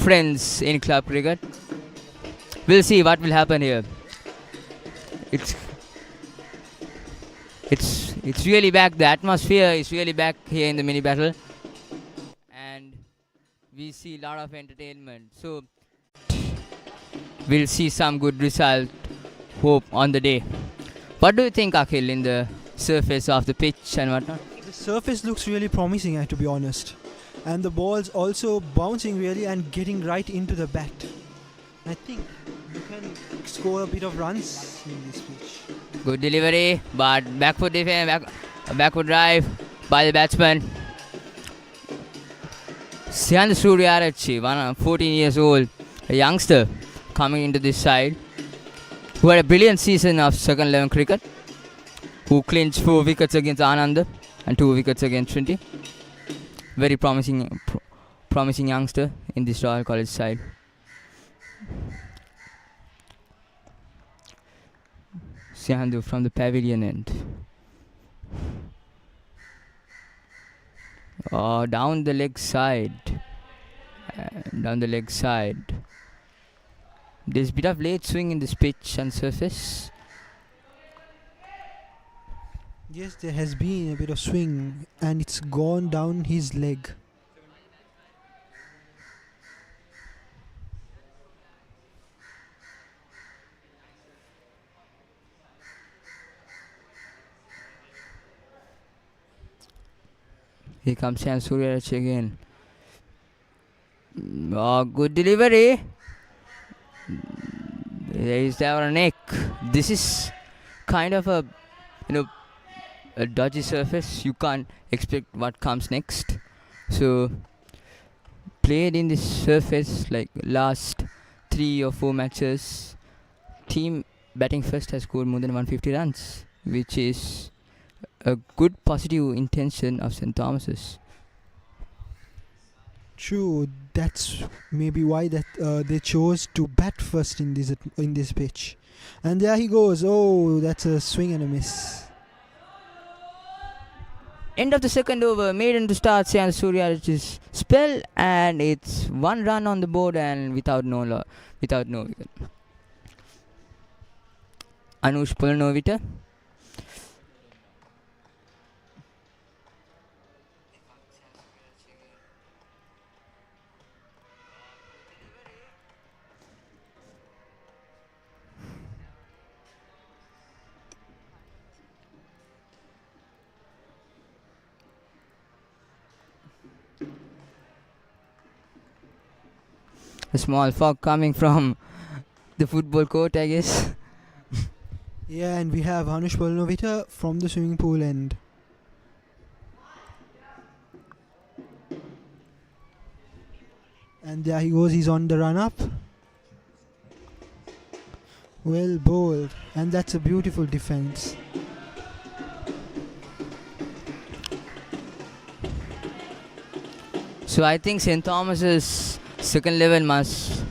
friends in club cricket. We'll see what will happen here. It's really back. The atmosphere is really back here in the mini battle, and we see a lot of entertainment. So we'll see some good result, hope, on the day. What do you think, Akhil, in the surface of the pitch and whatnot? The surface looks really promising, to be honest. And the ball's also bouncing really and getting right into the bat. I think you can score a bit of runs in this pitch. Good delivery, but backward defense, backward drive by the batsman. Sian Suryarachi, 14 years old, a youngster coming into this side, who had a brilliant season of second 11 cricket, who clinched 4 wickets against Anand and 2 wickets against Trinity. Very promising youngster in this Royal College side. Siandu from the pavilion end. Down the leg side. There's a bit of late swing in this pitch and surface. Yes, there has been a bit of swing and it's gone down his leg. Here comes Sian Suryarachi again. Good delivery. There is our neck. This is kind of a dodgy surface. You can't expect what comes next. So played in this surface like last 3 or 4 matches. Team batting first has scored more than 150 runs, which is a good positive intention of St. Thomas's. True, that's maybe why they chose to bat first in this pitch. And there he goes. Oh, that's a swing and a miss. End of the second over, maiden to start Sian Suryarachi's spell, and it's 1 run on the board and without no wicket. Anush Pulanovita. A small fog coming from the football court, I guess. Yeah, and we have Anush Pulanovita from the swimming pool end. And there he goes, he's on the run up. Well bowled, and that's a beautiful defense. So I think St. Thomas's second level must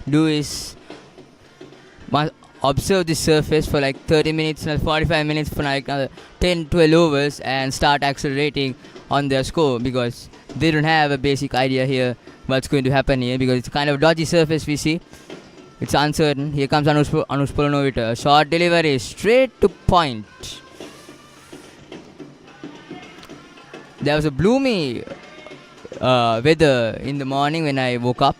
observe the surface for like 30 minutes and 45 minutes for like 10-12 overs and start accelerating on their score, because they don't have a basic idea here what's going to happen here, because it's kind of dodgy surface we see. It's uncertain. Here comes Anush Pulanovita. Short delivery straight to point. There was a gloomy weather in the morning when I woke up.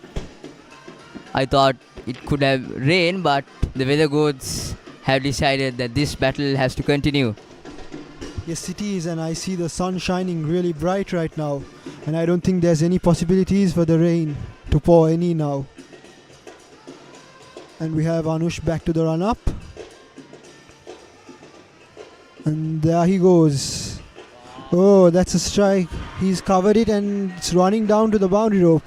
I thought it could have rained, but the weather gods have decided that this battle has to continue. Yes, it is, and I see the sun shining really bright right now, and I don't think there's any possibilities for the rain to pour any now. And we have Anush back to the run up, and there he goes. Oh, that's a strike. He's covered it and it's running down to the boundary rope.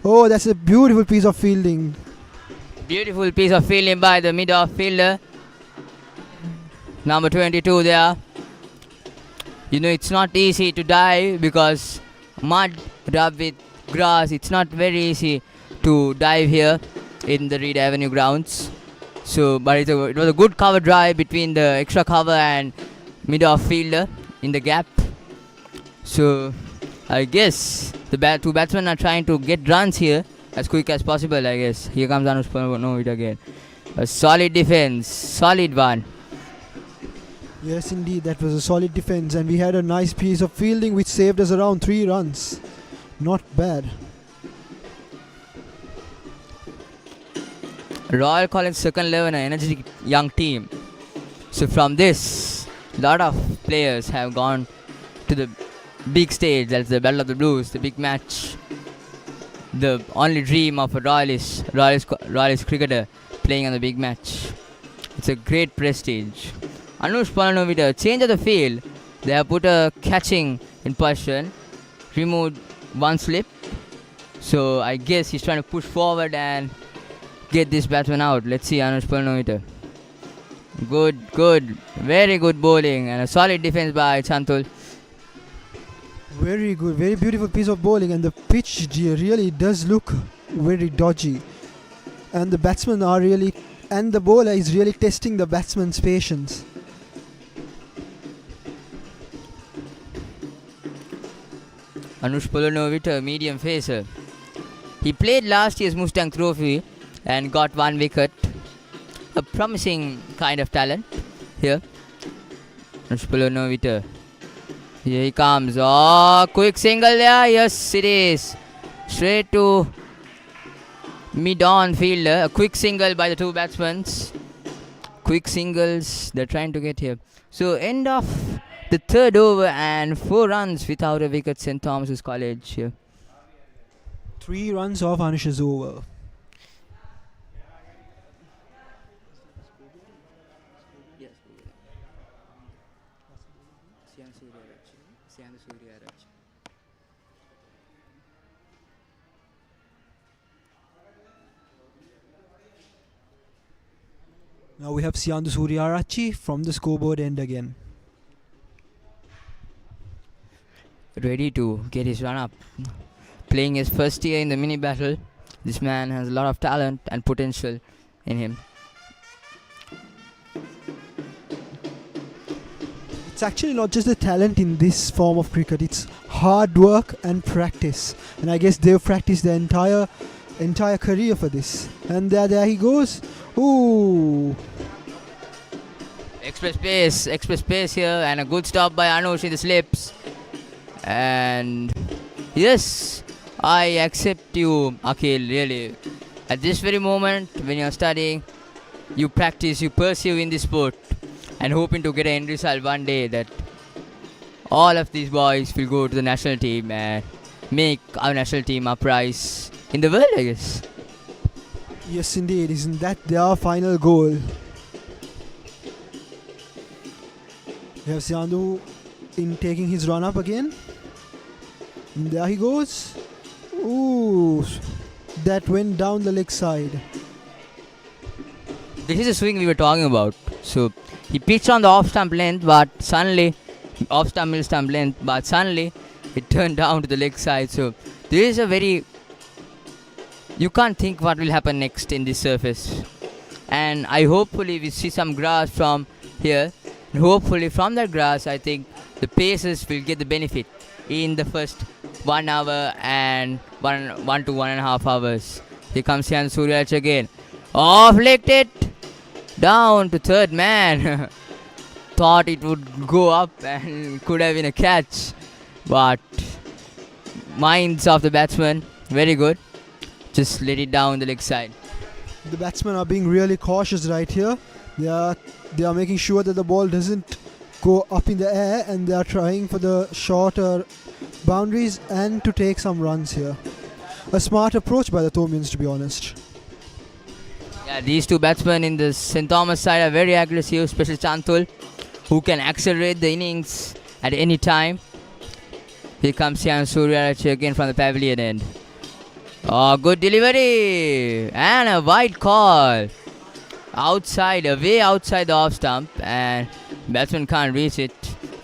Oh, that's a beautiful piece of fielding. Beautiful piece of fielding by the mid-off fielder. Number 22 there. It's not easy to dive because mud rubbed with grass. It's not very easy to dive here in the Reed Avenue grounds. So, but it was a good cover drive between the extra cover and mid-off fielder in the gap. So, I guess the two batsmen are trying to get runs here as quick as possible, I guess. Here comes Anush Pallavi again. A solid defense, solid one. Yes, indeed, that was a solid defense, and we had a nice piece of fielding which saved us around 3 runs. Not bad. Royal College second 11, an energetic young team. So from this, a lot of players have gone to the big stage. That's the Battle of the Blues, the big match. The only dream of a Royalist cricketer playing on the big match. It's a great prestige. Anush Pallavi with a change of the field. They have put a catching in position, removed one slip. So I guess he's trying to push forward and get this batsman out. Let's see Anush Pallavi. Good, very good bowling and a solid defense by Chantul. Very good, very beautiful piece of bowling, and the pitch really does look very dodgy. And the batsmen are really, and the bowler is really testing the batsman's patience. Anush Pallavi, a medium facer. He played last year's Mustang Trophy and got 1 wicket. A promising kind of talent here. Anush Pallavi. Here he comes. Oh, quick single there. Yes, it is. Straight to mid-on fielder. A quick single by the 2 batsmen. Quick singles they're trying to get here. So end of the 3rd over and 4 runs without a wicket, St. Thomas's College here. 3 runs off Anush's over. Now we have Siyandu Suryarachi from the scoreboard end again. Ready to get his run up. Playing his first year in the mini battle. This man has a lot of talent and potential in him. It's actually not just the talent in this form of cricket, it's hard work and practice. And I guess they've practiced their entire career for this. And there he goes. Ooh. Express pace here, and a good stop by Anush in the slips. And yes, I accept you, Akhil, really. At this very moment, when you're studying, you practice, you pursue in this sport, and hoping to get an end result one day that all of these boys will go to the national team and make our national team a prize in the world, I guess. Yes, indeed. Isn't that their final goal? We have Siyandu in taking his run up again. And there he goes. Ooh, that went down the leg side. This is a swing we were talking about. So he pitched on the off stump length, but suddenly it turned down to the leg side. So there is a very, you can't think what will happen next in this surface. And hopefully we see some grass from here. And hopefully from that grass, I think the pacers will get the benefit in the first 1 hour and 1 to 1.5 hours. Here comes Siyandu Suryarachi again. Off-legged it down to 3rd man. Thought it would go up and could have been a catch. But minds of the batsman, very good. Just let it down the leg side. The batsmen are being really cautious right here. They are making sure that the ball doesn't go up in the air, and they are trying for the shorter boundaries and to take some runs here. A smart approach by the Thomians, to be honest. Yeah, these 2 batsmen in the St. Thomas side are very aggressive, especially Chantul, who can accelerate the innings at any time. Here comes Siyandu Suryarachi again from the pavilion end. Oh, good delivery and a wide call. Way outside the off stump, and batsman can't reach it.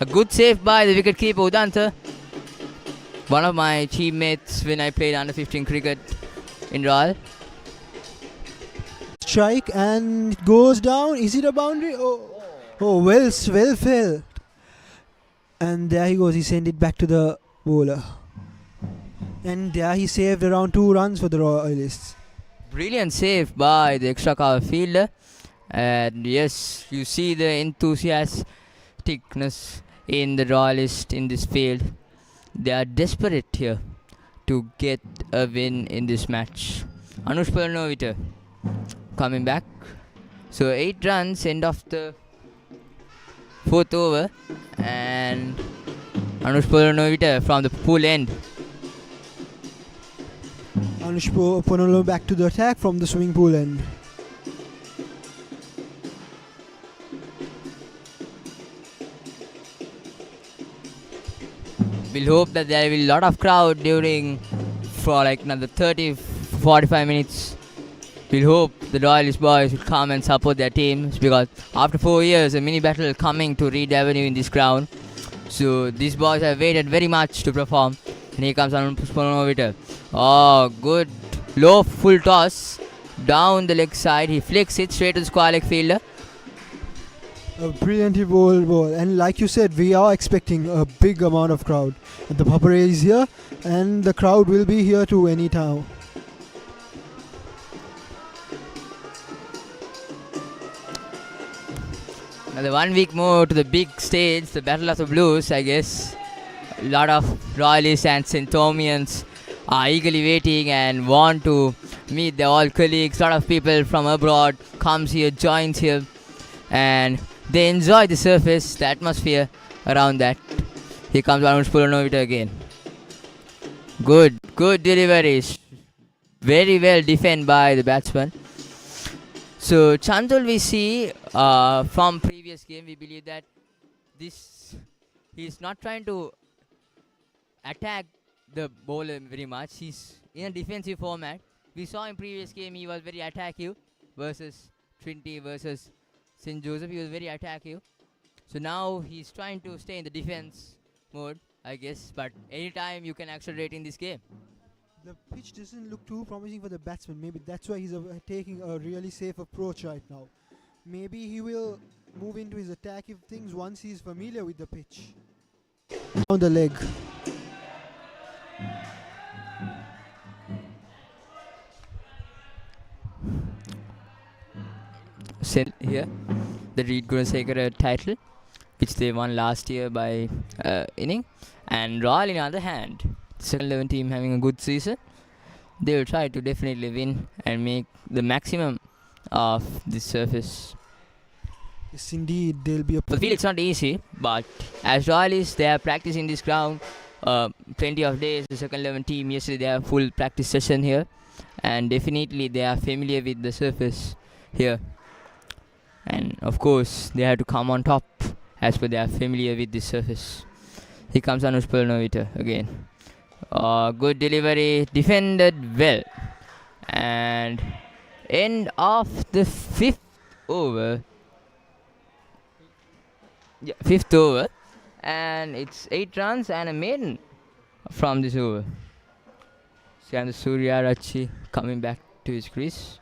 A good save by the wicketkeeper Udanta. One of my teammates when I played under 15 cricket in Royal. Strike, and it goes down. Is it a boundary? Oh, well fell. And there he goes. He sent it back to the bowler. And there he saved around 2 runs for the Royalists. Brilliant save by the extra cover fielder. And yes, you see the enthusiasticness in the Royalists in this field. They are desperate here to get a win in this match. Anush Puranovita coming back. So 8 runs, end of the 4th over. And Anush Puranovita from the pool end. Anush Puranovita back to the attack from the swimming pool end. We'll hope that there will be a lot of crowd during for like another 30-45 minutes. We'll hope the Royalist boys will come and support their teams, because after 4 years a mini battle coming to Reed Avenue in this ground. So these boys have waited very much to perform. And here comes Anush. Oh, good low full toss down the leg side. He flicks it straight to the square leg fielder. A brilliantly bowled ball, and like you said, we are expecting a big amount of crowd. The Papare is here, and the crowd will be here too anytime. Another 1 week more to the big stage, the Battle of the Blues, I guess. A lot of Royalists and Royal-Thomians are eagerly waiting and want to meet their old colleagues. A lot of people from abroad comes here, joins here, and they enjoy the surface, the atmosphere around that. Here comes Anush Puranovita again. Good deliveries. Very well defended by the batsman. So Chandul, we see from previous game, we believe that he's not trying to attack the bowler very much. He's in a defensive format. We saw in previous game he was very attackive versus Trinity versus St. Joseph. He was very attackive. So now he's trying to stay in the defense mode, I guess. But anytime you can accelerate in this game. The pitch doesn't look too promising for the batsman. Maybe that's why he's taking a really safe approach right now. Maybe he will move into his attacking things once he's familiar with the pitch. On the leg. Here, the Reed Gunasekara title, which they won last year by Innings. And Royal, on the other hand, second 11 team having a good season. They will try to definitely win and make the maximum of this surface. Yes, indeed, they'll be a. The field it's not easy, but as Royalists, they are practicing this ground plenty of days. The second 11 team yesterday they have full practice session here, and definitely they are familiar with the surface here. And of course, they have to come on top as per they are familiar with this surface. Here comes Anush Puranovita again. Good delivery, defended well. And end of the 5th over. Yeah, 5th over. And it's 8 runs and a maiden from this over. Sian Surya Rachi coming back to his crease.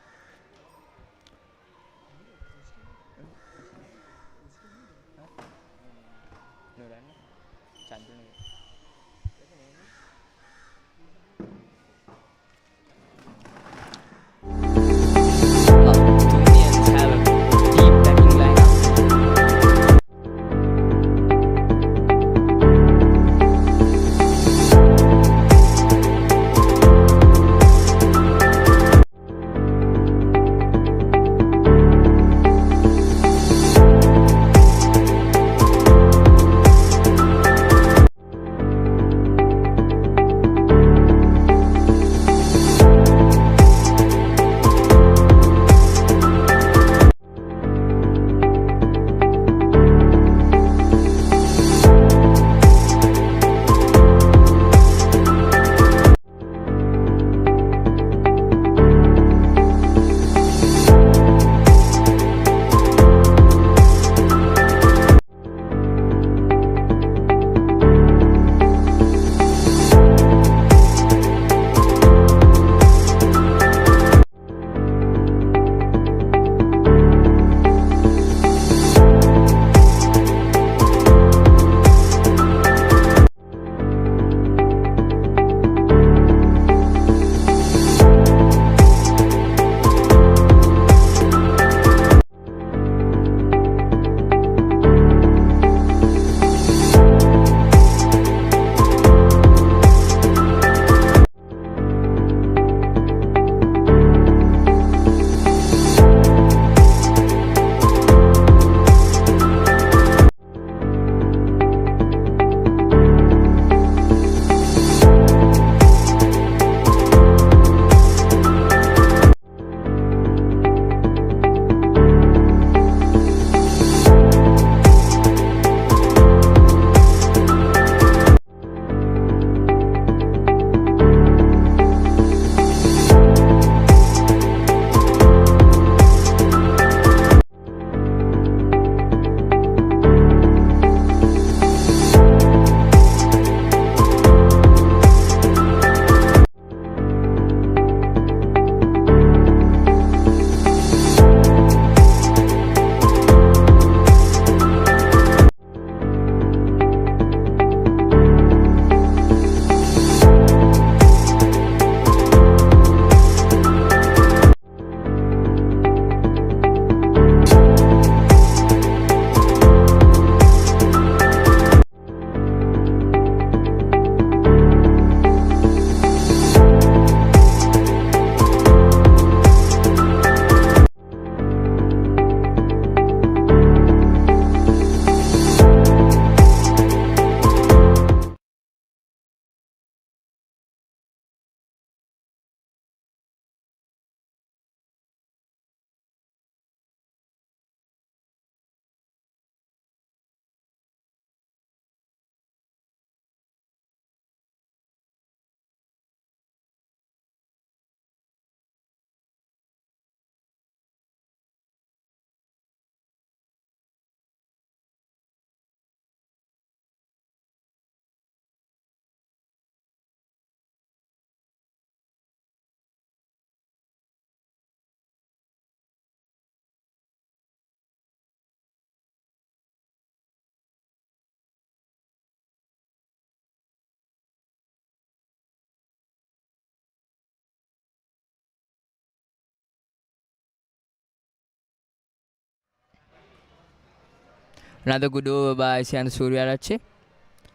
Another good over by Sian Suryarache.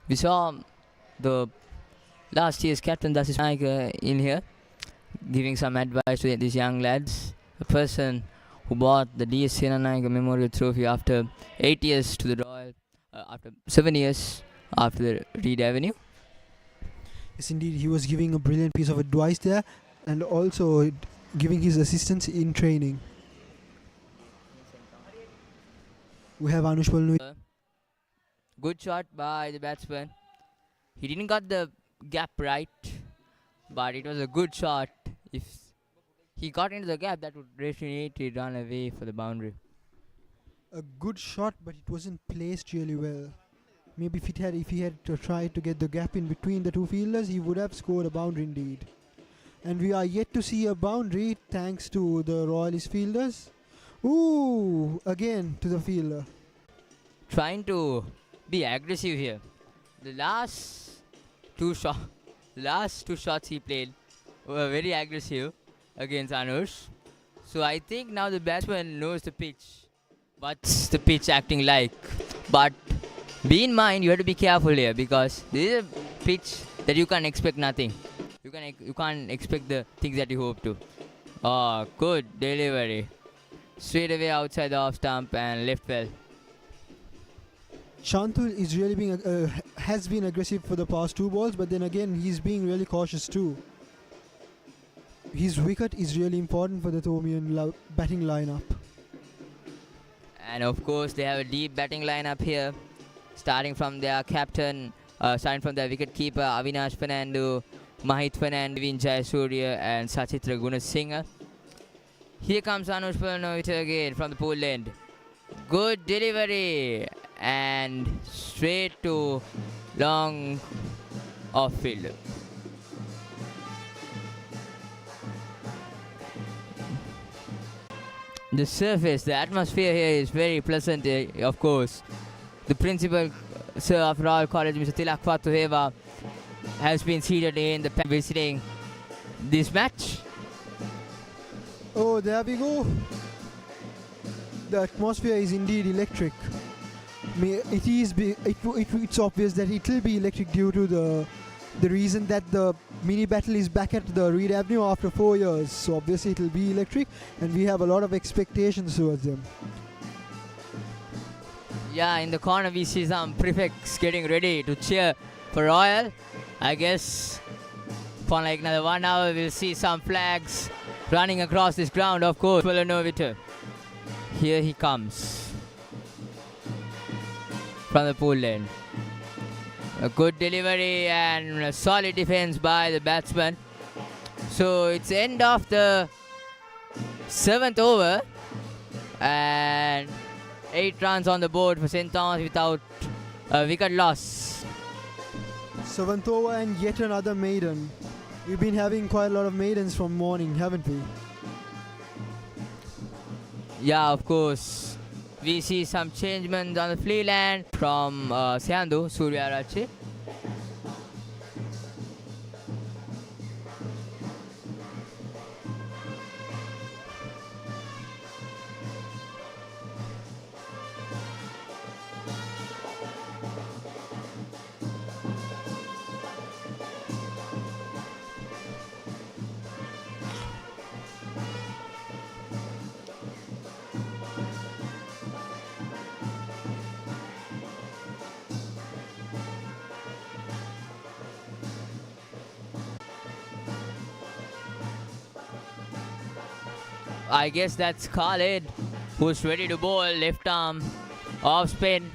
We saw the last year's captain Dasis Naik in here giving some advice to these young lads. A person who bought the DS Senanaika Memorial Trophy after 8 years to the Royal, after 7 years after the Reed Avenue. Yes, indeed, he was giving a brilliant piece of advice there, and also giving his assistance in training. We have Anush Palnu. Good shot by the batsman. He didn't got the gap right, but it was a good shot. If he got into the gap, that would definitely run away for the boundary. A good shot, but it wasn't placed really well. Maybe if he had to try to get the gap in between the two fielders, he would have scored a boundary indeed. And we are yet to see a boundary thanks to the Royalist fielders. Ooh, again to the fielder. Trying to be aggressive here. The last two shots he played were very aggressive against Anush. So I think now the batsman knows the pitch. What's the pitch acting like? But be in mind, you have to be careful here because this is a pitch that you can't expect nothing. You can't expect the things that you hope to. Oh, good delivery. Straight away outside the off stump and left well. Shantul is really has been aggressive for the past two balls, but then again he's being really cautious too. His wicket is really important for the Thomian batting lineup. And of course they have a deep batting lineup here, starting from their captain, starting from their wicket keeper Avinash Fernando, Mahit Fernando, Vin Jayasuriya and Sachitra Gunasinghe. Here comes Anush Palnu again from the pool end. Good delivery and straight to long off field. The surface, the atmosphere here is very pleasant, of course. The principal sir of Royal College, Mr. Tilak Fatuheva, has been seated in the visiting this match. Oh, there we go. The atmosphere is indeed electric. It's obvious that it will be electric due to the reason that the mini battle is back at the Reed Avenue after 4 years. So obviously it will be electric, and we have a lot of expectations towards them. Yeah, in the corner we see some prefects getting ready to cheer for Royal. I guess for like another 1 hour we'll see some flags running across this ground, of course. Pulanovita. Here he comes from the pool lane. A good delivery and a solid defense by the batsman. So it's end of the 7th over and 8 runs on the board for St. Thomas without a wicket loss. 7th over and yet another maiden. We've been having quite a lot of maidens from morning, haven't we? Yeah, of course. We see some changements on the flea land from Syandu Suryarache. I guess that's Khalid, who's ready to bowl left arm off spin.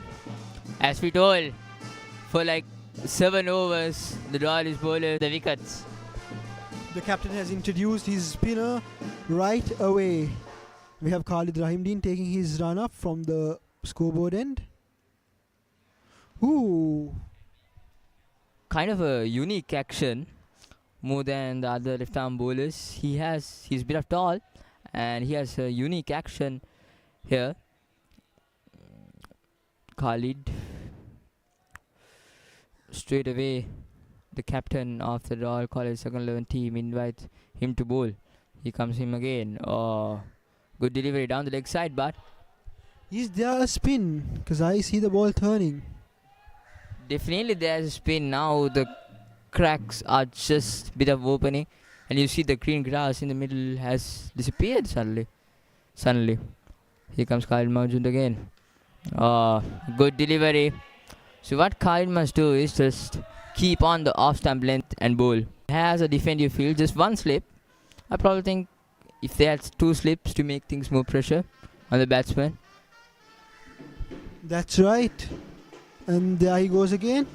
As we told, for like 7 overs, the Royal is bowling the wickets. The captain has introduced his spinner right away. We have Khalid Rahimdeen taking his run up from the scoreboard end. Ooh. Kind of a unique action, more than the other left arm bowlers. He's a bit of tall, and he has a unique action here. Khalid, straight away, the captain of the Royal College second 11 team invites him to bowl. Here comes him again. Oh, good delivery down the leg side, but Is there a spin? Because I see the ball turning. Definitely there's a spin now. The cracks are just bit of opening, and you see the green grass in the middle has disappeared suddenly. Here comes Khalid Maujud again. Good delivery. So what Khalid must do is just keep on the off stump length and bowl. Has a defensive field, just one slip. I probably think if they had two slips to make things more pressure on the batsman. That's right. And there he goes again.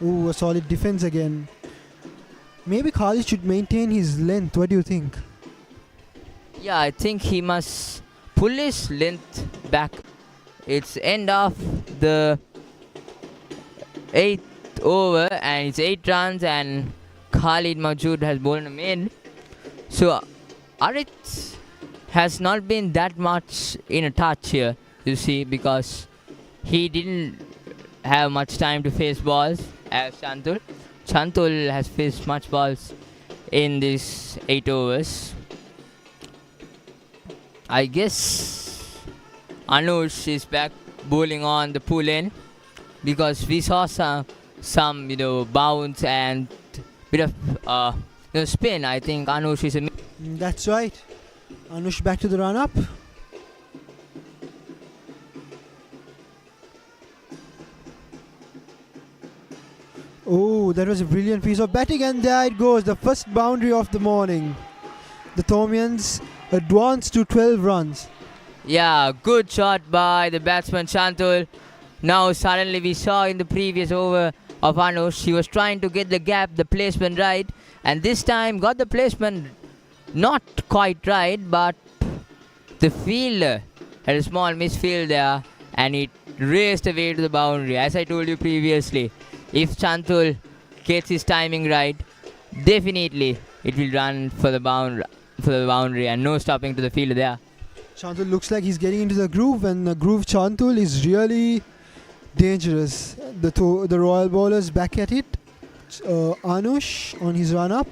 Ooh, a solid defense again. Maybe Khalid should maintain his length. What do you think? Yeah, I think he must pull his length back. It's end of the 8th over and it's 8 runs and Khalid Maujud has bowled a mid. So Arit has not been that much in a touch here, you see, because he didn't have much time to face balls as Chantul. Chantul has faced much balls in these 8 overs. I guess Anush is back bowling on the pull in because we saw some bounce and bit of spin. I think Anush is a. That's right. Anush back to the run up. Oh, that was a brilliant piece of batting, and there it goes, the first boundary of the morning. The Thomians advance to 12 runs. Yeah, good shot by the batsman Chantul. Now suddenly we saw in the previous over of Anush, he was trying to get the gap, the placement right, and this time got the placement not quite right, but the fielder had a small misfield there and it raced away to the boundary. As I told you previously, if Chantul gets his timing right, definitely it will run for the boundary and no stopping to the fielder there. Chantul looks like he's getting into the groove, and the groove Chantul is really dangerous. The Royal bowlers back at it. Anush on his run up.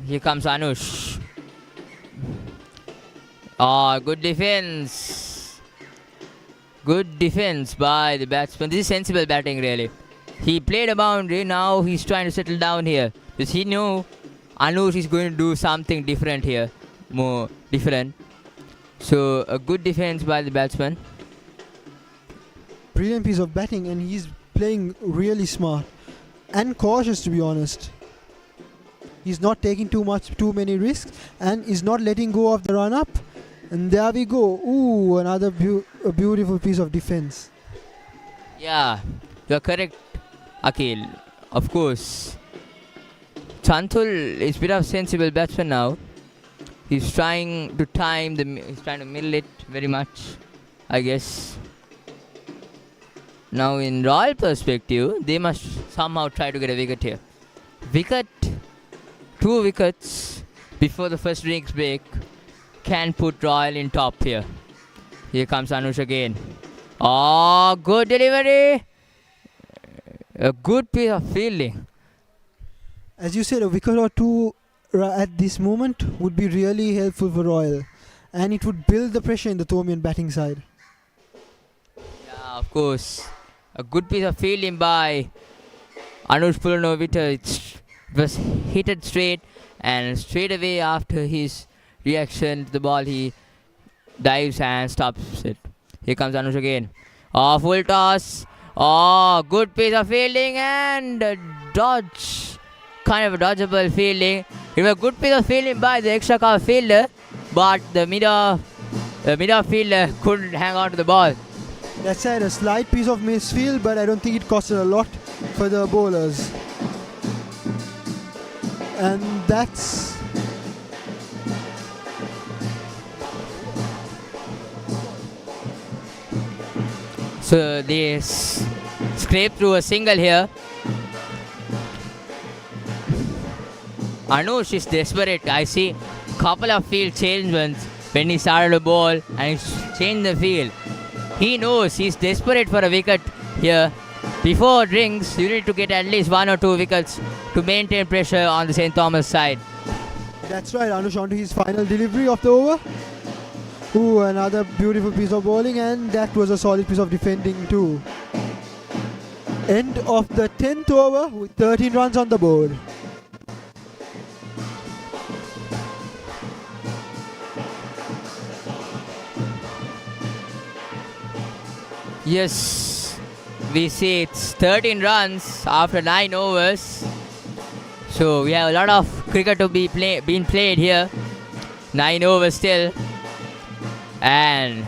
Here comes Anush. Oh, good defense. Good defense by the batsman. This is sensible batting really. He played a boundary, now he's trying to settle down here. Because he knew Anush is going to do something different here. More different. So a good defense by the batsman. Brilliant piece of batting, and he's playing really smart. And cautious, to be honest. He's not taking too many risks, and is not letting go of the run up. And there we go. Ooh, another beautiful piece of defense. Yeah, you're correct, Akhil. Of course. Chantul is a bit of sensible batsman now. He's trying to he's trying to middle it very much, I guess. Now in Royal perspective, they must somehow try to get a wicket here. 2 wickets before the first innings break can put Royal in top here. Here comes Anush again. Oh, good delivery. A good piece of fielding. As you said, a wicket or two at this moment would be really helpful for Royal, and it would build the pressure in the Thomian batting side. Yeah, of course. A good piece of fielding by Anush Pulanovita. It was hit it straight, and straight away after his reaction to the ball, he dives and stops it. Here comes Anush again. Oh, full toss. Oh, good piece of fielding and a dodge. Kind of a dodgeable fielding. It was a good piece of fielding by the extra cover fielder, but the mid-off fielder couldn't hang on to the ball. That's right, a slight piece of misfield, but I don't think it costed a lot for the bowlers. And that's... So they scrape through a single here. Anush is desperate. I see couple of field changements when he started the ball and he changed the field. He knows he's desperate for a wicket here. Before it rings, you need to get at least 1 or 2 wickets to maintain pressure on the St. Thomas side. That's right, Anush on to his final delivery of the over. Ooh, another beautiful piece of bowling, and that was a solid piece of defending too. End of the 10th over with 13 runs on the board. Yes, we see it's 13 runs after 9 overs. So we have a lot of cricket to be being played here. 9 overs still. And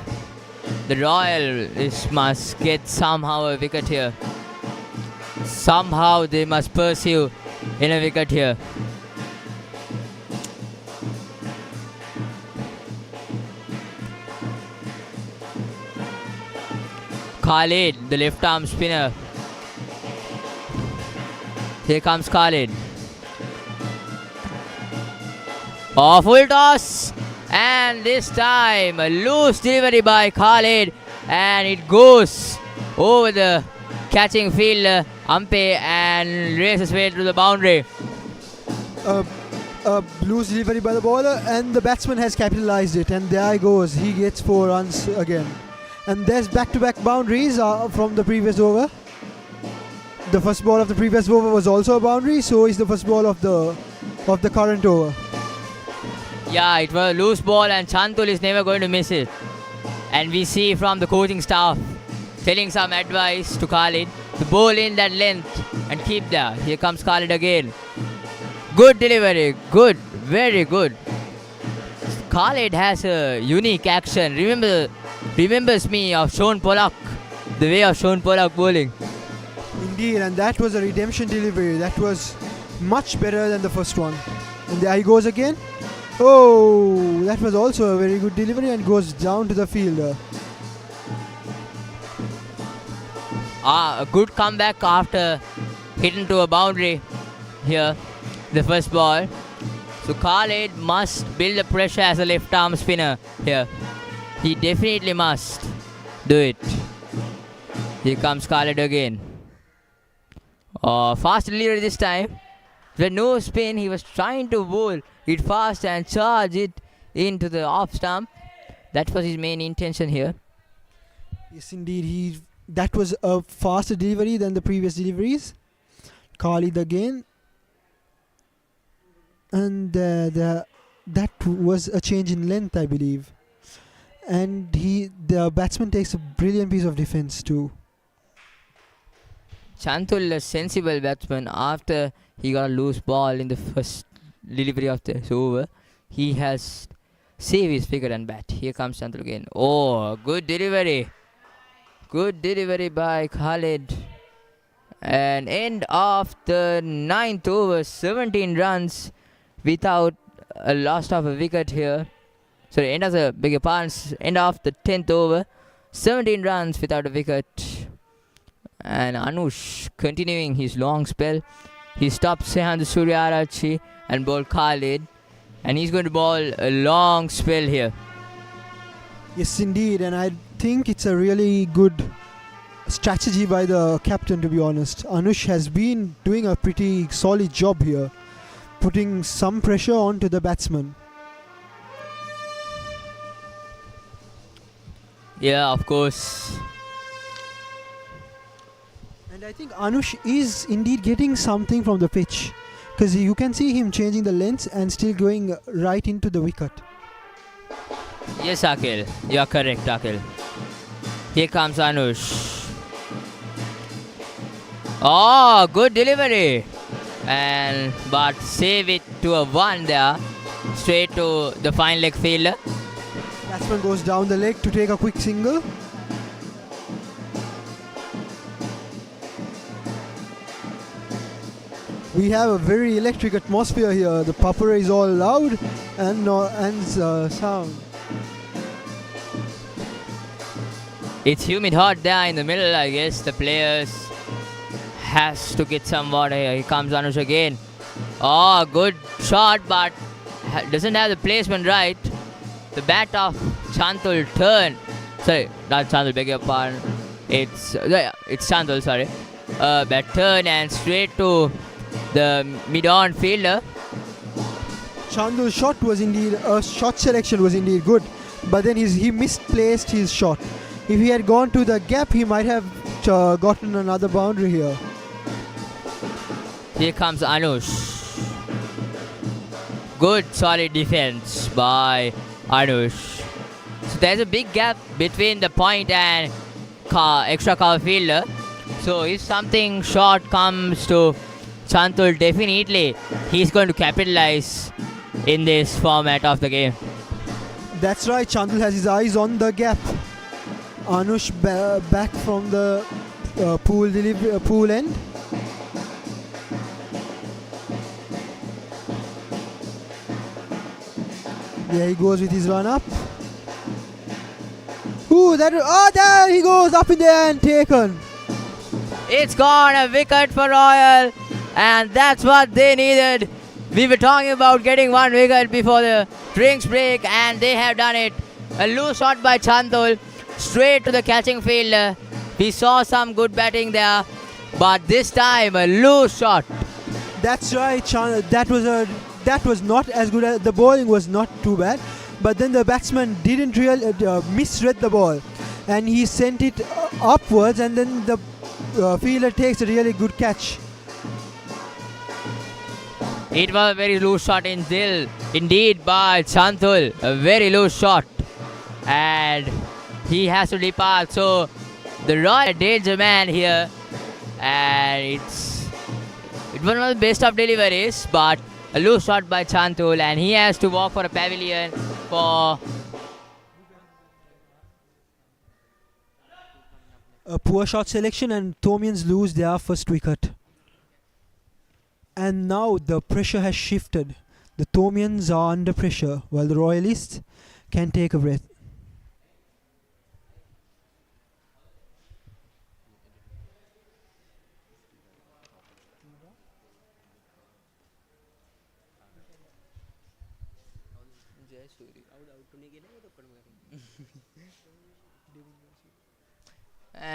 the Royals must get somehow a wicket here. Somehow they must pursue in a wicket here. Khalid, the left arm spinner. Here comes Khalid. Oh, full toss. And this time a loose delivery by Khalid. And it goes over the catching fielder, Ampe, and races way to the boundary. A loose delivery by the bowler, and the batsman has capitalized it. And there he goes. He gets 4 runs again. And there's back-to-back boundaries from the previous over. The first ball of the previous over was also a boundary, so is the first ball of the current over. Yeah, it was a loose ball and Chantul is never going to miss it. And we see from the coaching staff telling some advice to Khalid to bowl in that length and keep there. Here comes Khalid again. Good delivery, good, very good. Khalid has a unique action. Remembers me of Sean Pollock, the way of Sean Pollock bowling. Indeed, and that was a redemption delivery. That was much better than the first one. And there he goes again. Oh, that was also a very good delivery and goes down to the fielder. A good comeback after hitting to a boundary here, the first ball. So Khalid must build the pressure as a left arm spinner here. He definitely must do it. Here comes Khalid again. Fast delivery this time. With no spin, he was trying to bowl it fast and charge it into the off stump. That was his main intention here. Yes, indeed. That was a faster delivery than the previous deliveries. Khalid again. And that was a change in length, I believe. And the batsman takes a brilliant piece of defense too. Chantul, a sensible batsman, after he got a loose ball in the first delivery of this over, he has saved his wicket and bat. Here comes Chantul again. Oh, good delivery. Good delivery by Khalid. And end of the 9th over, 17 runs without a loss of a wicket here. Sorry, end of the 10th over, 17 runs without a wicket. And Anush continuing his long spell. He stopped Sehan Suryarachi and bowled Khalid. And he's going to bowl a long spell here. Yes, indeed. And I think it's a really good strategy by the captain, to be honest. Anush has been doing a pretty solid job here, putting some pressure onto the batsman. Yeah, of course. And I think Anush is indeed getting something from the pitch, because you can see him changing the length and still going right into the wicket. Yes, Akhil. You are correct, Akhil. Here comes Anush. Oh, good delivery. But save it to a 1 there. Straight to the fine leg fielder. Batsman goes down the leg to take a quick single. We have a very electric atmosphere here. The pupper is all loud and sound. It's humid hot there in the middle, I guess. The players has to get some water here. Here comes Anush again. Oh, good shot, but doesn't have the placement right. The bat of Chantul turn. Sorry, not Chantul, beg your pardon. It's Chantul, sorry. Bat turn and straight to the mid-on fielder. Chandul's shot selection was indeed good, but then he misplaced his shot. If he had gone to the gap, he might have gotten another boundary here. Here comes Anush. Good solid defense by Anush. So there's a big gap between the point and extra cover fielder. So if something short comes to Chantul, definitely he's going to capitalize in this format of the game. That's right, Chantul has his eyes on the gap. Anush back from the pool end. There he goes with his run up. Ooh, there he goes up in there and taken. It's gone, a wicket for Royal, and that's what they needed. We were talking about getting one wicket before the drinks break, and they have done it. A loose shot by Chantul, straight to the catching fielder. We saw some good batting there, but this time a loose shot. That's right, that was not as good as the bowling was not too bad, but then the batsman didn't really misread the ball, and he sent it upwards, and then the fielder takes a really good catch. It was a very loose shot indeed by Chantul, a very loose shot, and he has to depart. So the Royal danger man here, and it was one of the best of deliveries, but a loose shot by Chantul, and he has to walk for a pavilion for a poor shot selection, and Thomians lose their first wicket. And now the pressure has shifted. The Thomians are under pressure while the Royalists can take a breath.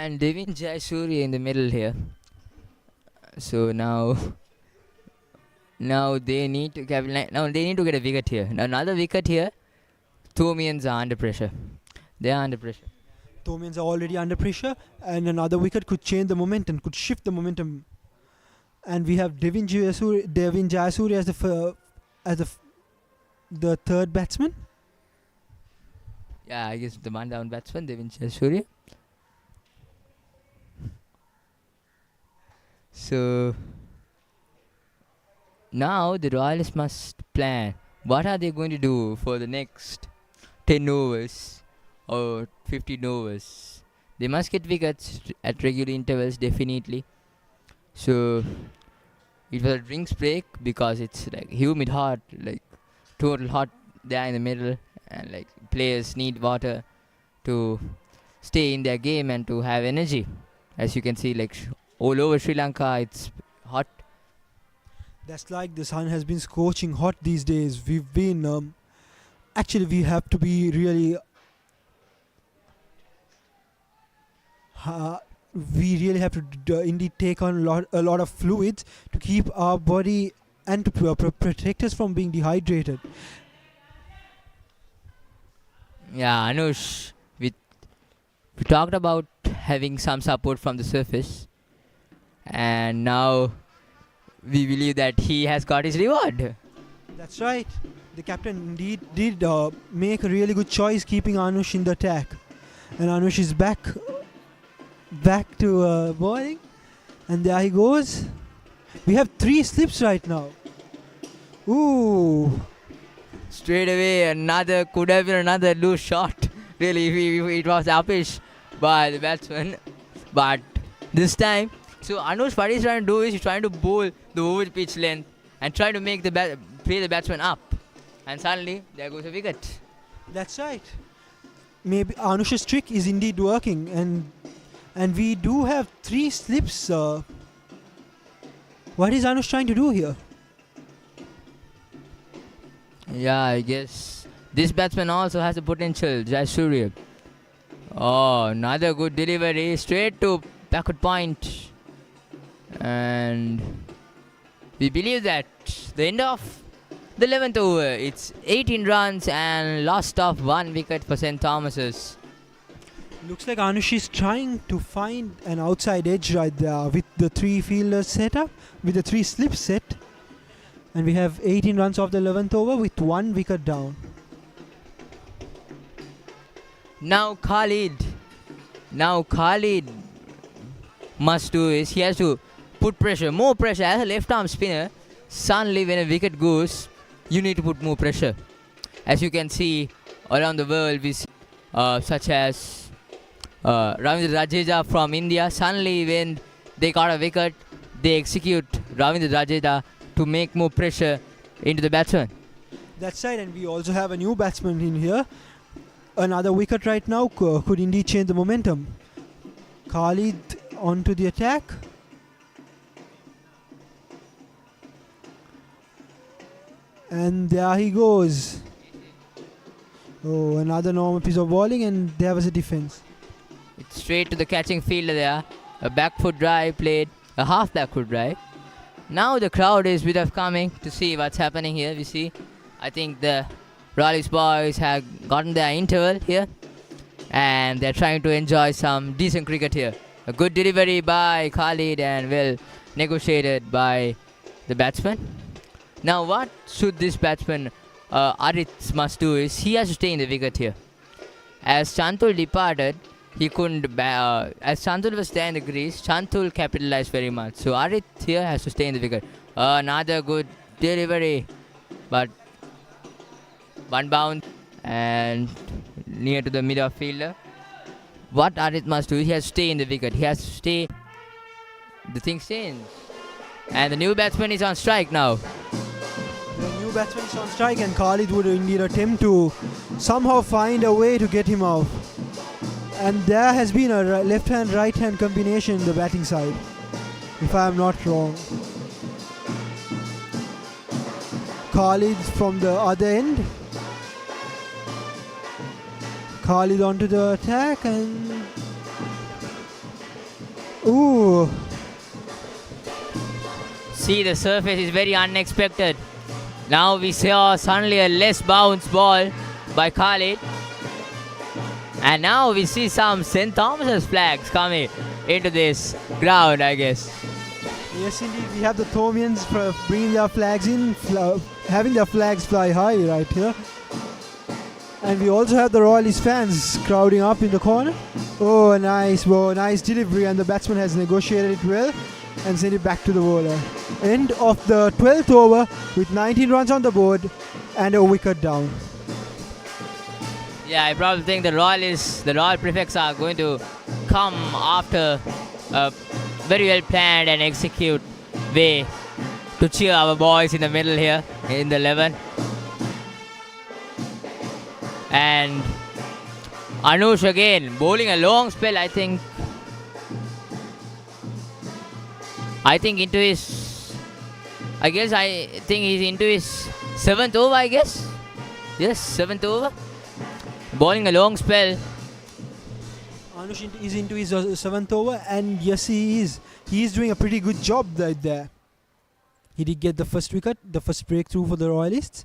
and Devin Jayasuriya in the middle here. So now they need to capitalize. Now they need to get a wicket here. Now another wicket here. Thomians are under pressure. They are under pressure. Thomians are already under pressure, and another wicket could change the momentum, could shift the momentum. And we have Devin Jayasuriya as the third batsman. Yeah, I guess the man down batsman, Devin Jayasuriya. So now the Royalists must plan. What are they going to do for the next 10 overs or 15 overs? They must get wickets at regular intervals, definitely. So it was a drinks break because it's like humid hot, like total hot there in the middle, and like players need water to stay in their game and to have energy. As you can see, like all over Sri Lanka, it's hot. That's like the sun has been scorching hot these days. We've been actually we have to be really we really have to indeed take on a lot of fluids to keep our body and to protect us from being dehydrated. Yeah, Anush, we talked about having some support from the surface, and now we believe that he has got his reward. That's right. The captain indeed did make a really good choice keeping Anush in the attack. And Anush is back to bowling. And there he goes. We have 3 slips right now. Ooh. Straight away, could have been another loose shot. Really, it was uppish by the batsman. But this time, so Anush, what he's trying to do is he's trying to bowl the over pitch length and try to make play the batsman up. And suddenly, there goes a wicket. That's right. Maybe Anush's trick is indeed working, and we do have 3 slips. What is Anush trying to do here? Yeah, I guess this batsman also has the potential, Jayasuriya. Oh, another good delivery, straight to backward point. And we believe that the end of the 11th over. It's 18 runs and lost of 1 wicket for St. Thomas's. Looks like Anush is trying to find an outside edge right there with the 3 fielders setup, with the 3 slips set. And we have 18 runs off the 11th over with 1 wicket down. Now Khalid must do is he has to put pressure, more pressure. As a left arm spinner, suddenly when a wicket goes, you need to put more pressure. As you can see around the world, we see, such as Ravindra Jadeja from India. Suddenly when they got a wicket, they execute Ravindra Jadeja to make more pressure into the batsman. That's right, and we also have a new batsman in here. Another wicket right now could indeed change the momentum. Khalid onto the attack. And there he goes. Oh, another normal piece of bowling, and there was a defense. It's straight to the catching fielder there. A back foot drive played, a half back foot drive. Now the crowd is bit of coming to see what's happening here. We see, I think the Royals boys have gotten their interval here, and they're trying to enjoy some decent cricket here. A good delivery by Khalid and well negotiated by the batsman. Now what should this batsman Arit must do is he has to stay in the wicket here. As Chantul departed, he couldn't. As Chantul was there in the crease, Chantul capitalized very much. So Arit here has to stay in the wicket. Another good delivery, but one bounce and near to the middle fielder. What Arit must do, he has to stay in the wicket. He has to stay. The thing changes. And the new batsman is on strike now. The new batsman is on strike, and Khalid would indeed attempt to somehow find a way to get him out. And there has been a left hand right hand combination in the batting side, if I am not wrong. Khalid from the other end. Khalid onto the attack, and ooh. See, the surface is very unexpected. Now we saw suddenly a less bounce ball by Khalid. And now we see some St. Thomas's flags coming into this ground, I guess. Yes, indeed. We have the Thomians bringing their flags in, having their flags fly high right here. And we also have the Royalist fans crowding up in the corner. Oh, nice delivery, and the batsman has negotiated it well and sent it back to the bowler. End of the 12th over with 19 runs on the board and a wicket down. Yeah, I probably think the Royal Prefects are going to come after a very well planned and execute way to cheer our boys in the middle here in the 11. And Anush again bowling a long spell. I think into his. I think he's into his 7th over. I guess. Yes, 7th over. Bowling a long spell. Anush is into his 7th over, and yes, he is. He is doing a pretty good job right there. He did get the first wicket, the first breakthrough for the Royalists.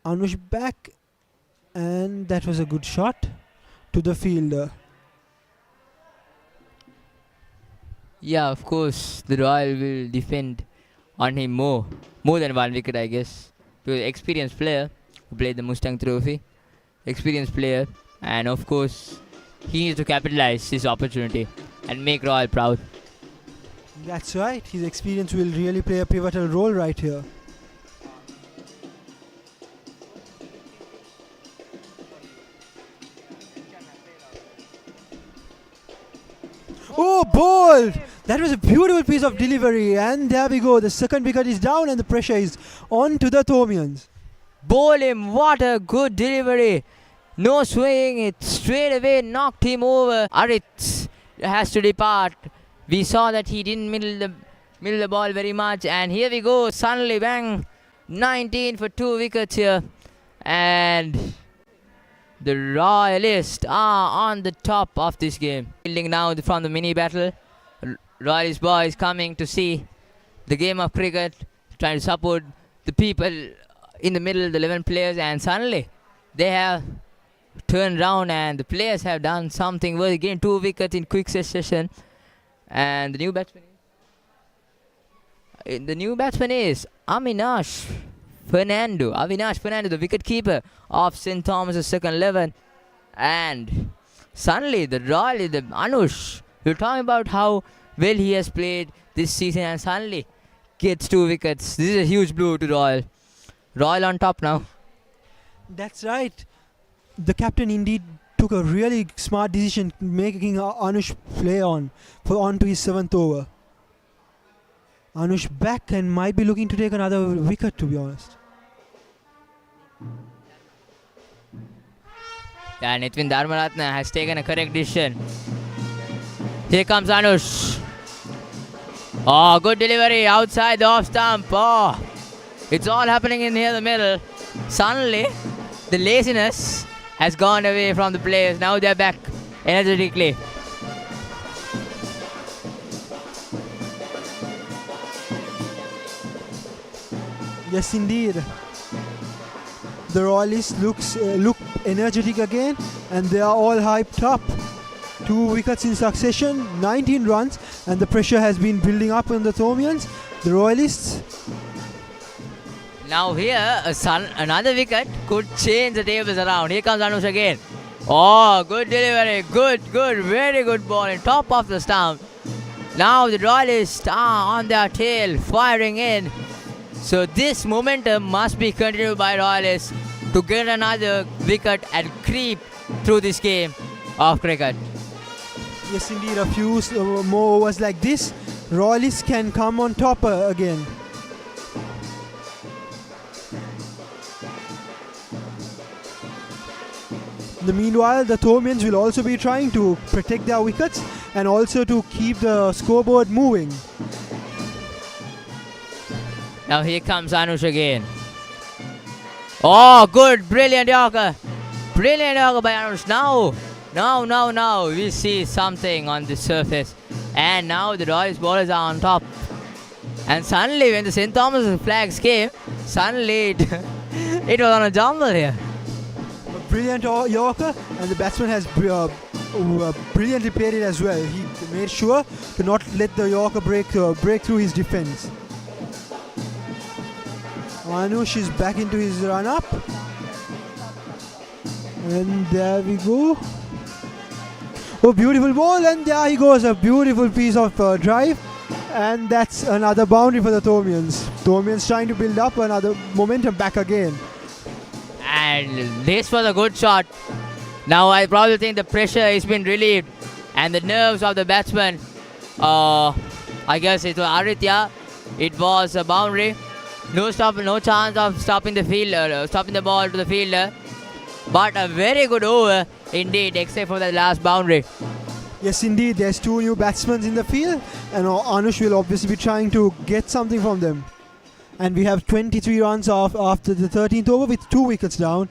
Anush back, and that was a good shot to the fielder. Yeah, of course, the Royal will defend on him more than 1 wicket, I guess. To an experienced player who played the Mustang Trophy. Experienced player, and of course he needs to capitalize his opportunity and make Royal proud. That's right, his experience will really play a pivotal role right here. Oh, ball! That was a beautiful piece of delivery, and there we go. The second wicket is down, and the pressure is on to the Thomians. Bowl him, what a good delivery. No swing, it straight away knocked him over. Arit has to depart. We saw that he didn't middle the ball very much, and here we go, suddenly bang, 19 for 2 wickets here. And the Royalists are on the top of this game. Fielding now from the mini battle. Royalist boys coming to see the game of cricket, trying to support the people in the middle, the 11 players, and suddenly they have turned round and the players have done something worthy, getting 2 wickets in quick succession. And the new batsman is Avinash Fernando, the wicket keeper of St. Thomas's second 11. And suddenly the Anush, we're talking about how well he has played this season, and suddenly gets 2 wickets. This is a huge blow to Royal. Royal on top now. That's right. The captain indeed took a really smart decision, making Anush play on to his 7th over. Anush back and might be looking to take another wicket, to be honest. Yeah, Nitwin Dharmaratna has taken a correct decision. Here comes Anush. Oh, good delivery outside the off stump. Oh, it's all happening in here the middle. Suddenly, the laziness has gone away from the players. Now they're back energetically. Yes, indeed. The Royalists look energetic again, and they are all hyped up. 2 wickets in succession, 19 runs, and the pressure has been building up on the Thomians. The Royalists. Now here, another wicket could change the tables around. Here comes Anush again. Oh, good delivery. Good. Very good ball in top of the stump. Now the Royalists are on their tail, firing in. So this momentum must be continued by Royalists to get another wicket and creep through this game of cricket. Yes, indeed. A few more overs like this, Royalists can come on top again. Meanwhile, the Thomians will also be trying to protect their wickets and also to keep the scoreboard moving. Now here comes Anush again. Oh, good, brilliant Yorker. Brilliant Yorker by Anush. Now, we see something on the surface. And now the Royals bowlers are on top. And suddenly when the St. Thomas flags came, suddenly it was on a jumble here. A brilliant Yorker, and the batsman has brilliantly played it as well. He made sure to not let the Yorker break through his defence. Anush is back into his run-up. And there we go. Oh, beautiful ball, and there he goes. A beautiful piece of drive. And that's another boundary for the Thomians. Thomians trying to build up another momentum back again. And this was a good shot. Now I probably think the pressure has been relieved. And the nerves of the batsman. I guess it was Aritya. It was a boundary. No chance of stopping the ball to the fielder. But a very good over indeed, except for the last boundary. Yes, indeed. There's 2 new batsmen in the field, and Anush will obviously be trying to get something from them. And we have 23 runs off after the 13th over with 2 wickets down.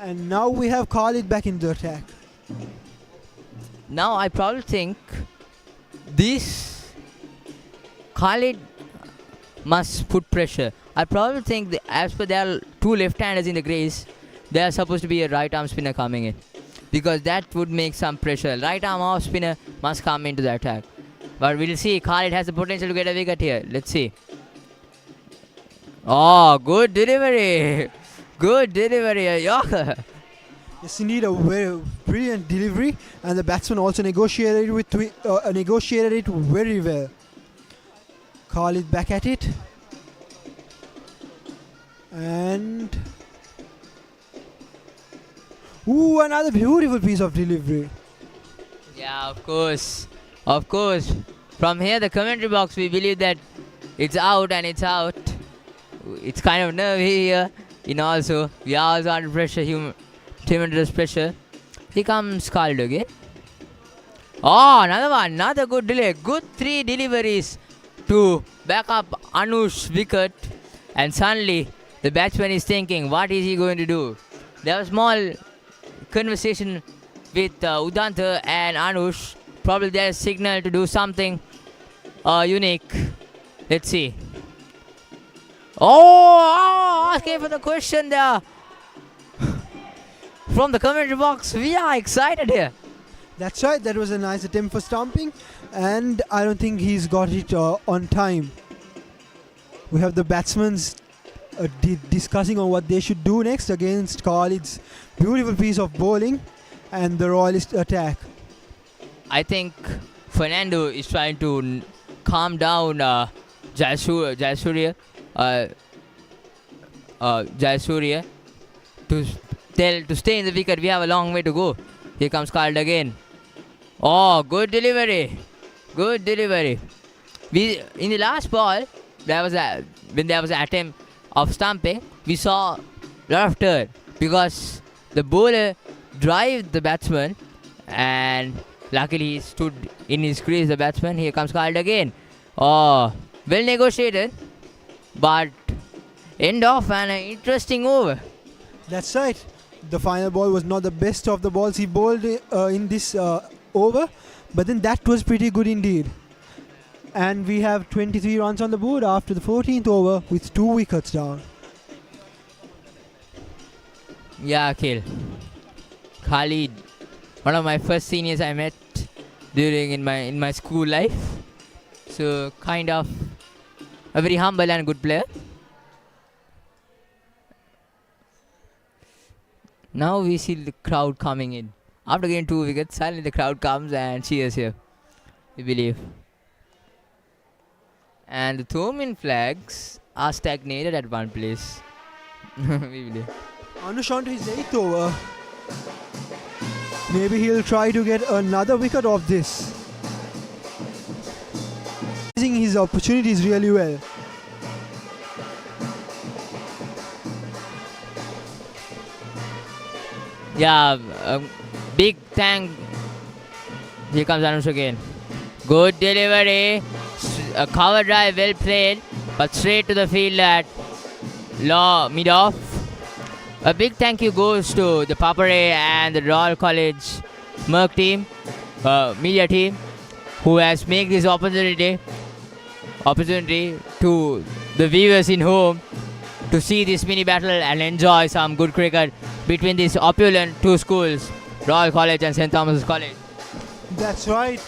And now we have Khalid back in the attack. Now I probably think this Khalid must put pressure. I probably think as per there are 2 left-handers in the crease, there are supposed to be a right-arm spinner coming in. Because that would make some pressure. Right-arm off spinner must come into the attack. But we'll see. Khalid has the potential to get a wicket here. Let's see. Oh, good delivery. Good delivery, a Yorker. Yes, indeed, a very brilliant delivery, and the batsman also negotiated it very well. Khalid back at it, and another beautiful piece of delivery. Yeah, of course. From here, the commentary box, we believe that it's out and it's out. It's kind of nervy here. We are also under pressure, tremendous pressure. Here comes Khalid again. Oh, another good delay. Good 3 deliveries to back up Anush's wicket. And suddenly, the batsman is thinking, what is he going to do? There was a small conversation with Udanta and Anush. Probably there's a signal to do something unique. Let's see. Asking for the question there. From the commentary box, we are excited here. That's right, that was a nice attempt for stumping, and I don't think he's got it on time. We have the batsmen discussing on what they should do next against Khalid's beautiful piece of bowling and the Royalist attack. I think Fernando is trying to calm down Jayasuriya to stay in the wicket. We have a long way to go. Here comes Khalid again. Oh, good delivery. Good delivery. In the last ball, when there was an attempt of stumping, we saw a lot of turn because the bowler drove the batsman and luckily he stood in his crease, the batsman. Here comes Khalid again. Oh, well negotiated, but end of an interesting over. That's right. The final ball was not the best of the balls he bowled in this over, but then that was pretty good indeed. And we have 23 runs on the board after the 14th over with 2 wickets down. Yeah, Akhil. Khalid, one of my first seniors I met in my school life. So kind of a very humble and good player. Now we see the crowd coming in. After getting 2 wickets, suddenly the crowd comes and cheers here. We believe. And the Thomian flags are stagnated at one place. We believe. Anush on to his 8th over. Maybe he'll try to get another wicket off this. Using his opportunities really well. Yeah, big thank. Here comes Anush again. Good delivery. A cover drive, well played, but straight to the field at mid-off. A big thank you goes to the Papare and the Royal College Merck team, media team, who has made this opportunity to the viewers in home to see this mini battle and enjoy some good cricket between these opulent 2 schools, Royal College and St. Thomas's College. That's right.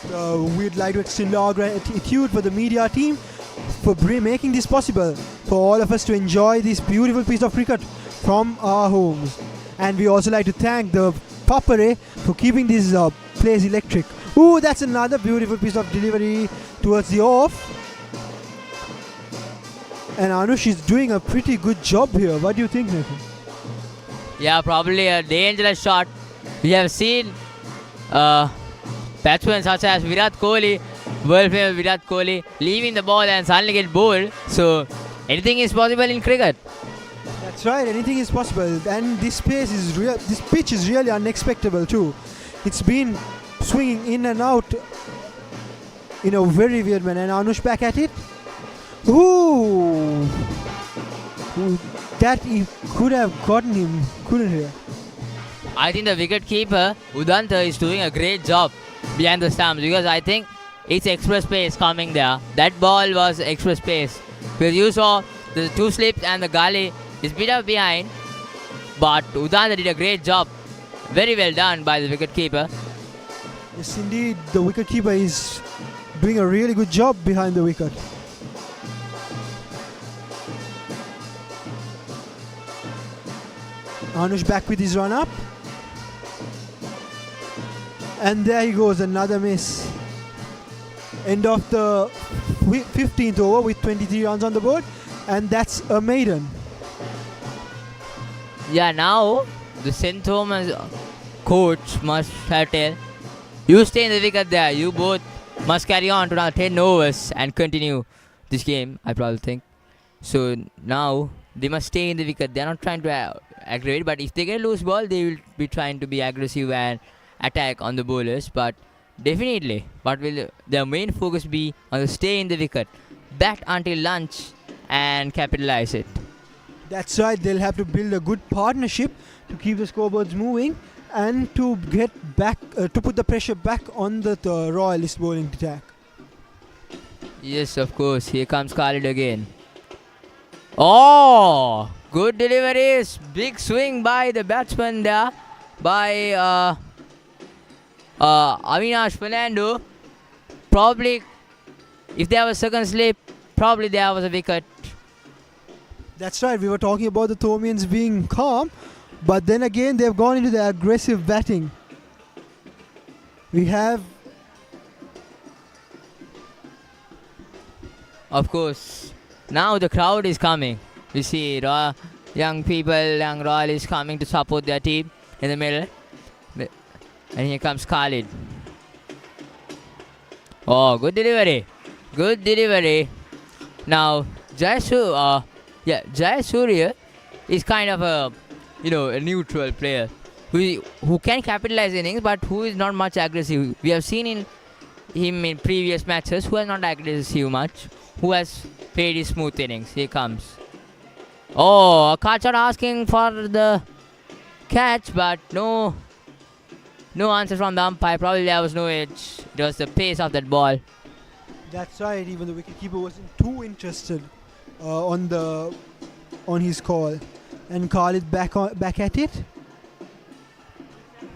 We'd like to extend our gratitude for the media team for making this possible, for all of us to enjoy this beautiful piece of cricket from our homes. And we also like to thank the Papare for keeping this place electric. Ooh, that's another beautiful piece of delivery towards the off. And Anush is doing a pretty good job here. What do you think, Nathan? Yeah, probably a dangerous shot. We have seen batsmen such as Virat Kohli, world famous Virat Kohli, leaving the ball and suddenly get bowled. So anything is possible in cricket. That's right, anything is possible. And this pitch is really unexpected too. It's been swinging in and out in a very weird manner. And Anush back at it. Ooh! That he could have gotten him, couldn't he? I think the wicket keeper Udanta is doing a great job behind the stumps because I think it's express pace coming there. That ball was express pace. Because you saw the 2 slips and the gully is bit up behind, but Udanta did a great job. Very well done by the wicket keeper. Yes, indeed, the wicket keeper is doing a really good job behind the wicket. Anush back with his run up. And there he goes, another miss. End of the 15th over with 23 runs on the board. And that's a maiden. Yeah, now the St. Thomas coach must have tell, you stay in the wicket there. You both must carry on to now 10 overs and continue this game, I probably think. So now they must stay in the wicket. They're not trying to aggravate, but if they get a loose ball, they will be trying to be aggressive and attack on the bowlers. But definitely, what will their main focus be on the stay in the wicket, bat until lunch and capitalize it. That's right, they'll have to build a good partnership to keep the scoreboards moving and to get back, to put the pressure back on the Royalist bowling attack. Yes, of course. Here comes Khalid again. Oh, good deliveries. Big swing by the batsman there. By Avinash Fernando. Probably, if there was second slip, probably there was a wicket. That's right, we were talking about the Thomians being calm, but then again they've gone into the aggressive batting. We have, Of course, now the crowd is coming. We see young people, young Royalists coming to support their team in the middle. And here comes Khalid. Oh, good delivery. Good delivery. Now, Jayasuriya is kind of a neutral player who can capitalize innings, but who is not much aggressive. We have seen him in previous matches who has not aggressive much, who has played his smooth innings. Here comes. Oh, Kachar asking for the catch, but no answer from the umpire. Probably there was no edge. It was the pace of that ball. that's right, even the wicketkeeper wasn't too interested on his call. And Khalid back at it.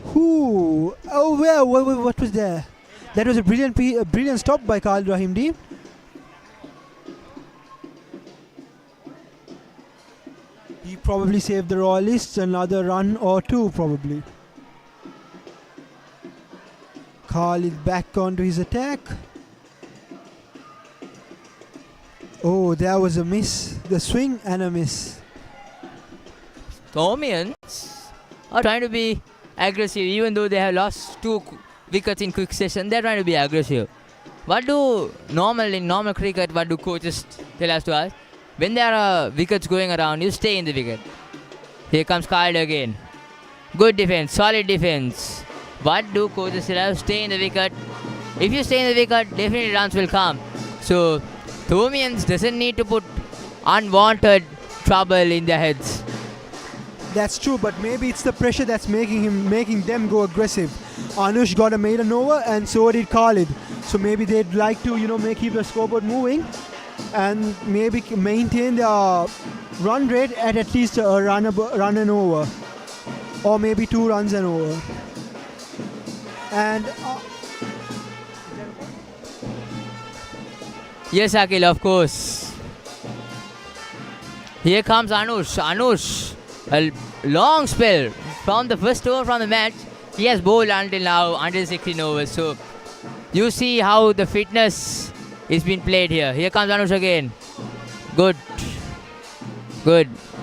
Who? Oh, well, what was there? That was a brilliant stop by Khalid Rahimdi. He probably saved the Royalists another run or two, probably. Khalid back onto his attack. Oh, there was a miss. The swing and a miss. Thomians are trying to be aggressive, even though they have lost 2 wickets in quick session. They're trying to be aggressive. In normal cricket, what do coaches tell us to us? When there are wickets going around, you stay in the wicket. Here comes Khalid again. Good defense, solid defense. What do coaches tell us? Stay in the wicket. If you stay in the wicket, definitely runs will come. So, Thomians doesn't need to put unwanted trouble in their heads. That's true, but maybe it's the pressure that's making them go aggressive. Anush got a maiden over, and so did Khalid. So maybe they'd like to, keep the scoreboard moving, and maybe maintain their run rate at least a run and over, or maybe 2 runs and over. And yes, Akhil, of course. Here comes Anush. A long spell from the first over from the match. He has bowled until 16 overs. So you see how the fitness is being played here. Here comes Anush again. Good.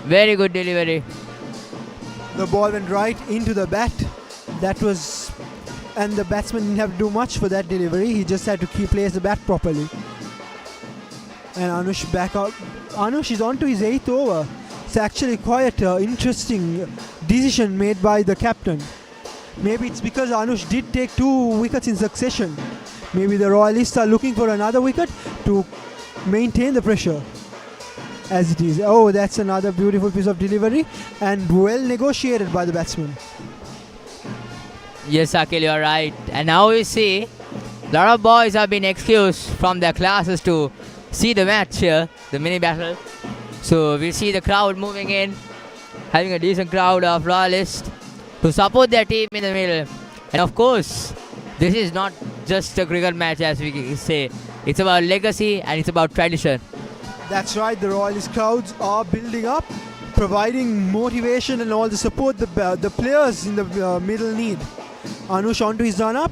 Very good delivery. the ball went right into the bat. And the batsman didn't have to do much for that delivery. He just had to place the bat properly. And Anush back up. Anush is on to his 8th over. It's actually quite an interesting decision made by the captain. Maybe it's because Anush did take 2 wickets in succession. Maybe the Royalists are looking for another wicket to maintain the pressure as it is. Oh, that's another beautiful piece of delivery and well negotiated by the batsman. Yes, Akhil, you're right. And now we see a lot of boys have been excused from their classes to see the match here, the mini battle. So we see the crowd moving in, having a decent crowd of Royalists to support their team in the middle. And of course, this is not just a cricket match, as we say. It's about legacy and it's about tradition. That's right, the Royalist crowds are building up, providing motivation and all the support the players in the middle need. Anush onto his run up.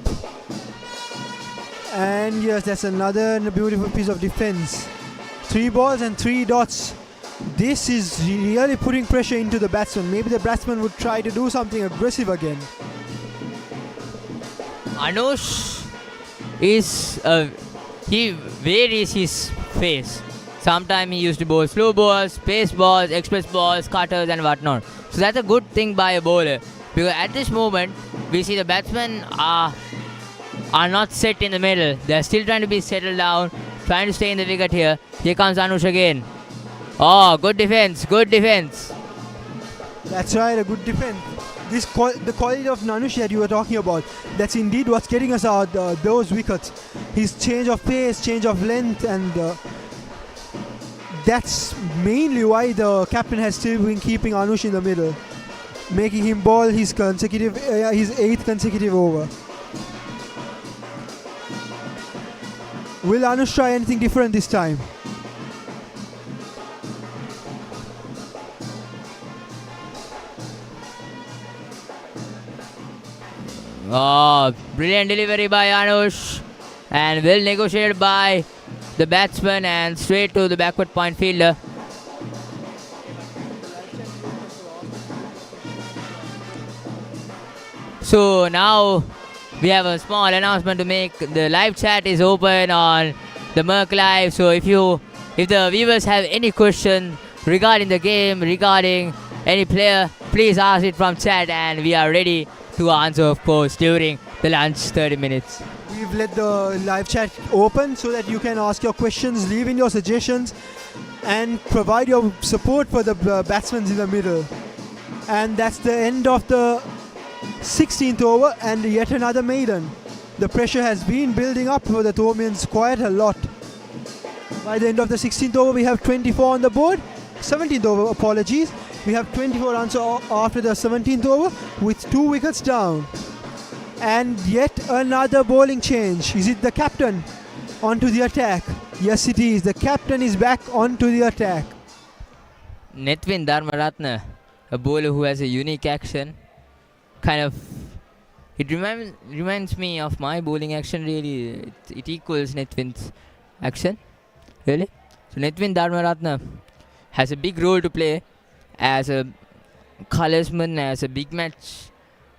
And yes, that's another beautiful piece of defense. 3 balls and 3 dots. This is really putting pressure into the batsman. Maybe the batsman would try to do something aggressive again. Anush he varies his face. Sometimes he used to bowl slow balls, pace balls, express balls, cutters and whatnot. So that's a good thing by a bowler. Because at this moment, we see the batsmen are not set in the middle. They're still trying to be settled down, trying to stay in the wicket here. Here comes Anush again. Oh, good defense, good defense. That's right, a good defense. The quality of Anush that you were talking about, that's indeed what's getting us out those wickets. His change of pace, change of length and that's mainly why the captain has still been keeping Anush in the middle, making him ball his 8th consecutive over. Will Anush try anything different this time? Oh, brilliant delivery by Anush, and well negotiated by the batsman, and straight to the backward point fielder. So now we have a small announcement to make. The live chat is open on the Merc Live. So if the viewers have any question regarding the game, regarding any player, please ask it from chat, and we are ready to answer, of course, during the lunch 30 minutes. We've let the live chat open so that you can ask your questions, leave in your suggestions, and provide your support for the batsmen in the middle. And that's the end of the 16th over, and yet another maiden. The pressure has been building up for the Thomians quite a lot. By the end of the 16th over, we have 24 on the board. 17th over, apologies. We have 24 runs after the 17th over with 2 wickets down. And yet another bowling change. Is it the captain onto the attack? Yes, it is. The captain is back onto the attack. Netwin Dharmaratne, a bowler who has a unique action. It reminds me of my bowling action, really. It equals Netwin's action, really. So Netwin Dharmaratne has a big role to play as a colorsman, as a big match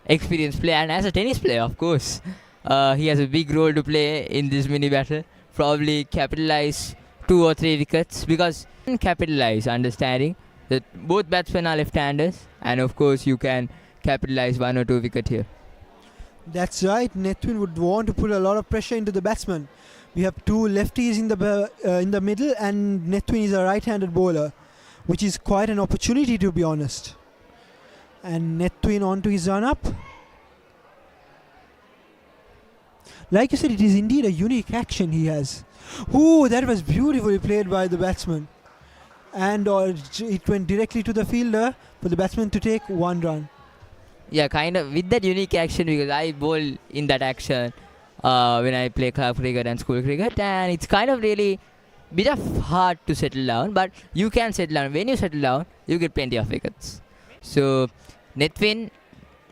experienced player, and as a tennis player, of course. He has a big role to play in this mini battle. Probably capitalize 2 or 3 wickets, because capitalize, understanding that both batsmen are left-handers, and of course you can capitalize 1 or 2 wicket here. That's right. Netwin would want to put a lot of pressure into the batsman. We have 2 lefties in the middle, and Netwin is a right-handed bowler, which is quite an opportunity, to be honest. And Netwin onto his run-up. Like you said, it is indeed a unique action he has. Ooh, that was beautifully played by the batsman. And it went directly to the fielder for the batsman to take 1 run. Yeah, kind of with that unique action, because I bowl in that action when I play club cricket and school cricket, and it's kind of really bit of hard to settle down, but you can settle down. When you settle down, you get plenty of wickets. So Netwin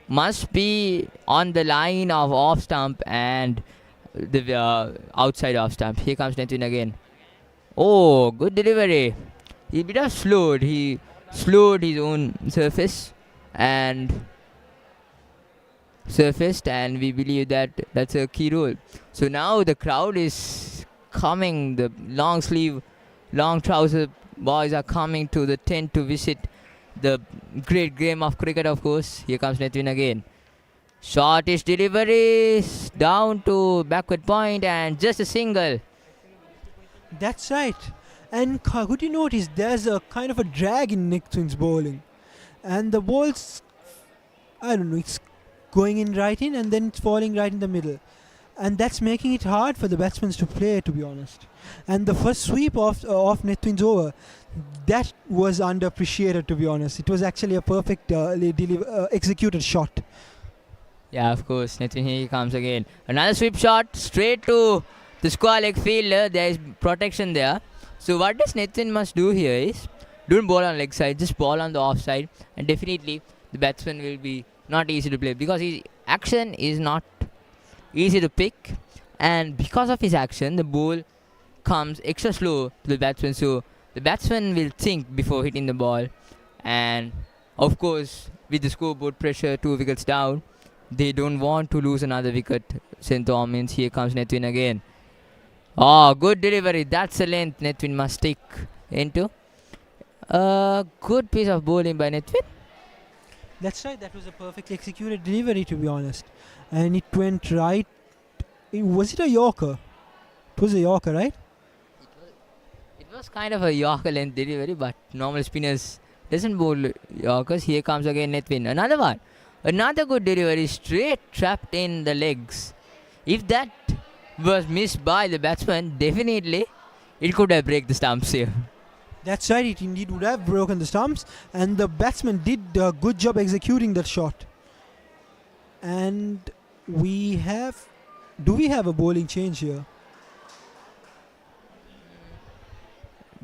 must be on the line of off stump and the outside off stump. Here comes Netwin again. Oh, good delivery. He bit of slowed. He slowed his own surfaced, and we believe that that's a key role. So now the crowd is coming. The long sleeve, long trouser boys are coming to the tent to visit the great game of cricket, of course. Here comes Netwin again. Shortish deliveries down to backward point, and just a single. That's right. And could you notice there's a kind of a drag in Netwin's bowling, and the ball's, I don't know, it's going in right in and then it's falling right in the middle, and that's making it hard for the batsmen to play, to be honest. And the first sweep of Netwin's over, that was underappreciated, to be honest. It was actually a perfect executed shot. Yeah, of course. Netwin, here he comes again. Another sweep shot straight to the square leg fielder. There is protection there. So what does Netwin must do here is, don't bowl on leg side, just bowl on the off side, and definitely the batsman will be not easy to play, because his action is not easy to pick, and because of his action the ball comes extra slow to the batsman, so the batsman will think before hitting the ball. And of course, with the scoreboard pressure, 2 wickets down, they don't want to lose another wicket. St. Thomians. Here comes Netwin again. Oh, good delivery. That's the length Netwin must stick into. A good piece of bowling by Netwin. That's right. That was a perfectly executed delivery, to be honest. And it went right. Was it a Yorker? It was a Yorker, right? It was kind of a Yorker length delivery, but normal spinners doesn't bowl Yorkers. Here comes again Netwin. Another one. Another good delivery. Straight trapped in the legs. If that was missed by the batsman, definitely it could have break the stumps here. That's right, it indeed would have broken the stumps, and the batsman did a good job executing that shot. And we have. Do we have a bowling change here?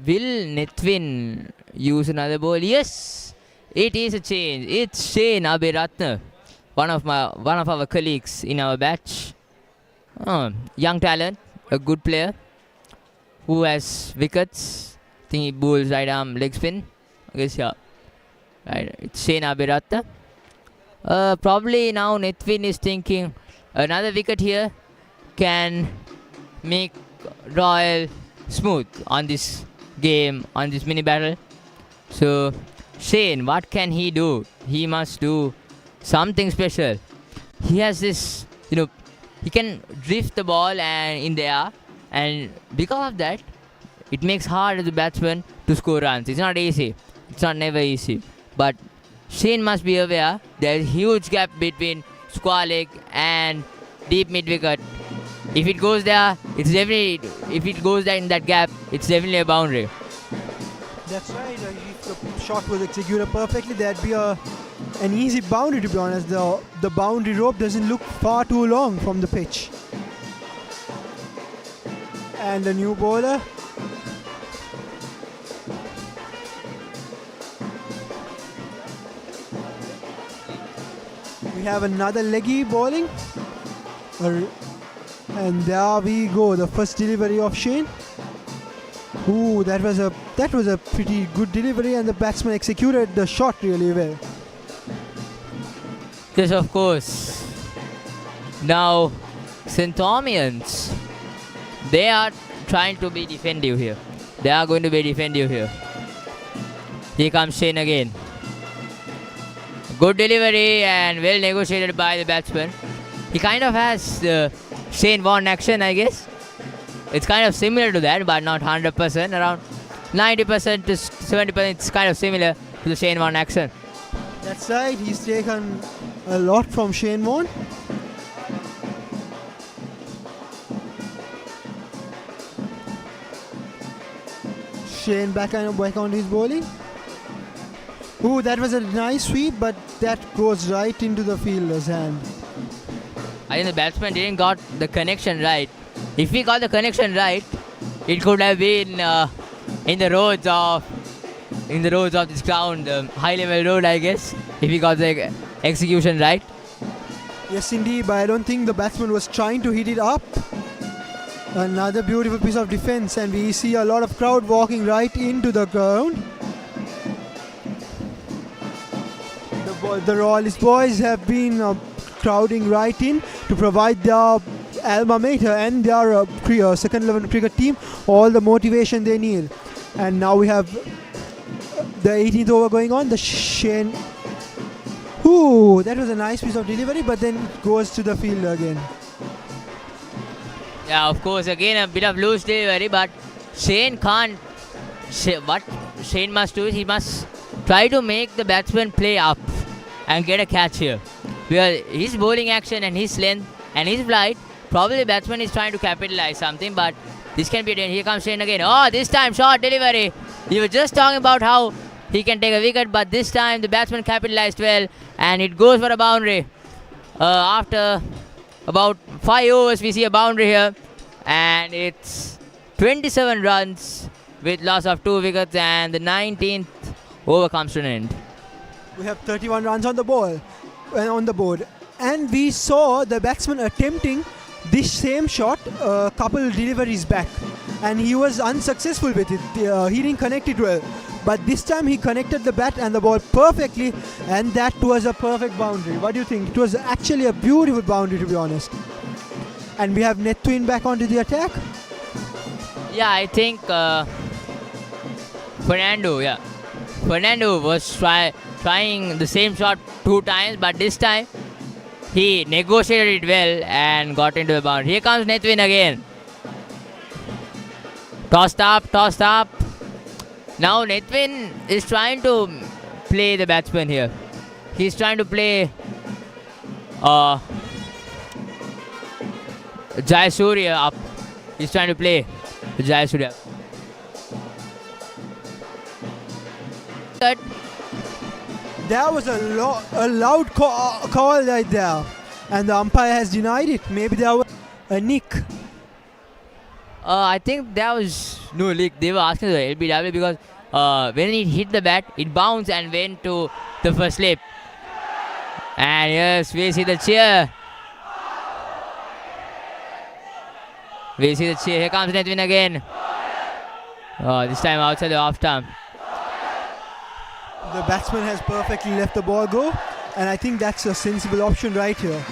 Will Nethvin use another ball? Yes, it is a change. It's Shane Abiratna, one of our colleagues in our batch. Young talent, a good player who has wickets. I think he bowls right arm leg spin. I guess yeah. Right, it's Shane Abiratna. Probably now Nethvin is thinking another wicket here can make Royal smooth on this game, on this mini battle. So Shane, what can he do? He must do something special. He has this, he can drift the ball and in the air, and because of that, it makes hard as a batsman to score runs. It's not easy. It's not never easy. But Shane must be aware there's a huge gap between square leg and deep mid wicket. If it goes there, it's definitely. If it goes there in that gap, it's definitely a boundary. That's right. If the shot was executed perfectly, that'd be an easy boundary. To be honest, the boundary rope doesn't look far too long from the pitch. And the new bowler. We have another leggy bowling. And there we go, the first delivery of Shane. Ooh, that was a pretty good delivery, and the batsman executed the shot really well. Yes, of course. Now, St. Thomians, they are trying to be defensive here. They are going to be defensive here. Here comes Shane again. Good delivery and well negotiated by the batsman. He kind of has the Shane Warne action, I guess. It's kind of similar to that, but not 100%. Around 90% to 70%, it's kind of similar to the Shane Warne action. That's right, he's taken a lot from Shane Warne. Shane back on his bowling. Ooh, that was a nice sweep, but that goes right into the fielder's hand. I think the batsman didn't got the connection right. If he got the connection right, it could have been in the roads of this ground, high level road, I guess. If he got the execution right. Yes, indeed, but I don't think the batsman was trying to hit it up. Another beautiful piece of defense, and we see a lot of crowd walking right into the ground. The Royalist boys have been crowding right in to provide their alma mater and their second 11 cricket team all the motivation they need. And now we have the 18th over going on. The Shane. Ooh, that was a nice piece of delivery, but then it goes to the fielder again. Yeah, of course, again a bit of loose delivery, but Shane can't. What Shane must do is he must try to make the batsman play up and get a catch here. Where his bowling action and his length and his flight, probably the batsman is trying to capitalize something, but this can be done. Here comes Shane again. Oh, this time short delivery. We were just talking about how he can take a wicket, but this time the batsman capitalized well, and it goes for a boundary. After about 5 overs, we see a boundary here, and it's 27 runs with loss of 2 wickets, and the 19th over comes to an end. We have 31 runs on the board, and we saw the batsman attempting this same shot a couple deliveries back, and he was unsuccessful with it. He didn't connect it well, but this time he connected the bat and the ball perfectly, and that was a perfect boundary. What do you think? It was actually a beautiful boundary, to be honest. And we have Nethvin back onto the attack. Yeah, I think Fernando was trying the same shot 2 times, but this time he negotiated it well and got into the boundary. Here comes Nethvin again. Tossed up. Now Nethvin is trying to play the batsman here. He's trying to play Jayasuriya up. He's trying to play Jayasuriya. That There was a loud call right there, and the umpire has denied it. Maybe there was a nick. I think that was no leak. They were asking the LBW because when it hit the bat, it bounced and went to the first slip. And yes, we see the cheer. We see the cheer. Here comes Netwin again. This time outside the off stump. The batsman has perfectly left the ball go, and I think that's a sensible option right here.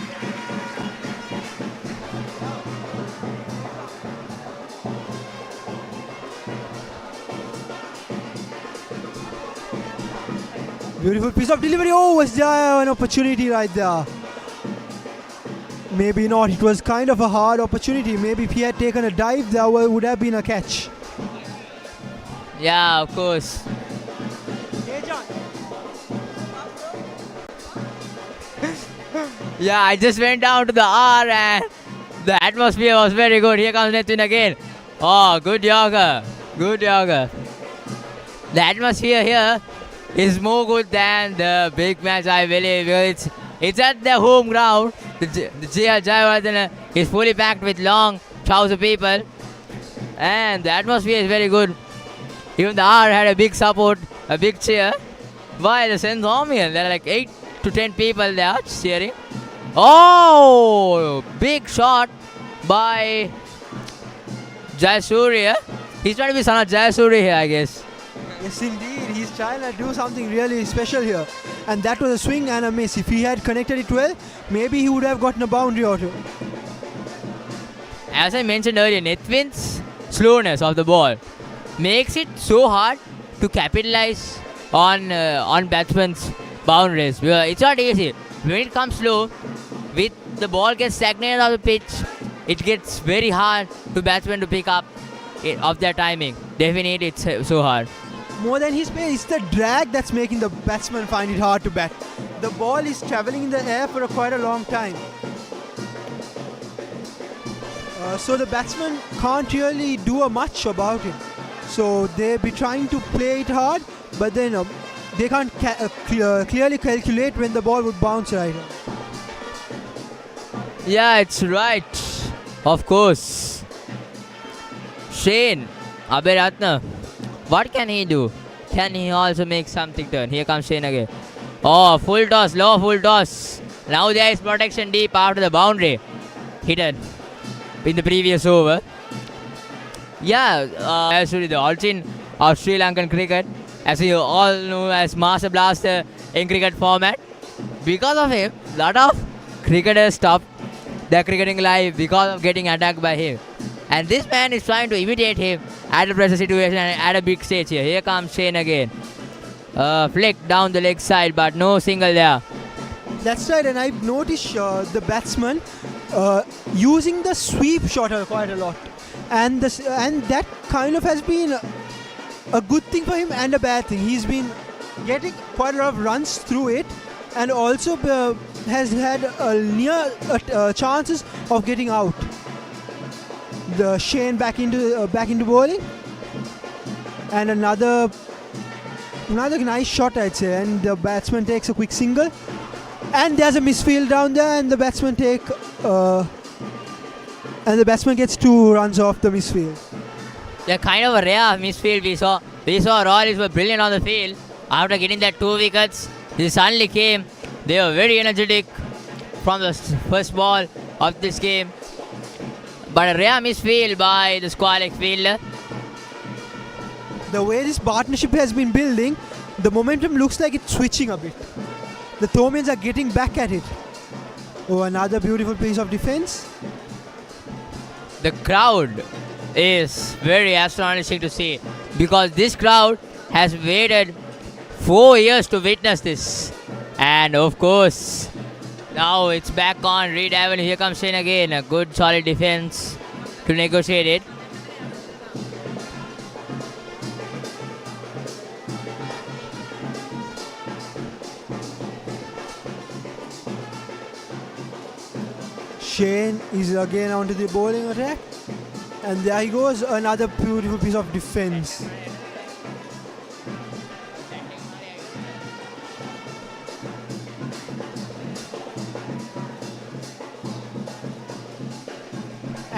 Beautiful piece of delivery. Oh, was there an opportunity right there? Maybe not. It was kind of a hard opportunity. Maybe if he had taken a dive, there would have been a catch. Yeah, of course. Yeah, I just went down to the R and the atmosphere was very good. Here comes Netwin again. Oh, good yoga. Good yoga. The atmosphere here is more good than the big match, I believe. It's at the home ground. The JR Jayawardena is fully packed with long trouser people. And the atmosphere is very good. Even the R had a big support, a big cheer. While the Royal-Thomian, there are like 8 to 10 people there cheering. Oh, big shot by Jayasuriya. He's trying to be son of Jayasuriya here, I guess. Yes, indeed. He's trying to do something really special here. And that was a swing and a miss. If he had connected it well, maybe he would have gotten a boundary or two. As I mentioned earlier, Netwin's slowness of the ball makes it so hard to capitalize on batsmen's boundaries. It's not easy. When it comes slow, with the ball gets stagnated on the pitch, it gets very hard to batsmen to pick up of their timing. Definitely, it's so hard. More than his pace, it's the drag that's making the batsman find it hard to bat. The ball is travelling in the air for quite a long time. So the batsman can't really do much about it. So they'll be trying to play it hard, but then they can't clearly calculate when the ball would bounce right. Yeah, it's right. Of course. Shane Abhiratna. What can he do? Can he also make something turn? Here comes Shane again. Oh, full toss, low full toss. Now there is protection deep after the boundary hidden in the previous over. Yeah, actually the origin of Sri Lankan cricket, as you all know as Master Blaster in cricket format. Because of him, lot of cricketers stopped their cricketing life because of getting attacked by him. And this man is trying to imitate him at a pressure situation and at a big stage here. Here comes Shane again. Flick down the leg side, but no single there. That's right, and I've noticed the batsman using the sweep shot quite a lot. And that kind of has been a good thing for him and a bad thing. He's been getting quite a lot of runs through it, and also has had near chances of getting out. The Shane back into bowling, and another nice shot, I'd say. And the batsman takes a quick single, and there's a misfield down there, and the batsman gets 2 runs off the misfield. Yeah, kind of a rare misfield we saw. We saw Royals were brilliant on the field. After getting that 2 wickets, they suddenly came. They were very energetic from the first ball of this game. But a rare misfield by the squad fielder. The way this partnership has been building, the momentum looks like it's switching a bit. The Thomians are getting back at it. Oh, another beautiful piece of defense. The crowd is very astonishing to see, because this crowd has waited 4 years to witness this. And of course, now it's back on Reed Avenue. Here comes Shane again. A good solid defense to negotiate it. Shane is again onto the bowling attack. And there he goes, another beautiful piece of defense.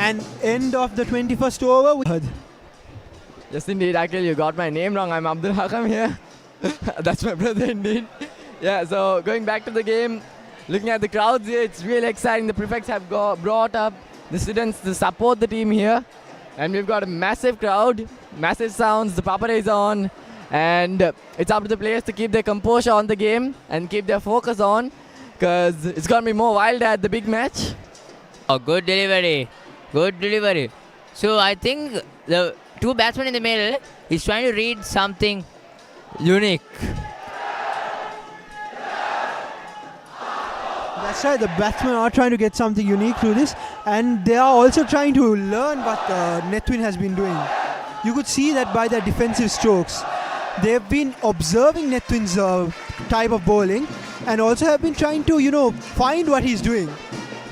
And end of the 21st over. Yes, indeed. Actually, you got my name wrong. I'm Abdul Hakam here. That's my brother, indeed. Yeah, so going back to the game, looking at the crowds here, it's really exciting. The prefects have brought up the students to support the team here. And we've got a massive crowd, massive sounds, the papare is on. And it's up to the players to keep their composure on the game and keep their focus on, because it's going to be more wild at the big match. Oh, good delivery. Good delivery. So I think the two batsmen in the middle is trying to read something unique. That's right, the batsmen are trying to get something unique through this, and they are also trying to learn what Netwin has been doing. You could see that by their defensive strokes. They've been observing Netwin's type of bowling and also have been trying to, find what he's doing.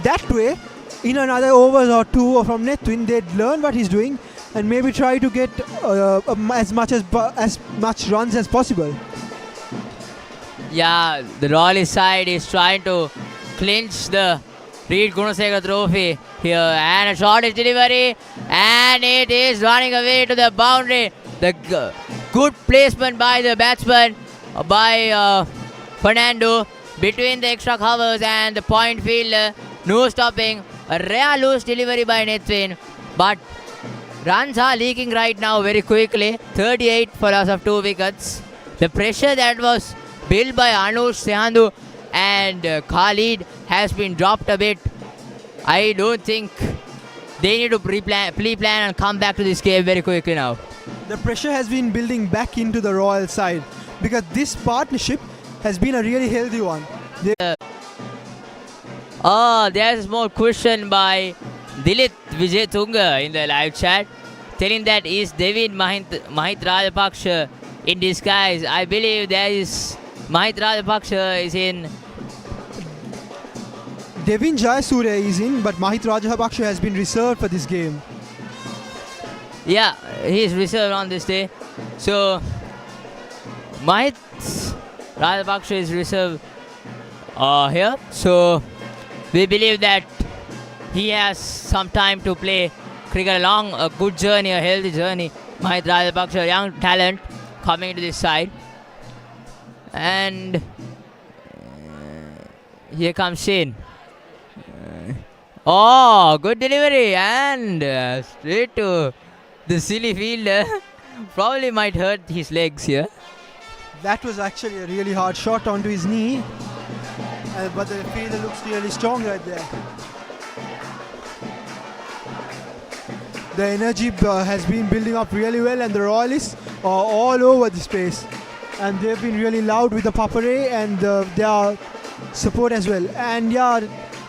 That way, in another over or two from Netwin, they'd learn what he's doing and maybe try to get as much runs as possible. Yeah, the Royal side is trying to clinch the Reed Gunasekar trophy here, and a short is delivery, and it is running away to the boundary. The good placement by the batsman, by Fernando, between the extra covers and the point fielder. No stopping. A rare loose delivery by Netwin, but runs are leaking right now very quickly. 38 for loss of 2 wickets. The pressure that was built by Anush, Sehandu and Khalid has been dropped a bit. I don't think they need to pre-plan and come back to this game very quickly now. The pressure has been building back into the Royal side because this partnership has been a really healthy one. There's a small question by Dilit Vijay Tunga in the live chat, telling that is Devin Mahit Rajapaksha in disguise. I believe there is Mahit Rajapaksha is in. Devin Jayasuriya is in, but Mahit Rajapaksha has been reserved for this game. Yeah, he is reserved on this day. So Mahit Rajapaksha is reserved here. So we believe that he has some time to play cricket along a good journey, a healthy journey. Mahit Rajapaksha, young talent, coming to this side. And here comes Shane. Good delivery, and straight to the silly fielder. Probably might hurt his legs here. That was actually a really hard shot onto his knee, but the fielder looks really strong right there. The energy has been building up really well, and the Royalists are all over the space. And they've been really loud with the papare and their support as well. And yeah,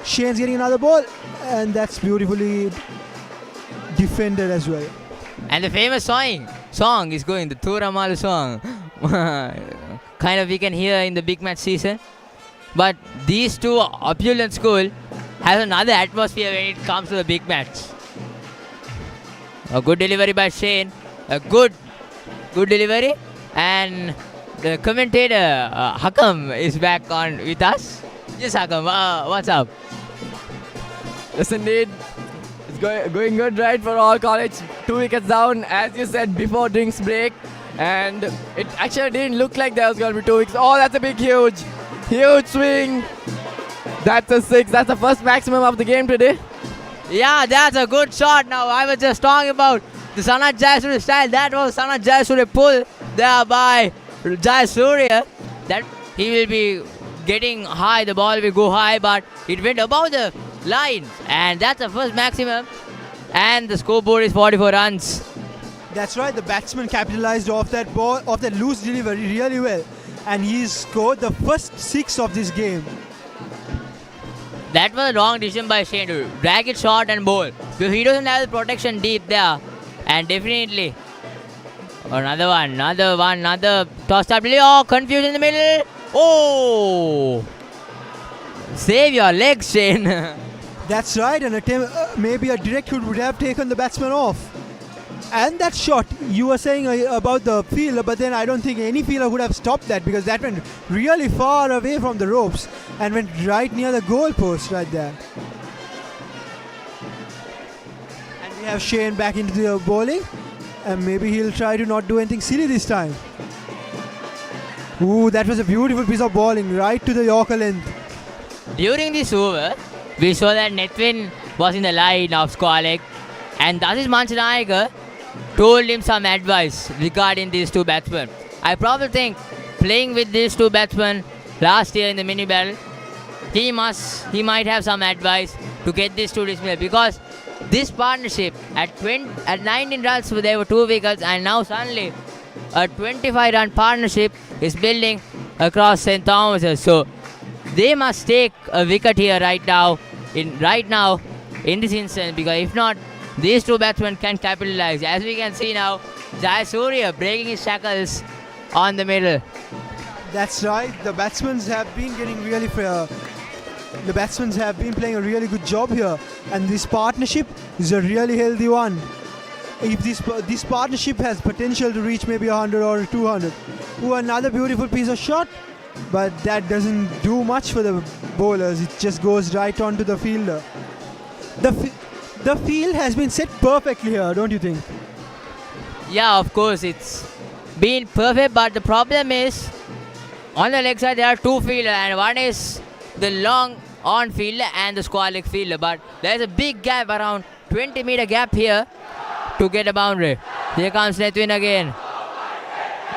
Shane's getting another ball, and that's beautifully defended as well. And the famous song is going, the Thuramalu song. Kind of we can hear in the big match season. But these two, opulent school, has another atmosphere when it comes to the big match. A good delivery by Shane. A good delivery. And the commentator, Hakam, is back on with us. Yes, Hakam, what's up? Yes, indeed. It's going good, right, for all college. 2 wickets down, as you said, before drinks break. And it actually didn't look like there was going to be 2 wickets. Oh, that's a big, huge swing. That's a 6. That's the first maximum of the game today. Yeah, that's a good shot. Now, I was just talking about the Sanat Jayasuriya style. That was Sanat Jayasuriya pull there by Jayasuriya. That he will be getting high, the ball will go high, but it went above the line. And that's the first maximum. And the scoreboard is 44 runs. That's right, the batsman capitalized off that ball, off that loose delivery really well. And he's scored the first 6 of this game. That was a wrong decision by Shane to drag it short and bowl. Because he doesn't have the protection deep there. And definitely another toss up. Oh, confusion in the middle. Oh! Save your legs, Shane. That's right, and maybe a direct hit would have taken the batsman off. And that shot, you were saying about the fielder, but then I don't think any fielder would have stopped that because that went really far away from the ropes and went right near the goal post right there. have Shane back into the bowling, and maybe he'll try to not do anything silly this time. Ooh, that was a beautiful piece of bowling right to the Yorker length. During this over, we saw that Netwin was in the line of Squalek, and Dasis Manchanayaka told him some advice regarding these two batsmen. I probably think playing with these two batsmen last year in the mini battle, he might have some advice to get these two dismissed, because this partnership at 19 runs there were 2 wickets, and now suddenly a 25-run partnership is building across St. Thomas's. So they must take a wicket here right now in this instance, because if not, these two batsmen can capitalize. As we can see now, Jayasuriya breaking his shackles on the middle. That's right. The batsmen have been playing a really good job here, and this partnership is a really healthy one. If this partnership has potential to reach maybe 100 or 200. Ooh, another beautiful piece of shot, but that doesn't do much for the bowlers. It just goes right onto the fielder. The field has been set perfectly here, don't you think? Yeah, of course, it's been perfect, but the problem is on the leg side there are 2 fielders, and one is the long on fielder and the Squalek fielder, but there's a big gap, around 20-meter gap here to get a boundary. Here comes Netwin again.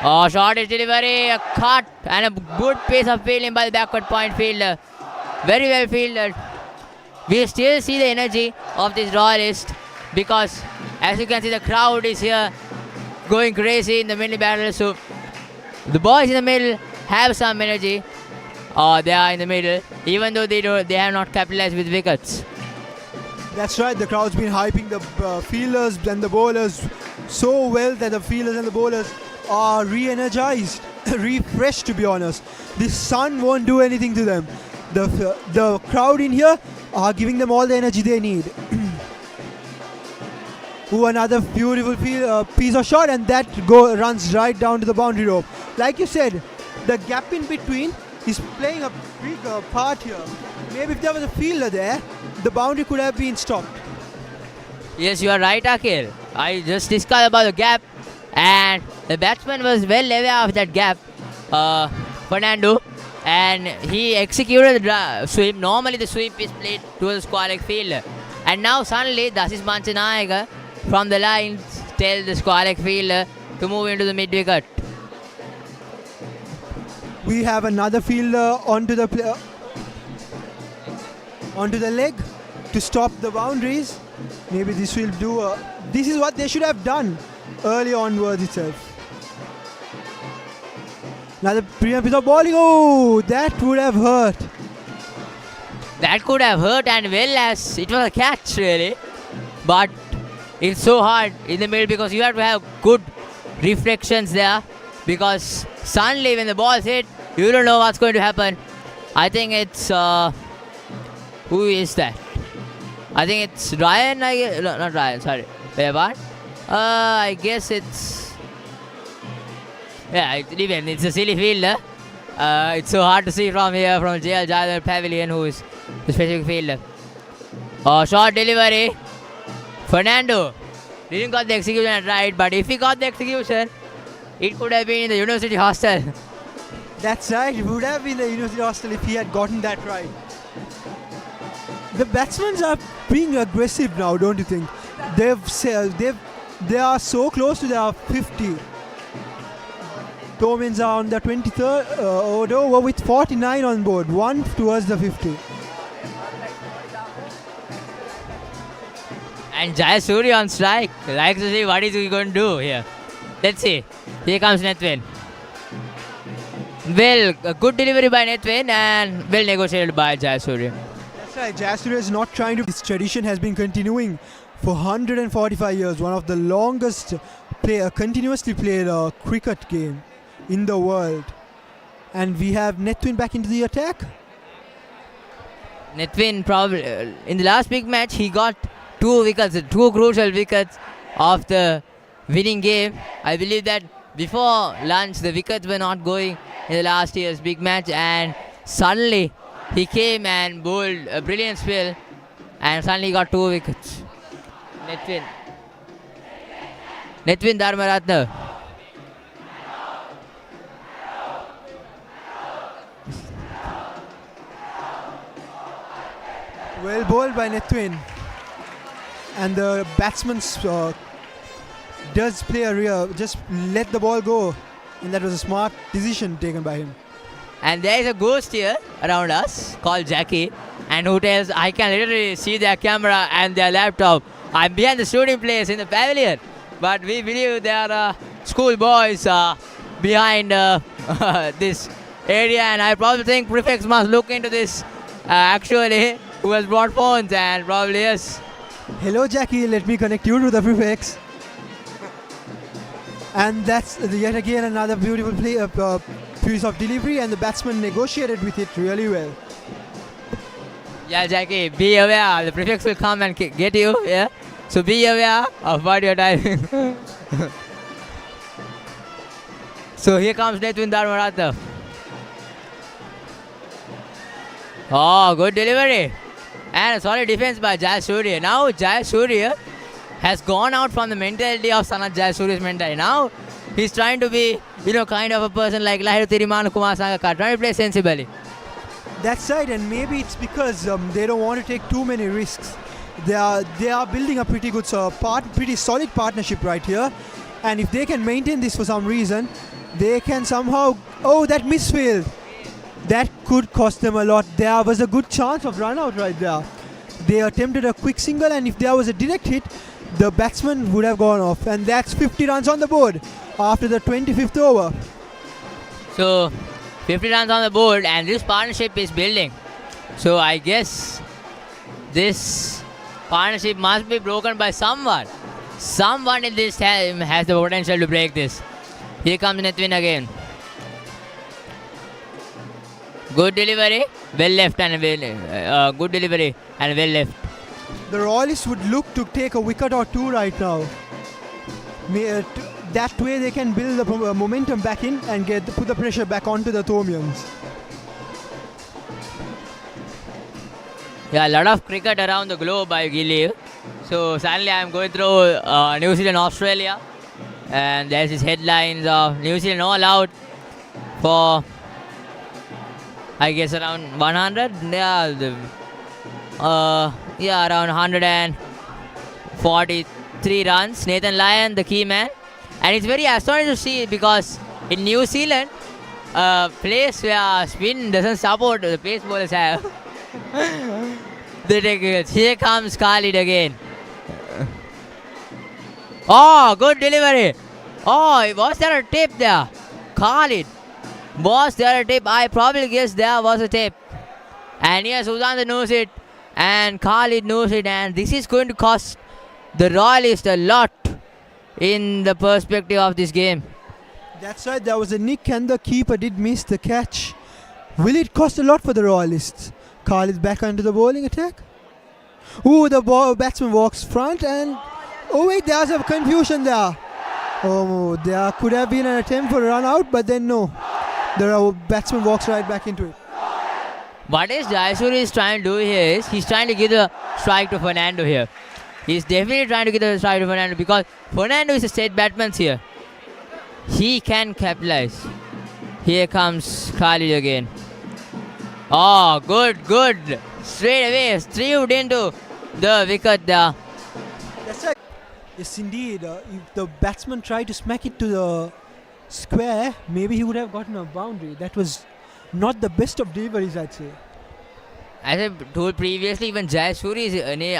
Oh, short is delivery, a cut, and a good piece of fielding by the backward point fielder. Very well fielded. We still see the energy of this Royalist, because as you can see, the crowd is here going crazy in the mini battle. So the boys in the middle have some energy. They are in the middle, even though they have not capitalized with wickets. That's right, the crowd's been hyping the fielders and the bowlers so well that the fielders and the bowlers are re-energized, refreshed, to be honest. The sun won't do anything to them. The crowd in here are giving them all the energy they need. Ooh, another beautiful piece of shot, and that runs right down to the boundary rope. Like you said, the gap in between is playing a big part here. Maybe if there was a fielder there, the boundary could have been stopped. Yes, you are right, Akhil. I just discussed about the gap, and the batsman was well aware of that gap, Fernando, and he executed the sweep. Normally the sweep is played towards the Squalek fielder, and now suddenly Dasis Manchanayaka from the lines tells the Squalek fielder to move into the mid wicket. We have another fielder onto the leg to stop the boundaries. Maybe this will do. This is what they should have done early onwards itself. Another premium piece of bowling. Oh, that would have hurt. That could have hurt, and well, as it was a catch really, but it's so hard in the middle because you have to have good reflections there, because suddenly when the ball's hit, you don't know what's going to happen. I think it's who is that? I think it's Ryan. No, not Ryan. Sorry, I guess it's it's a silly fielder. It's so hard to see from here, from JL Jadhav Pavilion, who is the specific fielder. Short delivery. Fernando didn't got the execution right, but if he got the execution, it could have been in the university hostel. That's right, it would have been the university hostel if he had gotten that right. The batsmen are being aggressive now, don't you think? They are so close to their 50. Thomians are on the 23rd over with 49 on board, one towards the 50. And Jayasuriya on strike. Like to see what is he going to do here. Let's see. Here comes Netwin. Well, a good delivery by Netwin and well negotiated by Jayasuriya. That's right, Jayasuriya is not trying to. This tradition has been continuing for 145 years. One of the longest continuously played cricket game in the world. And we have Netwin back into the attack. Netwin probably in the last big match he got 2 wickets, 2 crucial wickets of the winning game. I believe that before lunch the wickets were not going in the last year's big match, and suddenly he came and bowled a brilliant spell and suddenly got 2 wickets. Netwin Netvin Dharmaratne. Well bowled by Netvin. And the batsman does play a just let the ball go. And that was a smart decision taken by him. And there is a ghost here around us called Jackie, and who tells I can literally see their camera and their laptop. I'm behind the shooting place in the pavilion, but we believe they are school boys behind this area, and I probably think prefects must look into this actually, who has brought phones, and probably yes. Hello Jackie, let me connect you to the prefects. And that's yet again another beautiful piece of delivery, and the batsman negotiated with it really well. Yeah, Jackie, be aware. The prefects will come and get you. Yeah, so be aware of what you're diving. So here comes Netvin Dharmaratne. Oh, good delivery. And a solid defense by Jayasuriya. Now Jayasuriya has gone out from the mentality of Sanat Jayasuriya's mentality. Now he's trying to be, kind of a person like Lahiru Thirimanu Kumar Sangakkara, trying to play sensibly. That's right, and maybe it's because they don't want to take too many risks. They are building a pretty good, pretty solid partnership right here, and if they can maintain this for some reason, they can somehow. Oh, that misfield! That could cost them a lot. There was a good chance of run out right there. They attempted a quick single, and if there was a direct hit, the batsman would have gone off, and that's 50 runs on the board after the 25th over. So 50 runs on the board, and this partnership is building. So I guess this partnership must be broken by someone. Someone in this team has the potential to break this. Here comes Netvin again. Good delivery, well left, and good delivery and well left. The Royalists would look to take a wicket or two right now. That way they can build the momentum back in and put the pressure back onto the Thomians. Yeah, a lot of cricket around the globe, I believe. So suddenly I'm going through New Zealand, Australia, and there's these headlines of New Zealand all out for, I guess, around 100. Around 143 runs. Nathan Lyon, the key man. And it's very astonishing to see it because in New Zealand, a place where spin doesn't support, the pace bowlers have. They take it. Here comes Khalid again. Oh, good delivery. Oh, was there a tip there? Khalid. Was there a tip? I probably guess there was a tip. And yes, Uzan knows it. And Khalid knows it. And this is going to cost the Royalists a lot in the perspective of this game. That's right, there was a nick and the keeper did miss the catch. Will it cost a lot for the Royalists? Khalid back onto the bowling attack. Ooh, the batsman walks front and... Oh wait, there's a confusion there. Oh, there could have been an attempt for a run out, but then no. The batsman walks right back into it. What is Jayasuriya is trying to do here is he's trying to give the strike to Fernando here. He's definitely trying to give the strike to Fernando because Fernando is a state batsman here. He can capitalize. Here comes Khalid again. Oh, good. Straight away, streamed into the wicket there. That's right. Yes, indeed. If the batsman tried to smack it to the square, maybe he would have gotten a boundary. That was not the best of deliveries, I'd say. As I told previously, even Jayasuriya is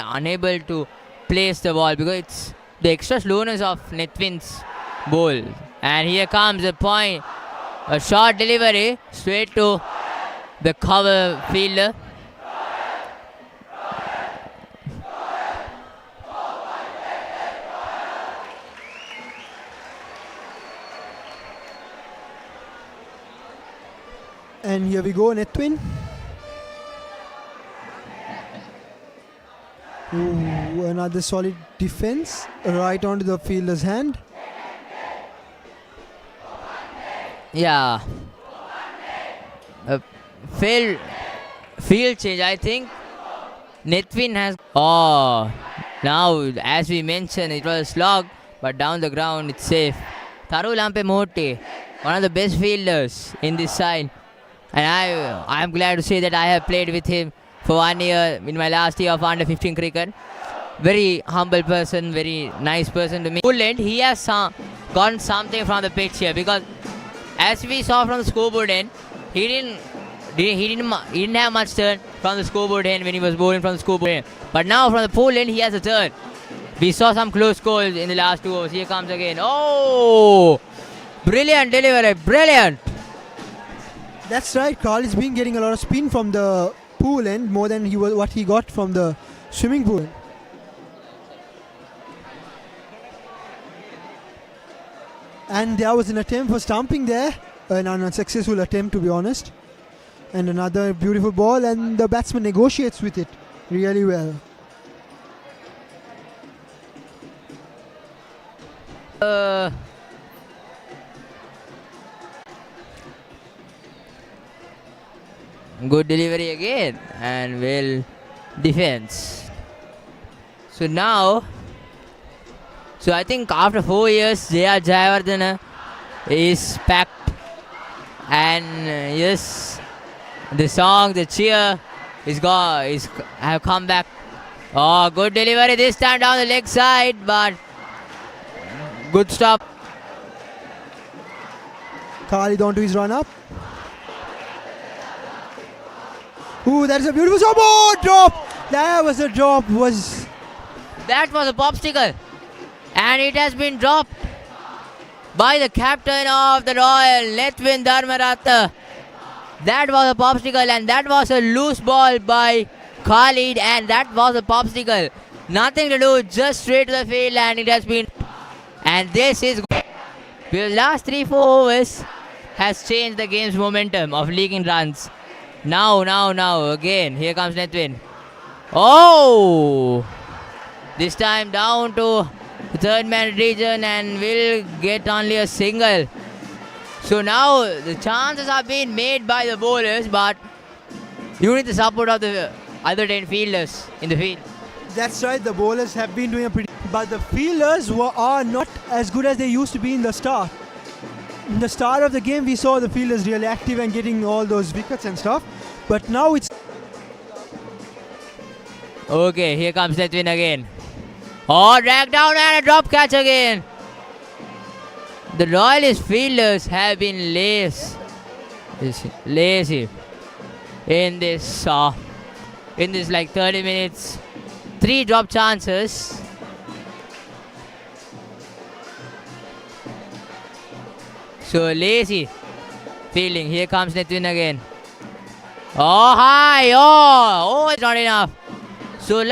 unable to place the ball because it's the extra slowness of Netvin's bowl. And here comes a point. A short delivery straight to the cover fielder. And here we go, Netvin. Ooh, another solid defense right onto the fielder's hand. Yeah. Field change, I think. Netvin has... Oh, now as we mentioned, it was a slog. but down the ground it's safe. Tharu Lampe Mote, one of the best fielders in this side, and I am glad to say that I have played with him for 1 year in my last year of under 15 cricket. Very humble person, very nice person to me. Poland, he has gotten something from the pitch here, because as we saw from the scoreboard end, he didn't have much turn from the scoreboard end when he was bowling from the scoreboard end. But now from the pole end, he has a turn. We saw some close calls in the last 2 overs. Here comes again. Oh, brilliant delivery, brilliant. That's right. Khalid's been getting a lot of spin from the pool end, more than what he got from the swimming pool. And there was an attempt for stumping there, an unsuccessful attempt to be honest. And another beautiful ball, and the batsman negotiates with it really well. Good delivery again, and well defense. So now, I think after 4 years, J.R. Jayawardena is packed, and yes, the song, the cheer have come back. Oh, good delivery this time down the leg side, but good stop. Khalid onto his run up. Ooh, that's a beautiful stop. Oh, drop! That was a drop. That was a popsicle, and it has been dropped by the captain of the Royal, Letwin Dharmaratha. That was a popsicle, and that was a loose ball by Khalid, and that was a popsicle. Nothing to do, just straight to the field, and it has been. And this is the last 3-4 overs has changed the game's momentum of leaking runs. Now, again, here comes Letwin. Oh! This time down to the third man region, and will get only a single. So now the chances are being made by the bowlers, but you need the support of the other 10 fielders in the field. That's right, the bowlers have been doing a pretty... But the fielders are not as good as they used to be in the start. In the start of the game, we saw the fielders really active and getting all those wickets and stuff. But now it's... Okay, here comes Letwin again. Oh, drag down and a drop catch again. The Royalist fielders have been lazy in this like 30 minutes. 3 drop chances. So lazy fielding. Here comes Letwin again. Oh, high. Oh, it's not enough. So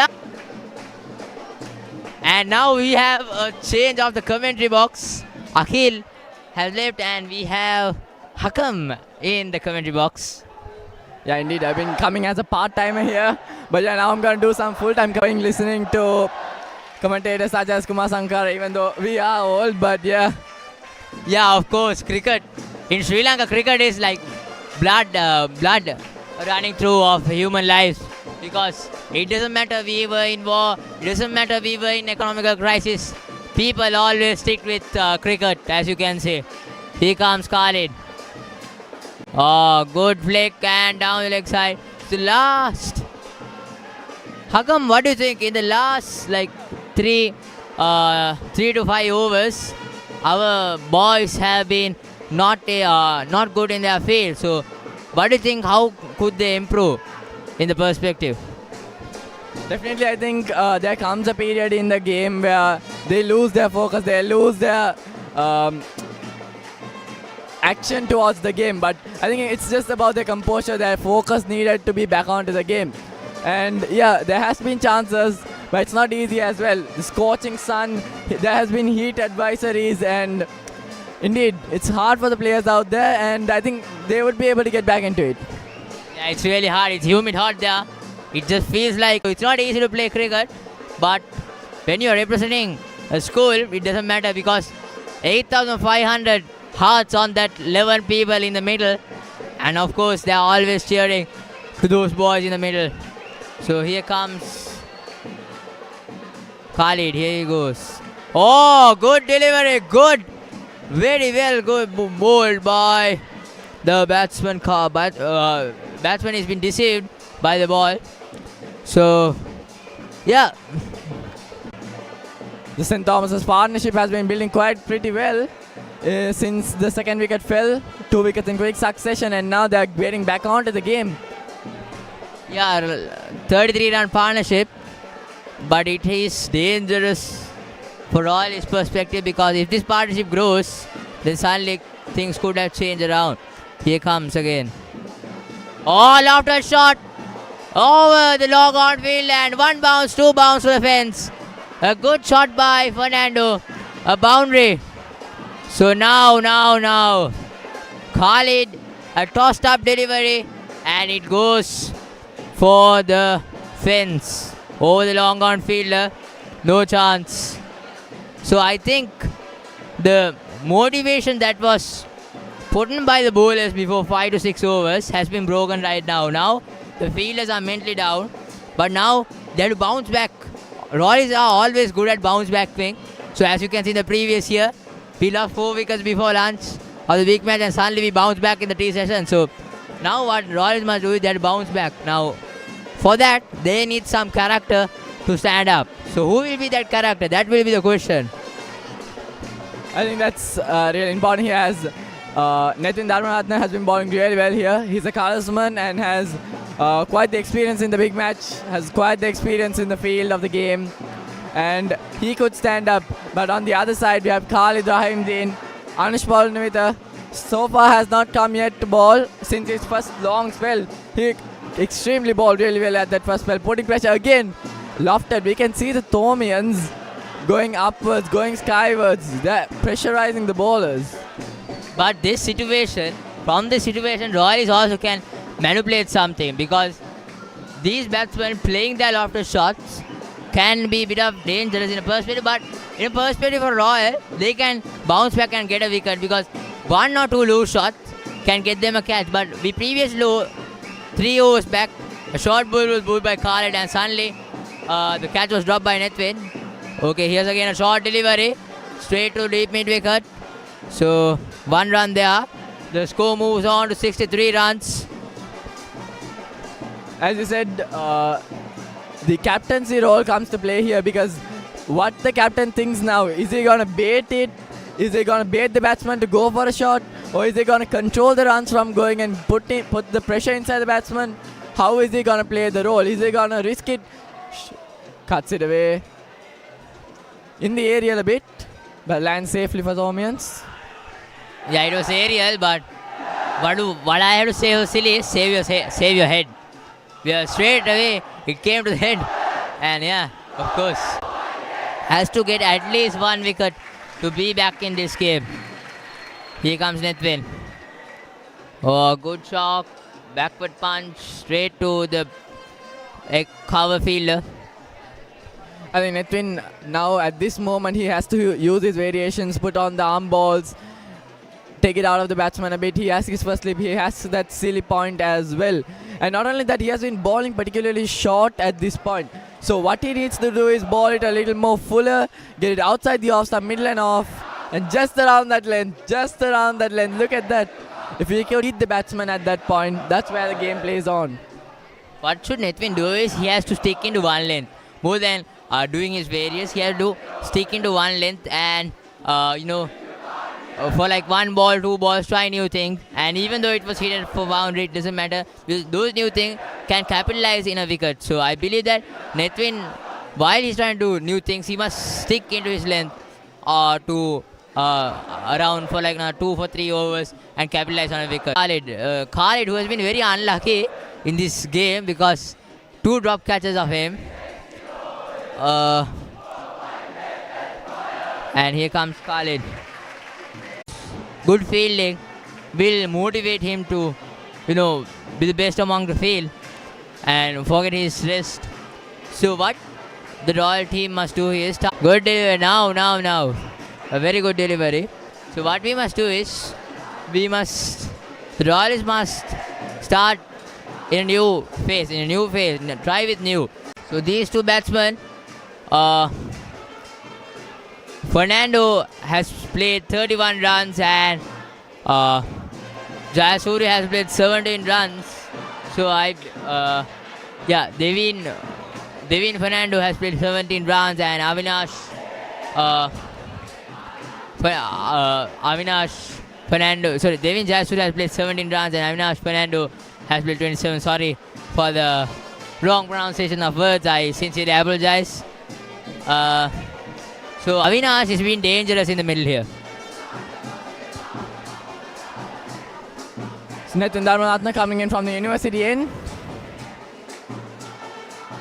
and now we have a change of the commentary box. Akhil has left, and we have Hakam in the commentary box. Yeah, indeed. I've been coming as a part-timer here. But yeah, now I'm going to do some full-time coming, listening to commentators such as Kumar Sankar, even though we are old, but yeah. Yeah, of course. Cricket. In Sri Lanka, cricket is like blood running through of human lives. Because it doesn't matter we were in war, it doesn't matter we were in economical crisis. People always stick with cricket, as you can see. Here comes Khalid. Oh, good flick and down the leg side. The last. Hakam, what do you think? In the last like 3 to 5 overs, our boys have been not good in their field. So, what do you think? How could they improve in the perspective? Definitely, I think there comes a period in the game where they lose their focus, they lose their action towards the game. But I think it's just about their composure, their focus needed to be back onto the game. And yeah, there has been chances, but it's not easy as well. The scorching sun, there has been heat advisories, and indeed, it's hard for the players out there, and I think they would be able to get back into it. Yeah, it's really hard. It's humid hot there. It just feels like it's not easy to play cricket, but when you're representing a school, it doesn't matter, because 8,500 hearts on that 11 people in the middle, and of course they're always cheering to those boys in the middle. So here comes Khalid. Here he goes. Oh, good delivery, good. Very well, good bowled by the batsman. Batsman has been deceived by the ball. So, yeah. The St. Thomas's partnership has been building quite pretty well since the second wicket fell. 2 wickets in quick succession, and now they are getting back onto the game. Yeah, 33-run partnership, but it is dangerous for Royal's perspective, because if this partnership grows, then suddenly things could have changed around. Here comes again. All after shot over the long on field, and 1 bounce, 2 bounce to the fence. A good shot by Fernando, a boundary. So now, Khalid, a tossed up delivery, and it goes for the fence over the long on fielder. No chance. So I think the motivation that was put in by the bowlers before 5 to 6 overs has been broken right now. Now the fielders are mentally down, but now they have to bounce back. Royals are always good at bounce back thing. So as you can see in the previous year, we lost 4 wickets before lunch of the big match, and suddenly we bounce back in the tea session. So now what Royals must do is they have to bounce back. Now for that they need some character to stand up. So who will be that character? That will be the question. I think that's really important. He has Nitin Dharmaratne has been bowling really well here. He's a Carlsman and has quite the experience in the big match, has quite the experience in the field of the game, and he could stand up. But on the other side we have Khalid Rahimdeen. Anush Paul so far has not come yet to bowl since his first long spell. He extremely bowled really well at that first spell, putting pressure again. Lofted, we can see the Thomians going upwards, going skywards. They're pressurizing the bowlers. But from this situation, Royals also can manipulate something, because these batsmen playing their lofted shots can be a bit of dangerous in a perspective. But in a perspective for Royal, they can bounce back and get a wicket, because 1 or 2 low shots can get them a catch. But we previously 3 overs back, a short ball was bowled by Khalid, and suddenly the catch was dropped by Netwin. Okay, here's again a short delivery straight to deep mid wicket. So 1 run there. The score moves on to 63 runs. As you said, the captaincy role comes to play here, because what the captain thinks now, is he going to bait it? Is he going to bait the batsman to go for a shot? Or is he going to control the runs from going and put the pressure inside the batsman? How is he going to play the role? Is he going to risk it? Cuts it away. In the aerial a bit, but lands safely for Thomians. Yeah, it was aerial, but what I have to say was silly, save your head. We are straight away, it came to the head. And yeah, of course, has to get at least 1 wicket to be back in this game. Here comes Netwin. Oh, good shot, backward punch, straight to the cover fielder. I think Netwin now at this moment he has to use his variations, put on the arm balls, take it out of the batsman a bit. He has his first slip, he has that silly point as well. And not only that, he has been bowling particularly short at this point. So what he needs to do is bowl it a little more fuller, get it outside the off stump, middle and off, and just around that length. Look at that. If he can hit the batsman at that point, that's where the game plays on. What should Netwin do is he has to stick into 1 length. More than doing his various, he has to stick into 1 length and for like 1 ball, 2 balls, try new things. And even though it was hit for boundary, it doesn't matter, because those new things can capitalize in a wicket. So I believe that Netwin, while he's trying to do new things, he must stick into his length to around for like 2 for 3 overs and capitalize on a wicket. Khalid, who has been very unlucky in this game, because 2 drop catches of him. And here comes Khalid. Good fielding will motivate him to, be the best among the field and forget his rest. So what the Royal team must do is good delivery now. A very good delivery. So what we must do is the Royals must start in a new phase, try with new. So these 2 batsmen Fernando has played 31 runs and Jayasuri has played 17 runs. So Devin Fernando has played 17 runs and Devin Jayasuri has played 17 runs and Avinash Fernando has played 27. Sorry for the wrong pronunciation of words. I sincerely apologize. So Avinash has been dangerous in the middle here. Nitin Dharmanathan coming in from the university end.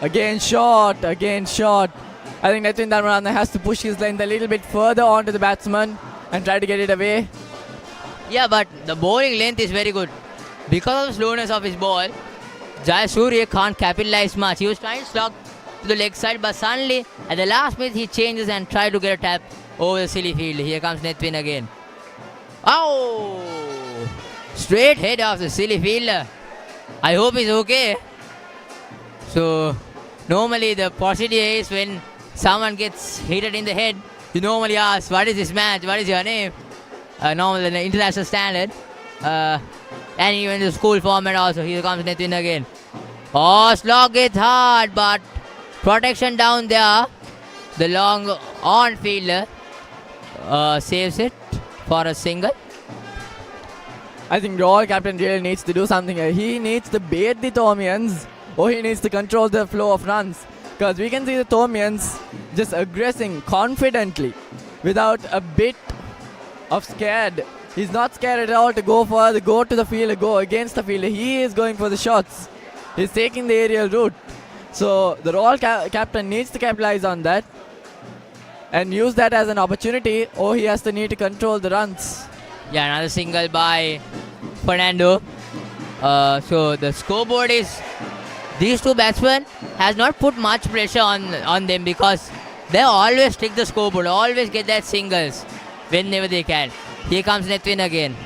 Again short. I think Nitin Dharmanathan has to push his length a little bit further onto the batsman and try to get it away. Yeah, but the bowling length is very good. Because of the slowness of his ball, Jayasuri can't capitalize much. He was trying to slog to the leg side, but suddenly at the last minute he changes and tries to get a tap over the silly field. Here comes Nitin again. Oh! Straight head of the silly fielder. I hope he's okay. So, normally the procedure is when someone gets hit in the head, you normally ask, what is this match? What is your name? Normal in the international standard. And even the school format also. Here comes Nitin again. Oh, slog it hard, but protection down there. The long on fielder saves it for a single. I think Royal captain really needs to do something here. He needs to bait the Thomians, or he needs to control the flow of runs. Because we can see the Thomians just aggressing confidently without a bit of scared. He's not scared at all to go further, go to the field, go against the field. He is going for the shots. He's taking the aerial route. So the Royal captain needs to capitalize on that and use that as an opportunity, or he has to need to control the runs. Yeah, another single by Fernando. So the scoreboard is, these two batsmen has not put much pressure on them because they always stick the scoreboard, always get that singles whenever they can. Here comes Nitin again.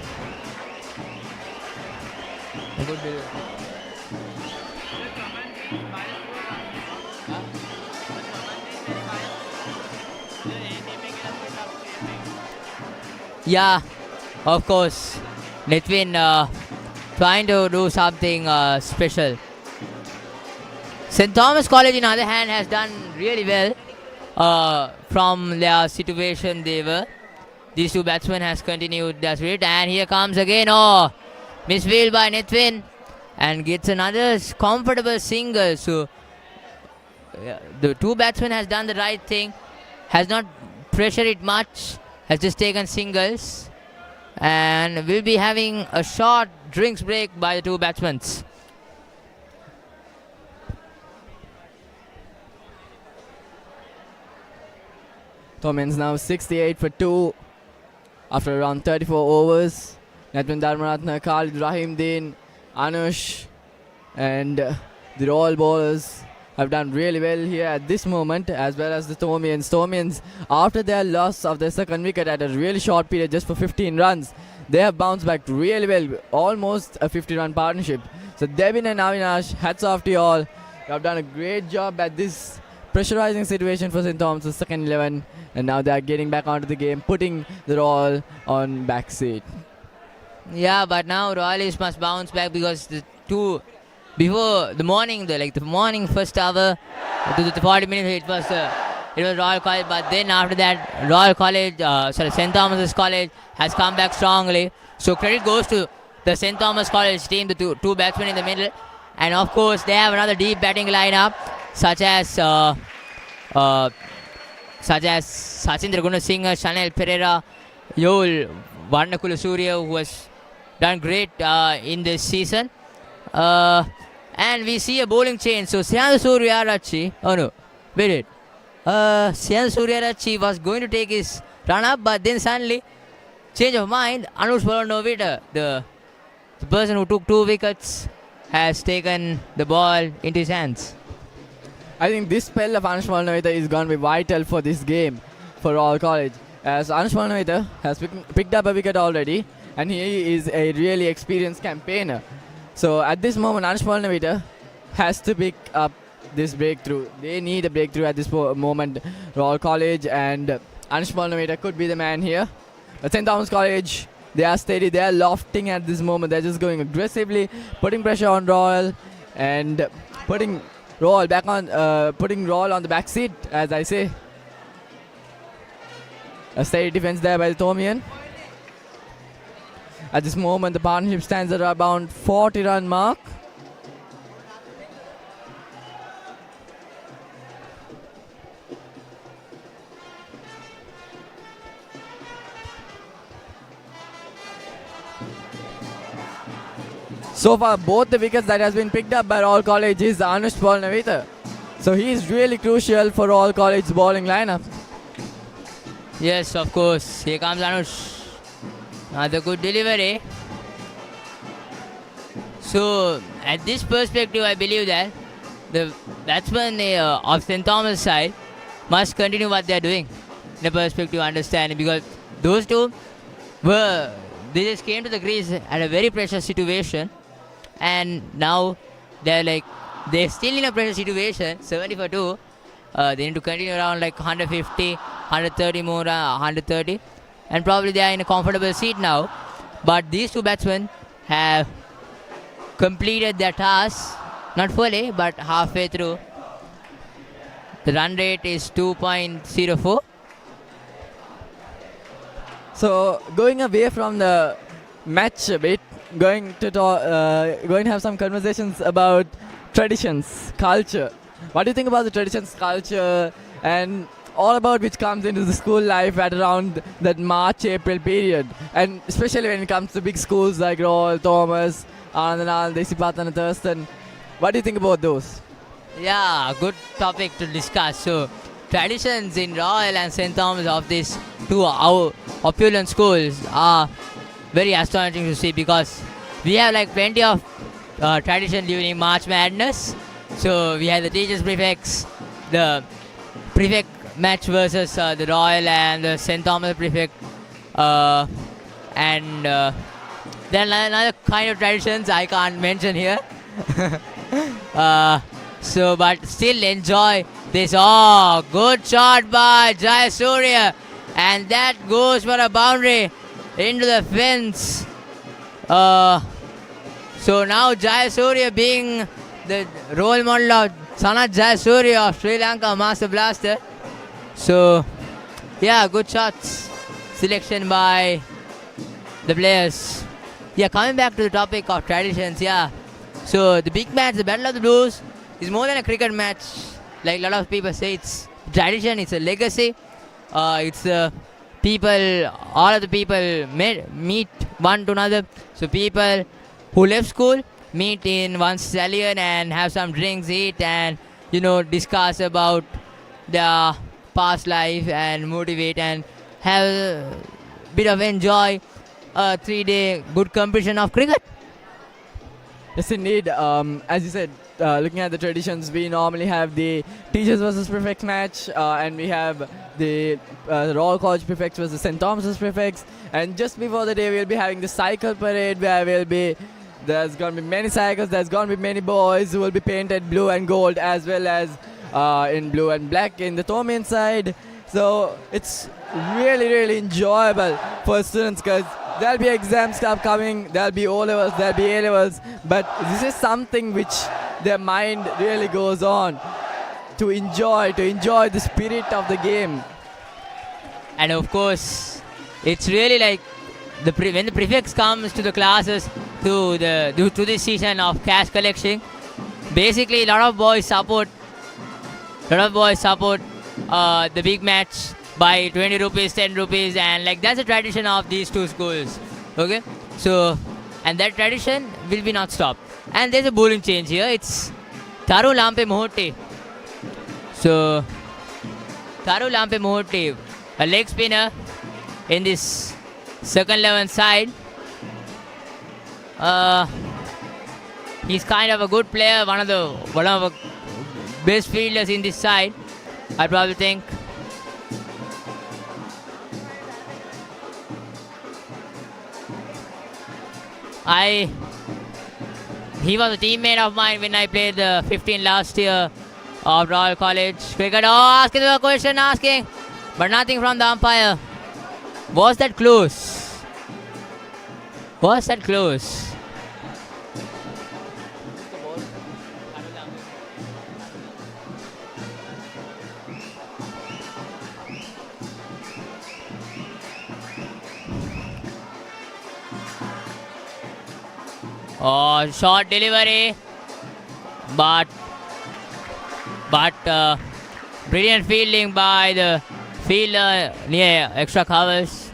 Yeah, of course. Nitin trying to do something special. St. Thomas College, on the other hand, has done really well from their situation they were. These two batsmen has continued their spirit, and here comes again. Oh, misfield by Nitin and gets another comfortable single. So the two batsmen has done the right thing, has not pressured it much, has just taken singles, and will be having a short drinks break by the two batsmen. Thomians now 68 for 2 after around 34 overs. Nitin Dharmanathan, Khalid Rahimdeen, Anush and the Royal bowlers have done really well here at this moment, as well as the Thomians. Thomians, after their loss of their second wicket at a really short period just for 15 runs, they have bounced back really well, almost a 50-run partnership. So Devin and Avinash, hats off to you all. You have done a great job at this pressurizing situation for St. Thomas' second 11, and now they are getting back onto the game, putting the Royal on back seat. Yeah, but now Royalists must bounce back because the two before the morning, the morning first hour to the 40 minutes, it was Royal College, but then after that Royal College, St. Thomas' College has come back strongly. So credit goes to the St. Thomas College team, the two batsmen in the middle, and of course they have another deep batting lineup such as Sachindra Gunasinghe, Chanel Pereira, Yol Varnakula Surya, who has done great in this season. And we see a bowling change. So Sian Suryarachi, Sian Suryarachi was going to take his run up, but then suddenly change of mind. Anush Balanovita, the person who took 2 wickets, has taken the ball into his hands. I think this spell of Anush Balanovita is going to be vital for this game for Royal College, as Anush Balanovita has picked up a wicket already, and he is a really experienced campaigner. So at this moment, Anush Balanovita has to pick up this breakthrough. They need a breakthrough at this moment, Royal College, and Anish Polnavita could be the man here. But St. Thomas College, they are steady, they are lofting at this moment. They're just going aggressively, putting pressure on Royal and putting Royal on the back seat, as I say. A steady defense there by the Thomian. At this moment, the partnership stands at around 40-run mark. So far, both the wickets that has been picked up by Royal College is Anush Polnavita. So he is really crucial for Royal College's bowling lineup. Yes, of course. Here comes Anush. Another good delivery. So, at this perspective, I believe that the batsmen of St. Thomas side must continue what they are doing. In the perspective understanding, because those two they just came to the crease at a very precious situation, and now they're still in a pressure situation, 70 for 2. They need to continue around like 150, 130 more, 130. And probably they are in a comfortable seat now. But these two batsmen have completed their task, not fully, but halfway through. The run rate is 2.04. So going away from the match a bit, going to have some conversations about traditions, culture. What do you think about the traditions, culture, and all about which comes into the school life at around that March-April period, and especially when it comes to big schools like Royal, Thomas, Anandanal, Desipatana, Thurston. What do you think about those? Yeah, good topic to discuss. So, traditions in Royal and St. Thomas of these two our opulent schools are very astonishing to see, because we have like plenty of tradition during March Madness. So we have the teachers prefects, the prefect match versus the Royal and the St. Thomas prefect, and then another kind of traditions I can't mention here. But still enjoy this. Oh, good shot by Jayasuriya, and that goes for a boundary into the fence. So now Jayasuriya, being the role model of Sanat Jayasuriya of Sri Lanka, Master Blaster. So, yeah, good shots. Selection by the players. Yeah, coming back to the topic of traditions, yeah. So, the big match, the Battle of the Blues, is more than a cricket match. Like a lot of people say, it's tradition, it's a legacy. It's people, all of the people meet one to another. So, people who left school meet in one stallion and have some drinks, eat, and discuss about their past life and motivate and have a bit of enjoy a 3-day good competition of cricket. Yes, indeed. As you said, looking at the traditions, we normally have the teachers versus prefects match, and we have the Royal College prefects versus St. Thomas's prefects. And just before the day, we'll be having the cycle parade, where there's going to be many cycles, there's going to be many boys who will be painted blue and gold, as well as in blue and black in the Thomian side. So it's really, really enjoyable for students, because there'll be exams upcoming, there'll be O-levels, there'll be A-levels, but this is something which their mind really goes on to enjoy the spirit of the game. And of course, it's really like when the prefects comes to the classes to this season of cash collection, basically a lot of boys support the big match by 20 rupees, 10 rupees, and like that's a tradition of these two schools. Okay, so and that tradition will be not stopped. And there's a bowling change here. It's Tharu Lampe Mohoti. So Tharu Lampe Mohoti, a leg spinner in this second 11 side. He's kind of a good player, one of the best fielders in this side, I probably think. He was a teammate of mine when I played the 15 last year of Royal College cricket. Oh, asking the question, but nothing from the umpire. Was that close? Was that close? Oh, short delivery, but brilliant fielding by the fielder near extra covers.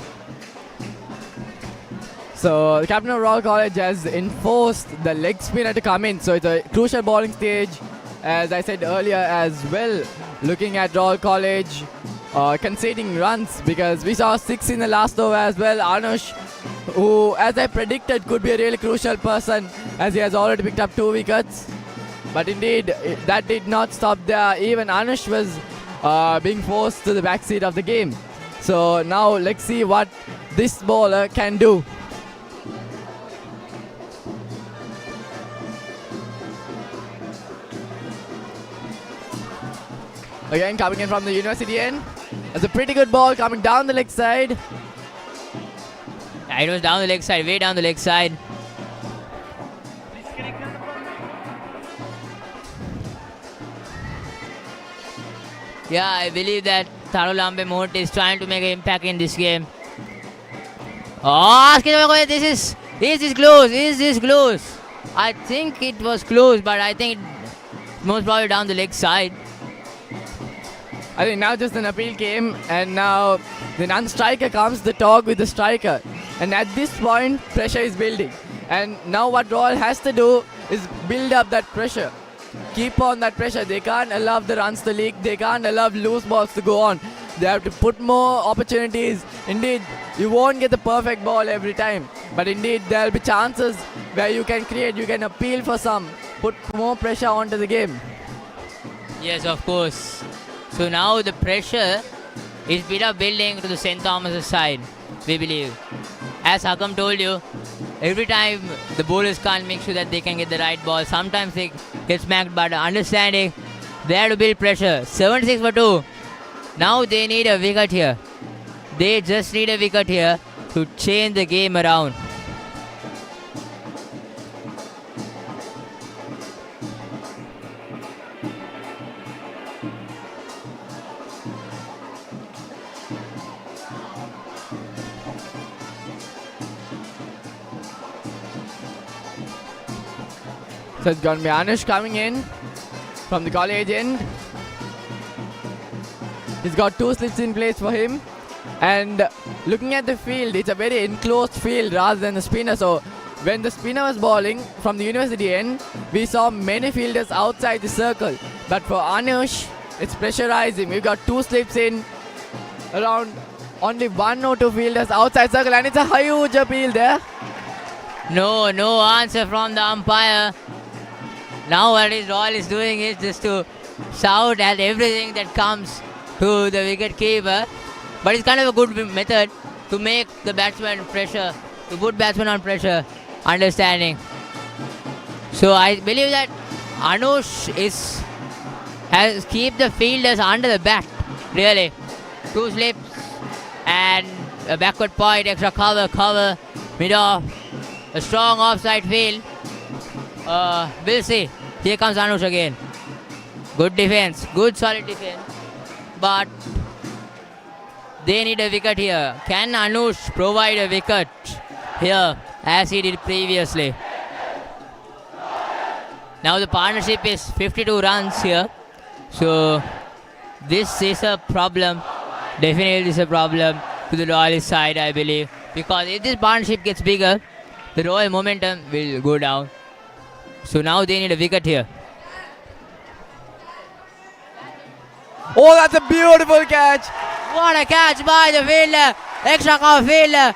So the captain of Royal College has enforced the leg spinner to come in. So it's a crucial bowling stage, as I said earlier as well. Looking at Royal College conceding runs, because we saw 6 in the last over as well. Anush, who as I predicted could be a really crucial person, as he has already picked up 2 wickets. But indeed, that did not stop there. Even Anush was being forced to the backseat of the game. So now let's see what this bowler can do. Again, coming in from the university end. It's a pretty good ball coming down the leg side. Yeah, it was down the leg side, way down the leg side. Yeah, I believe that Tharulambe Mohit is trying to make an impact in this game. Oh, this is close. Is this close? I think it was close, but I think most probably down the leg side. I think now just an appeal came, and now the non-striker comes to talk with the striker. And at this point, pressure is building. And now what Royal has to do is build up that pressure. Keep on that pressure. They can't allow the runs to leak. They can't allow loose balls to go on. They have to put more opportunities. Indeed, you won't get the perfect ball every time. But indeed, there will be chances where you can create, you can appeal for some. Put more pressure onto the game. Yes, of course. So now the pressure is bit of building to the St. Thomas' side, we believe. As Hakam told you, every time the bowlers can't make sure that they can get the right ball. Sometimes they get smacked, but understanding they have to build pressure. 76 for 2. Now they need a wicket here. They just need a wicket here to change the game around. So it's going to be Anush coming in from the college end. He's got 2 slips in place for him. And looking at the field, it's a very enclosed field rather than the spinner. So when the spinner was bowling from the university end, we saw many fielders outside the circle. But for Anush, it's pressurizing. We've got 2 slips in, around only 1 or 2 fielders outside circle, and it's a huge appeal there. No answer from the umpire. Now what Royal is doing is just to shout at everything that comes to the wicket keeper. But it's kind of a good method to make the batsman pressure, to put batsman on pressure, understanding. So I believe that Anush has keep the fielders under the bat, really. 2 slips and a backward point, extra cover, mid-off, a strong offside field. We'll see. Here comes Anush again. Good defense, good solid defense. But they need a wicket here. Can Anush provide a wicket here as he did previously? Now the partnership is 52 runs here. So this is a problem. Definitely is a problem to the Royal side, I believe. Because if this partnership gets bigger, the Royal momentum will go down. So now they need a wicket here. Oh, that's a beautiful catch. What a catch by the fielder. Extra cover fielder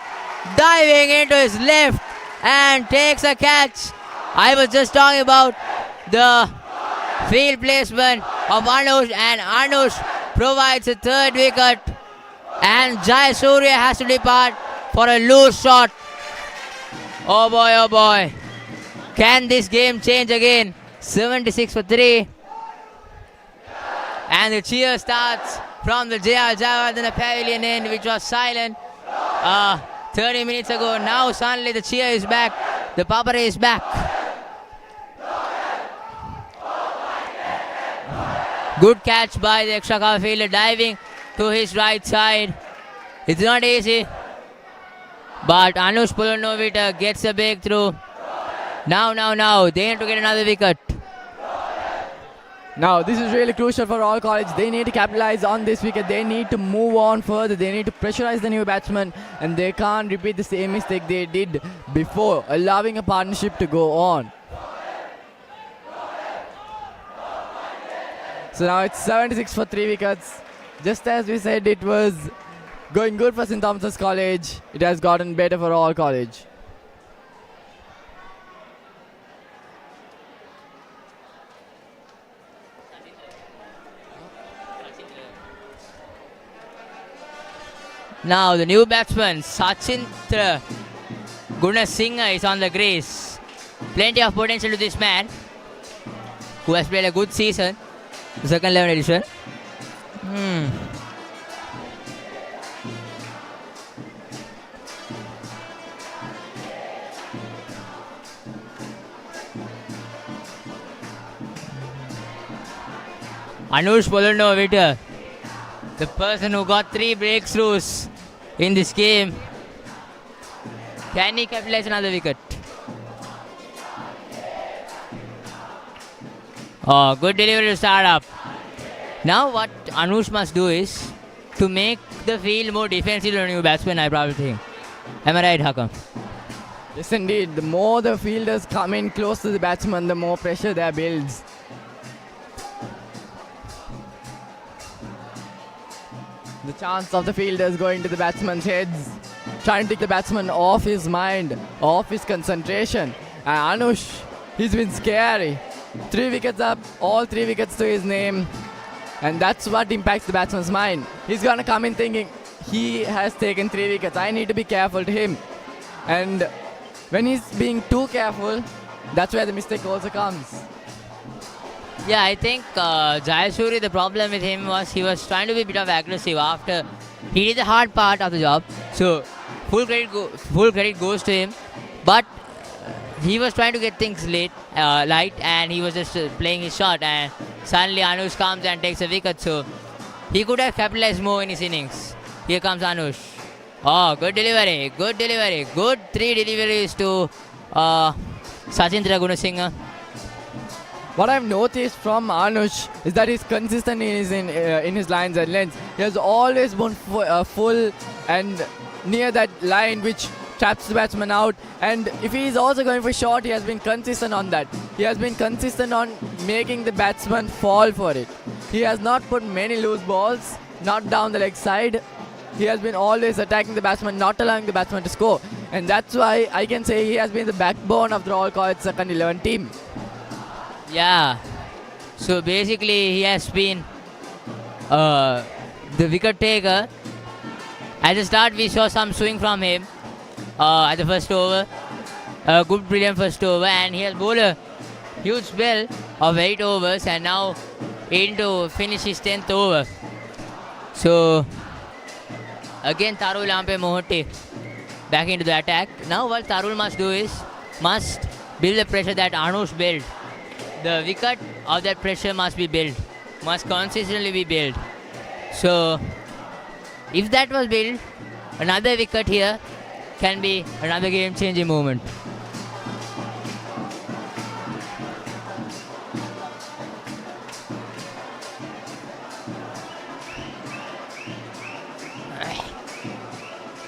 diving into his left and takes a catch. I was just talking about the field placement of Anush, and Anush provides a 3rd wicket, and Jai Surya has to depart for a loose shot. Oh boy. Can this game change again? 76 for 3. And the cheer starts from the JR Javardhana Pavilion end, which was silent 30 minutes ago. Now suddenly the cheer is back. The papare is back. Good catch by the extra cover fielder, diving to his right side. It's not easy, but Anush Polonovita gets a breakthrough. Now, they need to get another wicket. Now, this is really crucial for all college. They need to capitalize on this wicket. They need to move on further. They need to pressurize the new batsman, and they can't repeat the same mistake they did before, allowing a partnership to go on. So now it's 76 for 3 wickets. Just as we said, it was going good for St. Thomas's College. It has gotten better for all college. Now the new batsman Sachintra Gunasinghe is on the crease. Plenty of potential to this man, who has played a good season, the second 11 edition. Anush Polonovita, the person who got 3 breakthroughs in this game. Can he capitalize another wicket? Oh, good delivery to start up. Now what Anush must do is to make the field more defensive to the new batsman, I probably think. Am I right, Hakam? Yes, indeed. The more the fielders come in close to the batsman, the more pressure there builds. The chance of the fielders going to the batsman's heads, trying to take the batsman off his mind, off his concentration. And Anush, he's been scary. 3 wickets up, all 3 wickets to his name. And that's what impacts the batsman's mind. He's gonna come in thinking, he has taken 3 wickets, I need to be careful to him. And when he's being too careful, that's where the mistake also comes. Yeah, I think Jayasuri, the problem with him was he was trying to be a bit of aggressive after he did the hard part of the job. So full credit goes to him. But he was trying to get things light, and he was just playing his shot. And suddenly Anush comes and takes a wicket. So he could have capitalized more in his innings. Here comes Anush. Oh, good delivery. Good 3 deliveries to Sachintra Gunasinghe. What I've noticed from Anush is that he's consistent in his lines and lengths. He has always been full and near that line which traps the batsman out. And if he is also going for short, he has been consistent on that. He has been consistent on making the batsman fall for it. He has not put many loose balls, not down the leg side. He has been always attacking the batsman, not allowing the batsman to score. And that's why I can say he has been the backbone of the Royal College second 11 team. Yeah. So basically he has been the wicket taker. At the start we saw some swing from him at the first over. A good brilliant first over, and he has bowled a huge spell of 8 overs and now aiming to finish his 10th over. So again Tarul Ampe Mohoti back into the attack. Now what Tarul must do is must build the pressure that Anush built. The wicket of that pressure must be built, must consistently be built. So if that was built, another wicket here can be another game-changing moment.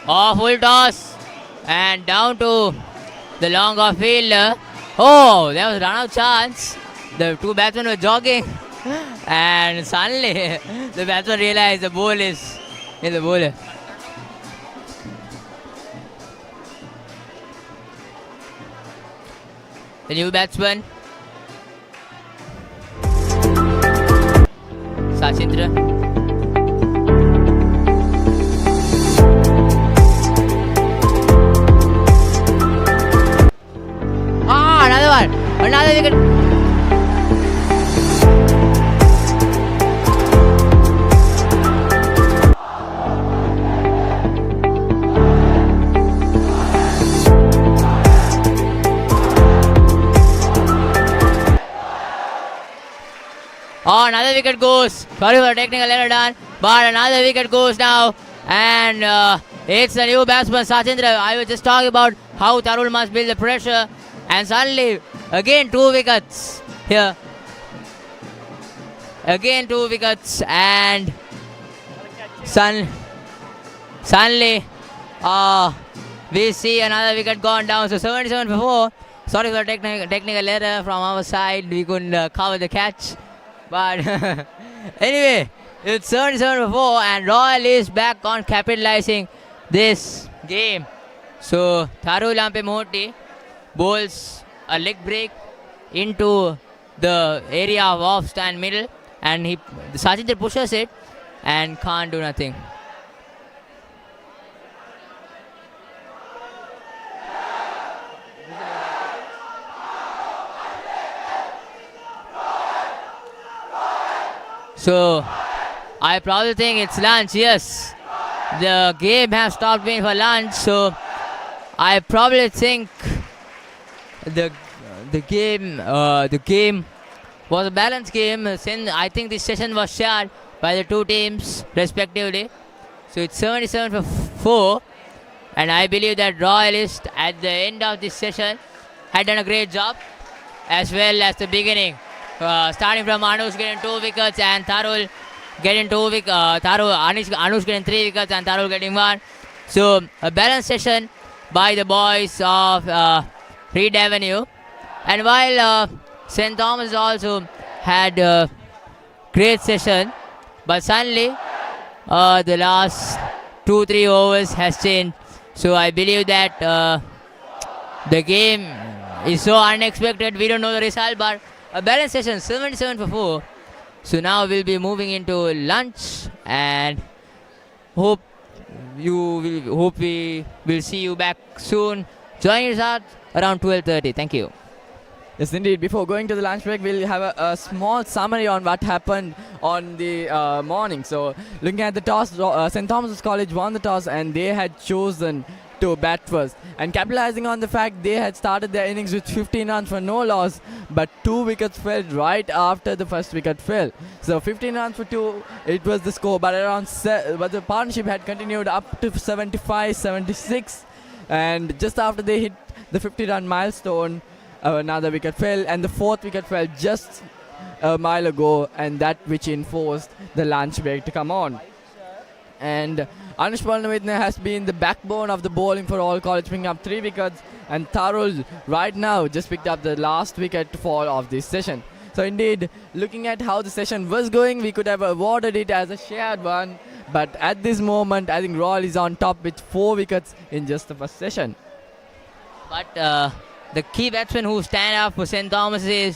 Oh, full toss and down to the long off fielder. Oh, there was run out chance. The 2 batsmen were jogging and suddenly the batsman realized the ball is in the bowler. The new batsman Sachintra. Another wicket. Oh, another wicket goes. Sorry for technical error done. But another wicket goes now. And it's a new batsman, Sachendra. I was just talking about how Tarul must build the pressure. And suddenly, again 2 wickets here. Again 2 wickets. And suddenly, we see another wicket gone down. So 77 for 4. Sorry for technical error from our side. We couldn't cover the catch. But anyway, it's 77 for 4 and Royal is back on capitalizing this game. So Tharu Lampe Mohoti bowls a leg break into the area of off stand middle, and Sachin pushes it and can't do nothing. So I probably think it's lunch. Yes, the game has stopped being for lunch. So I probably think the game was a balanced game. Since I think this session was shared by the two teams respectively. So it's 77 for 4, and I believe that Royalist at the end of this session had done a great job, as well as the beginning. Starting from Anush getting 2 wickets and Tharul getting 2 wickets. Anush getting 3 wickets and Tharul getting 1. So a balanced session by the boys of Reed Avenue. And while St. Thomas also had a great session, but suddenly the last 2-3 overs has changed. So I believe that the game is so unexpected. We don't know the result, but a balanced session, 77 for 4. So now we'll be moving into lunch, and hope we will see you back soon. Join us out around 12:30. Thank you. Yes, indeed. Before going to the lunch break, we'll have a small summary on what happened on the morning. So, looking at the toss, St. Thomas's College won the toss and they had chosen to bat first. And capitalizing on the fact they had started their innings with 15 runs for no loss, but 2 wickets fell right after the first wicket fell. So, 15 runs for 2, it was the score. But but the partnership had continued up to 75, 76, and just after they hit the 50-run milestone, another wicket fell, and the 4th wicket fell just a mile ago, and that which enforced the lunch break to come on. And Anush Palnavidne has been the backbone of the bowling for all college, picking up 3 wickets, and Tharul right now just picked up the last wicket fall of this session. So indeed, looking at how the session was going, we could have awarded it as a shared one, but at this moment, I think Royal is on top with 4 wickets in just the first session. But the key batsman who stand up for St. Thomas is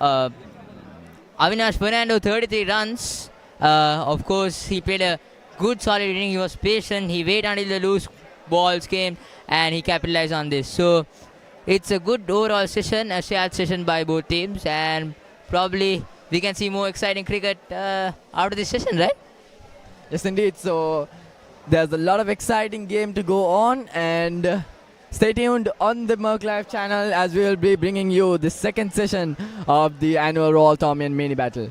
Avinash Fernando, 33 runs. Of course, he played a good solid inning. He was patient. He waited until the loose balls came and he capitalized on this. So it's a good overall session, a shared session by both teams, and probably we can see more exciting cricket out of this session, right? Yes, indeed. So there's a lot of exciting game to go on, and stay tuned on the Merc Live channel as we will be bringing you the second session of the annual Royal-Thomian mini battle.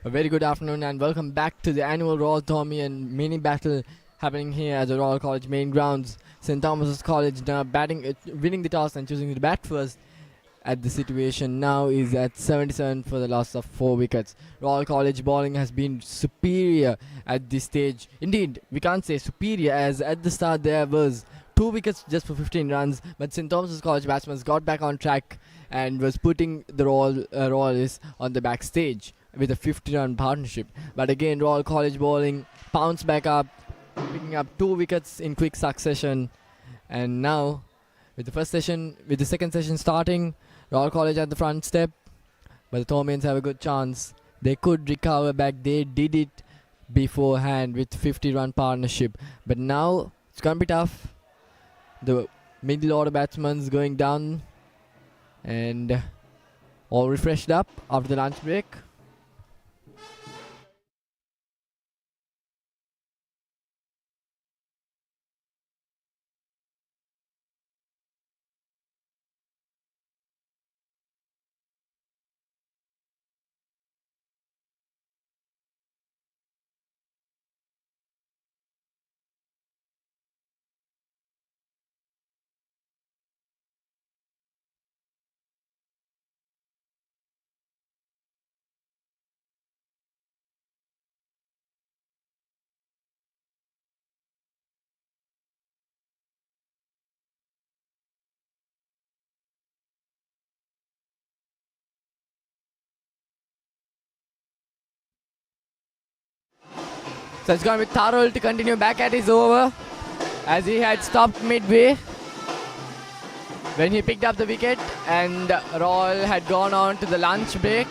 A very good afternoon and welcome back to the annual Royal-Thomian mini battle happening here at the Royal College main grounds. St. Thomas's College now winning the toss and choosing to bat first. At the situation now is at 77 for the loss of 4 wickets. Royal College bowling has been superior at this stage. Indeed, we can't say superior as at the start there was 2 wickets just for 15 runs, but St. Thomas's College batsmen got back on track and was putting the Royalists on the backstage with a 50-run partnership. But again, Royal College bowling bounced back up, picking up 2 wickets in quick succession. And now, with the second session starting, Royal College at the front step, but the Thomians have a good chance. They could recover back. They did it beforehand with 50-run partnership. But now, it's going to be tough. The middle order batsmen's going down and all refreshed up after the lunch break. So it's going to be Tharul to continue back at his over as he had stopped midway when he picked up the wicket and Royal had gone on to the lunch break.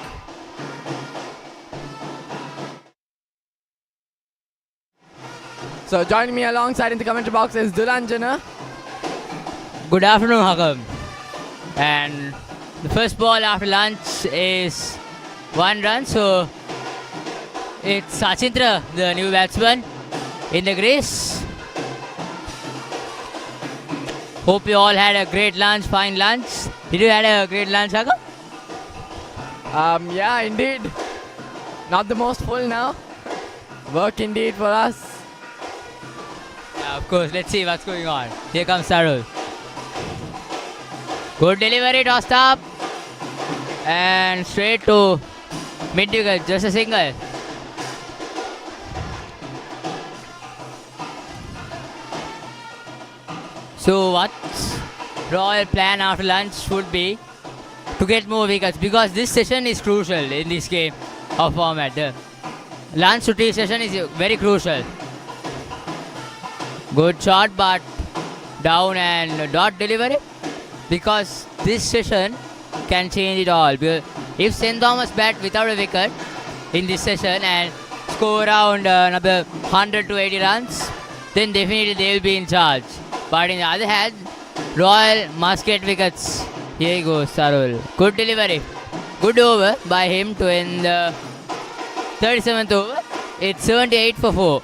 So joining me alongside in the commentary box is Dulanjana. Good afternoon, Hakam. And the first ball after lunch is 1 run, so it's Sachintra, the new batsman, in the crease. Hope you all had a great lunch, fine lunch. Did you had a great lunch, Hakam? Yeah, indeed. Not the most full now. Work indeed for us. Yeah, of course. Let's see what's going on. Here comes Sarul. Good delivery, tossed up. And straight to mid-wicket, just a single. So what's Royal plan after lunch would be to get more wickets because this session is crucial in this game of format. The lunch to tea session is very crucial. Good shot but down and dot delivery because this session can change it all. If St. Thomas bat without a wicket in this session and score around another 100 to 80 runs, then definitely they will be in charge. But in the other hand, Royal must get wickets. Here he goes, Sarul. Good delivery. Good over by him to end the 37th over. It's 78 for 4.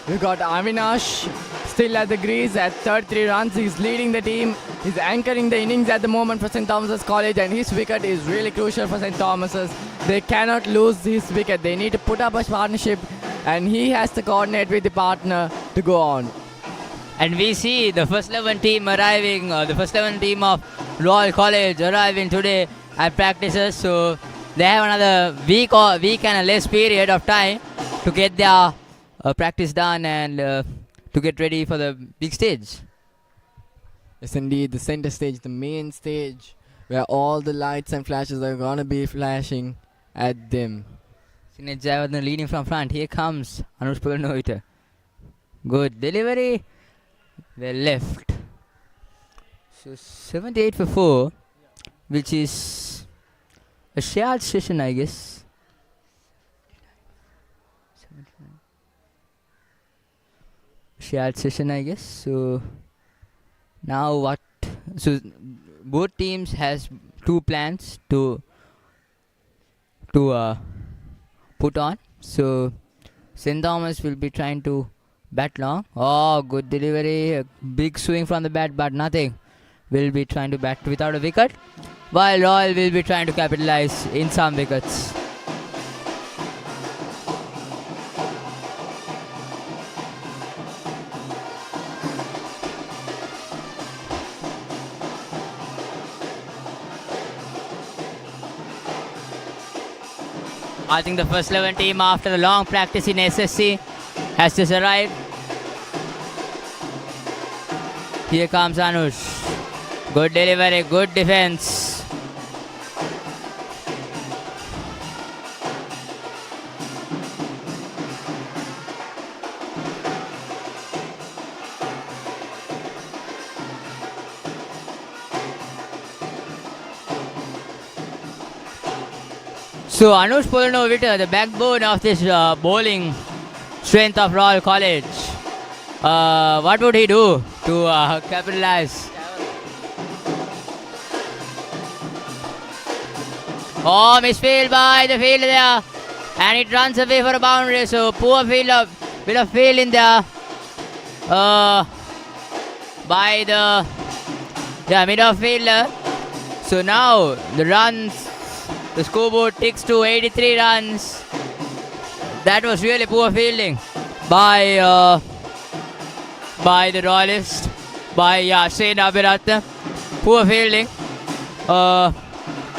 We've got Avinash still at the crease at 33 runs. He's leading the team. He's anchoring the innings at the moment for St. Thomas's College and his wicket is really crucial for St. Thomas's. They cannot lose his wicket. They need to put up a partnership and he has to coordinate with the partner to go on. And we see the first 11 team arriving, the first 11 team of Royal College arriving today at practices. So they have another week and a less period of time to get their practice done and to get ready for the big stage. Yes, indeed, the center stage, the main stage, where all the lights and flashes are gonna be flashing at them. Sinead Jayawardene leading from front. Here comes Anush Pulanovita. Good delivery. Well left. So 78 for 4, which is a shared session, I guess. Shared session, I guess. So now what? So both teams has 2 plans to put on. So St. Thomas will be trying to Bat long. Oh, good delivery. A big swing from the bat, but nothing. Will be trying to bat without a wicket, while Royal will be trying to capitalize in some wickets. I think the first 11 team after a long practice in SSC has just arrived. Here comes Anush. Good delivery, good defense. So Anush Polanovita, the backbone of this bowling strength of Royal College. What would he do to capitalize? Oh, misfield by the fielder there, and it runs away for a boundary. So poor field, bit of field in there by the middle fielder. So now the runs. The scoreboard ticks to 83 runs. That was really poor fielding by the Royalists, by Shane Abhiratna. Poor fielding.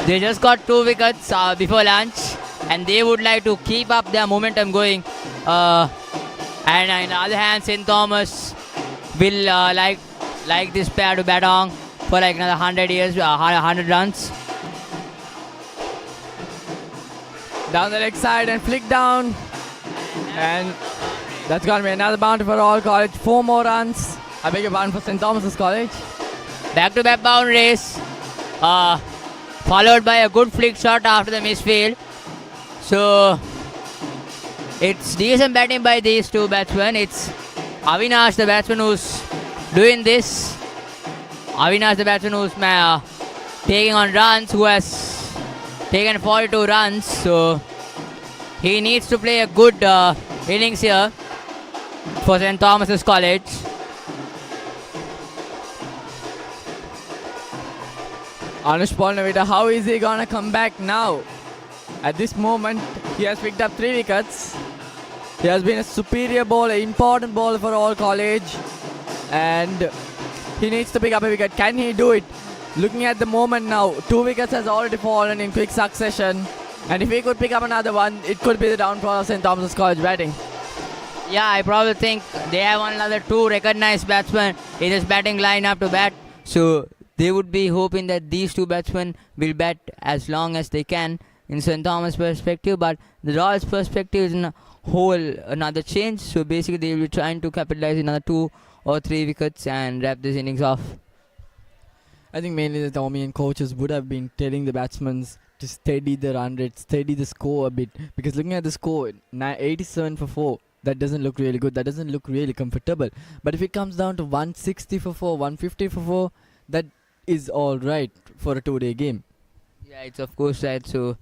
They just got 2 wickets before lunch, and they would like to keep up their momentum going. And on the other hand, St. Thomas will like this pair to bat on for like another 100 runs. Down the leg side and flick down. And that's going to be another boundary for Royal College. 4 more runs. I beg your pardon, for St. Thomas's College. Back-to-back boundaries. Followed by a good flick shot after the misfield. So it's decent batting by these 2 batsmen. It's Avinash, the batsman, who's doing this. Avinash, the batsman, who's taking on runs, who has taken 42 runs, so he needs to play a good innings here for St. Thomas's College. Anush Polanovita, how is he gonna come back now? At this moment, he has picked up 3 wickets. He has been a superior bowler, important bowler for all college, and he needs to pick up a wicket. Can he do it? Looking at the moment now, 2 wickets has already fallen in quick succession, and if he could pick up another one, it could be the downfall of St. Thomas's College batting. Yeah, I probably think they have another 2 recognized batsmen in this batting lineup to bat. So they would be hoping that these 2 batsmen will bat as long as they can in St. Thomas' perspective, but the Royals' perspective is in a whole another change. So basically they will be trying to capitalize another 2 or 3 wickets and wrap this innings off. I think mainly the Thomian coaches would have been telling the batsmen to steady the run rate, steady the score a bit. Because looking at the score, 87 for 4, that doesn't look really good. That doesn't look really comfortable. But if it comes down to 160 for 4, 150 for 4, that is alright for a 2-day game. Yeah, it's of course right. So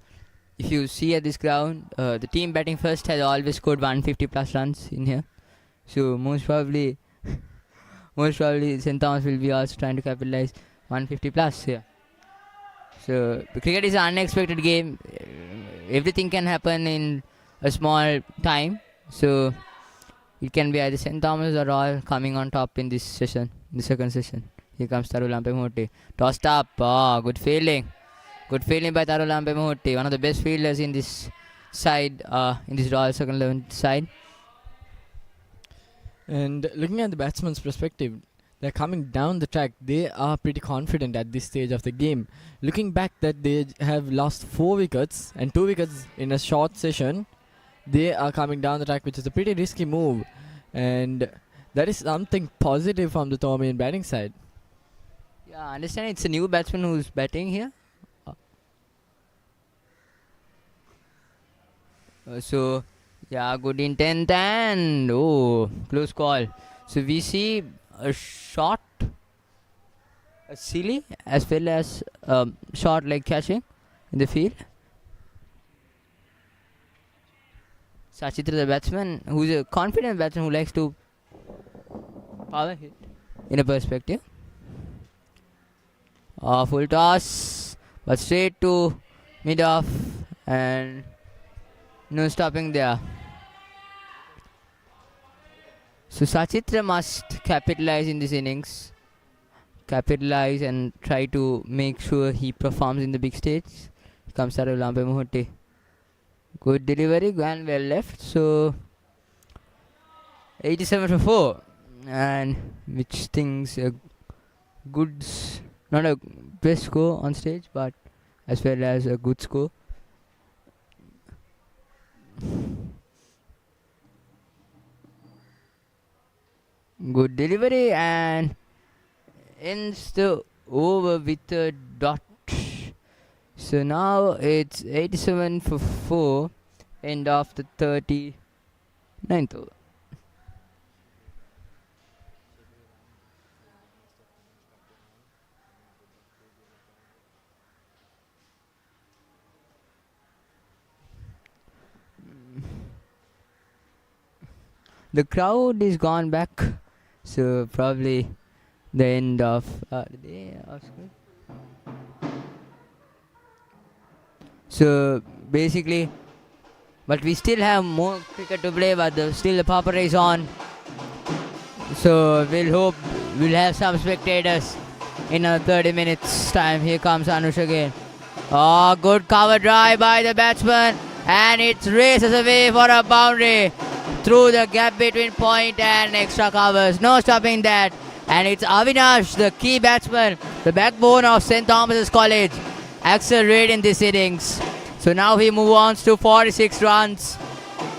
if you see at this ground, the team batting first has always scored 150 plus runs in here. So most probably St. Thomas will be also trying to capitalize 150 plus here. So cricket is an unexpected game. Everything can happen in a small time. So it can be either St. Thomas or Royal coming on top in this session, the second session. Here comes Tarul Ampemoti. Tossed up. Good fielding. Good fielding by Tarul Ampemoti. One of the best fielders in this side, in this Royal second 11 side. And looking at the batsman's perspective, they're coming down the track. They are pretty confident at this stage of the game. Looking back that they have lost 4 wickets and 2 wickets in a short session, they are coming down the track, which is a pretty risky move. And that is something positive from the Thomian batting side. Yeah, I understand it's a new batsman who's batting here. So, yeah, good intent and close call. So we see a shot, a silly, as well as short leg catching in the field. Sachitra, the batsman, who's a confident batsman who likes to Power hit. In a perspective. Full toss. But straight to mid off. And no stopping there. So Sachitra must capitalize in this innings. Capitalize and try to make sure he performs in the big stage. Comes Lampe Muhutti. Good delivery and well left. So 87 for 4. And which things a good, not a best score on stage, but as well as a good score. Good delivery and ends the over with a dot. So now it's 87 for 4. End of the 39th over. The crowd is gone back, so probably the end of the day. So basically, but we still have more cricket to play, but still the popper is on. So we'll hope we'll have some spectators in 30 minutes time. Here comes Anush again. Oh, good cover drive by the batsman, and it races away for a boundary through the gap between point and extra covers. No stopping that. And it's Avinash, the key batsman, the backbone of St. Thomas's College, accelerate in this innings. So now he moves on to 46 runs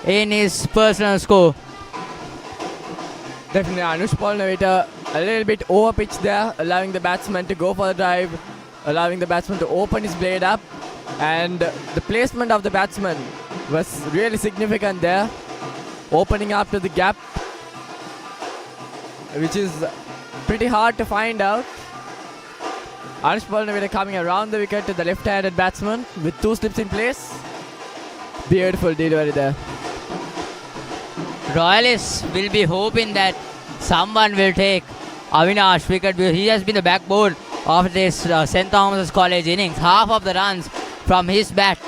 in his personal score. Definitely Anush Paul Navita a little bit over pitch there, allowing the batsman to go for the drive, allowing the batsman to open his blade up. And the placement of the batsman was really significant there, opening up to the gap, which is pretty hard to find out. Anush Palnavira coming around the wicket to the left-handed batsman with 2 slips in place. Beautiful delivery there. Royalists will be hoping that someone will take Avinash wicket because he has been the backbone of this St. Thomas's College innings. Half of the runs from his bat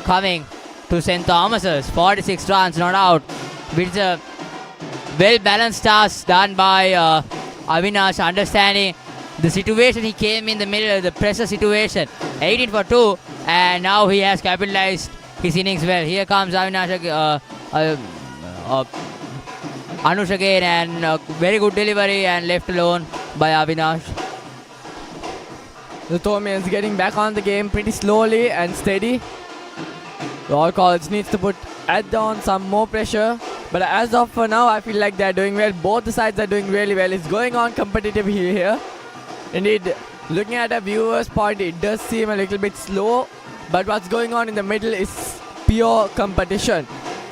coming to St. Thomas's. 46 runs not out. It's a well-balanced task done by Avinash, understanding the situation he came in the middle, the pressure situation. 18 for 2, and now he has capitalized his innings well. Here comes Avinash, Anush again, and very good delivery and left alone by Avinash. The Thomians getting back on the game pretty slowly and steady. Royal College needs to put on some more pressure. But as of for now, I feel like they're doing well. Both the sides are doing really well. It's going on competitive here. Indeed, looking at a viewer's point, it does seem a little bit slow. But what's going on in the middle is pure competition.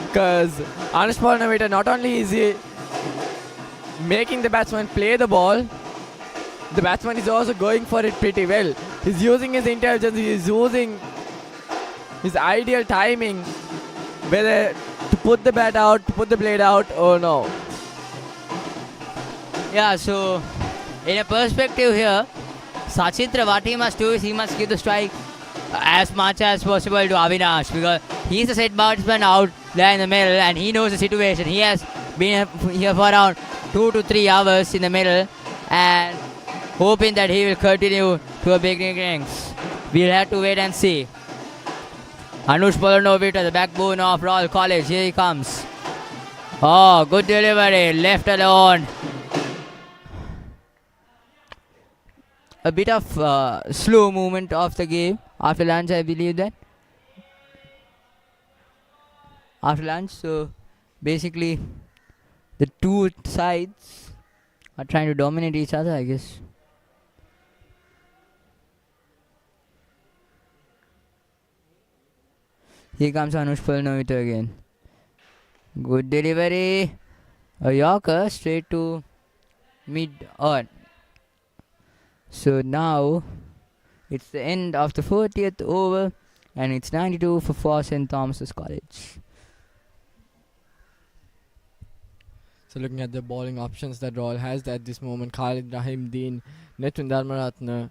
Because Anush Palnavita, not only is he making the batsman play the ball, the batsman is also going for it pretty well. He's using his intelligence, he's using his ideal timing, whether to put the bat out, to put the blade out, or no. Yeah, so in a perspective here, Sachitra, what he must do is he must give the strike as much as possible to Avinash, because he's the set batsman out there in the middle and he knows the situation. He has been here for around 2 to 3 hours in the middle and hoping that he will continue to a big innings. We'll have to wait and see. Anush Polanovita, the backbone of Royal College. Here he comes. Oh, good delivery. Left alone. A bit of slow movement of the game after lunch, I believe that. After lunch, so basically the two sides are trying to dominate each other, I guess. Here comes Anush Palnovita again. Good delivery. A Yorker straight to mid-on. So now it's the end of the 40th over and it's 92 for St. Thomas's College. So So looking at the bowling options that Royal has at this moment, Khalid Rahim Deen, Netwin Dharmaratne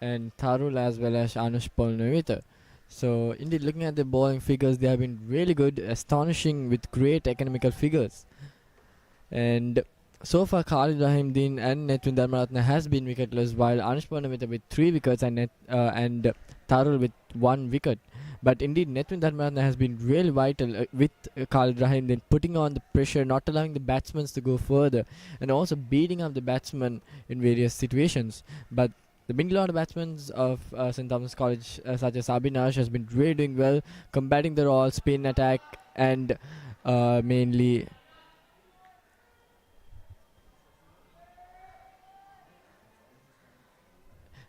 and Tharul as well as Anush Polnavita. So indeed, looking at the bowling figures, they have been really good, astonishing with great economical figures. And so far, Khalid Rahim Deen and Netwin Dharmaratne has been wicketless, while Anush Polnavita with 3 wickets and Tharul with 1 wicket. But indeed, Netwin Dharmaratne has been really vital with Khalid Rahim Deen, putting on the pressure, not allowing the batsmen to go further, and also beating up the batsmen in various situations. But the middle order batsmen of St. Thomas College, such as Abhinash, has been really doing well, combating the Royal spin attack and mainly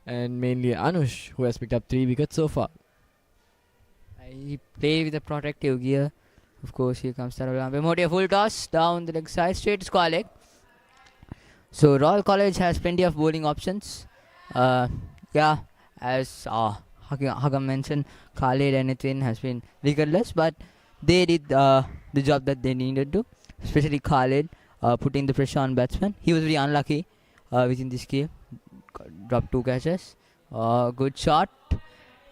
Anush, who has picked up 3 wickets so far. He played with a protective gear. Of course, here comes Tarul. Bemotia full toss down the leg side, straight to square leg. So Royal College has plenty of bowling options. Yeah, as Hagam mentioned, Khalid and Nitwin has been wicketless, but they did the job that they needed to. Especially Khalid, putting the pressure on batsmen. He was very unlucky within this game. Dropped 2 catches. Good shot.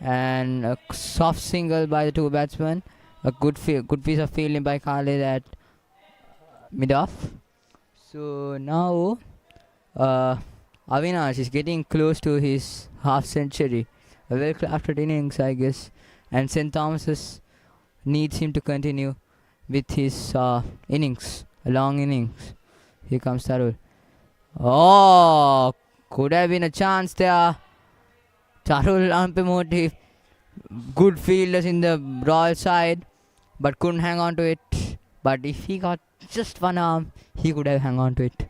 And a soft single by the 2 batsmen. A good piece of fielding by Khalid at mid-off. So now Avinash is getting close to his half century. A well-crafted innings, I guess. And St. Thomas's needs him to continue with his innings, a long innings. Here comes Tarul. Oh, could have been a chance there. Tarul Ampemotive, good fielders in the Royal side, but couldn't hang on to it. But if he got just one arm, he could have hung on to it.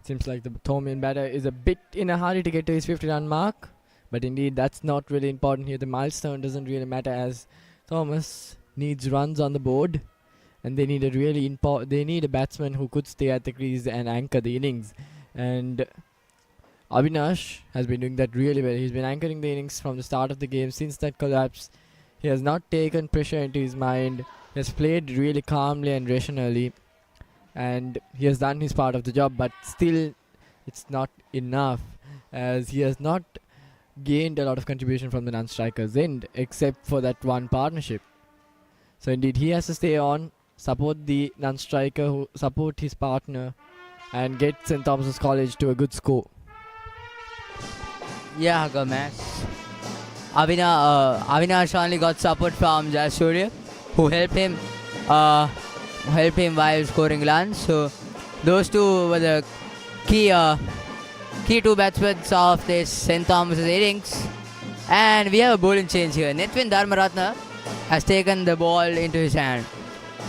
Seems like the Thomian batter is a bit in a hurry to get to his 50-run mark. But indeed, that's not really important here. The milestone doesn't really matter, as Thomas needs runs on the board. And they need a batsman who could stay at the crease and anchor the innings. And Avinash has been doing that really well. He's been anchoring the innings from the start of the game. Since that collapse, he has not taken pressure into his mind. He has played really calmly and rationally, and he has done his part of the job, but still it's not enough, as he has not gained a lot of contribution from the non-strikers end, except for that one partnership. So indeed, he has to stay on, support the non-striker, support his partner, and get St. Thomas's College to a good score. Yeah, Gamesh. Avinash only got support from Jayasuriya, who helped him while scoring runs. So those two were the key 2 batsmen of this St. Thomas's innings. And we have a bowling change here. Netwin Dharmaratne has taken the ball into his hand.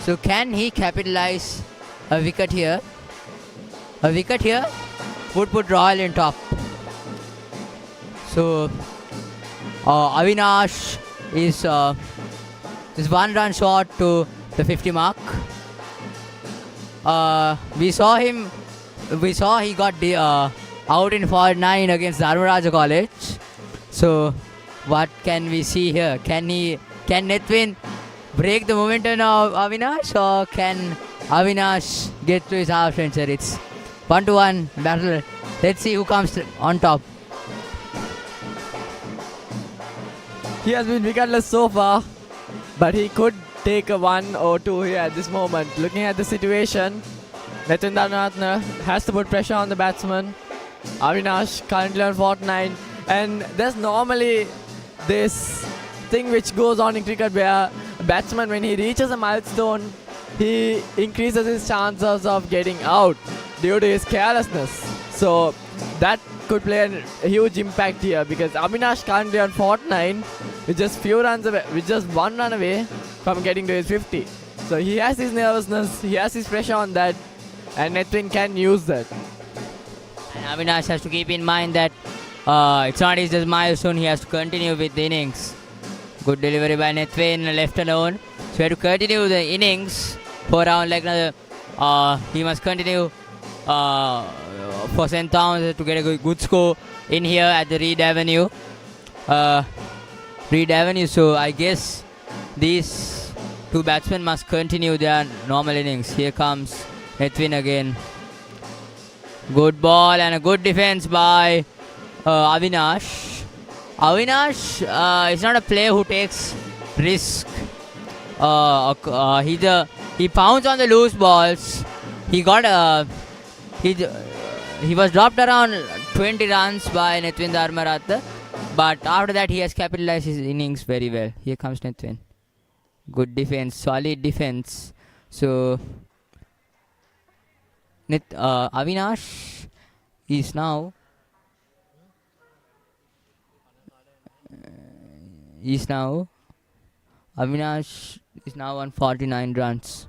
So can he capitalize a wicket here? A wicket here would put Royal in top. So Avinash is this 1 run short to the 50 mark. We saw he got out in 49 against Dharmaraja College. So what can we see here? Can Netwin break the momentum of Avinash, or can Avinash get to his half century? It's 1-1 battle. Let's see who comes on top. He has been wicketless so far, but he could take a 1 or 2 here at this moment. Looking at the situation, Netwin Dharmaratne has to put pressure on the batsman. Avinash currently on 49, and there's normally this thing which goes on in cricket where a batsman, when he reaches a milestone, he increases his chances of getting out due to his carelessness. So that could play a huge impact here, because Avinash currently on 49 with just 1 run away from getting to his 50. So he has his nervousness, he has his pressure on that, and Netwin can use that. And Avinash has to keep in mind that it's not his just milestone, he has to continue with the innings. Good delivery by Netwin, left alone. So he has to continue the innings for round like another. He must continue for St. Thomas to get a good score in here at the Reed Avenue. So I guess these two batsmen must continue their normal innings. Here comes Nethwin again. Good ball and a good defense by Avinash. Avinash is not a player who takes risk. He pounced on the loose balls. He was dropped around 20 runs by Nethwin Dharmaratha, but after that he has capitalized his innings very well. Here comes Nethwin. Good defense, solid defense. So Avinash is now Avinash is now on 49 runs.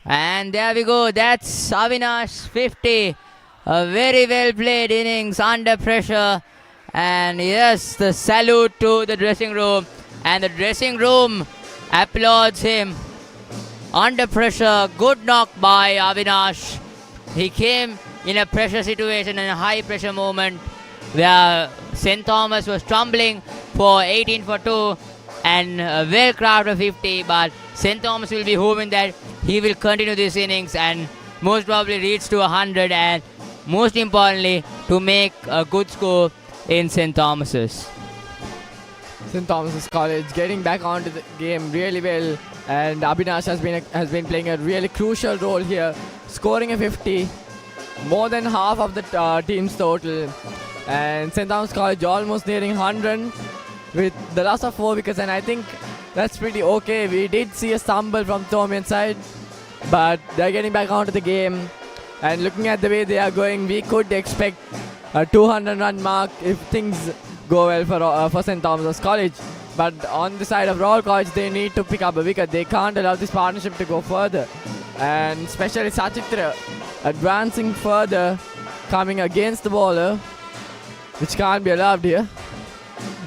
And there we go. That's Avinash 50. A very well played innings under pressure. And yes, the salute to the dressing room. And the dressing room applauds him. Under pressure, good knock by Avinash. He came in a pressure situation, in a high pressure moment where St. Thomas was tumbling for 18 for 2 and a well crafted 50, but St. Thomas will be hoping that he will continue this innings and most probably reach to 100 and most importantly to make a good score in St. Thomas's. St. Thomas's College getting back onto the game really well, and Avinash has been playing a really crucial role here, scoring a 50, more than half of the team's total, and St. Thomas College almost nearing 100 with the loss of 4 wickets, and I think that's pretty okay. We did see a stumble from Thomian side, but they're getting back onto the game, and looking at the way they are going, we could expect a 200 run mark if things go well for St. Thomas College. But on the side of Royal College, they need to pick up a wicket. They can't allow this partnership to go further, and especially Sachitra advancing further, coming against the bowler, which can't be allowed here.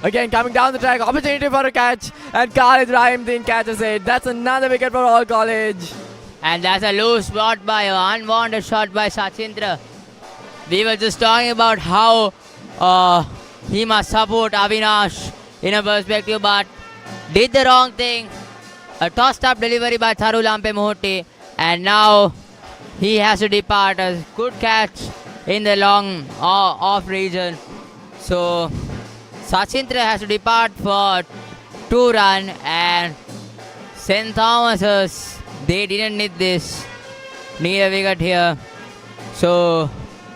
Again, coming down the track, opportunity for a catch, and Khalid Rahimuddin catches it. That's another wicket for Royal College. And that's a loose shot by an unwanted shot by Sachindra. We were just talking about how he must support Avinash in a perspective, but did the wrong thing. A tossed up delivery by Tharu Lampe Mohoti, and now he has to depart. A good catch in the long off region. So Sachindra has to depart for 2 runs, and St. Thomas's, they didn't need a wicket here. So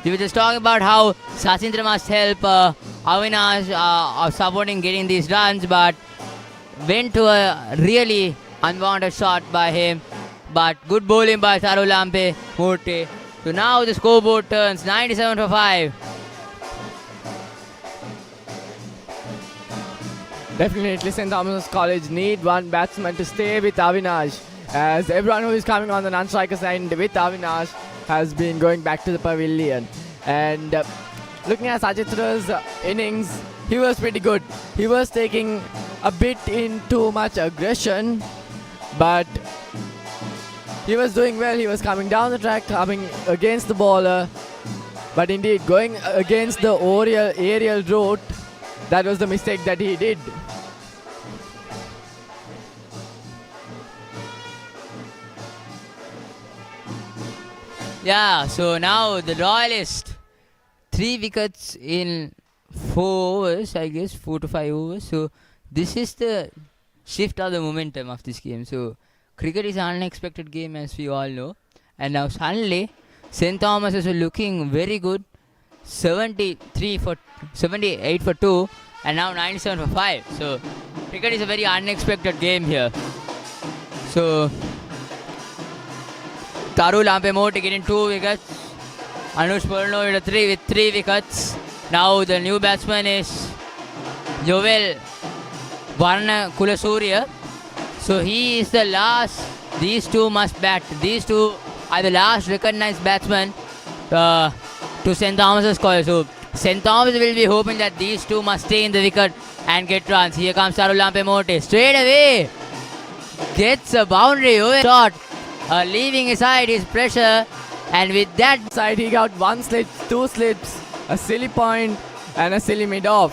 we were just talking about how Sachindra must help Avinash of supporting getting these runs, but went to a really unwanted shot by him. But good bowling by Tharu Lampe Mohoti. So now the scoreboard turns 97 for 5. Definitely St. Thomas College need one batsman to stay with Avinash, as everyone who is coming on the non-striker side with Avinash has been going back to the pavilion. And looking at Sachitra's innings, he was pretty good. He was taking a bit in too much aggression, but he was doing well. He was coming down the track, coming against the bowler, but indeed going against the aerial route, that was the mistake that he did. Yeah, so now the Royalist, 3 wickets in 4 overs, I guess, 4 to 5 overs. So this is the shift of the momentum of this game. So cricket is an unexpected game, as we all know. And now suddenly, St. Thomas is looking very good. 78 for 2, and now 97 for 5. So cricket is a very unexpected game here. So Tharu Lampe Mohoti getting 2 wickets. Anush Purno with 3 wickets. Now the new batsman is Joel Varna Kulasurya. So he is the last. These two must bat. These two are the last recognized batsmen to St. Thomas's College. So St. Thomas will be hoping that these two must stay in the wicket and get runs. Here comes Tharu Lampe Mohoti. Straight away gets a boundary over shot. Leaving aside his pressure, and with that side he got 1 slip, 2 slips, a silly point and a silly mid-off.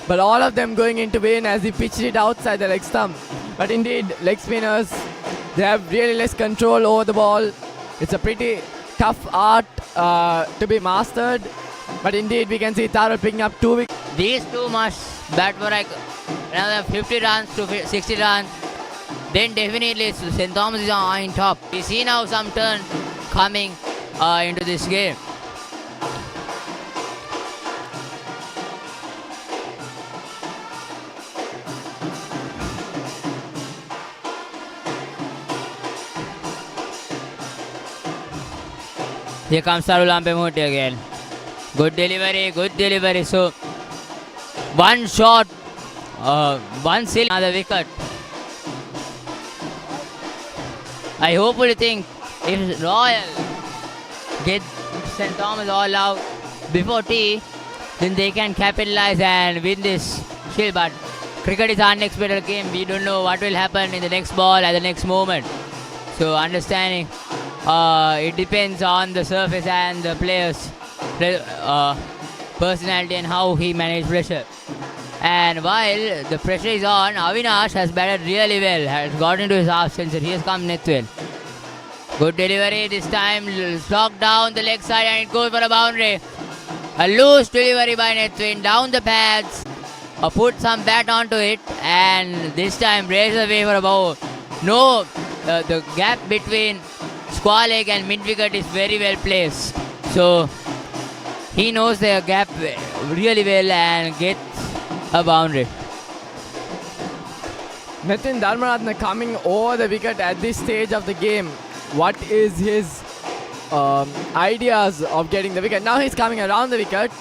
but all of them going into vain as he pitched it outside the leg stump. But indeed, leg spinners, they have really less control over the ball. It's a pretty tough art to be mastered. But indeed, we can see Taro picking up 2 wickets. These two must bat for like another 50 runs to 60 runs. Then definitely St. Thomas is on top. We see now some turn coming into this game. Here comes Royal-Thomian again. Good delivery. So, one shot, one sail, another wicket. I hopefully think if Royal get St. Thomas all out before tea, then they can capitalize and win this skill. But cricket is an unexpected game. We don't know what will happen in the next ball at the next moment. So understanding, it depends on the surface and the player's personality and how he manages pressure. And while the pressure is on, Avinash has batted really well, has got into his half century. Here's come Nethwin. Good delivery this time, slogged down the leg side and it goes for a boundary. A loose delivery by Nethwin, down the pads, put some bat onto it and this time raise away for a bowl. No, the gap between square leg and mid wicket is very well placed. So he knows the gap really well and gets a boundary. Nitin Dharmaratne coming over the wicket at this stage of the game. What is his ideas of getting the wicket? Now he's coming around the wicket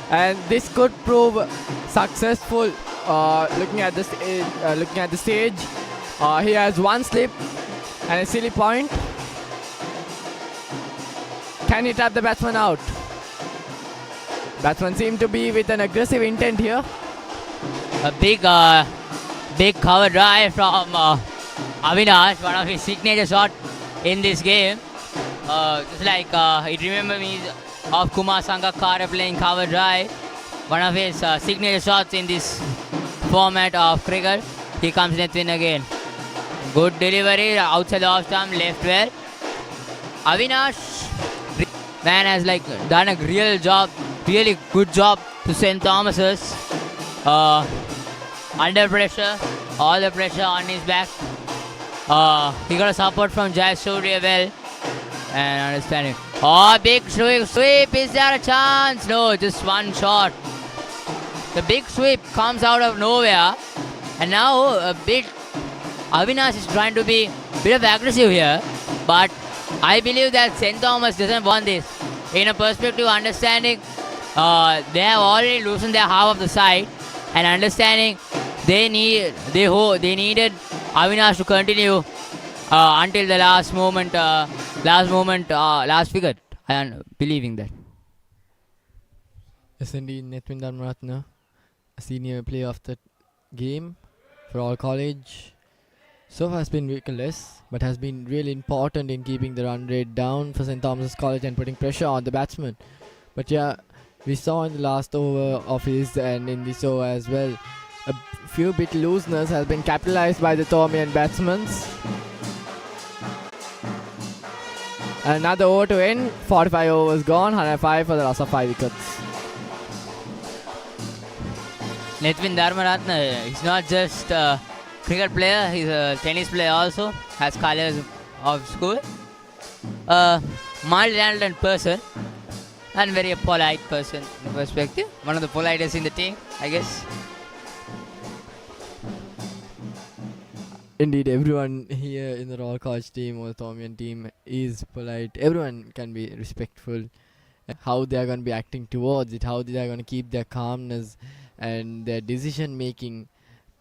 and this could prove successful. Looking at the stage, he has one slip and a silly point. Can he trap the batsman out? Batsman seem to be with an aggressive intent here. A big cover drive from Avinash, one of his signature shots in this game. Just like it remember me of Kumar Sangakkara playing cover drive. One of his signature shots in this format of cricket. Here comes Nethwin again. Good delivery outside the off stump, left well. Avinash man has like done a really good job to St. Thomas's. Under pressure, all the pressure on his back. He got a support from Jai Surya well. And understanding. Oh, big sweep. Is there a chance? No, just one shot. The big sweep comes out of nowhere. And now a bit Avinash is trying to be a bit of aggressive here. But I believe that St. Thomas doesn't want this. In a perspective understanding, they have already loosened their half of the side. And understanding they needed Avinash to continue until the last wicket. I am believing that. Yes, indeed, Nethwin Dharmaratne, a senior player of the game for all college. So far has been wicketless, but has been really important in keeping the run rate down for St. Thomas's College and putting pressure on the batsman. But yeah, we saw in the last over of his and in this over as well, a few bit looseness has been capitalized by the Thomian batsmen. Another over to end, 45 overs gone, 105 for the loss of 5 wickets. Nethwin Dharmaratne is not just a cricket player, he's a tennis player also, has colors of school. Mild-mannered person and very polite person in perspective. One of the politest in the team, I guess. Indeed, everyone here in the Royal College team or the Thomian team is polite. Everyone can be respectful. How they are going to be acting towards it, how they are going to keep their calmness and their decision making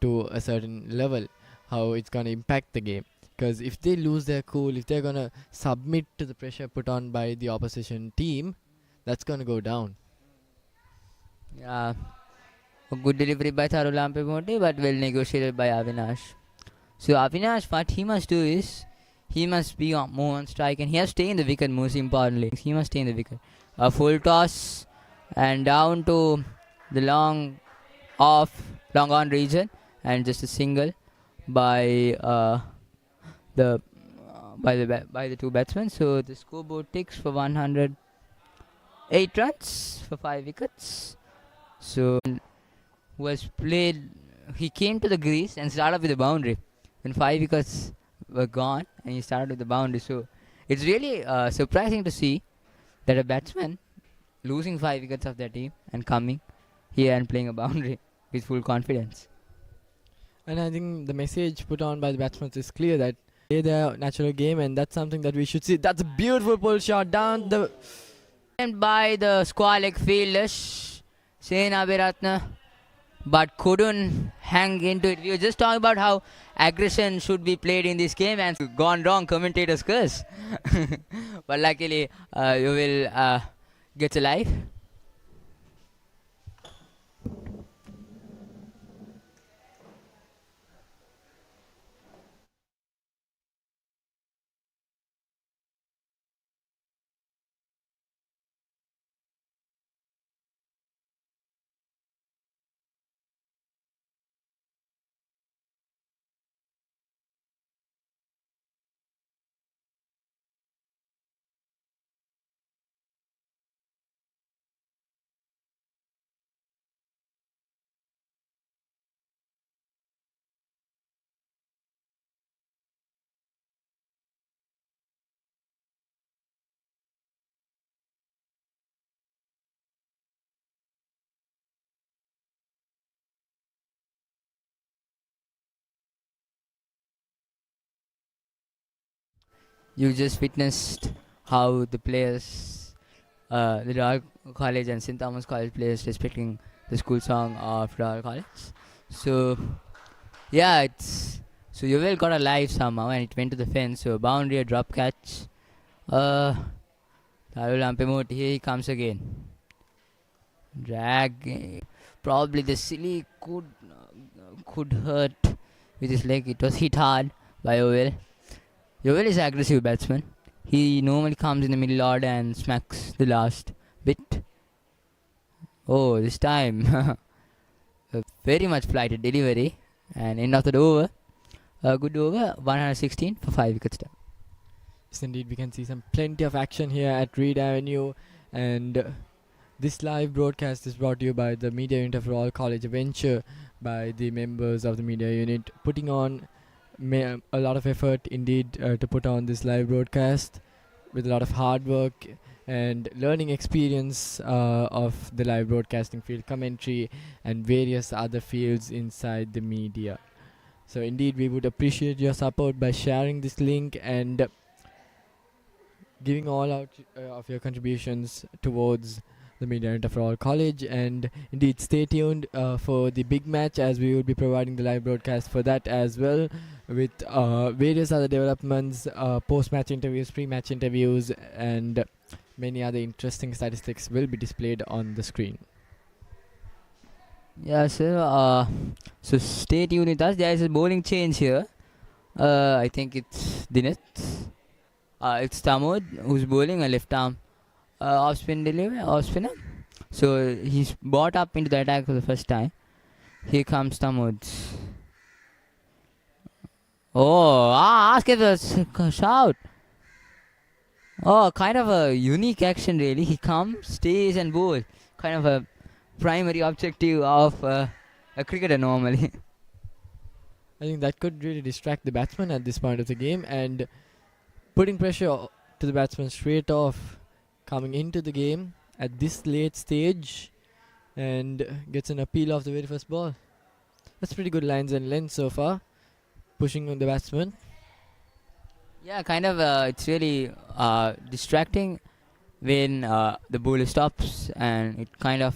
to a certain level, how it's going to impact the game. Because if they lose their cool, if they're going to submit to the pressure put on by the opposition team, that's going to go down. Yeah, a good delivery by Royal-Thomian, but well negotiated by Avinash. So Avinash, what he must do is, he must be more on strike and he has to stay in the wicket most importantly. He must stay in the wicket. A full toss and down to the long off long on region and just a single by by the two batsmen. So the scoreboard ticks for 108 runs for 5 wickets. So was played. He came to the crease and started with the boundary. When 5 wickets were gone, and he started with the boundary. So it's really surprising to see that a batsman losing 5 wickets of their team and coming here and playing a boundary with full confidence. And I think the message put on by the batsmen is clear that play their natural game, and that's something that we should see. That's a beautiful pull shot down the. And by the square leg fielders, Sen Abiratna, but couldn't hang into it. We were just talking about how aggression should be played in this game, and gone wrong, commentators curse. But luckily, you will get alive. You just witnessed how the players, the Royal College and St. Thomas College players respecting the school song of Royal College. So, yeah, so you will got a live somehow and it went to the fence. So, boundary, a drop catch. Tarul Ampemut, here he comes again. Drag. Probably the silly could hurt with his leg. It was hit hard by Ovel. Yovel is an aggressive batsman. He normally comes in the middle order and smacks the last bit. Oh, this time a very much flighted delivery and end of the over. A good over, 116 for 5 wickets down. Yes, indeed, we can see some plenty of action here at Reed Avenue, and this live broadcast is brought to you by the media unit of Royal College Venture, by the members of the media unit, putting on a lot of effort indeed to put on this live broadcast with a lot of hard work and learning experience of the live broadcasting field, commentary and various other fields inside the media. So indeed we would appreciate your support by sharing this link and giving all out of your contributions towards the media unit of Royal College. And indeed stay tuned for the big match, as we will be providing the live broadcast for that as well, with various other developments, post-match interviews, pre-match interviews, and many other interesting statistics will be displayed on the screen. Yeah, sir. So stay tuned with us. There is a bowling change here. I think it's Dineth. It's Tamod who's bowling a left arm off spinner. So he's brought up into the attack for the first time. Here comes Tamod. Oh, ask if a shout. Oh, kind of a unique action really. He comes, stays and bowls. Kind of a primary objective of a cricketer normally. I think that could really distract the batsman at this point of the game, and putting pressure to the batsman straight off coming into the game at this late stage, and gets an appeal off the very first ball. That's pretty good lines and length so far, pushing on the batsman. Yeah, kind of it's really distracting when the bowler stops, and it kind of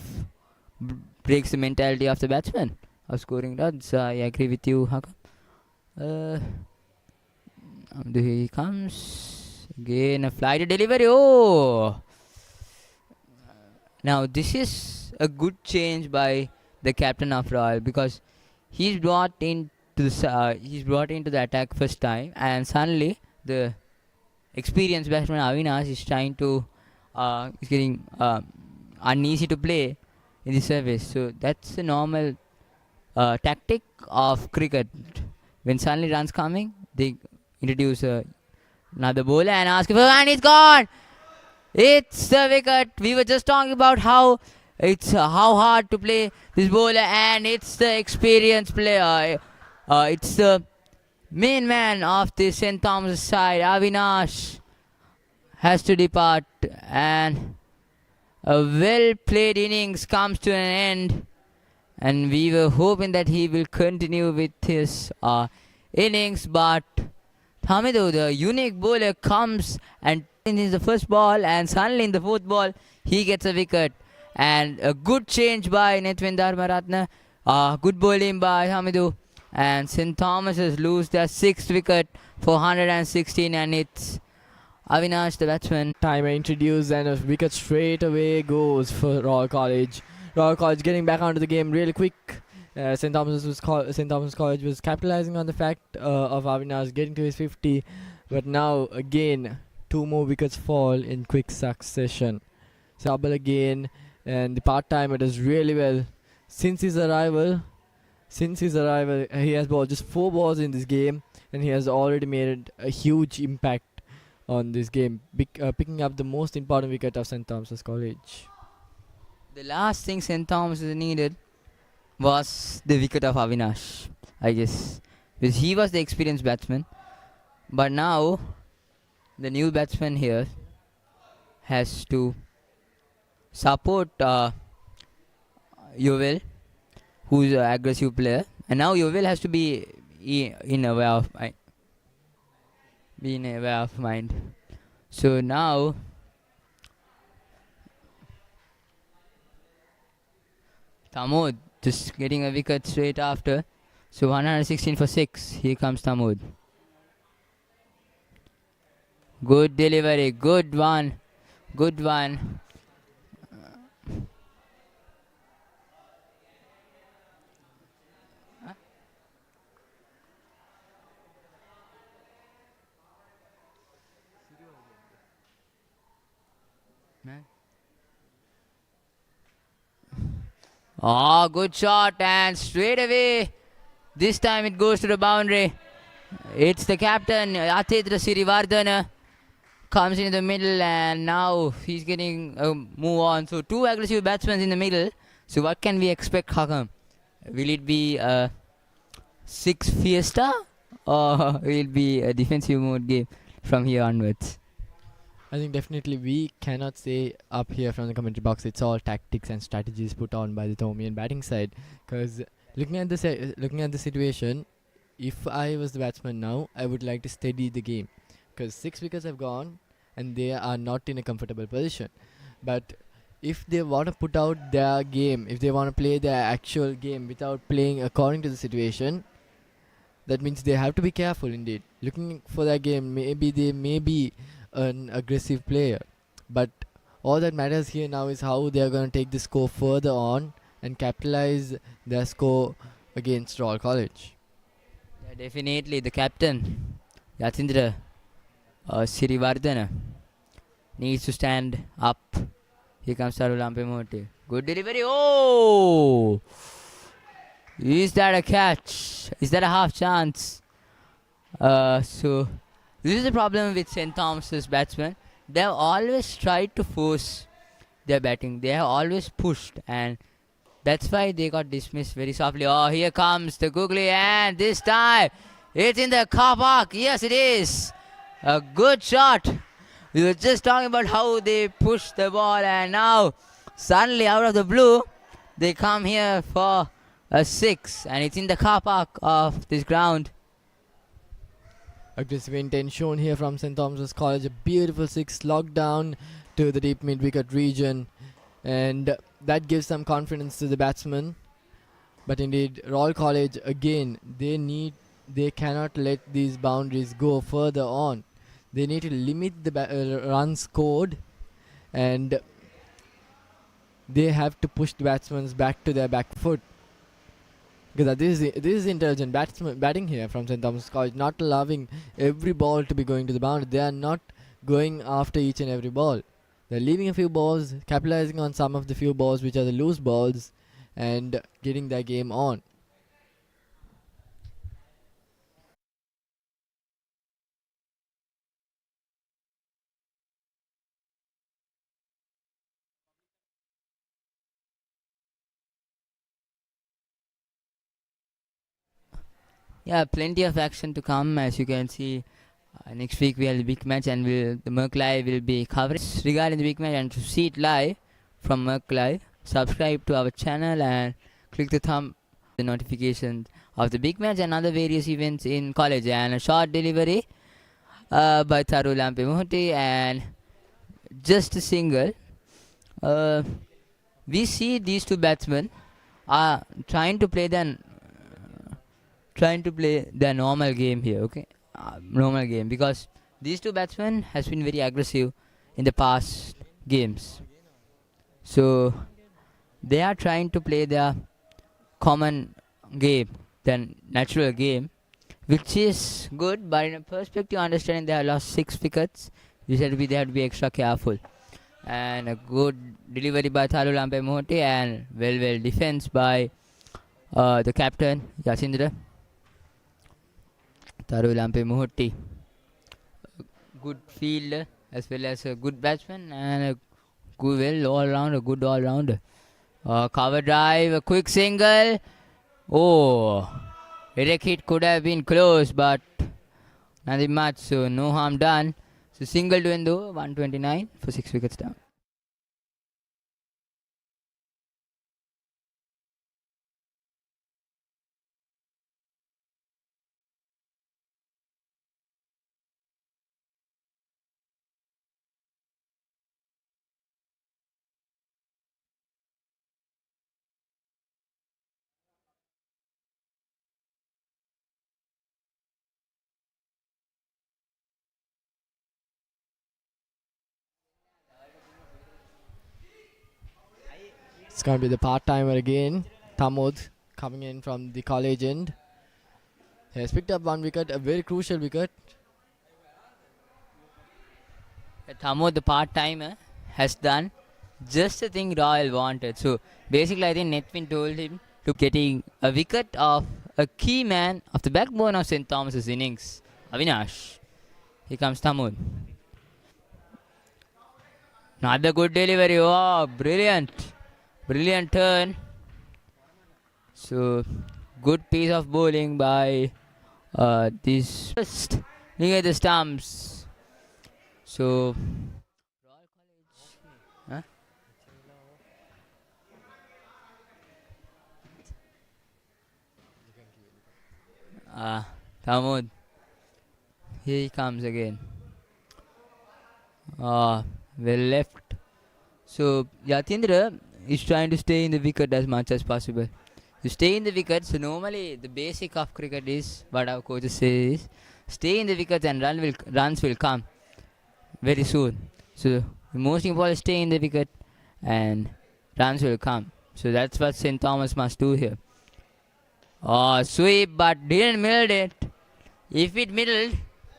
breaks the mentality of the batsman of scoring runs. I agree with you, Hakam. Here he comes. Again, a flighted delivery. Oh! Now, this is a good change by the captain of Royal, because he's brought into the attack first time, and suddenly the experienced batsman Avinash is trying to is getting uneasy to play in the service. So that's a normal tactic of cricket. When suddenly runs coming, they introduce another bowler and ask for, and it's gone. It's the wicket. We were just talking about how it's how hard to play this bowler, and it's the experienced player. It's the main man of the St. Thomas side, Avinash, has to depart, and a well played innings comes to an end. And we were hoping that he will continue with his innings, but Hamidu, the unique bowler, comes and in the first ball, and suddenly in the fourth ball, he gets a wicket. And a good change by Netwin Dharmaratne. Good bowling by Hamidu. And St. Thomas's lose their sixth wicket for 116, and it's Avinash, the batsman. Timer introduced and a wicket straight away goes for Royal College. Royal College getting back onto the game really quick. St. Thomas College was capitalizing on the fact of Avinash getting to his 50, but now again 2 more wickets fall in quick succession. Sabal again, and the part-timer does really well. Since his arrival, he has bowled just 4 balls in this game, and he has already made a huge impact on this game, picking up the most important wicket of St. Thomas College. The last thing St. Thomas needed was the wicket of Avinash, I guess. Because he was the experienced batsman. But now, the new batsman here has to support Yovel, who's an aggressive player. And now Yovel has to be in a way of mind. So now Tamod just getting a wicket straight after. So 116 for 6. Here comes Tamod. Good delivery. Good one. Good one. Oh, good shot, and straight away, this time it goes to the boundary. It's the captain, Atidra Sirivardhana, comes in the middle, and now he's getting a move on. So 2 aggressive batsmen in the middle. So what can we expect, Hakam? Will it be a 6 fiesta, or will it be a defensive mode game from here onwards? I think definitely we cannot say up here from the commentary box. It's all tactics and strategies put on by the Thomian batting side. Because looking at the situation, if I was the batsman now, I would like to steady the game. Because 6 wickets have gone, and they are not in a comfortable position. But if they want to put out their game, if they want to play their actual game without playing according to the situation, that means they have to be careful indeed. Looking for their game, maybe they may be an aggressive player, but all that matters here now is how they are going to take the score further on and capitalize their score against Royal College. Yeah, definitely the captain, Yatindra Sirivardhana, needs to stand up. Here comes Sarulampe Moti. Good delivery. Oh! Is that a catch? Is that a half chance? So this is the problem with St. Thomas's batsmen. They have always tried to force their batting. They have always pushed, and that's why they got dismissed very softly. Oh, here comes the googly, and this time it's in the car park. Yes, it is. A good shot. We were just talking about how they pushed the ball, and now suddenly out of the blue they come here for a 6, and it's in the car park of this ground. Aggressive intent shown here from St. Thomas's College. A beautiful 6 locked down to the deep mid-wicket region, and that gives some confidence to the batsmen. But indeed, Royal College again, they cannot let these boundaries go further on. They need to limit the runs scored, and they have to push the batsmen back to their back foot. Because this is intelligent batting here from St. Thomas College, not allowing every ball to be going to the boundary. They are not going after each and every ball. They're leaving a few balls, capitalizing on some of the few balls which are the loose balls, and getting their game on. Yeah, plenty of action to come. As you can see, next week we have the big match, and the Merc Live will be covering regarding the big match. And to see it live from Merc Live, subscribe to our channel and click the notifications of the big match and other various events in college. And a short delivery by Tharu Lampe Mohti, and just a single. We see these two batsmen are trying to play their normal game here, okay? Normal game, because these two batsmen has been very aggressive in the past games. So they are trying to play their common game, their natural game, which is good, but in a perspective understanding they have lost 6 wickets, they have to be extra careful. And a good delivery by Tharu Lampe Mohti, and well defense by the captain Yasindra. Tharu Lampe Mohti, good fielder as well as a good batsman and a good all-rounder. Cover drive, a quick single. Oh, direct hit could have been close, but nothing much, so no harm done. So single to end over, 129 for 6 wickets down. It's going to be the part-timer again. Tamod coming in from the college end. He has picked up 1 wicket, a very crucial wicket. Thamo, the part-timer, has done just the thing Royal wanted. So basically, I think Netvin told him to getting a wicket of a key man of the backbone of St. Thomas's innings, Avinash. Here comes Thamud. Another good delivery. Oh, brilliant. Brilliant turn. So, good piece of bowling by this. Just look at the stumps. So, Thamud. Here he comes again. Well left. So, Yatindra is trying to stay in the wicket as much as possible. To stay in the wicket, so normally the basic of cricket is, what our coaches say is, stay in the wicket and runs will come very soon. So, the most important is stay in the wicket and runs will come. So, that's what St. Thomas must do here. Oh, sweep, but didn't middle it. If it middled,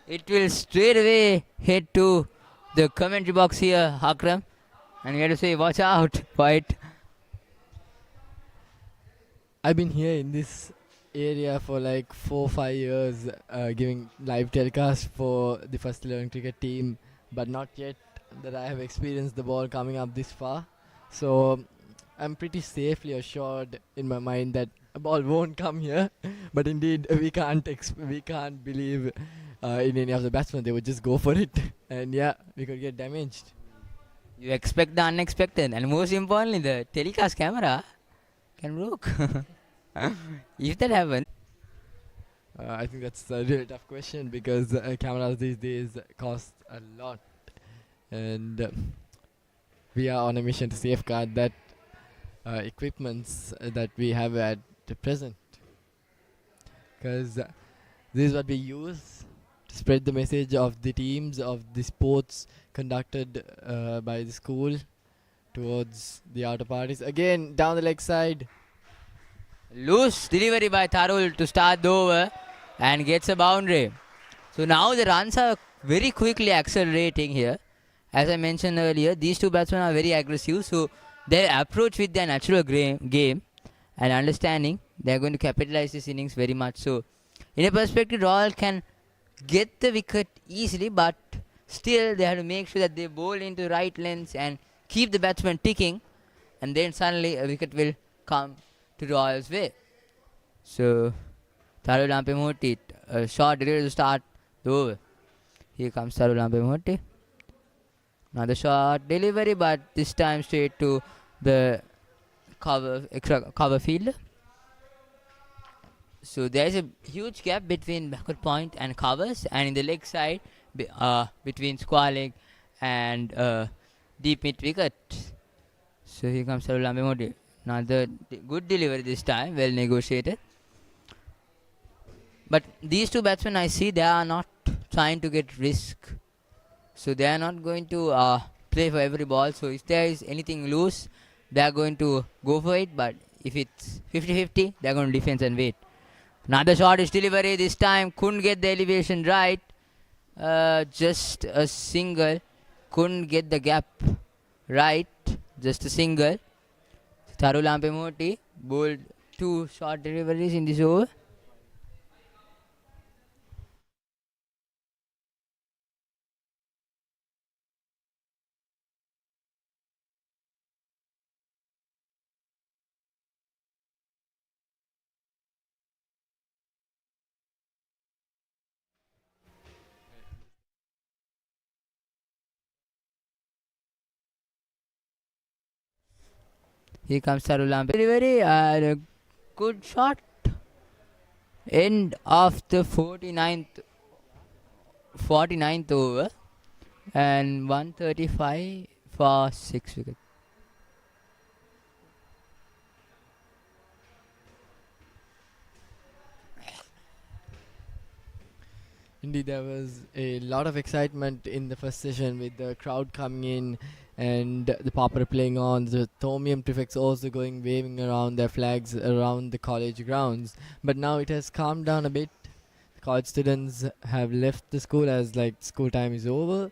it will straight away head to the commentary box here, Akram. And you have to say, watch out, White. I've been here in this area for like 4-5 years, giving live telecast for the first 11 cricket team, but not yet that I have experienced the ball coming up this far. So I'm pretty safely assured in my mind that a ball won't come here. But indeed, we can't believe in any of the batsmen. They would just go for it, and yeah, we could get damaged. You expect the unexpected, and most importantly, the telecast camera can broke. If that happens. I think that's a really tough question because cameras these days cost a lot, and we are on a mission to safeguard that equipments that we have at the present, because this is what we use to spread the message of the teams, of the sports conducted by the school towards the outer parties. Again, down the leg side. Loose delivery by Tharul to start the over and gets a boundary. So now the runs are very quickly accelerating here. As I mentioned earlier, these two batsmen are very aggressive. So their approach with their natural game and understanding, they are going to capitalize this innings very much. So in a perspective, Royal can get the wicket easily, but still they have to make sure that they bowl into right lengths and keep the batsman ticking, and then suddenly a wicket will come to Royal's way. So Tharu Lampemoti, a shot delivery to start the over. Here comes Tharu Lampemoti. Another shot delivery, but this time straight to the extra cover fielder. So there is a huge gap between backward point and covers, and in the leg side, between square leg and deep mid wicket. So here comes Tharu Lampemoti. Another good delivery this time, well negotiated. But these two batsmen, I see they are not trying to get risk. So they are not going to play for every ball. So if there is anything loose, they are going to go for it. But if it's 50-50, they are going to defend and wait. Another shot is delivery this time. Couldn't get the elevation right. Just a single. Couldn't get the gap right. Just a single. Tharu Lampemoti bowled 2 short deliveries in this over. Here comes Tharu Lampemoti. Delivery and a good shot. End of the 49th over. And 135 for 6 wickets. Indeed, there was a lot of excitement in the first session with the crowd coming in and the Papa playing on, the Thomian prefects also going waving around their flags around the college grounds. But now it has calmed down a bit. The college students have left the school as like school time is over,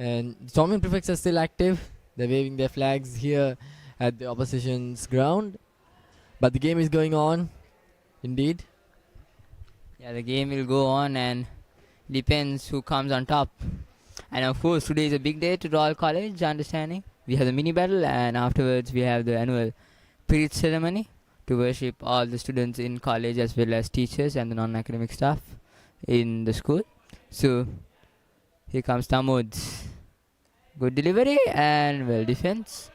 and the Thomian prefects are still active. They're waving their flags here at the opposition's ground. But the game is going on, indeed. Yeah, the game will go on and depends who comes on top. And of course, today is a big day to Royal College, understanding. We have the mini battle, and afterwards we have the annual Pirit ceremony to worship all the students in college as well as teachers and the non-academic staff in the school. So, here comes Tamud. Good delivery and well defense.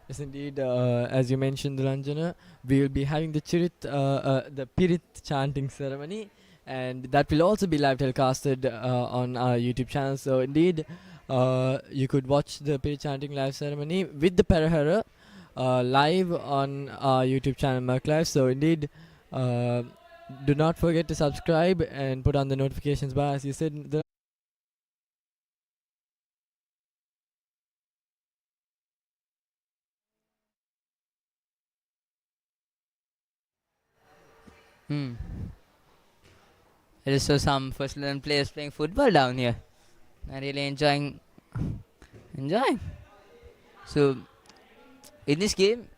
Yes, indeed. As you mentioned, Ranjana, we will be having the the Pirit chanting ceremony, and that will also be live telecasted on our YouTube channel. So indeed, you could watch the Pirit chanting live ceremony with the Parahara live on our YouTube channel, Merc Live. So indeed, do not forget to subscribe and put on the notifications bar, as you said. There is so some first 11 players playing football down here. I'm really enjoying. So, in this game,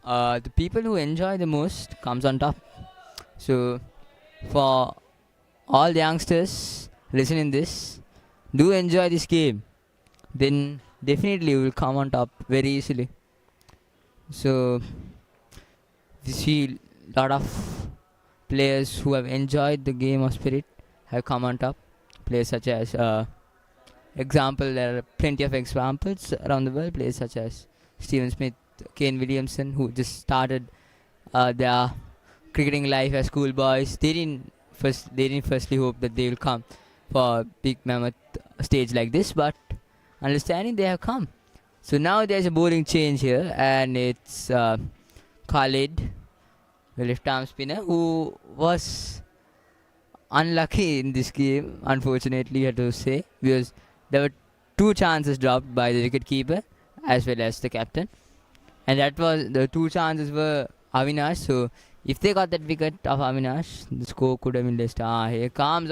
the people who enjoy the most comes on top. So, for all the youngsters listening this, do enjoy this game. Then definitely you will come on top very easily. So, we see a lot of players who have enjoyed the game of Spirit have come on top. Players such as example, there are plenty of examples around the world. Players such as Stephen Smith, Kane Williamson, who just started their cricketing life as schoolboys. They didn't firstly hope that they will come for a big mammoth stage like this, but understanding they have come. So now there's a bowling change here, and it's Khalid, the left arm spinner, who was unlucky in this game, unfortunately, I have to say, because there were 2 chances dropped by the wicket keeper as well as the captain, and that was the 2 chances were Avinash. So if they got that wicket of Avinash, the score could have been less. Here comes,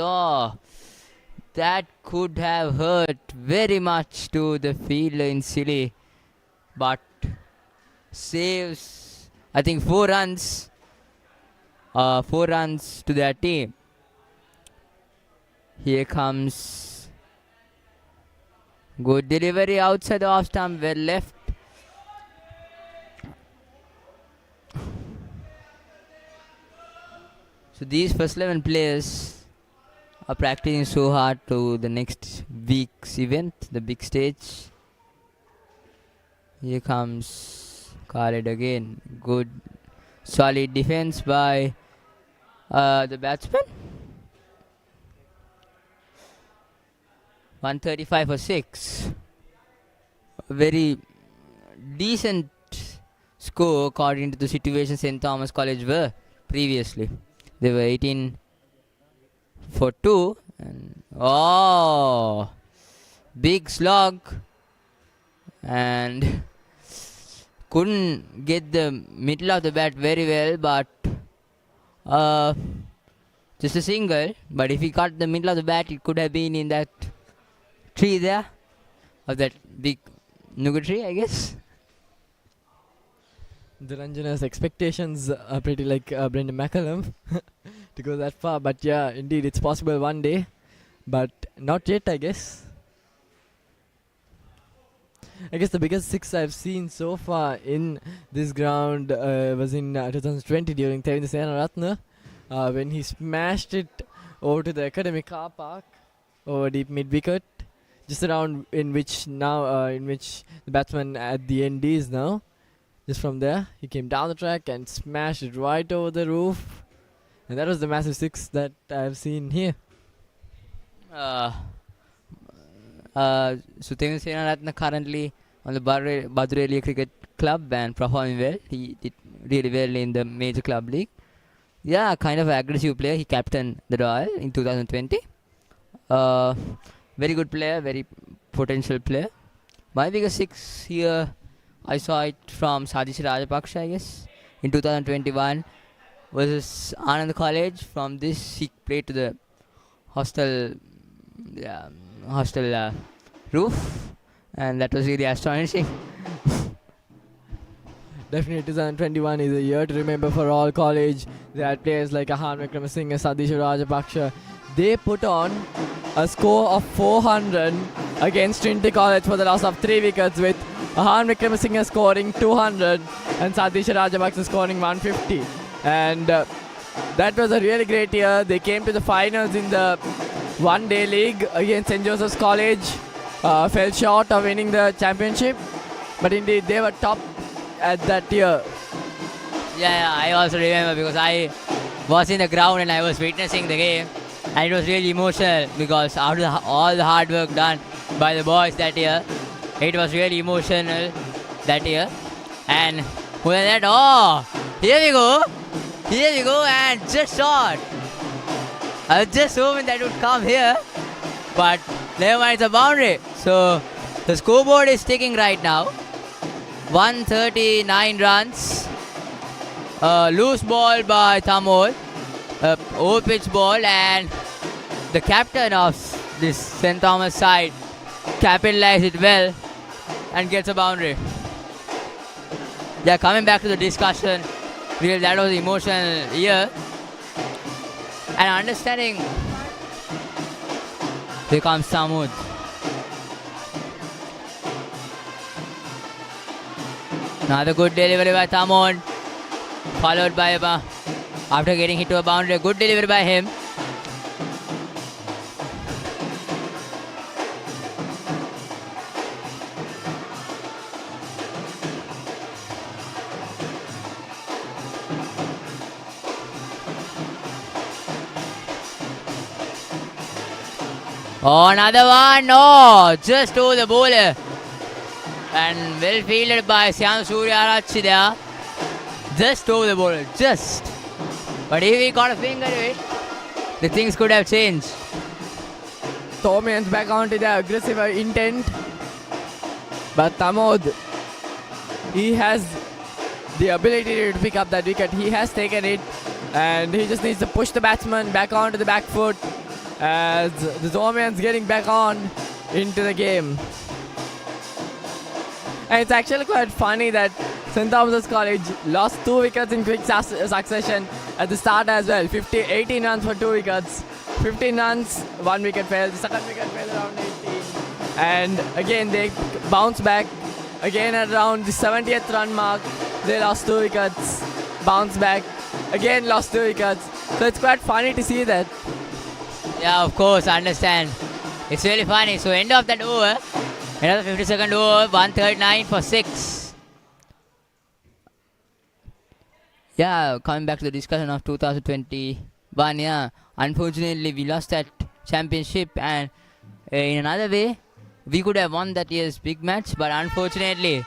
that could have hurt very much to the fielder in Silly, but saves, I think, 4 runs. 4 runs to their team. Here comes good delivery outside the off stump, well left. So these first 11 players are practicing so hard to the next week's event, the big stage. Here comes Khalid again. Good, solid defense by the batsman. 135 for 6. A very decent score according to the situation St. Thomas College were previously. They were 18 for 2. And big slog. And couldn't get the middle of the bat very well, but just a single. But if he got the middle of the bat, it could have been in that tree there, or that big nougat tree, I guess. The Ranjana's expectations are pretty like Brendan McCullum to go that far. But yeah, indeed, it's possible one day. But not yet, I guess. I guess the biggest 6 I've seen so far in this ground was in 2020 during Tevinda Senaratne when he smashed it over to the academic car park over deep mid wicket, just around in which the batsman at the end is now. Just from there, he came down the track and smashed it right over the roof, and that was the massive 6 that I've seen here. Suthenu Senaratne currently on the Badurelia Cricket Club and performing well. He did really well in the major club league. Yeah, kind of an aggressive player. He captained the Royal in 2020. Very good player, very potential player. My biggest 6 here, I saw it from Sadish Rajapaksha, I guess, in 2021 versus Anand College. From this, he played to the hostel roof, and that was really astonishing. Definitely 2021 is a year to remember for all college. They had players like Ahan Vikramasinghe, Sadish Rajapaksha. They put on a score of 400 against Trinity College for the loss of 3 wickets, with Ahan Vikramasinghe scoring 200 and Sadish Rajapaksha scoring 150. And that was a really great year. They came to the finals in the one-day league against St. Joseph's College. Fell short of winning the championship, but indeed they were top at that year. Yeah, I also remember because I was in the ground and I was witnessing the game, and it was really emotional because after all the hard work done by the boys that year, it was really emotional that year. And when that, here we go, and just shot. I was just hoping that would come here, but never mind, it's a boundary. So the scoreboard is ticking right now. 139 runs. Loose ball by Thamol. Over pitch ball, and the captain of this St. Thomas side capitalized it well and gets a boundary. Yeah, coming back to the discussion, really that was emotional year. And understanding, here comes Samud. Another good delivery by Samud, followed by after getting hit to a boundary, a good delivery by him. Oh, another one. No, just over the bowler. And well fielded by Syam Surya Arachi there. Just over the bowler. Just. But if he got a finger to it, the things could have changed. Thomian's back onto the aggressive intent. But Tamod, he has the ability to pick up that wicket. He has taken it. And he just needs to push the batsman back onto the back foot, as the Thomian's getting back on into the game. And it's actually quite funny that St. Thomas College lost 2 wickets in quick succession at the start as well. 18 runs for 2 wickets. 15 runs, 1 wicket fell. The second wicket fell around 18. And again they bounce back. Again at around the 70th run mark, they lost 2 wickets. Bounce back. Again lost 2 wickets. So it's quite funny to see that. Yeah, of course, I understand. It's really funny. So end of that over, another 50-second over, 139 for 6. Yeah, coming back to the discussion of 2021, yeah. Unfortunately, we lost that championship, and in another way, we could have won that year's big match, but unfortunately,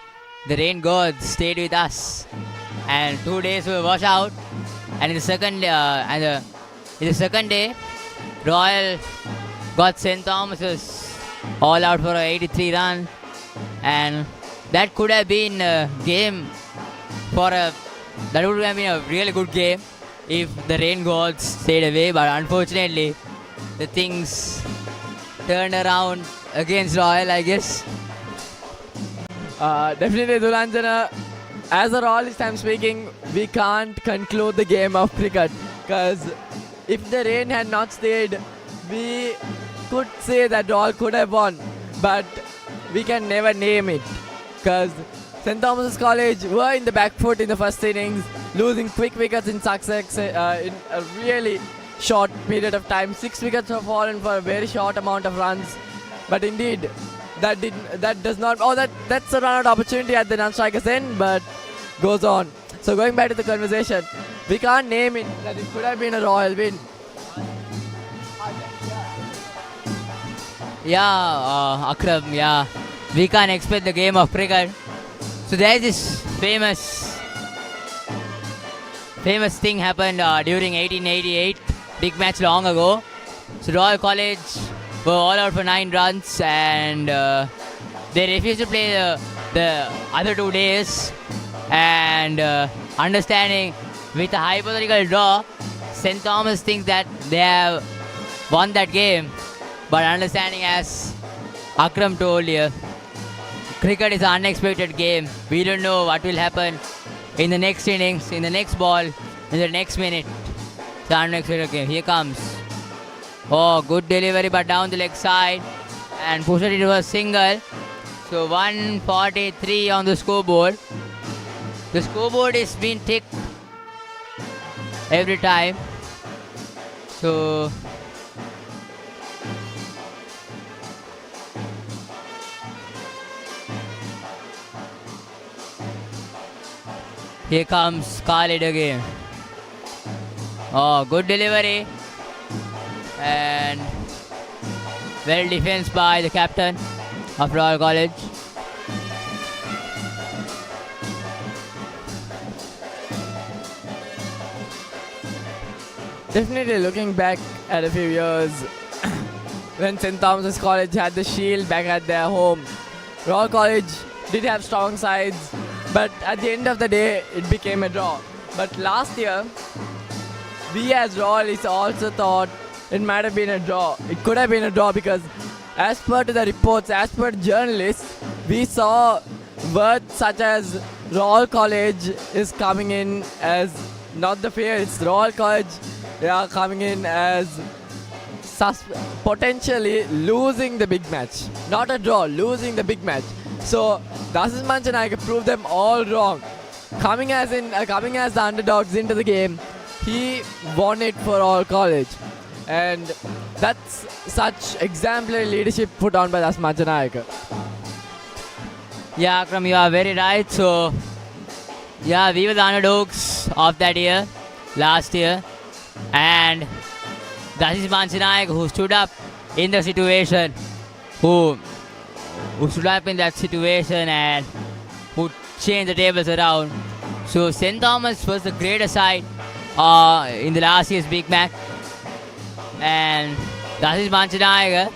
the rain gods stayed with us, and 2 days were washed out. And in the second day, Royal got St. Thomas's all out for a 83 run, and that could have been a game that would have been a really good game if the rain gods stayed away, but unfortunately the things turned around against Royal, I guess. Definitely, Dulanjana, as a royalist I'm speaking, we can't conclude the game of cricket, because if the rain had not stayed, we could say that Royal could have won, but we can never name it, because St. Thomas's College were in the back foot in the first innings, losing quick wickets in success in a really short period of time. 6 wickets have fallen for a very short amount of runs, but indeed that's a run-out opportunity at the non-strikers end, but goes on. So going back to the conversation, we can't name it that it could have been a Royal win. Yeah, Akram, yeah. We can't expect the game of cricket. So there's this famous thing happened during 1888, big match long ago. So Royal College were all out for 9 runs, and they refused to play the other 2 days. And understanding with a hypothetical draw, St. Thomas thinks that they have won that game. But understanding, as Akram told you, cricket is an unexpected game. We don't know what will happen in the next innings, in the next ball, in the next minute. It's an unexpected game. Here comes. Oh, good delivery, but down the leg side. And pushed it to a single. So 143 on the scoreboard. The scoreboard is being ticked every time. So here comes Khalid again. Oh, good delivery. And well defense by the captain of Royal College. Definitely looking back at a few years when St. Thomas's College had the shield back at their home, Royal College did have strong sides, but at the end of the day, it became a draw. But last year, we as Royalists also thought it might have been a draw. It could have been a draw because as per to the reports, as per journalists, we saw words such as Royal College is coming in as not the favorites. Royal College, they are coming in as potentially losing the big match. Not a draw, losing the big match. So Dasis Manchanayake proved them all wrong. Coming as the underdogs into the game, he won it for Royal College. And that's such exemplary leadership put on by Dasis Manchanayake. Yeah, Akram, you are very right. So, yeah, we were the underdogs of that year, last year. And Dasis Manchanayake, who stood up in the situation, who stood up in that situation and who changed the tables around. So St. Thomas was the greater side in the last year's big match. And Dasis Manchanayake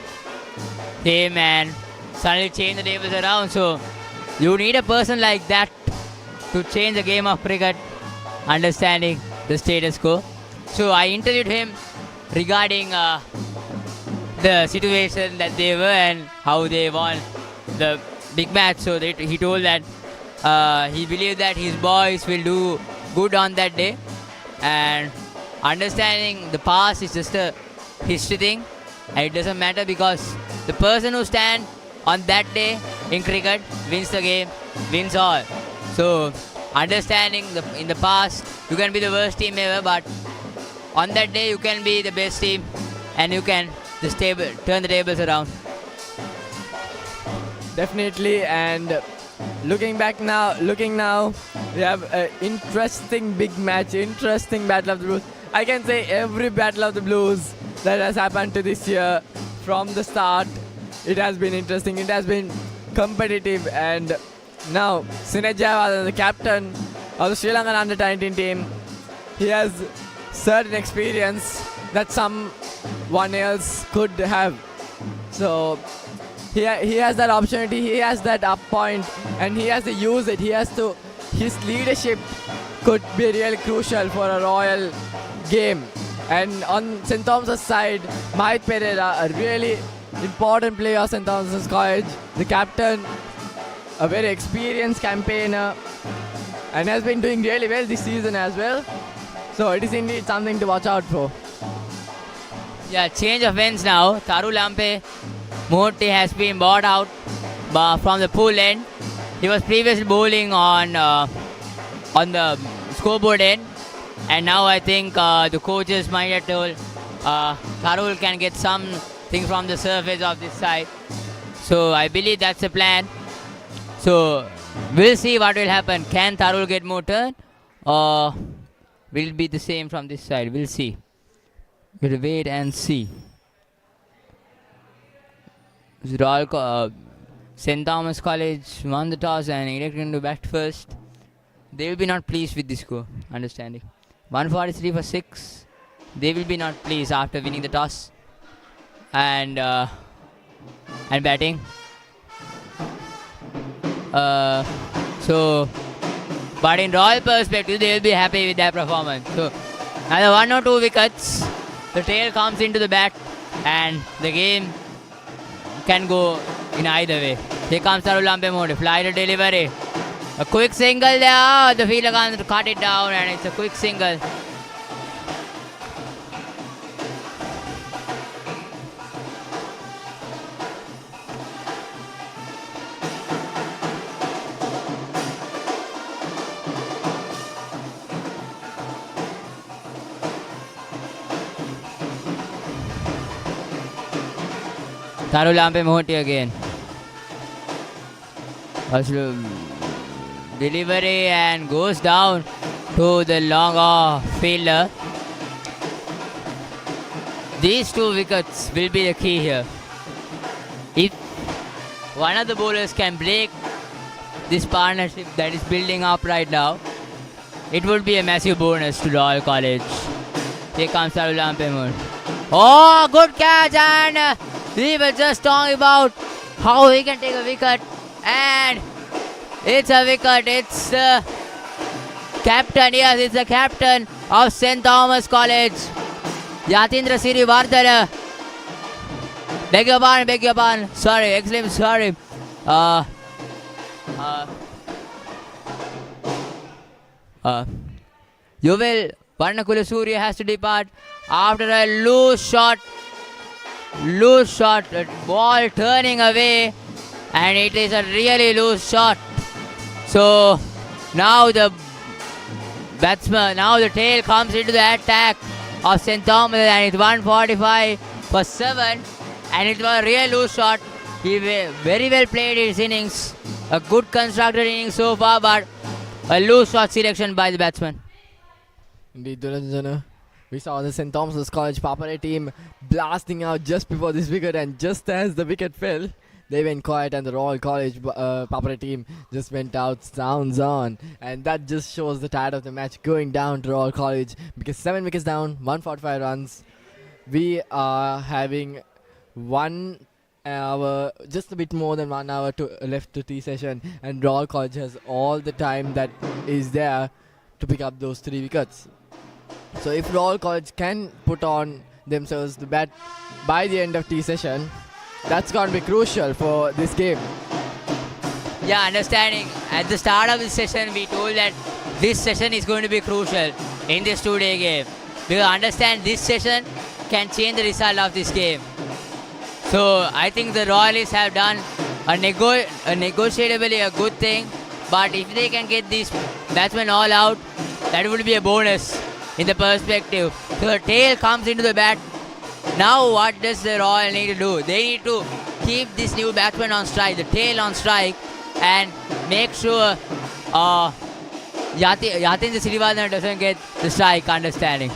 came and suddenly changed the tables around. So you need a person like that to change the game of cricket, understanding the status quo. So I interviewed him regarding the situation that they were and how they won the big match. So he told that he believed that his boys will do good on that day, and understanding the past is just a history thing, and it doesn't matter because the person who stands on that day in cricket wins the game, wins all. So understanding in the past, you can be the worst team ever, but on that day you can be the best team and you can just turn the tables around. Definitely, and looking now, we have an interesting big match, interesting Battle of the Blues. I can say every Battle of the Blues that has happened to this year from the start, it has been interesting, it has been competitive, and now Sinaj Jayawardene, the captain of the Sri Lankan under-19 team, he has certain experience that someone else could have. So he has that opportunity, he has that up point, and he has to use it. His leadership could be really crucial for a Royal game. And on St. Thomas's side, Mahit Pereira, a really important player of St. Thomas's College, the captain, a very experienced campaigner, and has been doing really well this season as well. So it is indeed something to watch out for. Yeah, change of ends now. Tarulampe Murthy has been bought out from the pool end. He was previously bowling on the scoreboard end, and now I think the coaches might have told Tarul can get something from the surface of this side. So I believe that's the plan. So we'll see what will happen. Can Tarul get more turn, or will it be the same from this side? We'll see. We'll wait and see. St. Thomas College won the toss and elected to bat first. They will be not pleased with this score, understanding. 143 for 6. They will be not pleased after winning the toss and batting. But in Royal perspective, they will be happy with their performance. So either 1 or 2 wickets, the tail comes into the bat and the game can go in either way. Here comes Tarulampe Murthy, fly to delivery. A quick single there, the fielder can't cut it down and it's a quick single. Tarulampe Murthy again. Delivery and goes down to the long fielder. These 2 wickets will be the key here. If one of the bowlers can break this partnership that is building up right now, it would be a massive bonus to Royal College. Here comes Tarulampe Murthy. Oh, good catch, and we were just talking about how he can take a wicket, and it's a wicket. It's the captain. Yes, it's the captain of St. Thomas College, Yatindra Sirivardhana. Beg your pardon. Sorry, exclaim sorry. Yuval Varnakulasuriya has to depart after a loose shot, ball turning away, and it is a really loose shot. So now the tail comes into the attack of St. Thomas, and it's 145 for 7, and it was a real loose shot. He very well played his innings, a good constructed innings so far, but a loose shot selection by the batsman. Indeed, Duranjana. We saw the St. Thomas's College Papare team blasting out just before this wicket, and just as the wicket fell, they went quiet and the Royal College Papare team just went out, sounds on. And that just shows the tide of the match going down to Royal College, because 7 wickets down, 145 runs. We are having 1 hour, just a bit more than 1 hour left to tea session, and Royal College has all the time that is there to pick up those 3 wickets. So if Royal College can put on themselves the bat by the end of tea session, that's going to be crucial for this game. Yeah, understanding. At the start of this session, we told that this session is going to be crucial in this 2-day game. Because understand, this session can change the result of this game. So I think the Royalists have done a negotiatably a good thing. But if they can get these batsmen all out, that would be a bonus in the perspective. So the tail comes into the bat. Now what does the Royal need to do? They need to keep this new batsman on strike, the tail on strike, and make sure Yatindra Sirivasan doesn't get the strike understanding.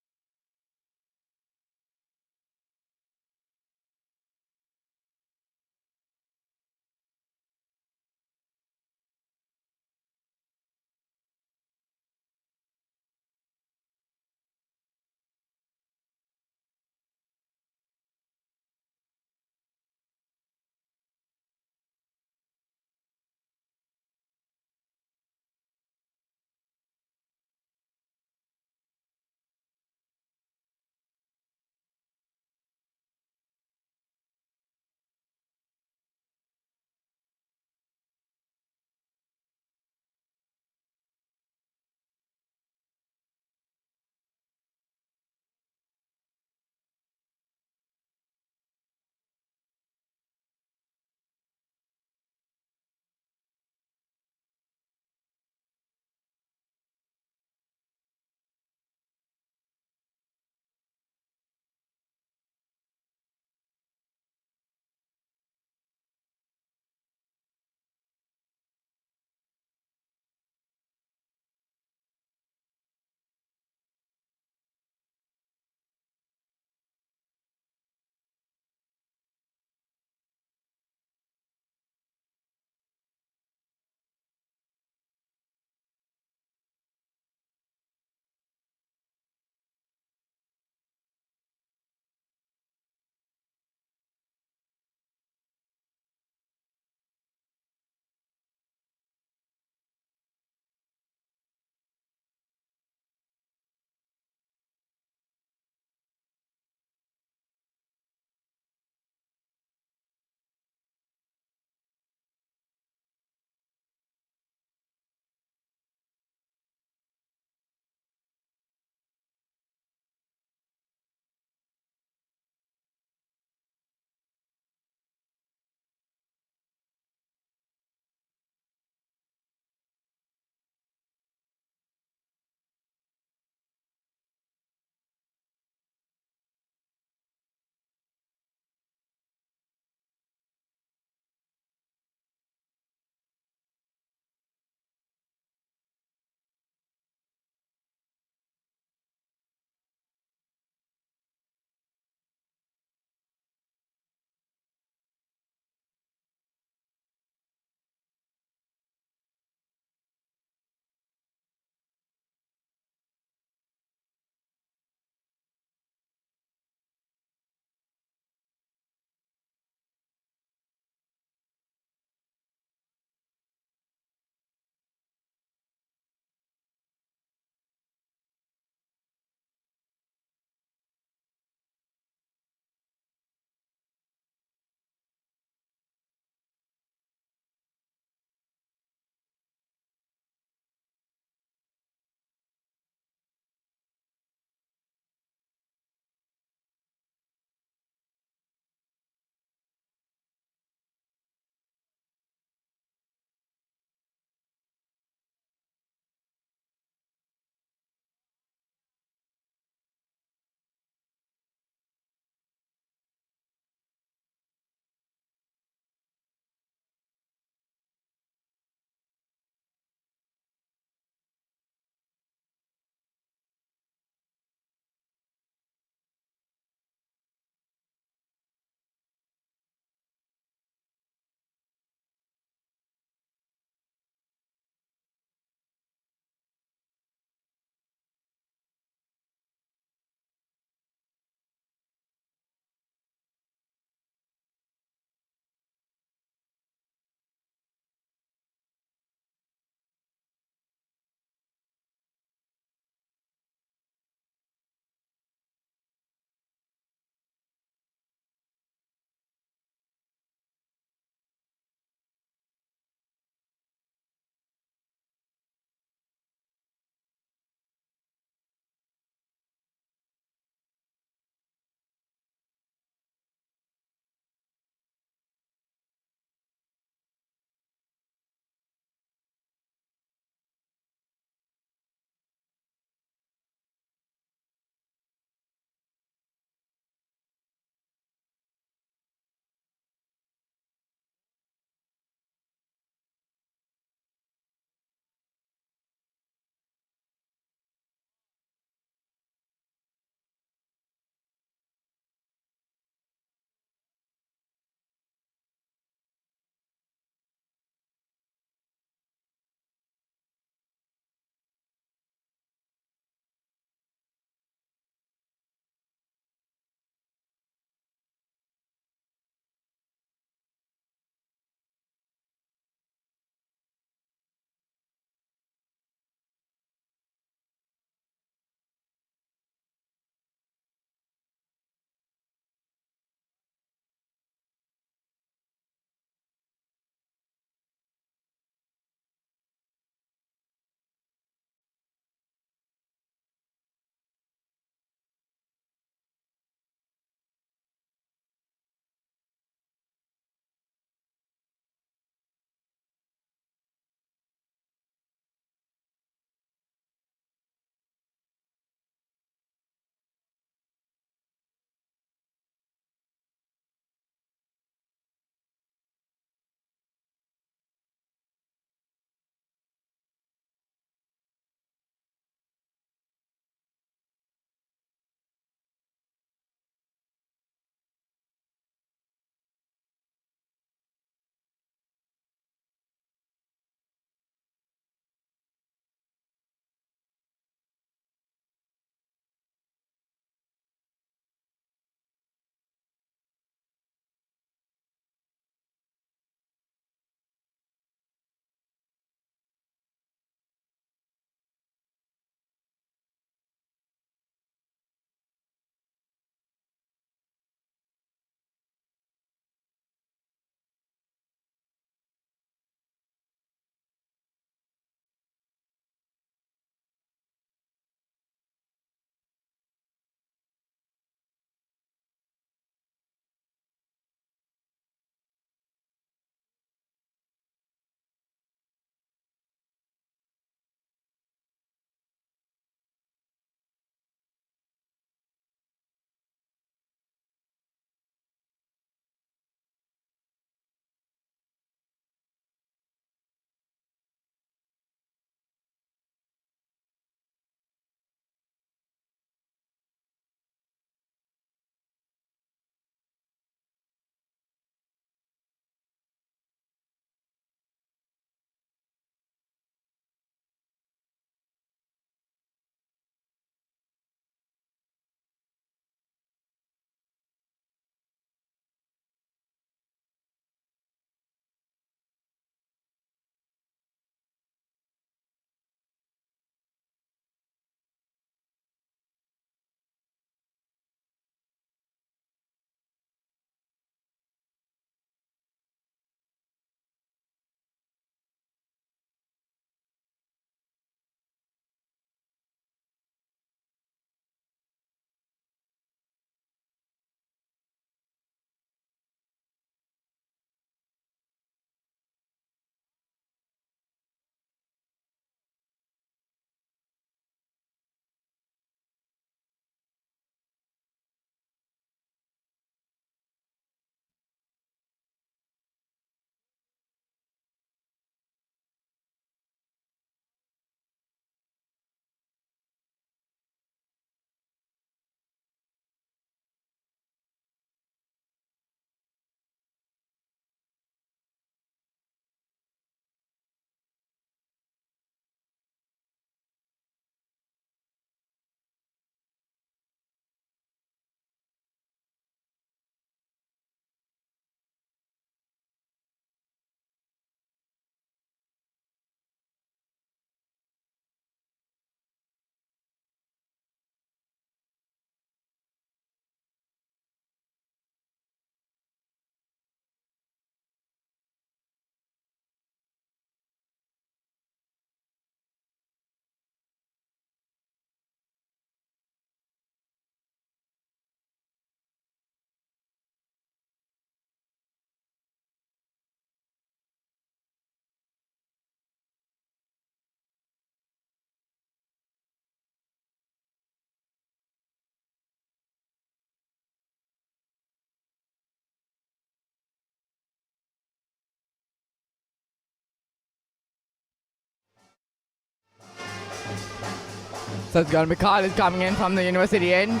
So it's going to be Carl is coming in from the university end.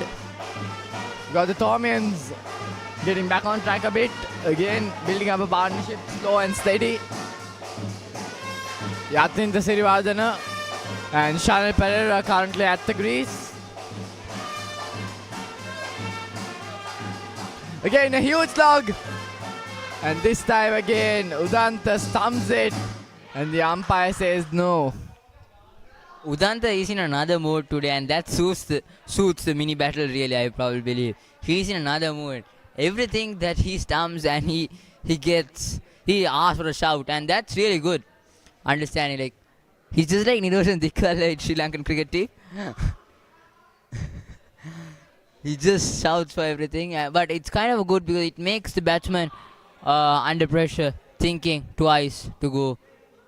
Got the Thomians getting back on track a bit. Again, building up a partnership, slow and steady. Yatinta Sirivardhana and Chanel Pereira are currently at the crease. Again, a huge log. And this time again, Udanta stumps it. And the umpire says no. Udanta is in another mode today, and that suits the mini battle really, I probably believe. He's in another mode. Everything that he stumps and he asks for a shout, and that's really good. Understanding, like, he's just like Nidoshan Dikkala in Sri Lankan cricket team. He just shouts for everything, but it's kind of good because it makes the batsman under pressure, thinking twice to go,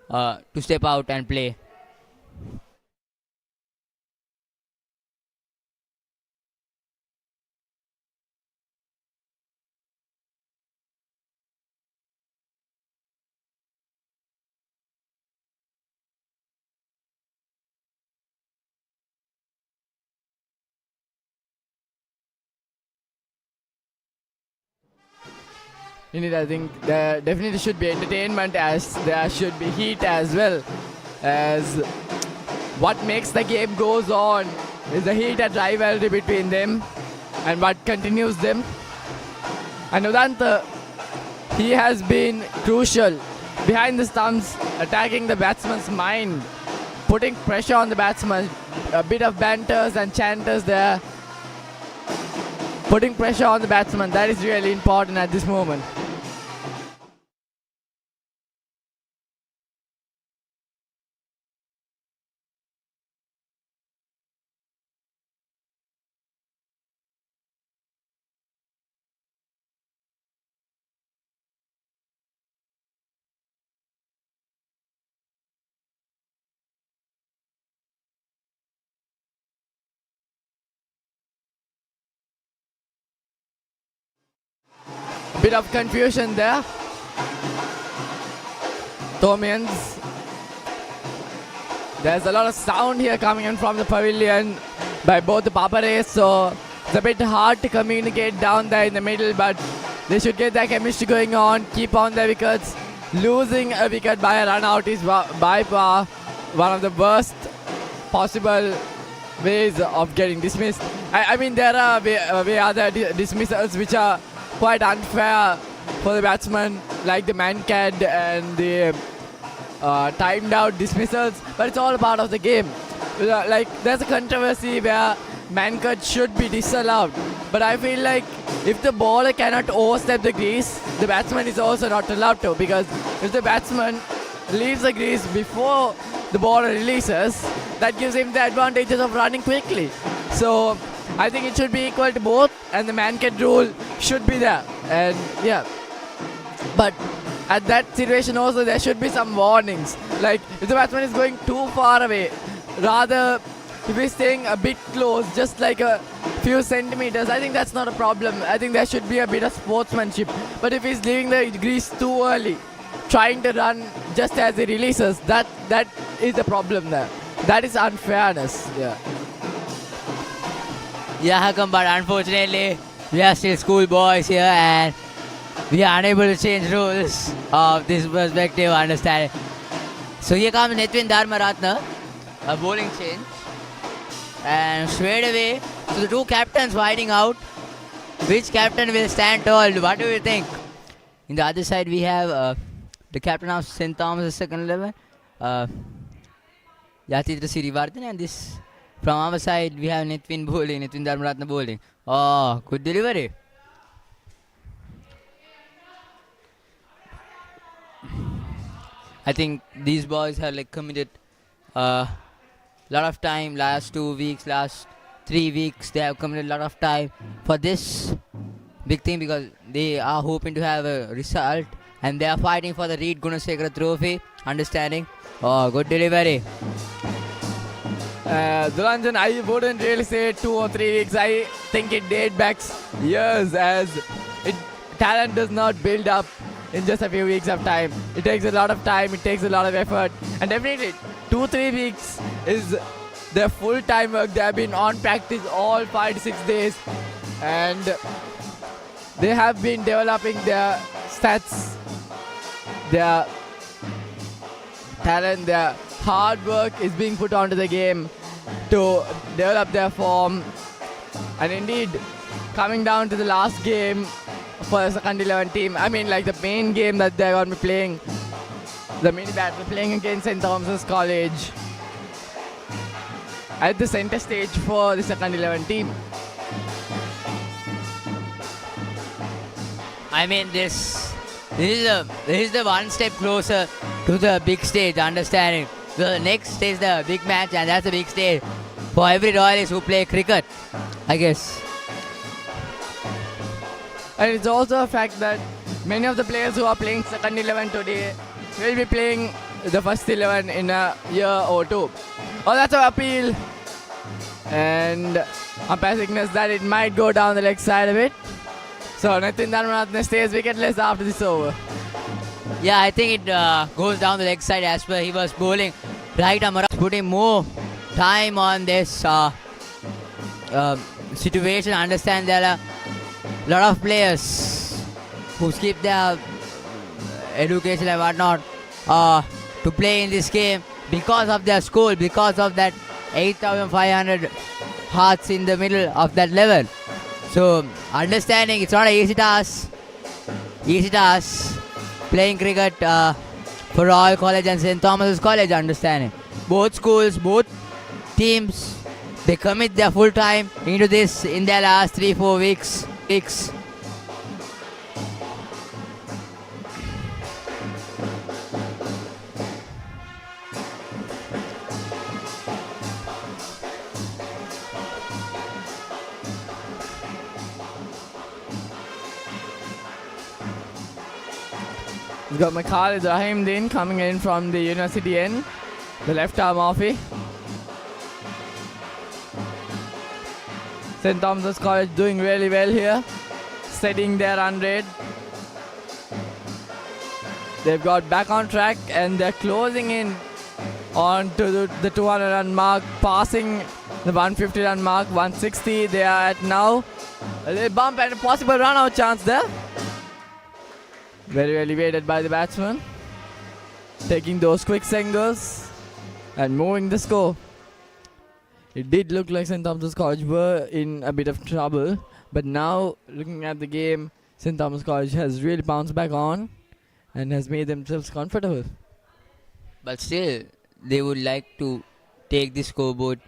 to step out and play. Indeed, I think there definitely should be entertainment, as there should be heat as well. As what makes the game goes on is the heat and rivalry between them, and what continues them. And Udanta, he has been crucial behind the stumps, attacking the batsman's mind, putting pressure on the batsman. A bit of banters and chanters there, putting pressure on the batsman. That is really important at this moment. Bit of confusion there. Thomians. There's a lot of sound here coming in from the pavilion by both the Papares, so it's a bit hard to communicate down there in the middle, but they should get their chemistry going on, keep on their wickets. Losing a wicket by a run out is by far one of the worst possible ways of getting dismissed. I mean, there are way other dismissals which are quite unfair for the batsman, like the Mankad and the timed out dismissals, but it's all part of the game. Like, there's a controversy where Mankad should be disallowed, but I feel like if the bowler cannot overstep the crease, the batsman is also not allowed to, because if the batsman leaves the crease before the bowler releases, that gives him the advantages of running quickly. So I think it should be equal to both, and the Mankad rule should be there. And yeah, but at that situation also there should be some warnings. Like, if the batsman is going too far away, rather if he's staying a bit close, just like a few centimeters, I think that's not a problem. I think there should be a bit of sportsmanship. But if he's leaving the crease too early, trying to run just as he releases, that is the problem there. That is unfairness. Yeah, Hakam, but unfortunately, we are still schoolboys here and we are unable to change rules of this perspective, understand. So here comes Nithwin Dharmaratna, a bowling change. And straight away, so the two captains fighting out. Which captain will stand tall? What do you think? In the other side, we have the captain of St. Thomas' second 11, Yatitra Sirivardhan, and this from our side we have Nithwin Dharmaratna bowling. Oh, good delivery. I think these boys have like committed a lot of time last 2 weeks, last 3 weeks. They have committed a lot of time for this big thing because they are hoping to have a result and they are fighting for the Reed Gunasekara trophy. Understanding? Oh, good delivery. Dhuranjan, I wouldn't really say 2 or 3 weeks. I think it dates back years, as talent does not build up in just a few weeks of time. It takes a lot of time, it takes a lot of effort, and definitely 2-3 weeks is their full-time work. They have been on practice all 5 to 6 days, and they have been developing their stats, their talent, their hard work is being put onto the game to develop their form. And indeed, coming down to the last game for the second 11 team, I mean like the main game that they're going to be playing, the mini battle playing against St. Thomas's College at the center stage for the second 11 team. I mean, this is the one step closer to the big stage, understanding. The next is the big match, and that's the big stage for every Royalist who play cricket, I guess. And it's also a fact that many of the players who are playing second 11 today will be playing the first 11 in a year or two. Oh, that's an appeal. And umpire signals that it might go down the leg side of it. So Nitin Dharmanathan stays wicketless after this over. Yeah, I think it goes down the leg side as per he was bowling right arm around, putting more time on this situation. Understand there are a lot of players who skip their education and whatnot to play in this game because of their school, because of that 8,500 hearts in the middle of that level. So understanding it's not an easy task playing cricket for Royal College and St. Thomas's College, understanding. Both schools, both teams, they commit their full time into this in their last 3-4 weeks. We've got Khalid Rahimdeen coming in from the University end, the left arm offie. St. Thomas's College doing really well here, steadying their run rate. They've got back on track and they're closing in on to the 200 run mark, passing the 150 run mark, 160 they are at now. A little bump and a possible run out chance there. Very well evaded by the batsman, taking those quick singles and moving the score. It did look like St. Thomas's College were in a bit of trouble, but now looking at the game, St. Thomas College has really bounced back on and has made themselves comfortable. But still, they would like to take the scoreboard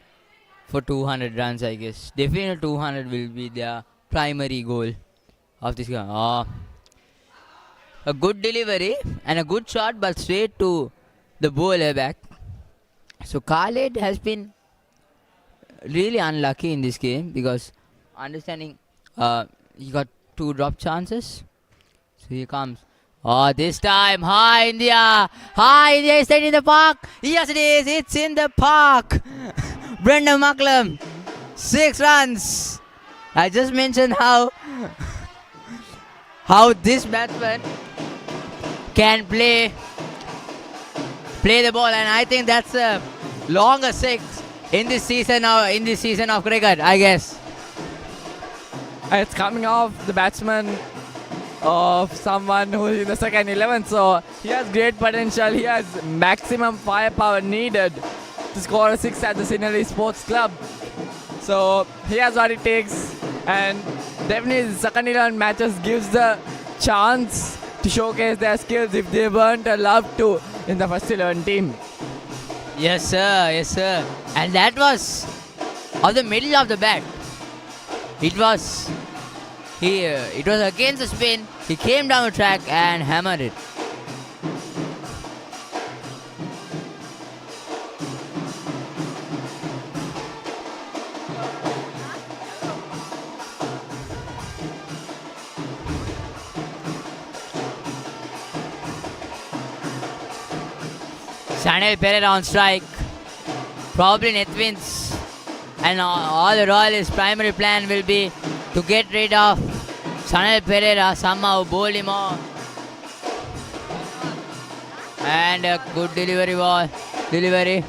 for 200 runs, I guess. Definitely 200 will be their primary goal of this game. A good delivery and a good shot, but straight to the bowler back. So Khalid has been really unlucky in this game because understanding he got 2 drop chances. So here comes. This time high India is staying in the park. Yes, it is. It's in the park. Brendan Mucklam, 6 runs. I just mentioned how this batsman can play the ball, and I think that's a longer 6 in this season of cricket, I guess. It's coming off the batsman of someone who is in the second 11, so he has great potential. He has maximum firepower needed to score a 6 at the Scenery Sports Club. So he has what it takes, and definitely the second 11 matches gives the chance to showcase their skills if they weren't allowed to in the first 11 team. Yes sir. And that was of the middle of the bat. It was against the spin. He came down the track and hammered it. Sanil Pereira on strike. Probably net wins. And all the Royalists' primary plan will be to get rid of Sanil Pereira, somehow bowl him off. And a good delivery.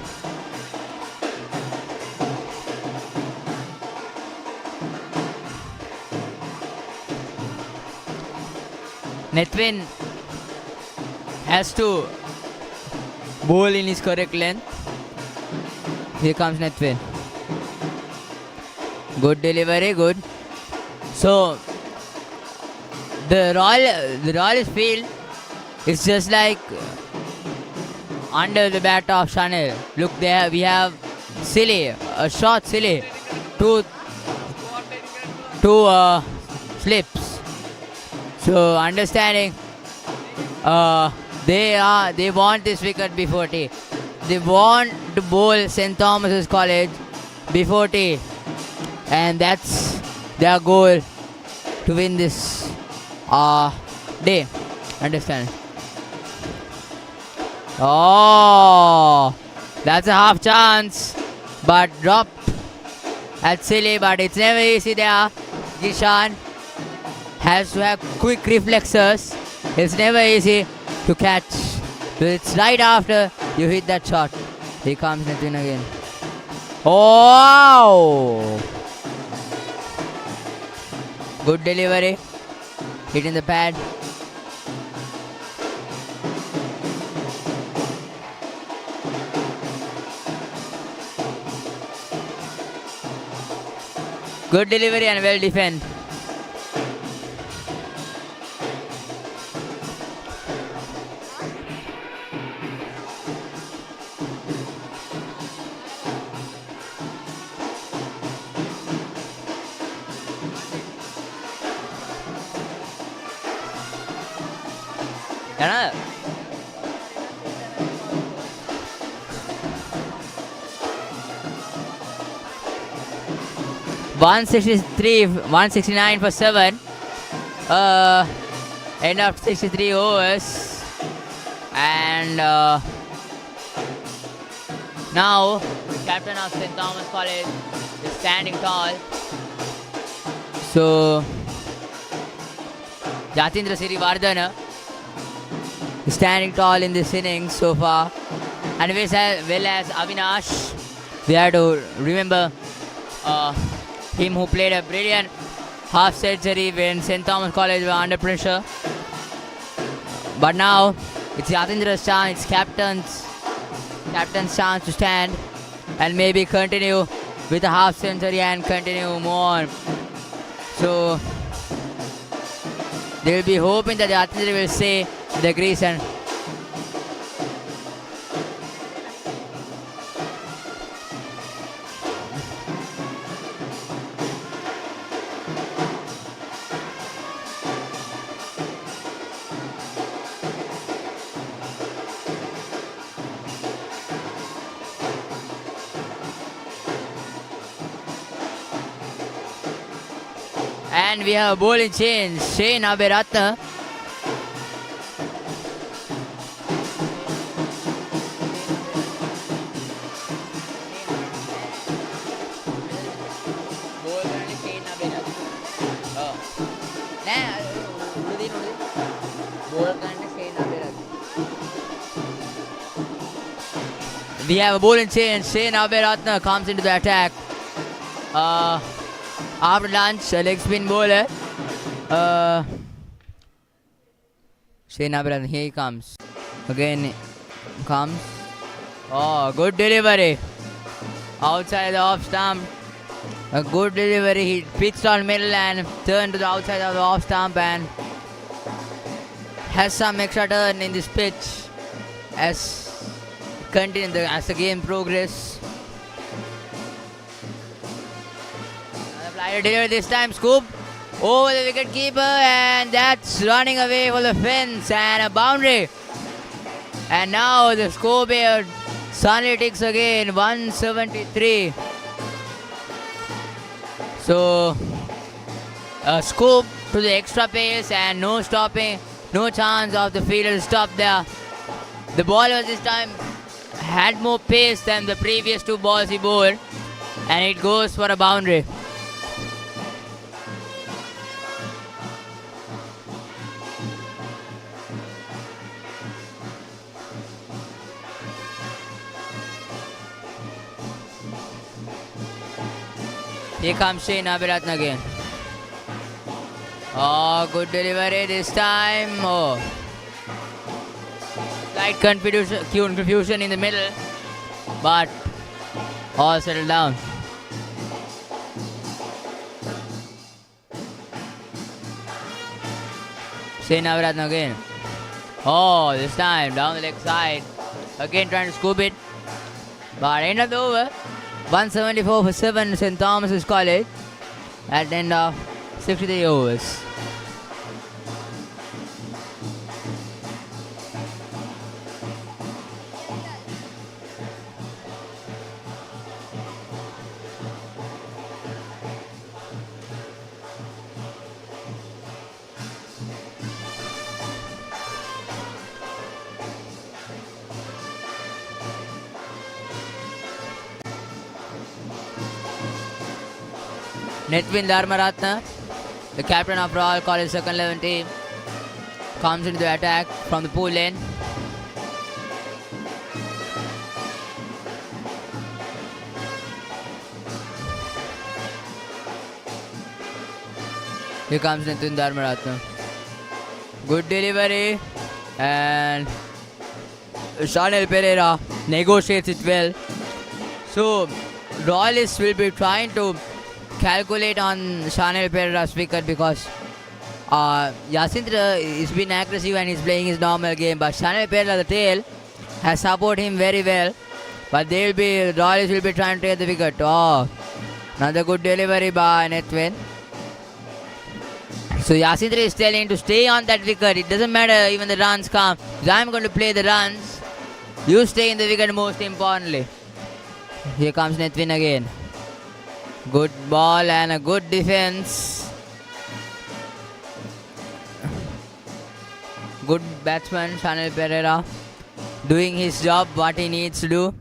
Nethvin has to bowl in his correct length. Here comes Nethvin. Good delivery, good. So the Royal field is just like under the bat of Chanel. Look there, we have Silly, a short Silly, two slips. So understanding, they want this wicket before tea. They want to bowl St. Thomas's College before tea, and that's their goal to win this day. Understand? Oh, that's a half chance, but dropped at Silly. But it's never easy there. Jishan has to have quick reflexes. It's never easy to catch. It's right after you hit that shot. Here comes Nitin again. Oh! Good delivery. Hitting the pad. Good delivery and well defended. Another. $169 for 7. End of 63 overs. And now the captain of St. Thomas College is standing tall. So Jatindra Sirivardhana is standing tall in this innings so far. And as well as Avinash. We have to remember him who played a brilliant half century when St. Thomas College were under pressure. But now it's Yatindra's chance, it's captain's chance to stand and maybe continue with a half century and continue more. So they will be hoping that Yatindra will stay in the crease and we have a bowling change. Shane Aberatna. We have a bowling change. Shane Aberatna comes into the attack. After lunch, a leg spin bowler. Shane Aberatna, here he comes. Again comes. Oh, good delivery. Outside the off stump. A good delivery. He pitched on middle and turned to the outside of the off stump and has some extra turn in this pitch as the game progresses. Delivery this time, scoop over the wicket keeper, and that's running away for the fence and a boundary. And now the scoreboard suddenly ticks again, 173. So a scoop to the extra pace and no stopping, no chance of the fielder to stop there. The bowler this time had more pace than the previous two balls he bowled, and it goes for a boundary. Here comes Shane Aberatna again. Oh, good delivery this time. Oh. Slight confusion in the middle, but all settled down. Say Navaratna again. Oh, this time down the leg side. Again trying to scoop it. But end of the over. 174 for 7 St. Thomas's College at the end of 63 overs. Netvin Dharmaratna, the captain of Royal College second 11 team, comes into the attack from the pool lane. Here comes Netvin Dharmaratna. Good delivery, and Chanel Pereira negotiates it well. So Royalists will be trying to calculate on Chanel Pereira's wicket because Yasindra is being aggressive and he's playing his normal game, but Chanel Pereira, the tail, has supported him very well. But Royalists will be trying to take the wicket. Oh, another good delivery by Netvin. So Yasindra is telling to stay on that wicket. It doesn't matter even the runs come. I'm going to play the runs. You stay in the wicket most importantly. Here comes Netvin again. Good ball and a good defense. Good batsman Chanel Pereira doing his job, what he needs to do.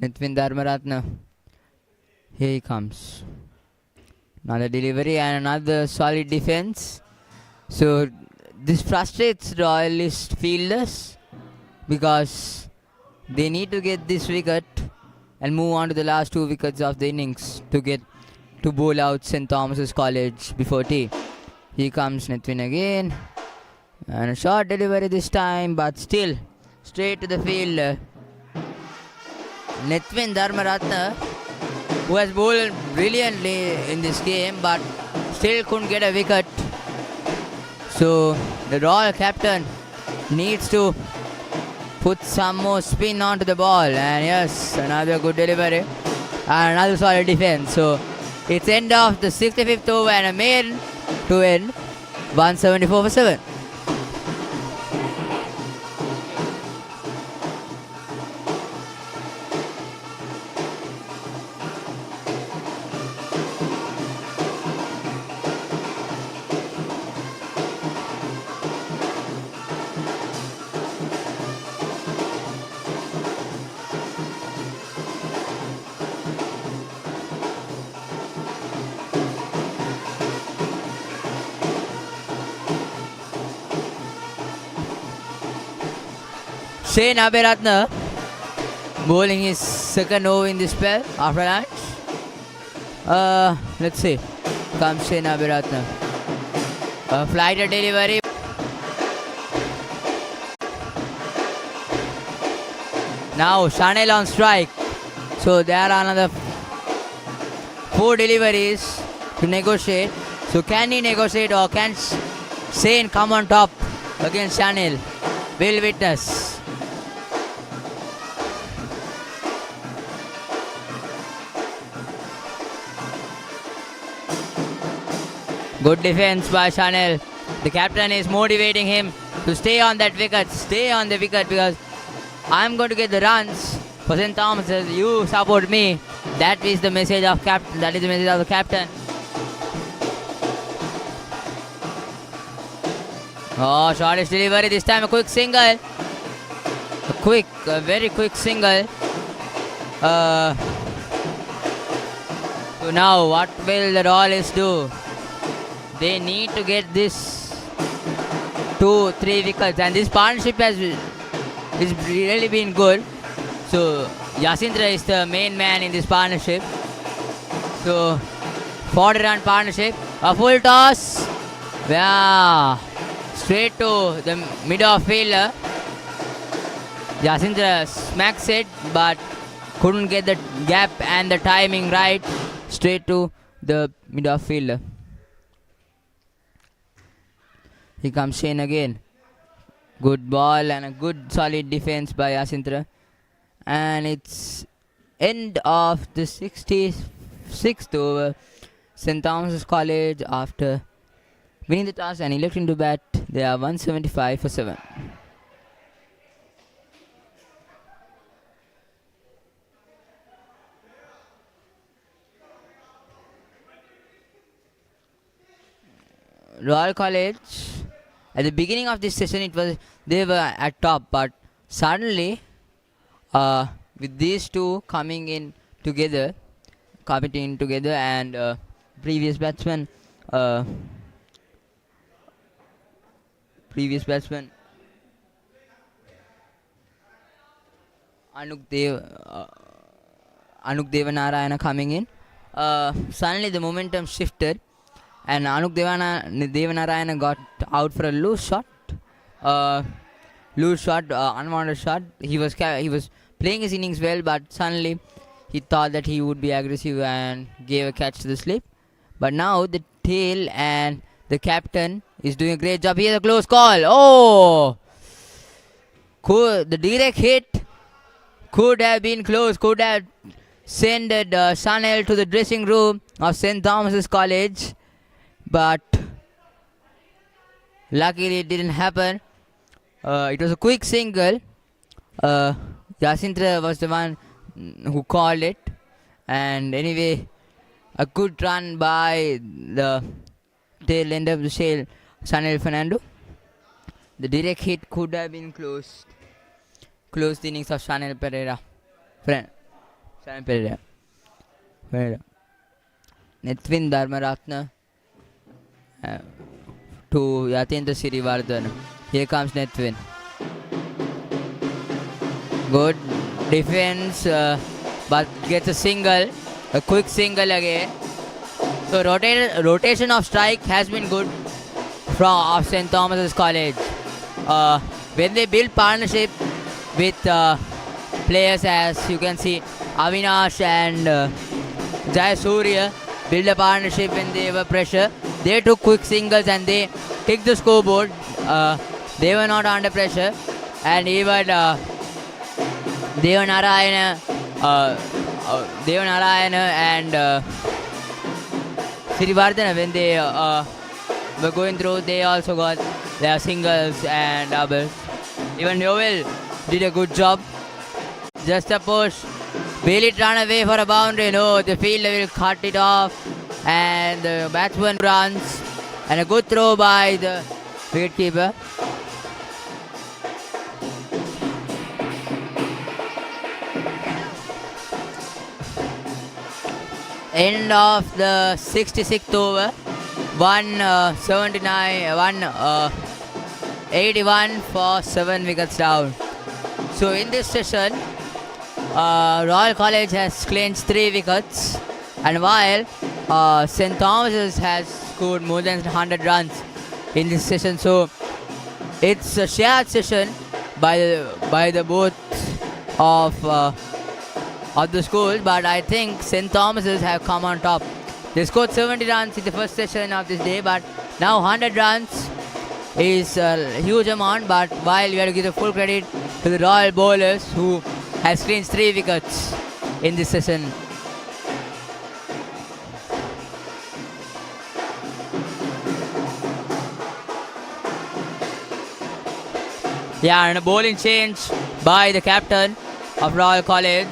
Netvin Dharmaratna. Here he comes. Another delivery and another solid defense. So this frustrates Royalist fielders because they need to get this wicket and move on to the last 2 wickets of the innings to get to bowl out St. Thomas's College before tea. Here comes Netvin again. And a short delivery this time, but still straight to the field. Netvin Dharmaratna, who has bowled brilliantly in this game but still couldn't get a wicket. So the Royal captain needs to put some more spin onto the ball, and yes, another good delivery and another solid defense. So it's end of the 65th over and a maiden to end 174 for 7. Shane Abhiratna bowling his second over in this spell after lunch. Let's see. Comes Shane Abhiratna. A flighted delivery. Now Chanel on strike. So there are another 4 deliveries to negotiate. So can he negotiate or can Shane come on top against Chanel? We'll witness. Good defense by Chanel. The captain is motivating him to stay on that wicket. Stay on the wicket because I'm going to get the runs for St. Thomas. You support me. That is the message of captain. That is the message of the captain. Oh, shortest delivery. This time a quick single. A very quick single. So now what will the Royalists do? They need to get this 2-3 wickets, and this partnership has really been good. So Yasindra is the main man in this partnership. So 40-run partnership. A full toss. Yeah. Straight to the middle fielder. Jacinta smacks it, but couldn't get the gap and the timing right. Straight to the middle fielder. Here comes Shane again. Good ball and a good solid defense by Jacinta. And it's end of the 66th over. St. Thomas's College, after winning the toss and electing to bat, they are 175 for 7. Royal College, at the beginning of this session, they were at top, but suddenly, with these two coming in together, competing together, and previous batsman, Anuk Devanarayana coming in, suddenly the momentum shifted. And Anuk Devanarayana got out for a loose shot, unwanted shot. He was playing his innings well, but suddenly he thought that he would be aggressive and gave a catch to the slip. But now the tail and the captain is doing a great job. Here's a close call. Oh, the direct hit could have been close. Could have sent Chanel to the dressing room of St. Thomas's College. But luckily it didn't happen. It was a quick single. Jacinta was the one who called it. And anyway, a good run by the tail end of the sail, Chanel Fernando. The direct hit could have been closed. Closed the innings of Chanel Pereira. Netvin Dharmaratna to Yatendra Sirivardhan. Here comes Netvin. Good defense, but gets a single. A quick single again. So rotation of strike has been good from St. Thomas's College. When they build partnership with players, as you can see, Avinash and Jayasuriya build a partnership when they were pressure. They took quick singles and they ticked the scoreboard. They were not under pressure. And even Devanarayana and Sirivardhana, when they were going through, they also got their singles and doubles. Even Noel did a good job. Just a push. Will it run away for a boundary? No, the fielder will cut it off. And the batsman runs. And a good throw by the wicketkeeper. End of the 66th over. 181 for 7 wickets down. So in this session, Royal College has clinched 3 wickets. And while St. Thomas's has scored more than 100 runs in this session, so it's a shared session by the both of the schools. But I think St. Thomas's have come on top. They scored 70 runs in the first session of this day, but now 100 runs is a huge amount. But while we have to give the full credit to the Royal bowlers who has clinched 3 wickets in this session. Yeah, and a bowling change by the captain of Royal College.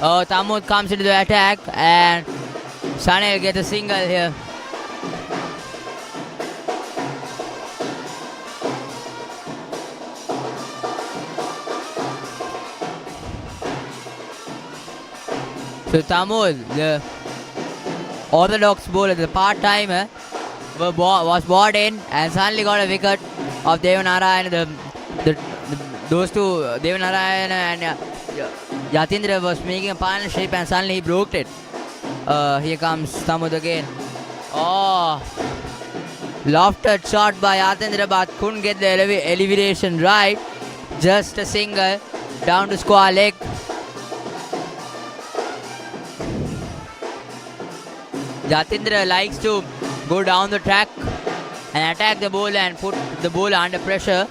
Oh, Tamud comes into the attack and Chanel gets a single here. So Tamud, the orthodox bowler, the part-timer, was brought in and suddenly got a wicket of Devanarayan. Those two, Devanarayan and Yatindra was making a partnership and suddenly he broke it. Here comes Samud again. Oh, lofted shot by Yatindra but couldn't get the elevation right. Just a single down to square leg. Yatindra likes to go down the track and attack the bowler and put the bowler under pressure.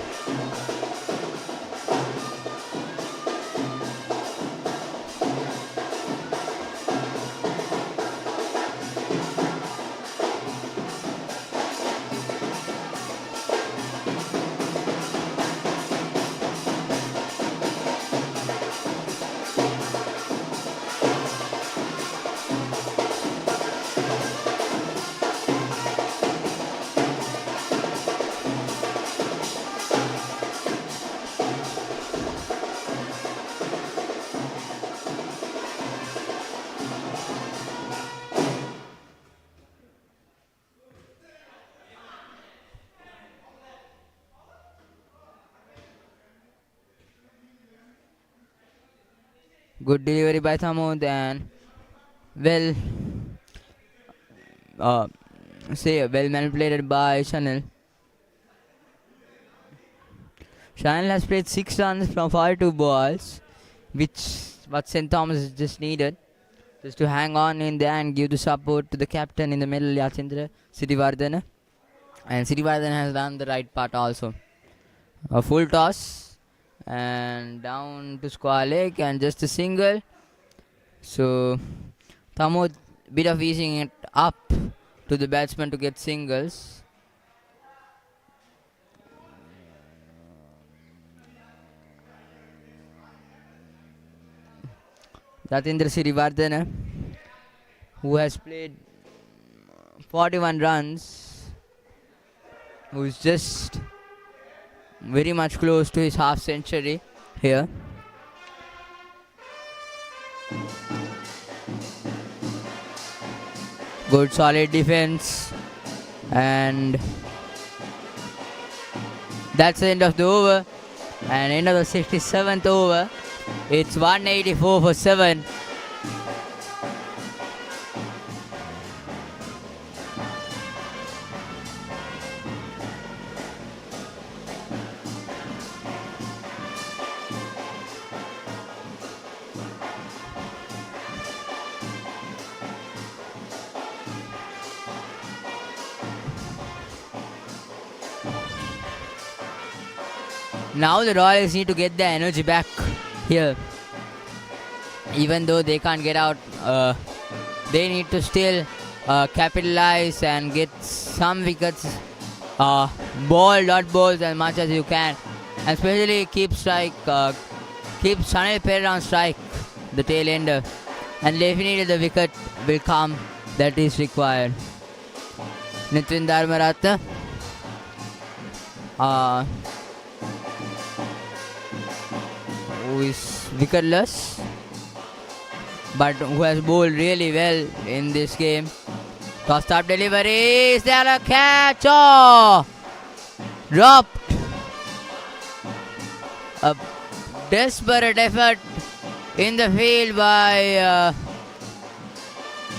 Good delivery by Thamud and well manipulated by Chanel. Chanel has played 6 runs from 42 balls, which what St. Thomas just needed, just to hang on in there and give the support to the captain in the middle, Yatindra Siddhivardhana. And Siddhivardhana has done the right part also. A full toss and down to square leg and just a single. So Thamud bit of easing it up to the batsman to get singles. Yatindra Siddhivardhana, who has played 41 runs, who is just very much close to his half century here. Good solid defense, and that's the end of the over and end of the 67th over. It's 184 for 7. Now the Royals need to get their energy back here. Even though they can't get out, they need to still capitalize and get some wickets. Ball, dot balls as much as you can. And especially keep Sanil Perera on strike, the tail ender. And definitely the wicket will come that is required. Nitin Dharmaratha. Who is wicketless, but who has bowled really well in this game. Tossed up delivery. Is there a catch? Oh! Dropped. A desperate effort in the field by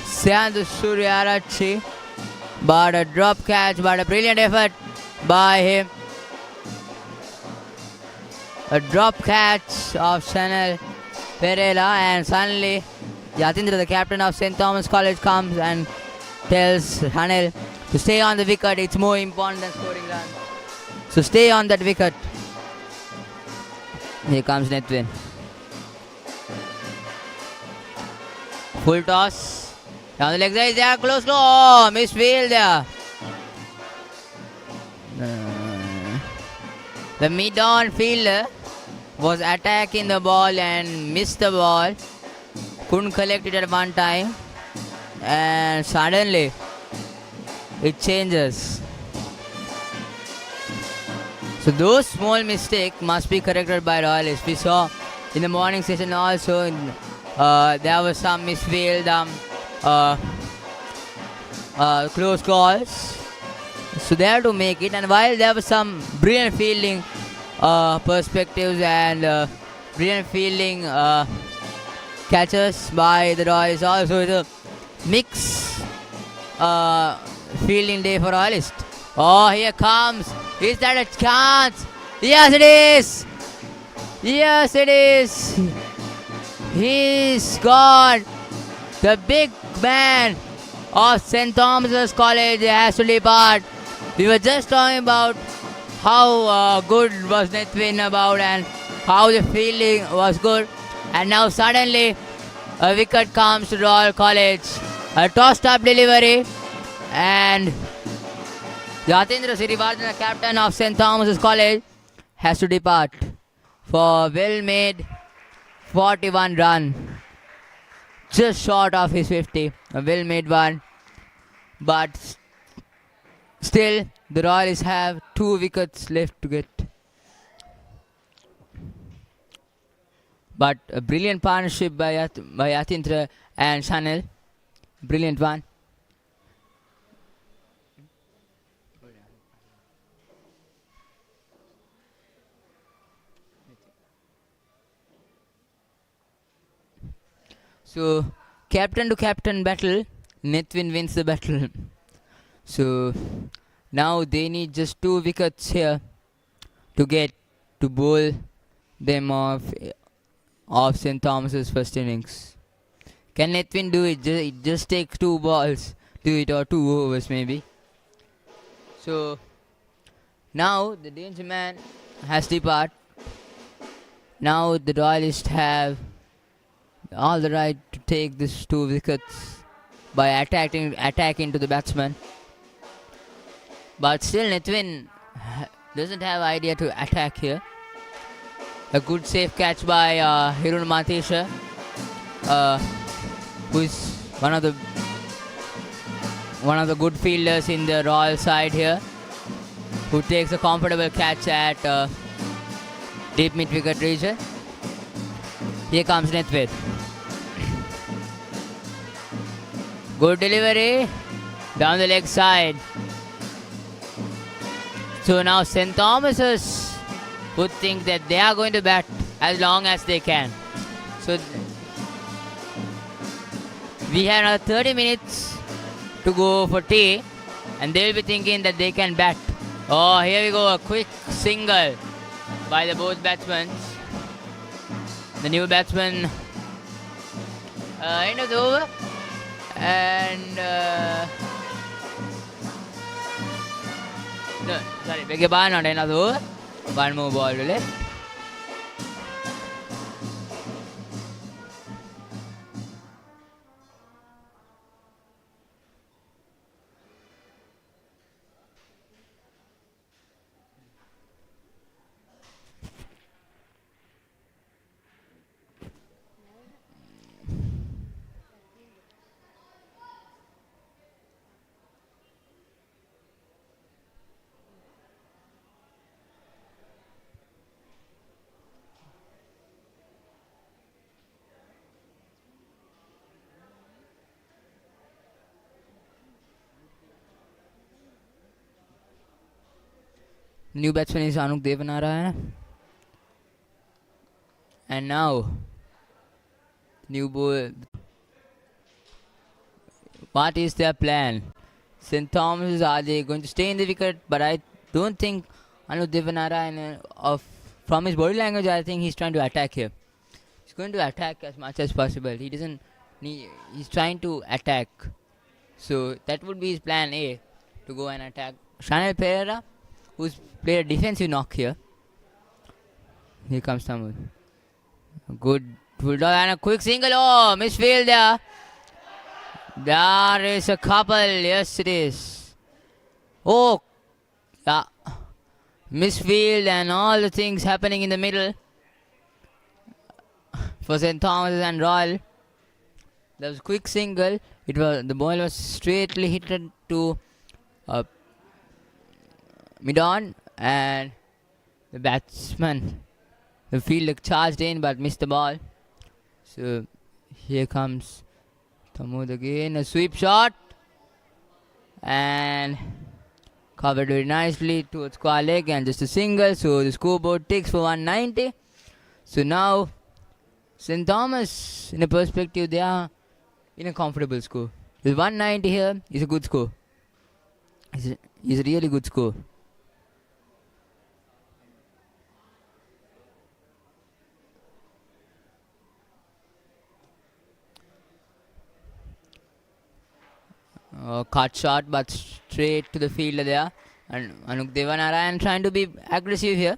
Syandu Suryarachi. But a drop catch, but a brilliant effort by him. A drop catch of Chanel Perera, and suddenly Yatindra, the captain of St. Thomas College, comes and tells Chanel to stay on the wicket. It's more important than scoring runs. So stay on that wicket. Here comes Nethwin. Full toss. Down the leg side, they are close. Oh, missed field there. The mid-on fielder was attacking the ball and missed the ball. Couldn't collect it at one time. And suddenly, it changes. So those small mistakes must be corrected by Royalists. We saw in the morning session also, there was some misfield. close calls. So they have to make it. And while there was some brilliant fielding perspectives and brilliant fielding catches by the Royals, also it's a mix fielding day for Royalists. Oh, here comes. Is that a chance? Yes, it is. Yes, it is. He's gone. The big man of St. Thomas's College has to depart. We were just talking about how good was Nethvin about and how the fielding was good. And now suddenly a wicket comes to Royal College. A tossed up delivery. And Yatindra Sirivardhan, the captain of St. Thomas's College, has to depart for well-made 41 run. Just short of his 50. A well-made one. But still, the Royals have 2 wickets left to get. But a brilliant partnership by Yatindra and Chanel. Brilliant one. So, captain to captain battle, Nethvin wins the battle. So, now they need just 2 wickets here to get to bowl them off St. Thomas's first innings. Can Nethvin do it? It just takes 2 balls to it, or 2 overs maybe. So, now the danger man has departed. Now the Royalists have all the right to take these 2 wickets by attacking to the batsman. But still Nethvin doesn't have idea to attack here. A good safe catch by Hirun Matesha, who is one of the good fielders in the Royal side here, who takes a comfortable catch at deep mid wicket region. Here comes Nethvin. Good delivery down the leg side. So now St. Thomas's would think that they are going to bat as long as they can. So we have another 30 minutes to go for tea, and they will be thinking that they can bat. Oh, here we go, a quick single by the both batsmen. The new batsman end of the over, and no, sorry, beg your pardon, not end of the over. One more ball to left. New batsman is Anuk Devanarayana. And now, new ball. What is their plan? St. Thomas, are they going to stay in the wicket? But I don't think Anuk Devanarayana, from his body language, I think he's trying to attack here. He's going to attack as much as possible. He doesn't need, he's trying to attack. So that would be his plan A, to go and attack. Chanel Pereira, who's played a defensive knock here. Here comes Tamil. Good bulldog and a quick single. Oh, misfield there. There is a couple. Yes, it is. Oh, yeah. Misfield and all the things happening in the middle for St. Thomas and Royal. There was a quick single. The ball was straightly hit to mid-on, and the batsman, the fielder, charged in but missed the ball. So here comes Tamud again, a sweep shot. and covered very nicely towards square leg and just a single. So the scoreboard ticks for 190. So now St. Thomas, in a perspective, they are in a comfortable score. With 190 here is a good score. Is a really good score. Cut shot, but straight to the fielder there. And Anuk Devanarayan trying to be aggressive here.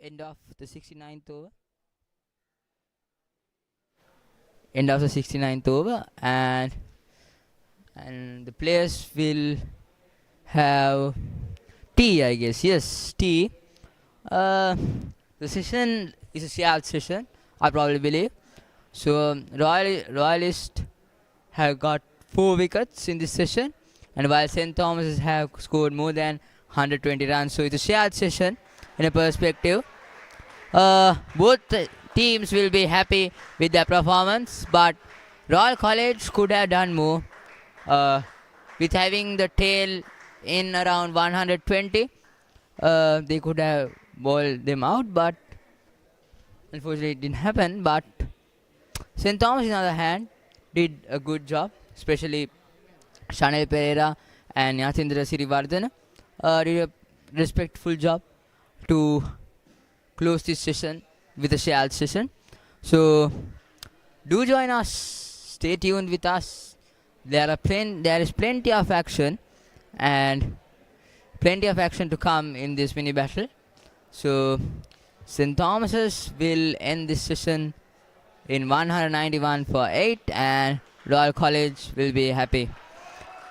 End of the 69th over. End of the 69th over, and the players will have tea, I guess. Yes, tea. Uh, the session is a shared session, I probably believe. So Royalists have got 4 wickets in this session, and while St. Thomas have scored more than 120 runs. So it's a shared session in a perspective. Both teams will be happy with their performance, but Royal College could have done more. With having the tail in around 120, they could have bowled them out, but unfortunately it didn't happen. But St. Thomas, on the other hand, did a good job, especially Shanil Pereira and Yatindra Sirivardhana did a respectful job to close this session with a shared session. So do join us. Stay tuned with us. There is plenty of action and plenty of action to come in this mini battle. So St. Thomas's will end this session in 191 for 8, and Royal College will be happy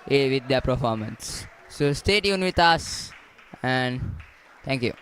with their performance. So stay tuned with us, and thank you.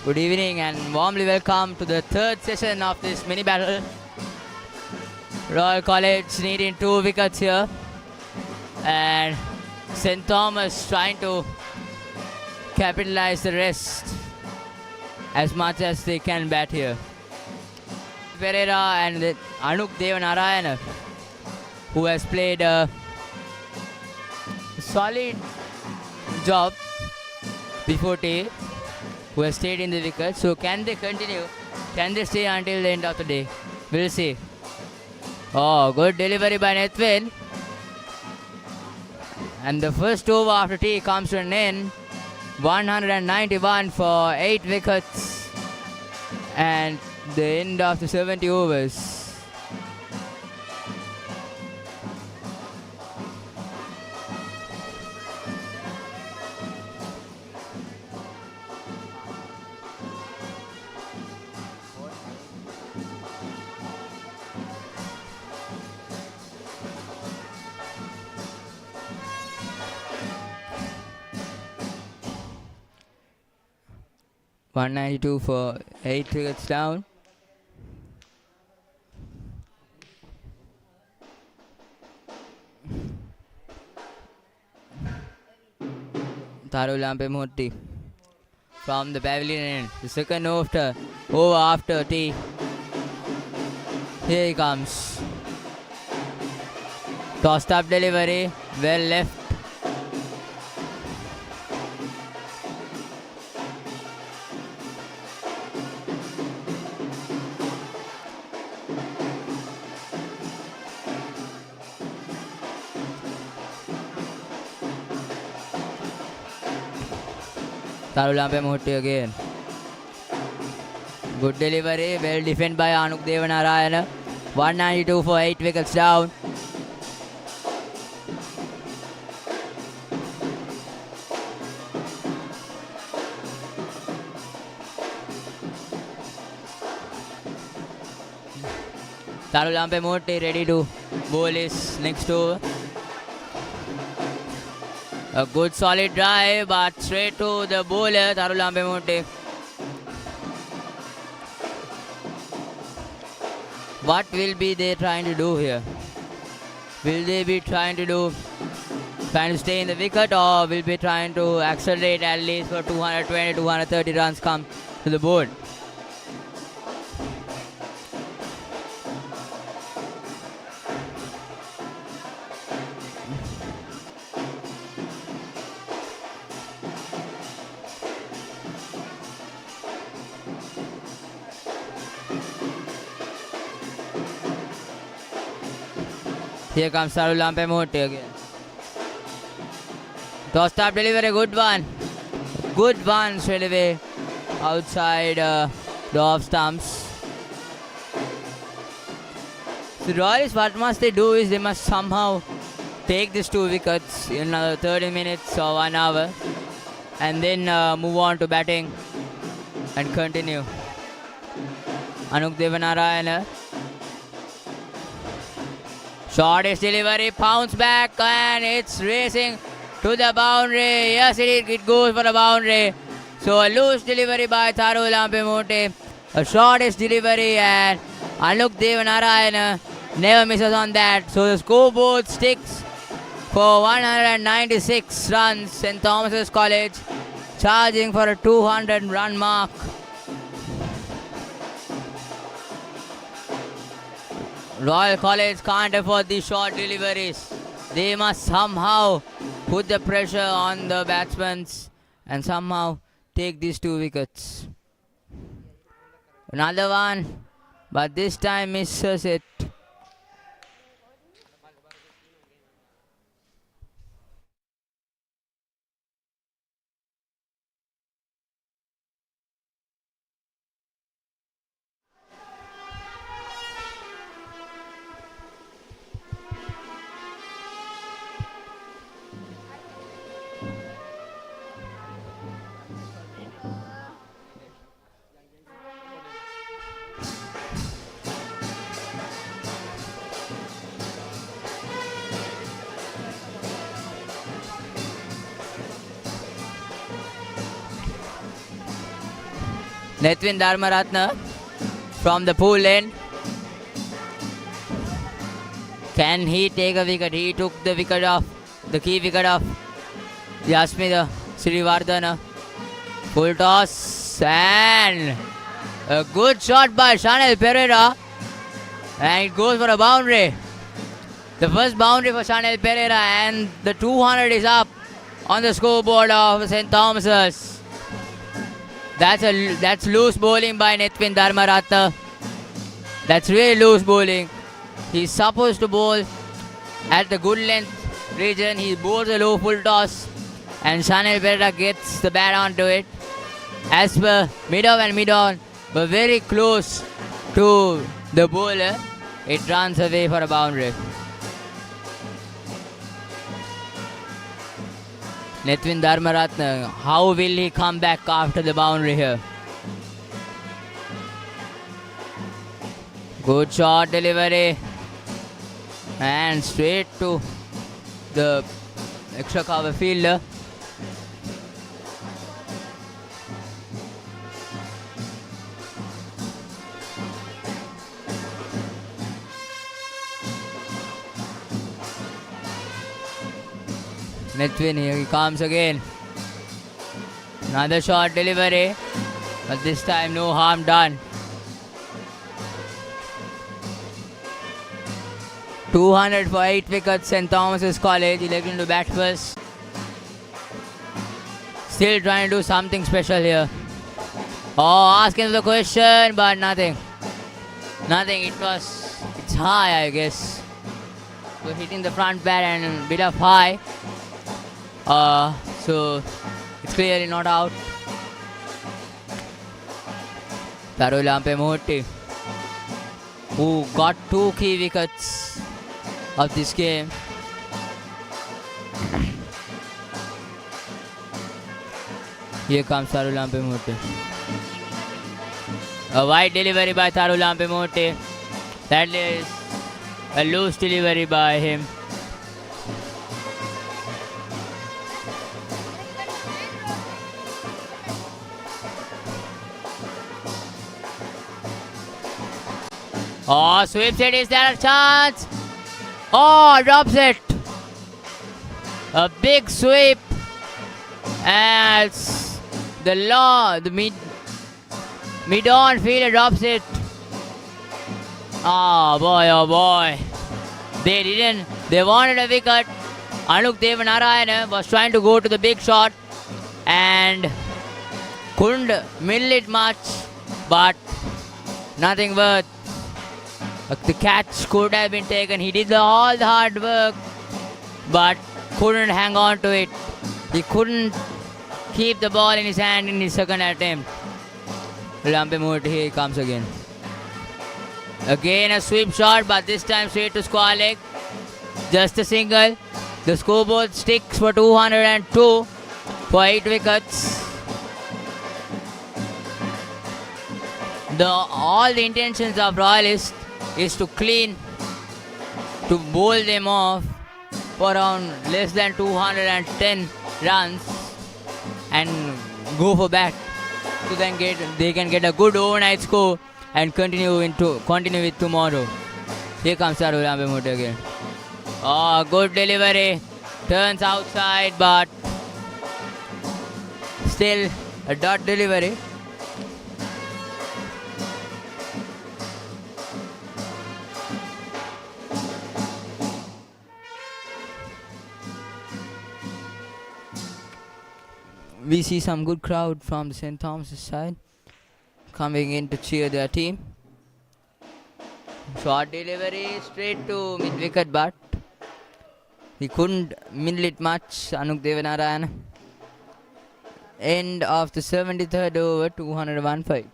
Good evening and warmly welcome to the third session of this mini battle. Royal College needing 2 wickets here, and St. Thomas trying to capitalize the rest as much as they can bat here. Pereira and Anuk Devanarayana, who has played a solid job before tea, who has stayed in the wicket. So can they continue? Can they stay until the end of the day? We'll see. Oh, good delivery by Nethvin. And the first over after tea comes to an end. 191 for 8 wickets. And the end of the 70 overs. $192 for 8 wickets down. Tharu Lampe from the pavilion end. The second over after tea. Here he comes. Tossed up delivery. Well left. Tharu Lampe again. Good delivery, well defended by Anuk Devanarayana. 192 for 8 wickets down. Tharu Lampe ready to bowl his next over. A good solid drive, but straight to the bowler, Tharu Lampe. What will be they trying to do here? Will they be trying to stay in the wicket, or will be trying to accelerate at least for 220, 230 runs come to the board? Here comes Tharu Lampe again. Tossed up delivery, good one. Good one straight away outside the off stumps. So Royals, what must they do is they must somehow take these 2 wickets in another 30 minutes or 1 hour and then move on to batting and continue. Anuk Devanarayana. Shortest delivery, pounce back, and it's racing to the boundary. Yes, it goes for the boundary. So a loose delivery by Tharu Lampe. A shortest delivery, and Anuk Devanarayana never misses on that. So the scoreboard sticks for 196 runs. St. Thomas's College charging for a 200 run mark. Royal College can't afford these short deliveries. They must somehow put the pressure on the batsmen and somehow take these 2 wickets. Another one, but this time misses it. Nethvin Dharmaratna from the pool end. Can he take a wicket? He took the wicket off, the key wicket off Yasmida Srivardhana. Full toss and a good shot by Chanel Pereira. And it goes for a boundary. The first boundary for Chanel Pereira, and the 200 is up on the scoreboard of St. Thomas's. That's loose bowling by Nethvin Dharmaratna. That's really loose bowling. He's supposed to bowl at the good length region. He bowls a low full toss, and Chanel Pereira gets the bat onto it. As per mid-off and mid-on, but very close to the bowler, it runs away for a boundary. Nethvin Dharmaratna, how will he come back after the boundary here? Good shot delivery. And straight to the extra cover fielder. Nethvin, here he comes again. Another short delivery, but this time no harm done. 200 for 8 wickets, St. Thomas's College electing to bat first. Still trying to do something special here. Oh, asking the question, but nothing. Nothing, it's high, I guess. So hitting the front bat and a bit of high. So it's clearly not out. Tarulampe Mohti, who got 2 key wickets of this game. Here comes Tarulampe Mohti. A wide delivery by Tarulampe Mohti. That is a loose delivery by him. Oh, sweeps it. Is there a chance? Oh, drops it. A big sweep. And it's the mid-on fielder drops it. Oh boy. They wanted a wicket. Anuk Devanarayana was trying to go to the big shot and couldn't middle it much, but nothing worth. The catch could have been taken. He did all the hard work, but couldn't hang on to it. He couldn't keep the ball in his hand in his second attempt. Lampe Mohti, here he comes again. Again a sweep shot, but this time straight to square leg. Just a single. The scoreboard sticks for 202 for 8 wickets. All the intentions of Royalists is to bowl them off for around less than 210 runs and go for bat. So then they can get a good overnight score and continue with tomorrow. Here comes Tarulampe Mohti again. Oh, good delivery. Turns outside, but still a dot delivery. We see some good crowd from the St. Thomas's side coming in to cheer their team. Short delivery straight to mid wicket, but he couldn't middle it much. Anuk Devanarayan. End of the 73rd over, 201 fight.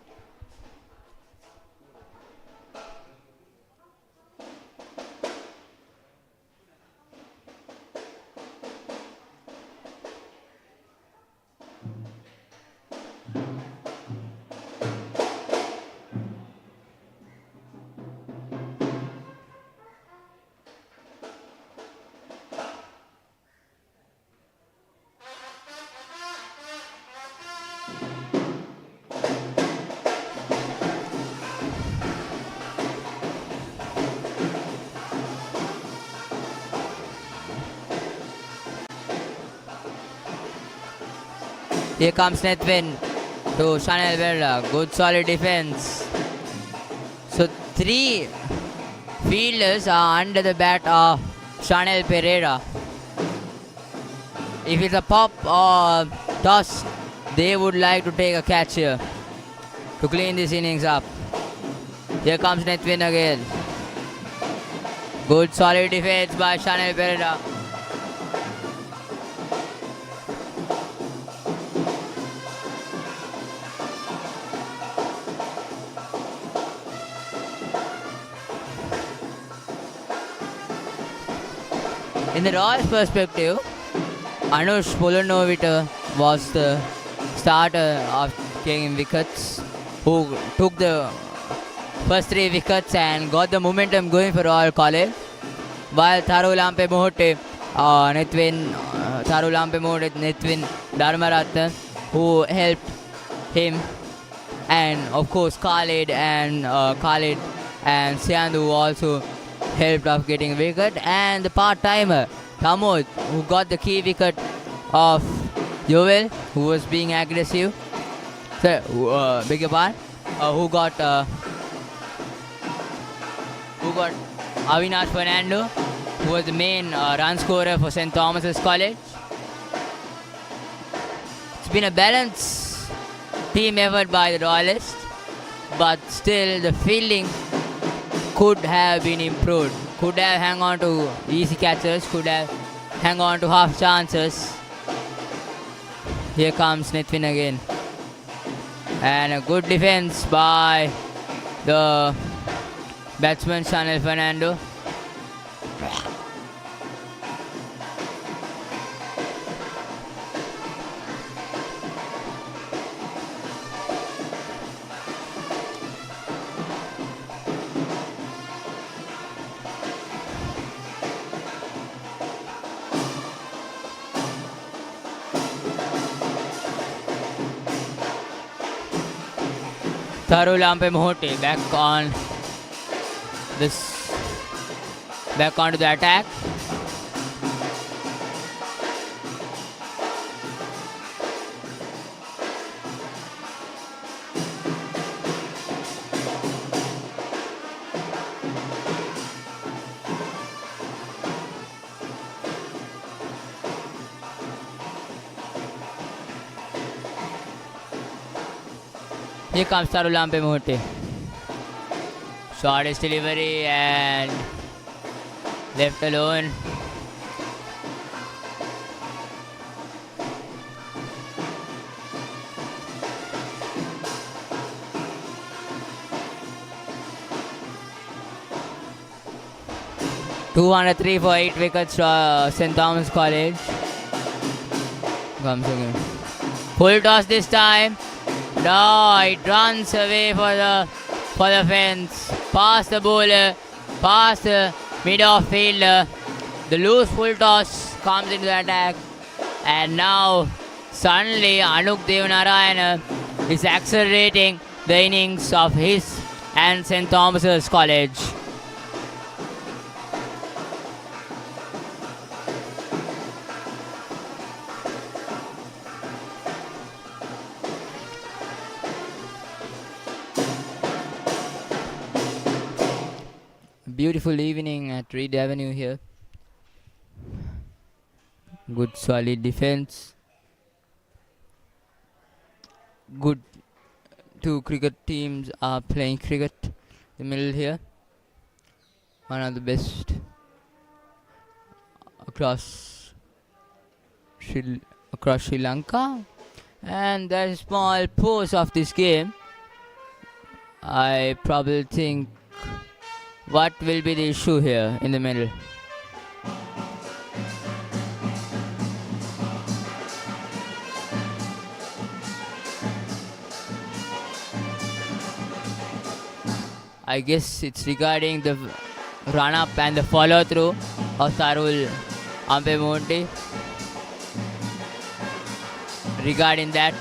Here comes Nethvin to Chanel Verla. Good solid defense. So 3 fielders are under the bat of Chanel Pereira. If it's a pop or toss, they would like to take a catch here to clean this innings up. Here comes Nethvin again. Good solid defense by Chanel Pereira. In the Royals' perspective, Anush Polonovita was the starter of taking wickets, who took the first 3 wickets and got the momentum going for Royal College. While Tharulampe Mohote, Nethvin Dharmaratne, who helped him, and of course Khalid and Siandu also helped of getting a wicket, and the part-timer Tamod, who got the key wicket of Joel, who was being aggressive. Beg your pardon. Who got Avinash Fernando, who was the main run scorer for St. Thomas's College. It's been a balanced team effort by the Royalists, but still the fielding could have been improved. Could have hung on to easy catches, could have hung on to half chances. Here comes Nethvin again. And a good defense by the batsman Chanel Fernando. Tharulampe Mohote back onto the attack. Here comes Tharulampe Mohote. Shortest delivery and left alone. $203 for 8 wickets to St. Thomas College. Comes again. Full toss this time. No, it runs away for the fence. Past the bowler, past the mid-off fielder. The loose full toss comes into the attack. And now, suddenly, Anuk Devanarayana is accelerating the innings of his and St. Thomas's College. Beautiful evening at Reed Avenue here. Good solid defense. Good 2 cricket teams are playing cricket in the middle here. One of the best across Sri Lanka. And that small pause of this game, I probably think, what will be the issue here in the middle? I guess it's regarding the run up and the follow through of Tharul Ampemonte. Regarding that,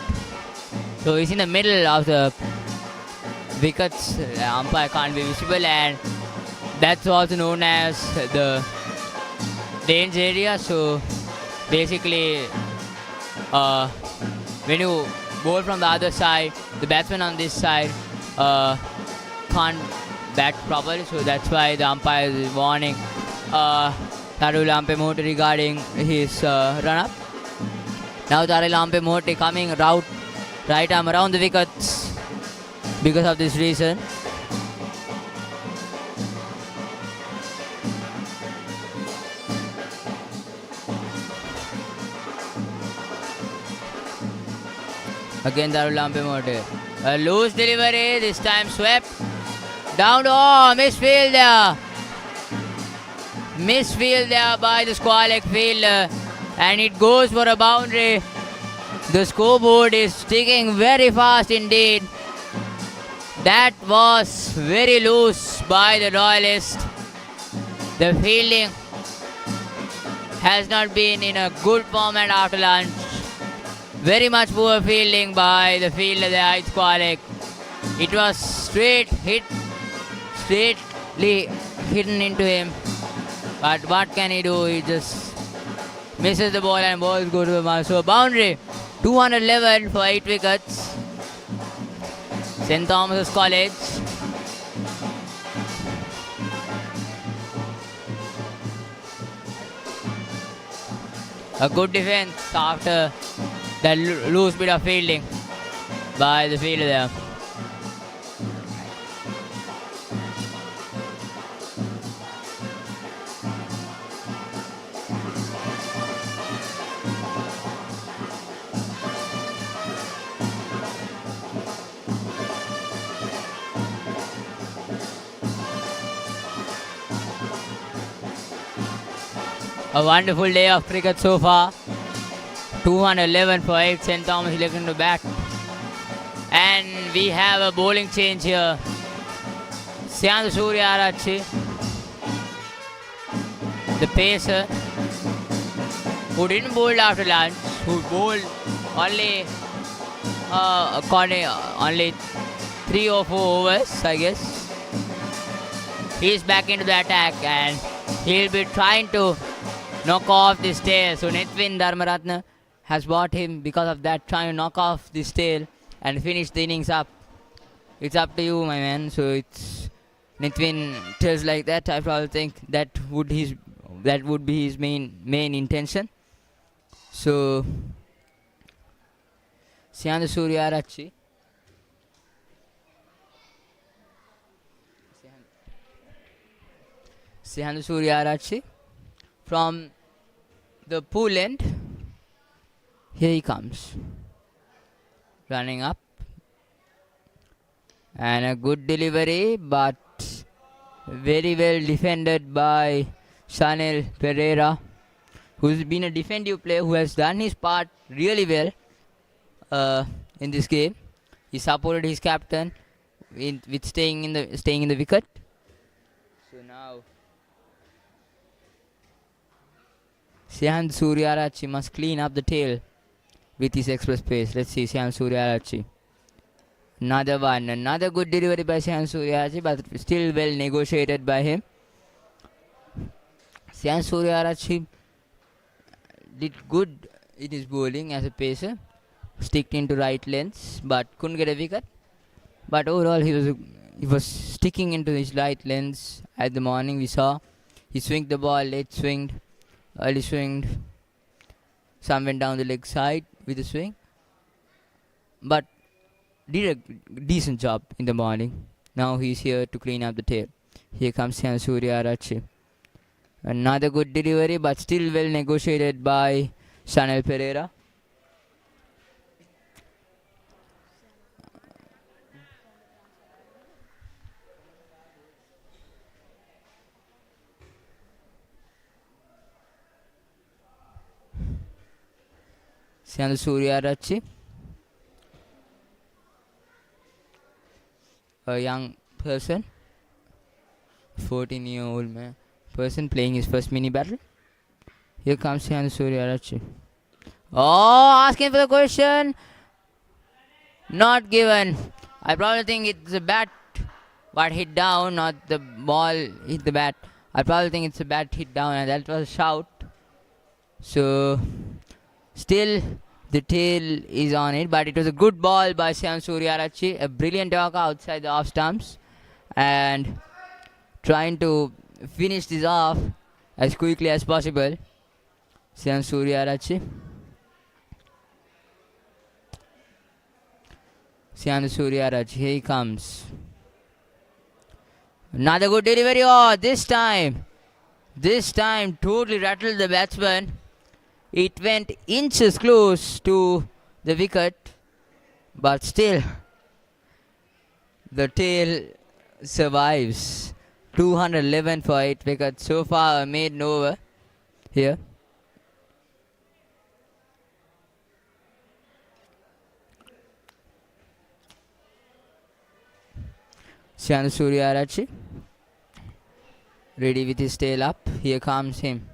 so he's in the middle of the wickets. The umpire can't be visible, and that's also known as the danger area. So basically when you bowl from the other side, the batsman on this side can't bat properly, so that's why the umpire is warning Tarul Ampemote regarding his run-up. Now Tarul Ampemote coming right arm around the wickets because of this reason. Again Tarul Ampemote. A loose delivery, this time swept. Down to, misfield there. Misfield there by the square fielder. And it goes for a boundary. The scoreboard is ticking very fast indeed. That was very loose by the Royalists. The fielding has not been in a good format after lunch. Very much poor fielding by the fielder there at square. It was straightly hidden into him. But what can he do? He just misses the ball and balls go to the mark. So boundary, 211 for 8 wickets. St. Thomas's College. A good defense after that loose bit of fielding by the fielder there. A wonderful day of cricket so far. 211 for 8. St. Thomas looking to bat. And we have a bowling change here. Syandu Suryarachi, the pacer, who didn't bowl after lunch, who bowled only only 3 or 4 overs, I guess. He's back into the attack and he'll be trying to knock off this tail. So Nithwin Dharmaratne has bought him because of that, trying to knock off this tail and finish the innings up. It's up to you, my man. So it's Nithwin tells like that. I probably think that would be his main intention. So Syandu Suryarachi. Syandu Suryarachi from the pool end. Here he comes. Running up. And a good delivery, but very well defended by Sanil Pereira, who's been a defensive player who has done his part really well in this game. He supported his captain with staying in the wicket. So now Syandu Suryarachi must clean up the tail with his express pace. Let's see Syandu Suryarachi. Another good delivery by Syandu Suryarachi, but still well negotiated by him. Syandu Suryarachi did good in his bowling as a pacer, sticked into right lengths, but couldn't get a wicket. But overall, he was sticking into his right lengths. At the morning, we saw he swinged the ball, late swinged, early swinged. Some went down the leg side with the swing, but did a decent job in the morning. Now he's here to clean up the tail. Here comes Syandu Suryarachi. Another good delivery, but still well negotiated by Sanil Pereira. Syandu Suryarachi, a young person, 14-year-old person playing his first mini battle. Here comes Syandu Suryarachi. Oh, asking for the question. Not given. I probably think it's a bat what hit down, not the ball hit the bat. I probably think it's a bat hit down, and that was a shout. So still The tail is on it, but it was a good ball by Shyam Suryarachi. A brilliant Yorker outside the off stumps. And trying to finish this off as quickly as possible. Shyam Suryarachi. Shyam Suryarachi, here he comes. Another good delivery. Oh, this time totally rattled the batsman. It went inches close to the wicket, but still the tail survives. 211 for 8 wickets. So far, a maiden over here. Shyam Suryarachi ready with his tail up. Here comes him.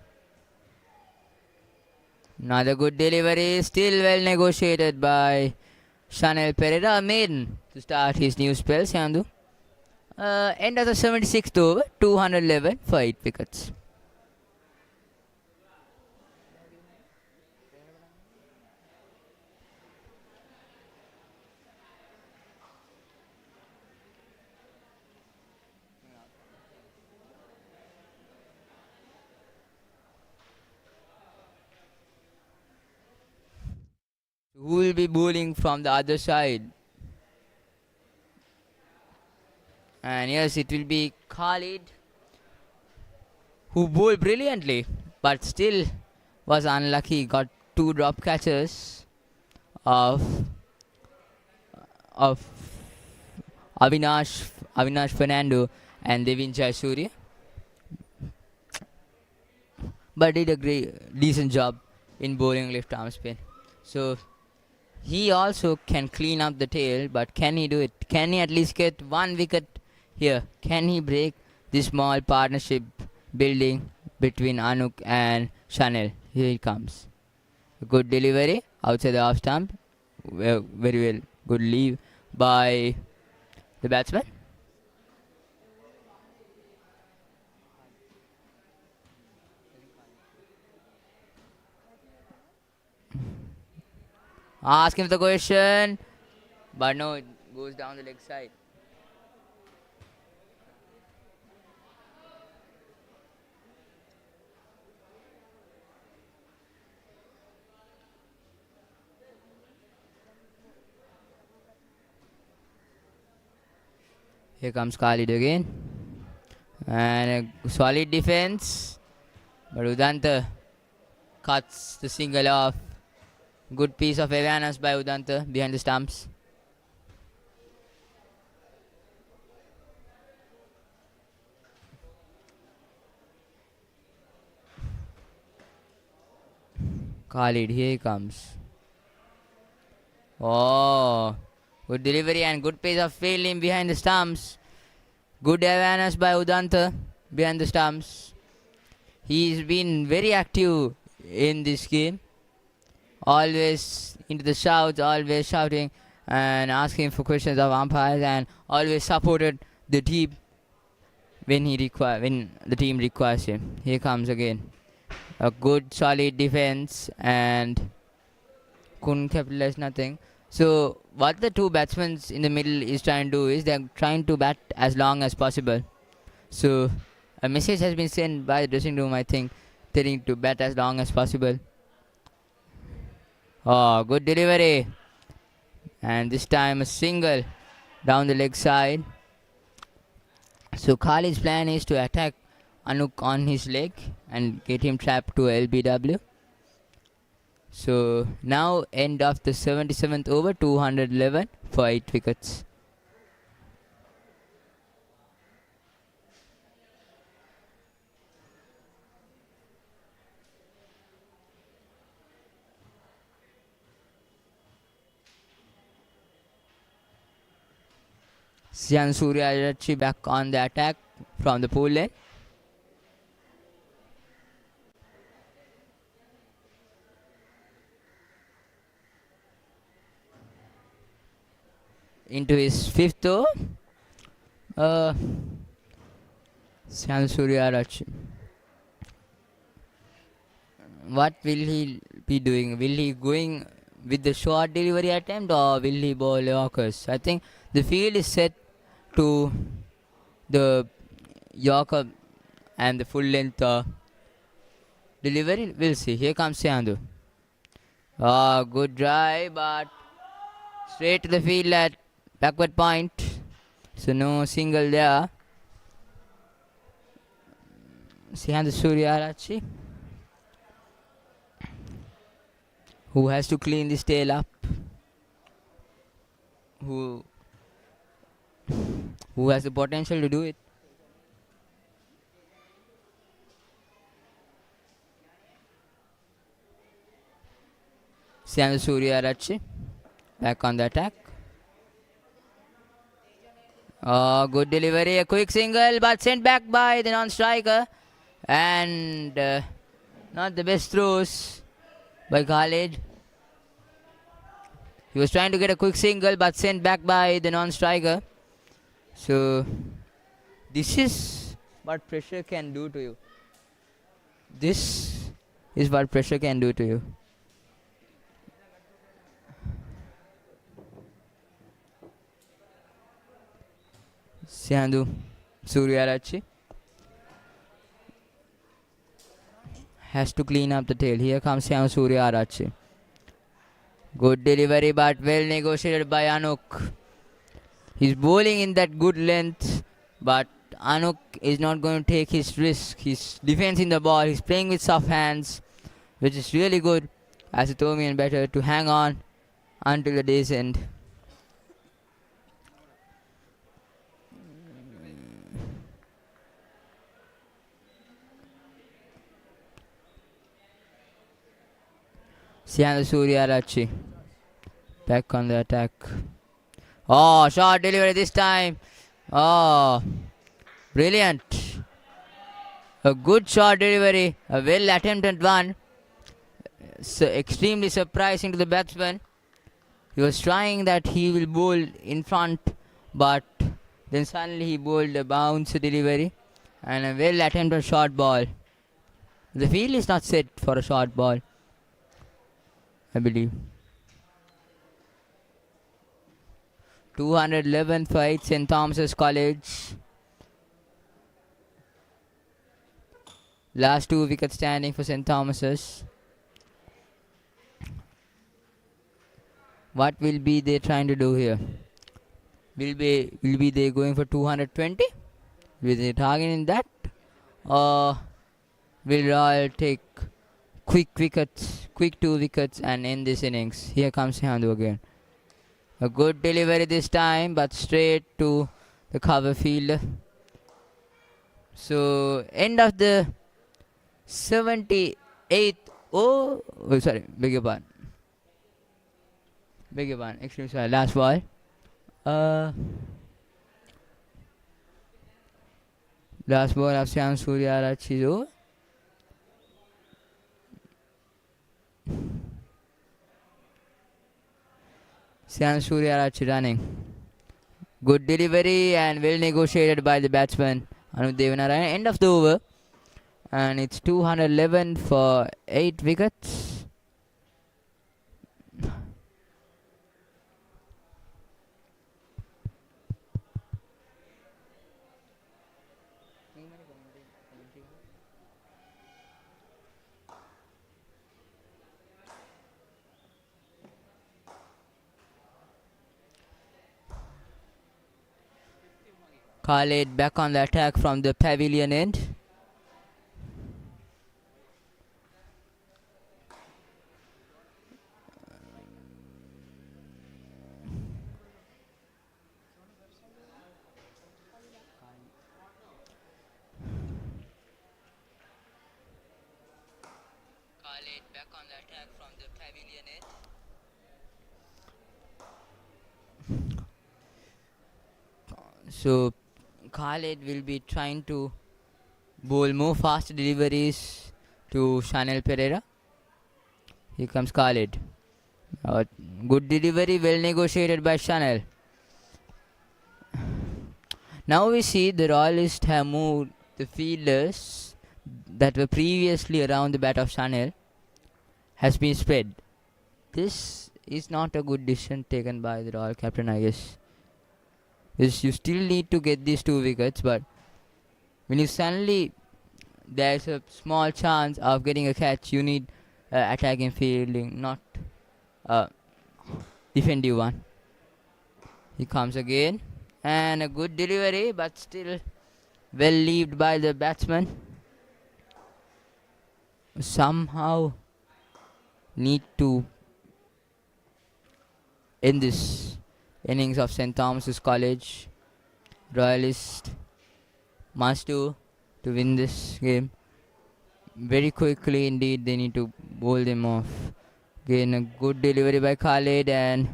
Another good delivery. Still well negotiated by Chanel Pereira. Maiden to start his new spell. Syandu. End of the 76th over. 211 for 8 wickets. Who will be bowling from the other side? And yes, it will be Khalid, who bowled brilliantly, but still was unlucky. Got 2 drop catches of Avinash Fernando and Devin Jayasuriya, but did a decent job in bowling left arm spin. So he also can clean up the tail, but can he do it? Can he at least get 1 wicket here? Can he break this small partnership building between Anuk and Chanel? Here he comes. A good delivery outside the off stump. Very well. Good leave by the batsman. Ask him the question, but no, it goes down the leg side. Here comes Khalid again. And a solid defense. But Udanta cuts the single off. Good piece of awareness by Udanta behind the stumps. Khalid, here he comes. Oh, good delivery and good pace of fielding behind the stumps. Good awareness by Udanta behind the stumps. He's been very active in this game. Always into the shouts, always shouting and asking for questions of umpires, and always supported the team when the team requires him. Here comes again. A good solid defense and couldn't capitalize nothing. So what the 2 batsmen in the middle is trying to do is they're trying to bat as long as possible. So a message has been sent by the dressing room, I think, telling to bat as long as possible. Oh, good delivery. And this time a single down the leg side. So Khalid's plan is to attack Anuk on his leg and get him trapped to LBW. So now end of the 77th over, 211 for 8 wickets. Shyam Suryarachi back on the attack from the pool lane. Into his 5th over. Shyam Suryarachi. What will he be doing? Will he going with the short delivery attempt, or will he bowl Yorkers? I think the field is set to the Yorker and the full length delivery. We'll see. Here comes Sandhu. Good drive, but straight to the field at backward point. So no single there. Sandhu Suryarachi, who has to clean this tail up. Who has the potential to do it. Sandhu Suryarachi back on the attack. Good delivery, a quick single, but sent back by the non-striker. And not the best throws by Khalid. He was trying to get a quick single, but sent back by the non-striker. So this is what pressure can do to you. This is what pressure can do to you. Sandhu Suryarachi has to clean up the tail. Here comes Sandhu Suryarachi. Good delivery, but well negotiated by Anuk. He's bowling in that good length, but Anuk is not going to take his risk. He's defending the ball. He's playing with soft hands, which is really good as a Thomian batter to hang on until the day's end. Sandhu Suryarachi back on the attack. Short delivery this time. Brilliant. A good short delivery. A well attempted one. So extremely surprising to the batsman. He was trying that he will bowl in front, but then suddenly he bowled a bounce delivery and a well attempted short ball. The field is not set for a short ball, I believe. 211 for 8 St. Thomas's College. Last 2 wickets standing for St. Thomas's. What will be they trying to do here? Will be they going for 220? Will they targeting that? Or will Royal take quick 2 wickets and end this innings? Here comes Sandhu again. A good delivery this time, but straight to the cover fielder. So end of the 78th. Beg your pardon. Extremely sorry. Last ball. Last ball of Sandhu Suryarachi is over. Sandhu Suryarachi running. Good delivery and well negotiated by the batsman Anup Devanarayan. End of the over. And it's 211 for 8 wickets. Khalid back on the attack from the pavilion end. So Khalid will be trying to bowl more fast deliveries to Chanel Pereira. Here comes Khalid. Good delivery, well negotiated by Chanel. Now we see the Royalists have moved the fielders that were previously around the bat of Chanel has been spread. This is not a good decision taken by the Royal captain, I guess. Yes, you still need to get these 2 wickets, but when you suddenly there's a small chance of getting a catch, you need attacking fielding, not a defensive one. He comes again, and a good delivery, but still well leaved by the batsman. Somehow need to end this innings of St. Thomas's College. Royalist must do to win this game. Very quickly indeed, they need to bowl them off. Again, a good delivery by Khalid, and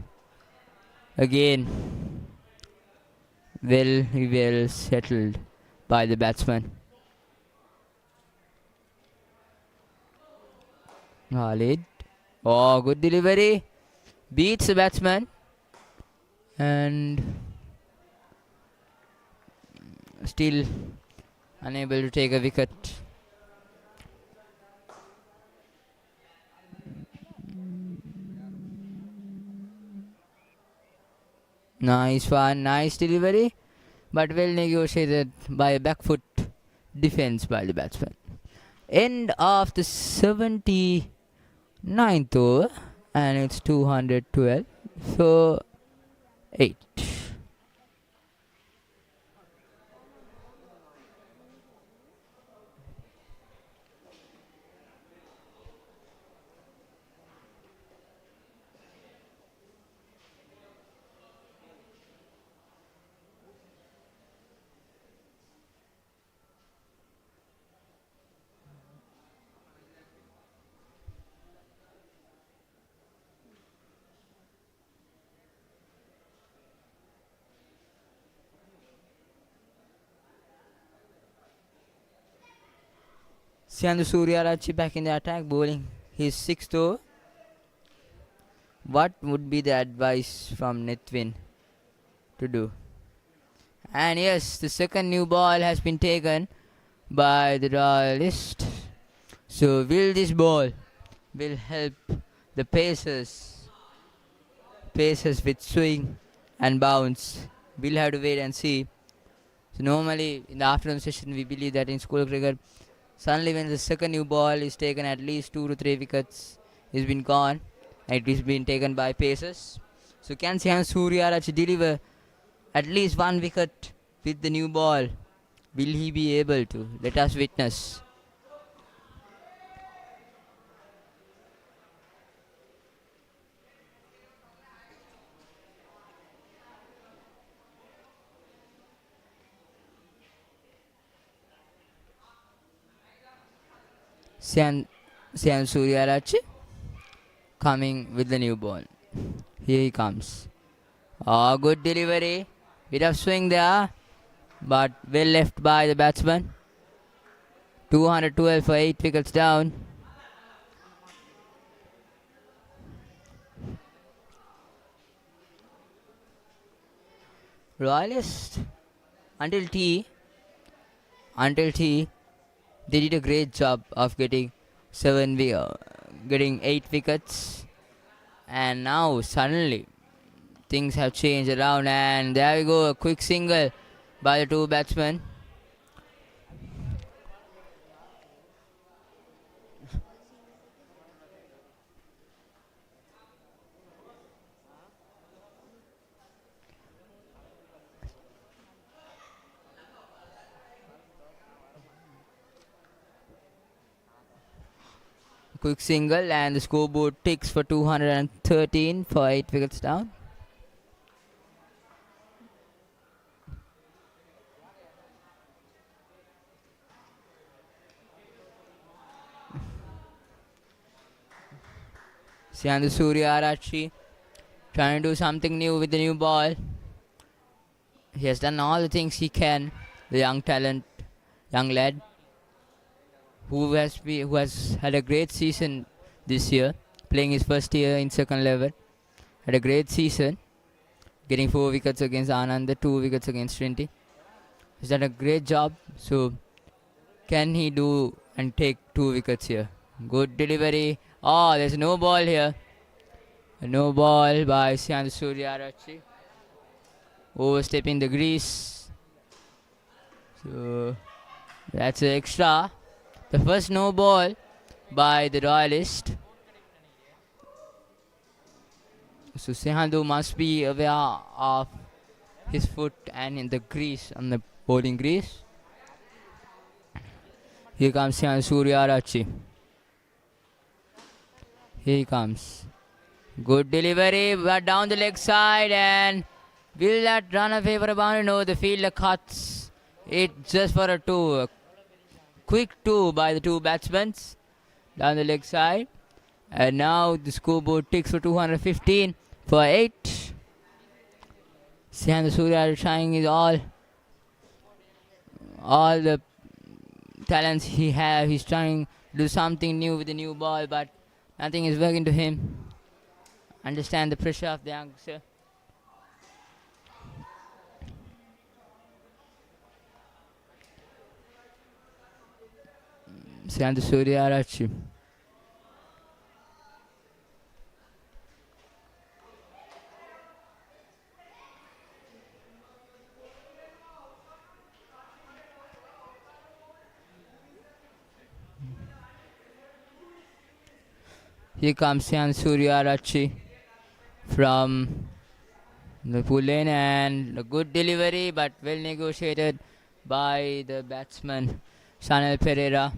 again well settled by the batsman. Khalid. Oh, good delivery. Beats the batsman. And still unable to take a wicket. Nice one, nice delivery, but well negotiated by a back foot defense by the batsman. End of the 79th over, and it's 212 for 8. Siandu Suryarachi back in the attack, bowling his 6th over. What would be the advice from Nithwin to do? And yes, the second new ball has been taken by the Royalist. So will this ball will help the Pacers with swing and bounce? We'll have to wait and see. So normally in the afternoon session we believe that in school cricket, suddenly when the second new ball is taken, at least 2 to 3 wickets has been gone. It is been taken by Pacers. So can Sian Suryarachi deliver at least 1 wicket with the new ball? Will he be able to? Let us witness. Sian Suryarachi coming with the new ball. Here he comes. Oh, good delivery. Bit of swing there, but well left by the batsman. 212 for 8 wickets down. Royalist until tea, they did a great job of getting 8 wickets, and now suddenly things have changed around, and there we go, a quick single by the 2 batsmen. Quick single, and the scoreboard ticks for 213 for 8 wickets down. Siandu Suryarachi trying to do something new with the new ball. He has done all the things he can. The young lad, who has had a great season this year, playing his first year in second level. Had a great season, getting 4 wickets against Anand, 2 wickets against Trinity. He's done a great job. So, can he do and take 2 wickets here? Good delivery. Oh, there's no ball here. A no ball by Sian Suryarachi. Overstepping the grease. So that's an extra. The first no ball by the Royalist. So Sehandu must be aware of his foot and in the grease, on the bowling grease. Here comes Sian Suryarachi. Here he comes. Good delivery, but down the leg side, and will that run away for a boundary? No, the fielder cuts it just for a two. A quick two by the two batsmen down the leg side. And now the scoreboard ticks for 215 for 8. Sihan Surya trying his all the talents he has. He's trying to do something new with the new ball, but nothing is working to him. Understand the pressure of the youngster. Sihan Surya Arachi. Here comes Sihan Suryarachi from the full lane, and a good delivery but well negotiated by the batsman Sanel Pereira.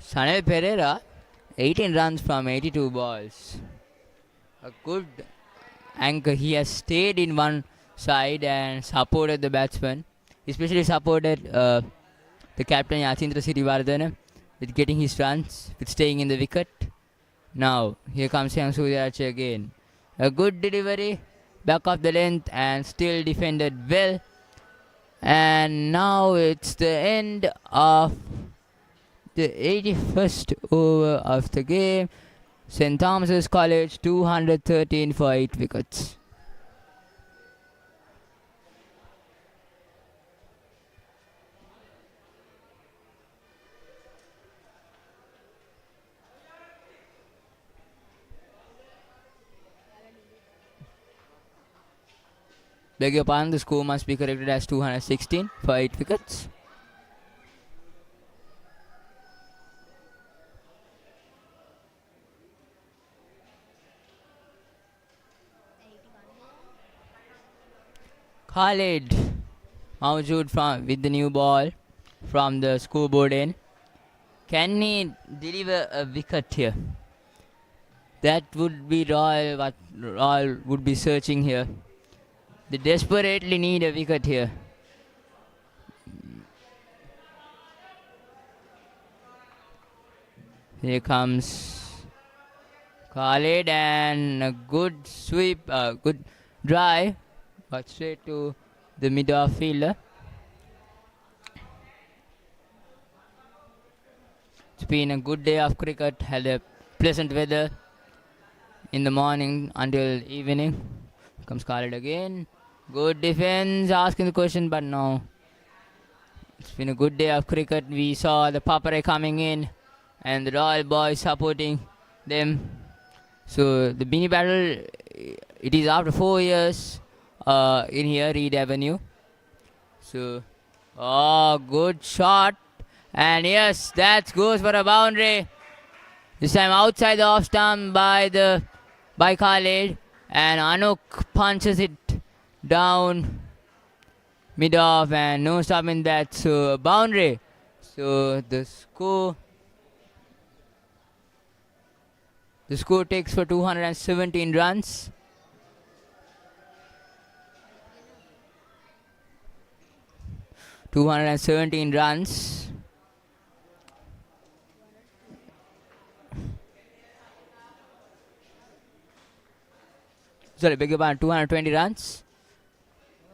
Sanel Pereira 18 runs from 82 balls. A good anchor. He has stayed in one side and supported the batsman, especially supported the captain Yacindra Sirivardhana with getting his runs, with staying in the wicket. Now, here comes Sihan Suryarachi again. A good delivery, back of the length, and still defended well. And now it's the end of the 81st over of the game. St. Thomas's College 213 for 8 wickets. Beg your pardon, the score must be corrected as 216 for 8 wickets. Khalid Mawjood with the new ball from the scoreboard end. Can he deliver a wicket here? That would be Royal, what Royal would be searching here. They desperately need a wicket here. Here comes Khalid, and a good sweep, good drive, but straight to the mid-off fielder. It's been a good day of cricket. Had a pleasant weather in the morning until evening. Comes Khalid again. Good defense, asking the question, but no. It's been a good day of cricket. We saw the Papare coming in and the Royal boys supporting them. So the Beanie Battle, it is after 4 years in here, Reed Avenue. So, good shot. And yes, that goes for a boundary. This time outside the off stump by Khalid. And Anuk punches it down mid-off, and no stopping that. So boundary. So the score takes for 217 runs. Sorry, beg your pardon, 220 runs.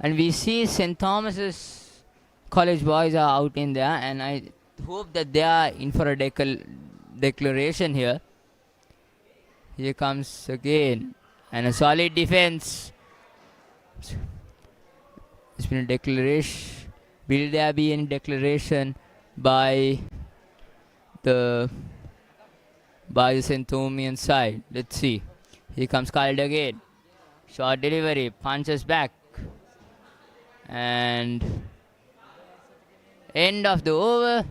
And we see St. Thomas's College boys are out in there, and I hope that they are in for a declaration here. Here comes again, and a solid defense. It's been a declaration. Will there be any declaration by the by the Royal-Thomian side. Let's see. Here comes Khalid again. Short delivery, punches back. And end of the over.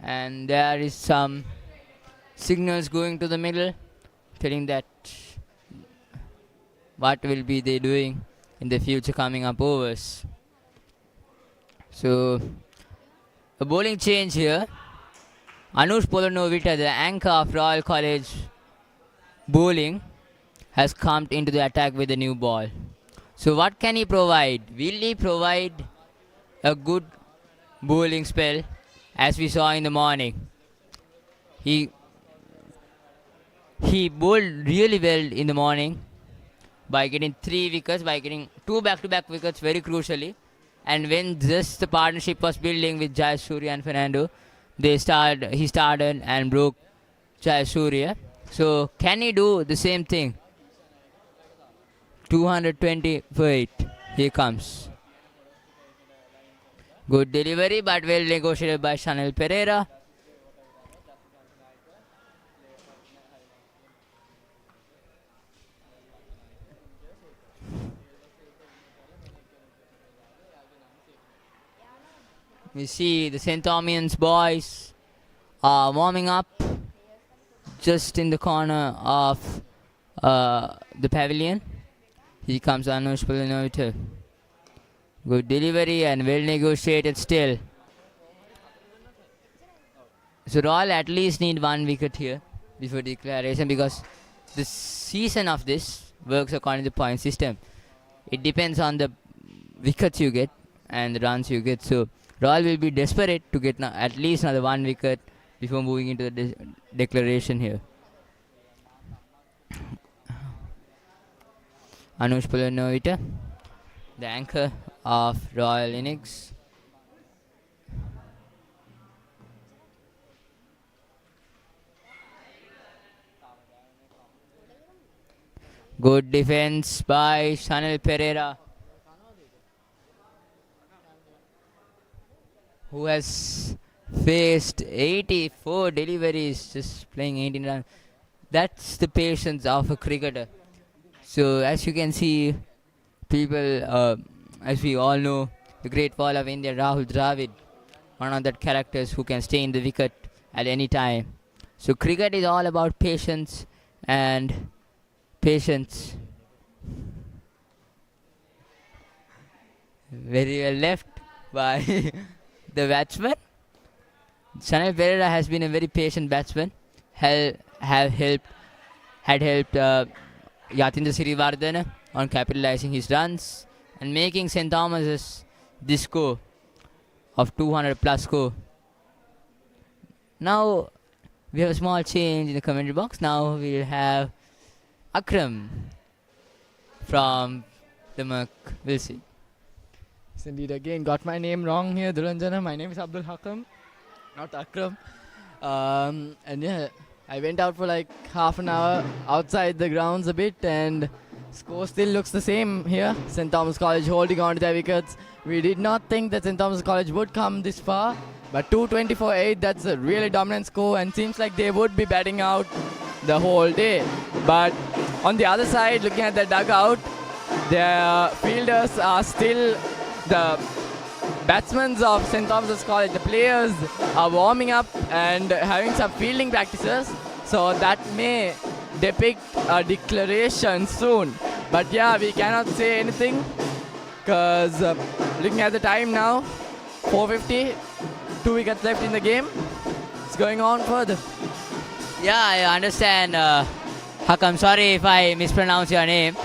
And there is some signals going to the middle telling that what will be they doing in the future coming up overs. So a bowling change here. Anush Polonovita, the anchor of Royal College bowling, has come into the attack with a new ball. So what can he provide? Will he provide a good bowling spell as we saw in the morning? He bowled really well in the morning by getting 3 wickets, by getting 2 back-to-back wickets very crucially. And when just the partnership was building with Jayasuriya and Fernando, he started and broke Jayasuriya. So can he do the same thing? 220 for 8. Here comes. Good delivery, but well negotiated by Chanel Pereira. We see the Royal-Thomians boys are warming up just in the corner of the pavilion. Here comes Anush Polonovita. Good delivery and well negotiated still. So Royal at least need 1 wicket here before declaration, because the season of this works according to the point system. It depends on the wickets you get and the runs you get. So Royal will be desperate to get at least another 1 wicket before moving into the declaration here. Anush Polonovita, the anchor of Royal Innings. Good defense by Chanel Pereira, who has faced 84 deliveries, just playing 18 runs. That's the patience of a cricketer. So as you can see, people, as we all know, the great fall of India, Rahul Dravid, one of the characters who can stay in the wicket at any time. So cricket is all about patience and patience. Very well left by the batsman. Chanel Pereira has been a very patient batsman. Had helped Yatindra Sirivardhana on capitalizing his runs and making St. Thomas's this score of 200 plus score. Now we have a small change in the commentary box. Now we'll have Akram from the Merc. We'll see. Yes, indeed, again got my name wrong here, Dhuranjana. My name is Abdul Hakam, not Akram. And yeah, I went out for like half an hour outside the grounds a bit, and score still looks the same here. St. Thomas College holding on to their wickets. We did not think that St. Thomas College would come this far, but 224-8, that's a really dominant score, and seems like they would be batting out the whole day. But on the other side, looking at the dugout, their fielders are still the batsmen of St. Thomas College. The players are warming up and having some fielding practices, so that may depict a declaration soon. But yeah, we cannot say anything because looking at the time now, 4:50, 2 wickets left in the game. It's going on further. Yeah, I understand. Hakam, sorry if I mispronounce your name.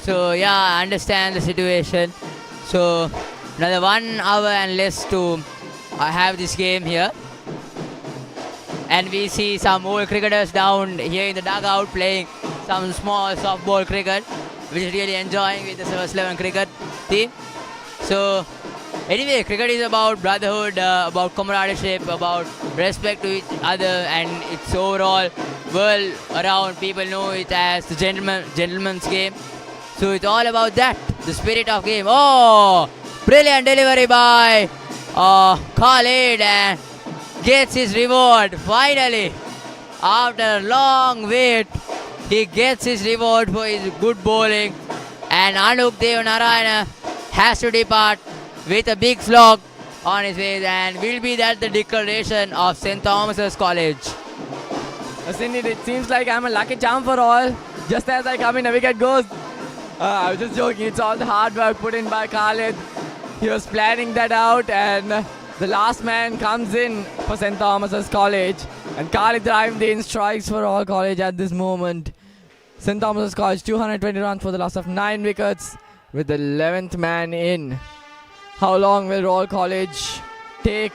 So yeah, I understand the situation. So another 1 hour and less to have this game here. And we see some old cricketers down here in the dugout playing some small softball cricket, which is really enjoying with the Service 11 cricket team. So anyway, cricket is about brotherhood, about comradeship, about respect to each other, and it's overall world around people know it as the gentleman's game. So it's all about that, the spirit of game. Oh, Brilliant delivery by Khalid and gets his reward finally. After a long wait, he gets his reward for his good bowling. And Anup Devanarayana has to depart with a big slog on his face, and will be that the declaration of St. Thomas's College. Yes, indeed, it seems like I'm a lucky charm for all. Just as I come in, a wicket goes. I was just joking. It's all the hard work put in by Khalid. He was planning that out, and the last man comes in for St. Thomas's College. And Khalid Rahimdeen strikes for all college at this moment. St. Thomas's College 220 runs for the loss of 9 wickets with the 11th man in. How long will Royal College take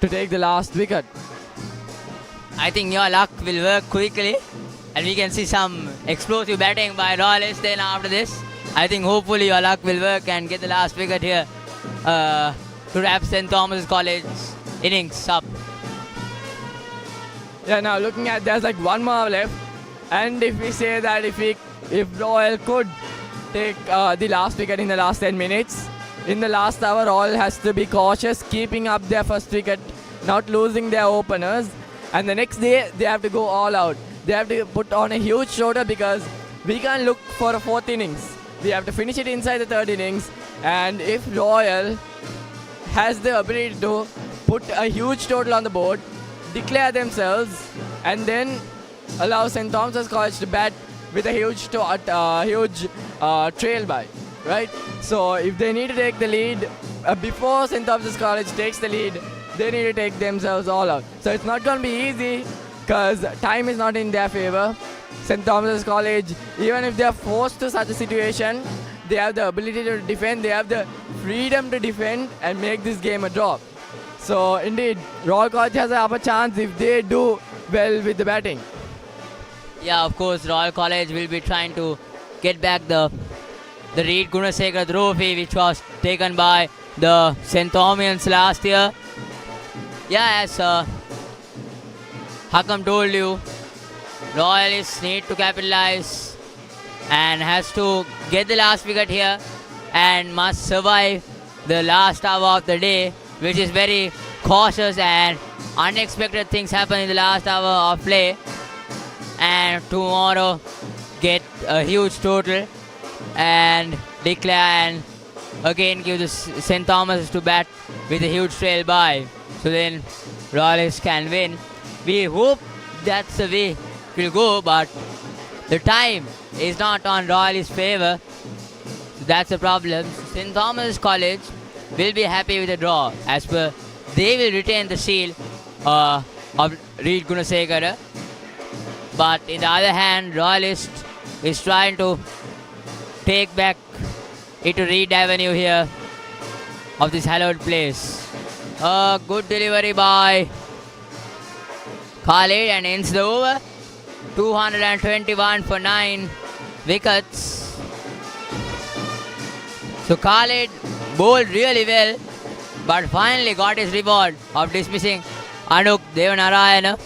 to take the last wicket? I think your luck will work quickly, and we can see some explosive batting by Royalists then after this. I think hopefully your luck will work and get the last wicket here to wrap St. Thomas College innings up. Yeah, now looking at there's like one more left, and if we say that if Royal could take the last wicket in the last 10 minutes, in the last hour Royal has to be cautious, keeping up their first wicket, not losing their openers, and the next day they have to go all out. They have to put on a huge shoulder because we can't look for a 4th innings. We have to finish it inside the 3rd innings, and if Royal has the ability to put a huge total on the board, declare themselves, and then allow St. Thomas's College to bat with a huge trail by, right? So if they need to take the lead before St. Thomas's College takes the lead, they need to take themselves all out. So it's not going to be easy because time is not in their favor. St. Thomas's College, even if they are forced to such a situation, they have the ability to defend, they have the freedom to defend and make this game a draw. So indeed, Royal College has an upper chance if they do well with the batting. Yeah, of course, Royal College will be trying to get back the Reed Gunasekar trophy which was taken by the St. Thomians last year. Yeah, as Hakam told you, Royalists need to capitalize and has to get the last wicket here and must survive the last hour of the day, which is very cautious and unexpected things happen in the last hour of play, and tomorrow get a huge total and declare and again give the St. Thomas to bat with a huge trail by, so then Royalists can win. We hope that's the way it will go, but the time is not on Royalists' favor, so that's the problem. St. Thomas College will be happy with the draw, as per they will retain the seal of Reed Gunasekara. But in the other hand, Royalist is trying to take back it to Reed Avenue here of this hallowed place. A good delivery by Khalid and ends the over. 221 for 9 wickets. So Khalid bowled really well, but finally got his reward of dismissing Anup Devanarayana.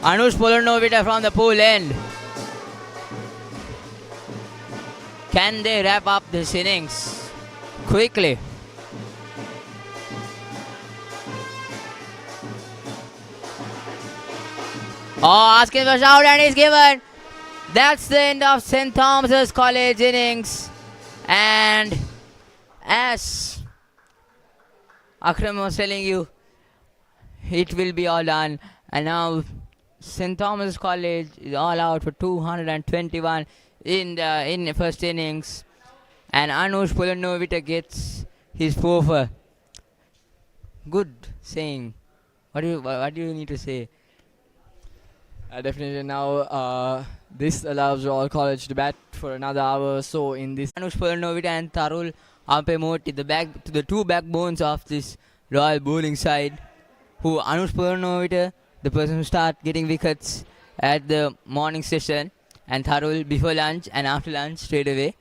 Anush Polonovita from the pool end. Can they wrap up this innings quickly? Oh, asking for shout and he's given. That's the end of St. Thomas's College innings. And as Akram was telling you, it will be all done. And now St. Thomas College is all out for 221 in the first innings, and Anush Polonovita gets his 4 for. Good saying. What do you need to say? Definitely now this allows Royal College to bat for another hour or so in this. Anush Purnovita and Tarul Ampemoti, the two backbones of this Royal bowling side. Who Anush Purnovita, the person who start getting wickets at the morning session, and Tharul before lunch and after lunch straight away.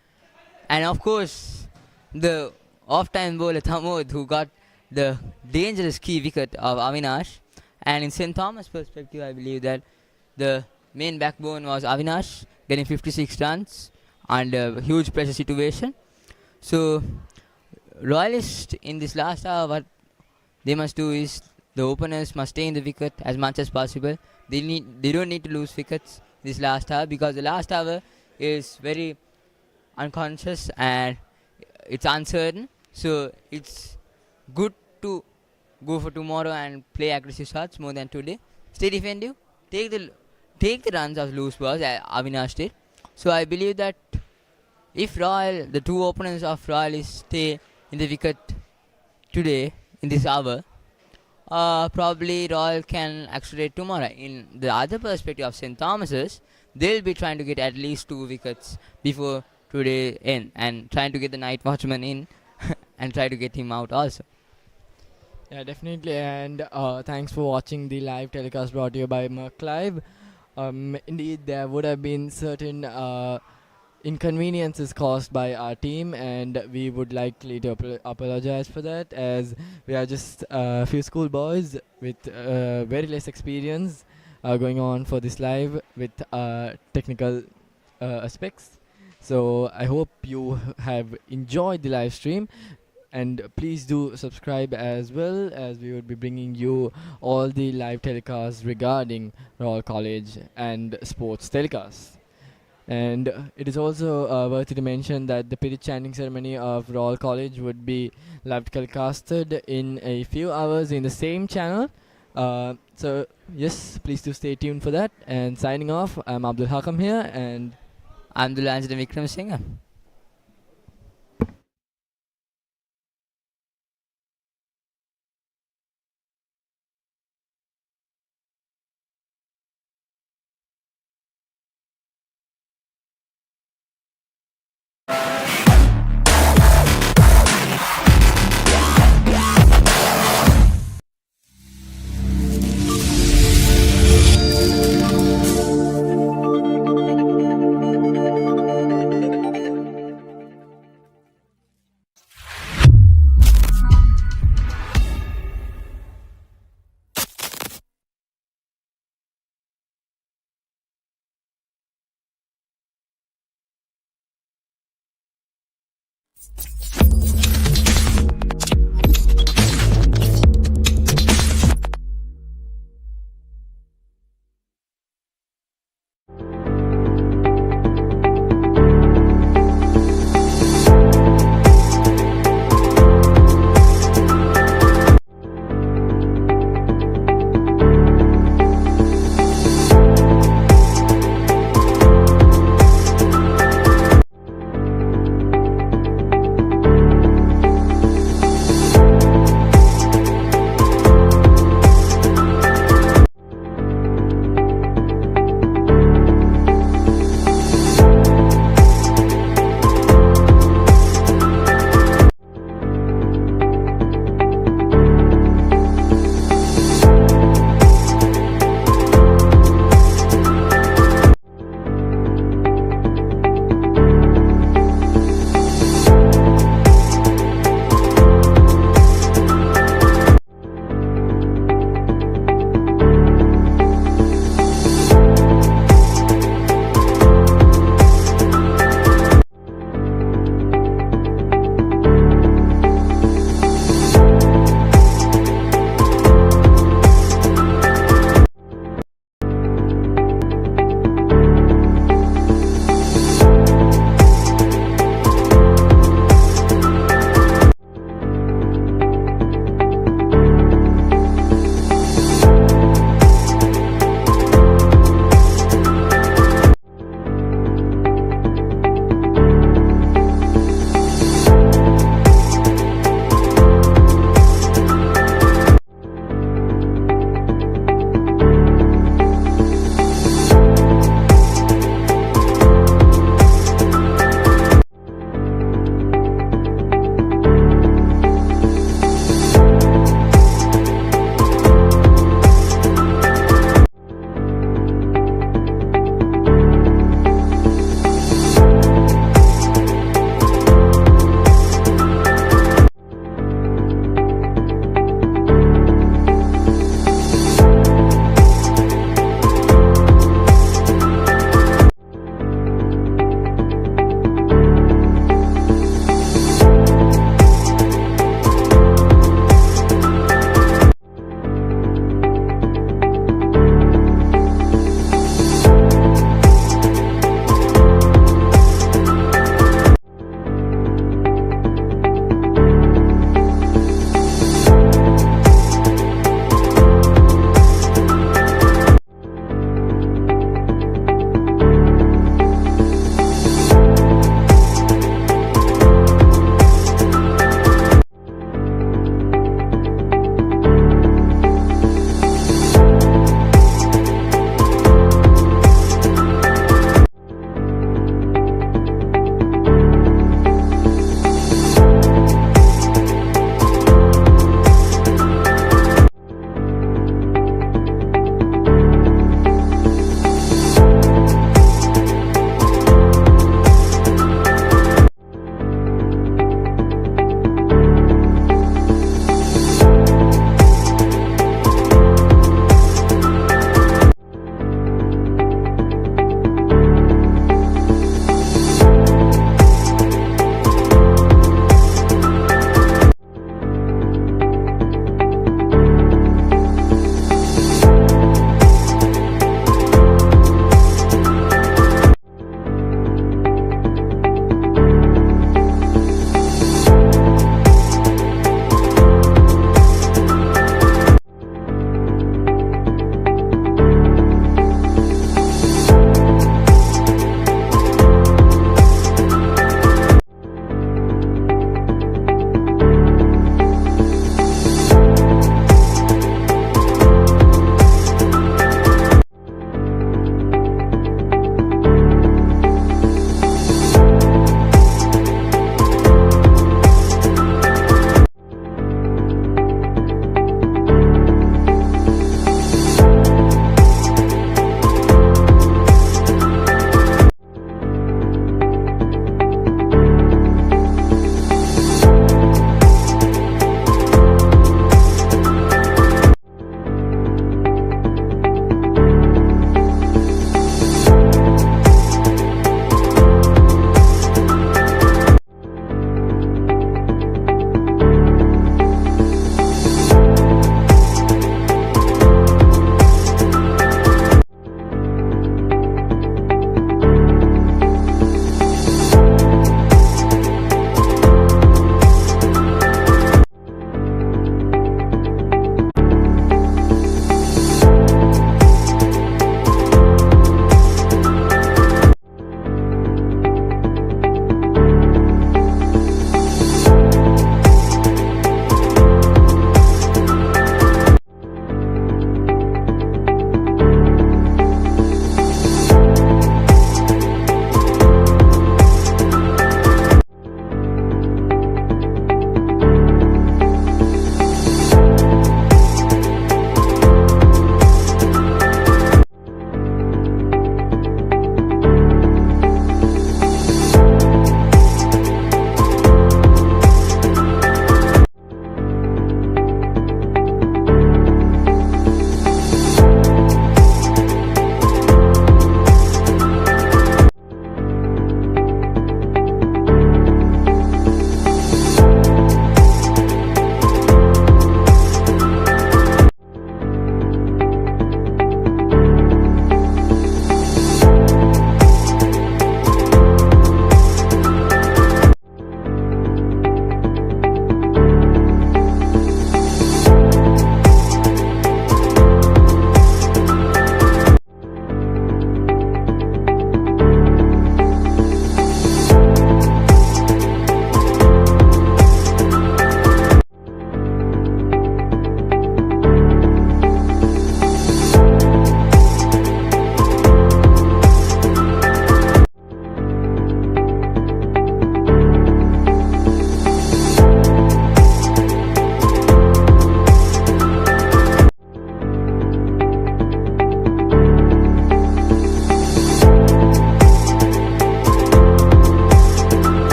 And of course, the off-time bowler Thamod, who got the dangerous key wicket of Avinash. And in St. Thomas' perspective, I believe that the main backbone was Avinash, getting 56 runs under huge pressure situation. So, Royalists in this last hour, what they must do is the openers must stay in the wicket as much as possible. They don't need to lose wickets this last hour, because the last hour is very unconscious and it's uncertain. So it's good to go for tomorrow and play aggressive shots more than today. Stay defensive. Take the runs of loose balls, Avinash did. So I believe that if the two opponents of Royal stay in the wicket today in this hour, probably Royal can accelerate tomorrow. In the other perspective of St. Thomas's, they'll be trying to get at least 2 wickets before today end, and trying to get the night watchman in and try to get him out also. Yeah, definitely. And thanks for watching the live telecast brought to you by Merc Live. Indeed, there would have been certain inconveniences caused by our team, and we would likely to apologize for that, as we are just a few schoolboys with very less experience going on for this live with technical aspects. So I hope you have enjoyed the live stream, and please do subscribe as well, as we would be bringing you all the live telecasts regarding Royal College and sports telecasts. And it is also worthy to mention that the pitch chanting ceremony of Royal College would be live telecasted in a few hours in the same channel. So yes, please do stay tuned for that. And signing off, I'm Abdul Hakam here, and I'm the Lance Vikram Singh.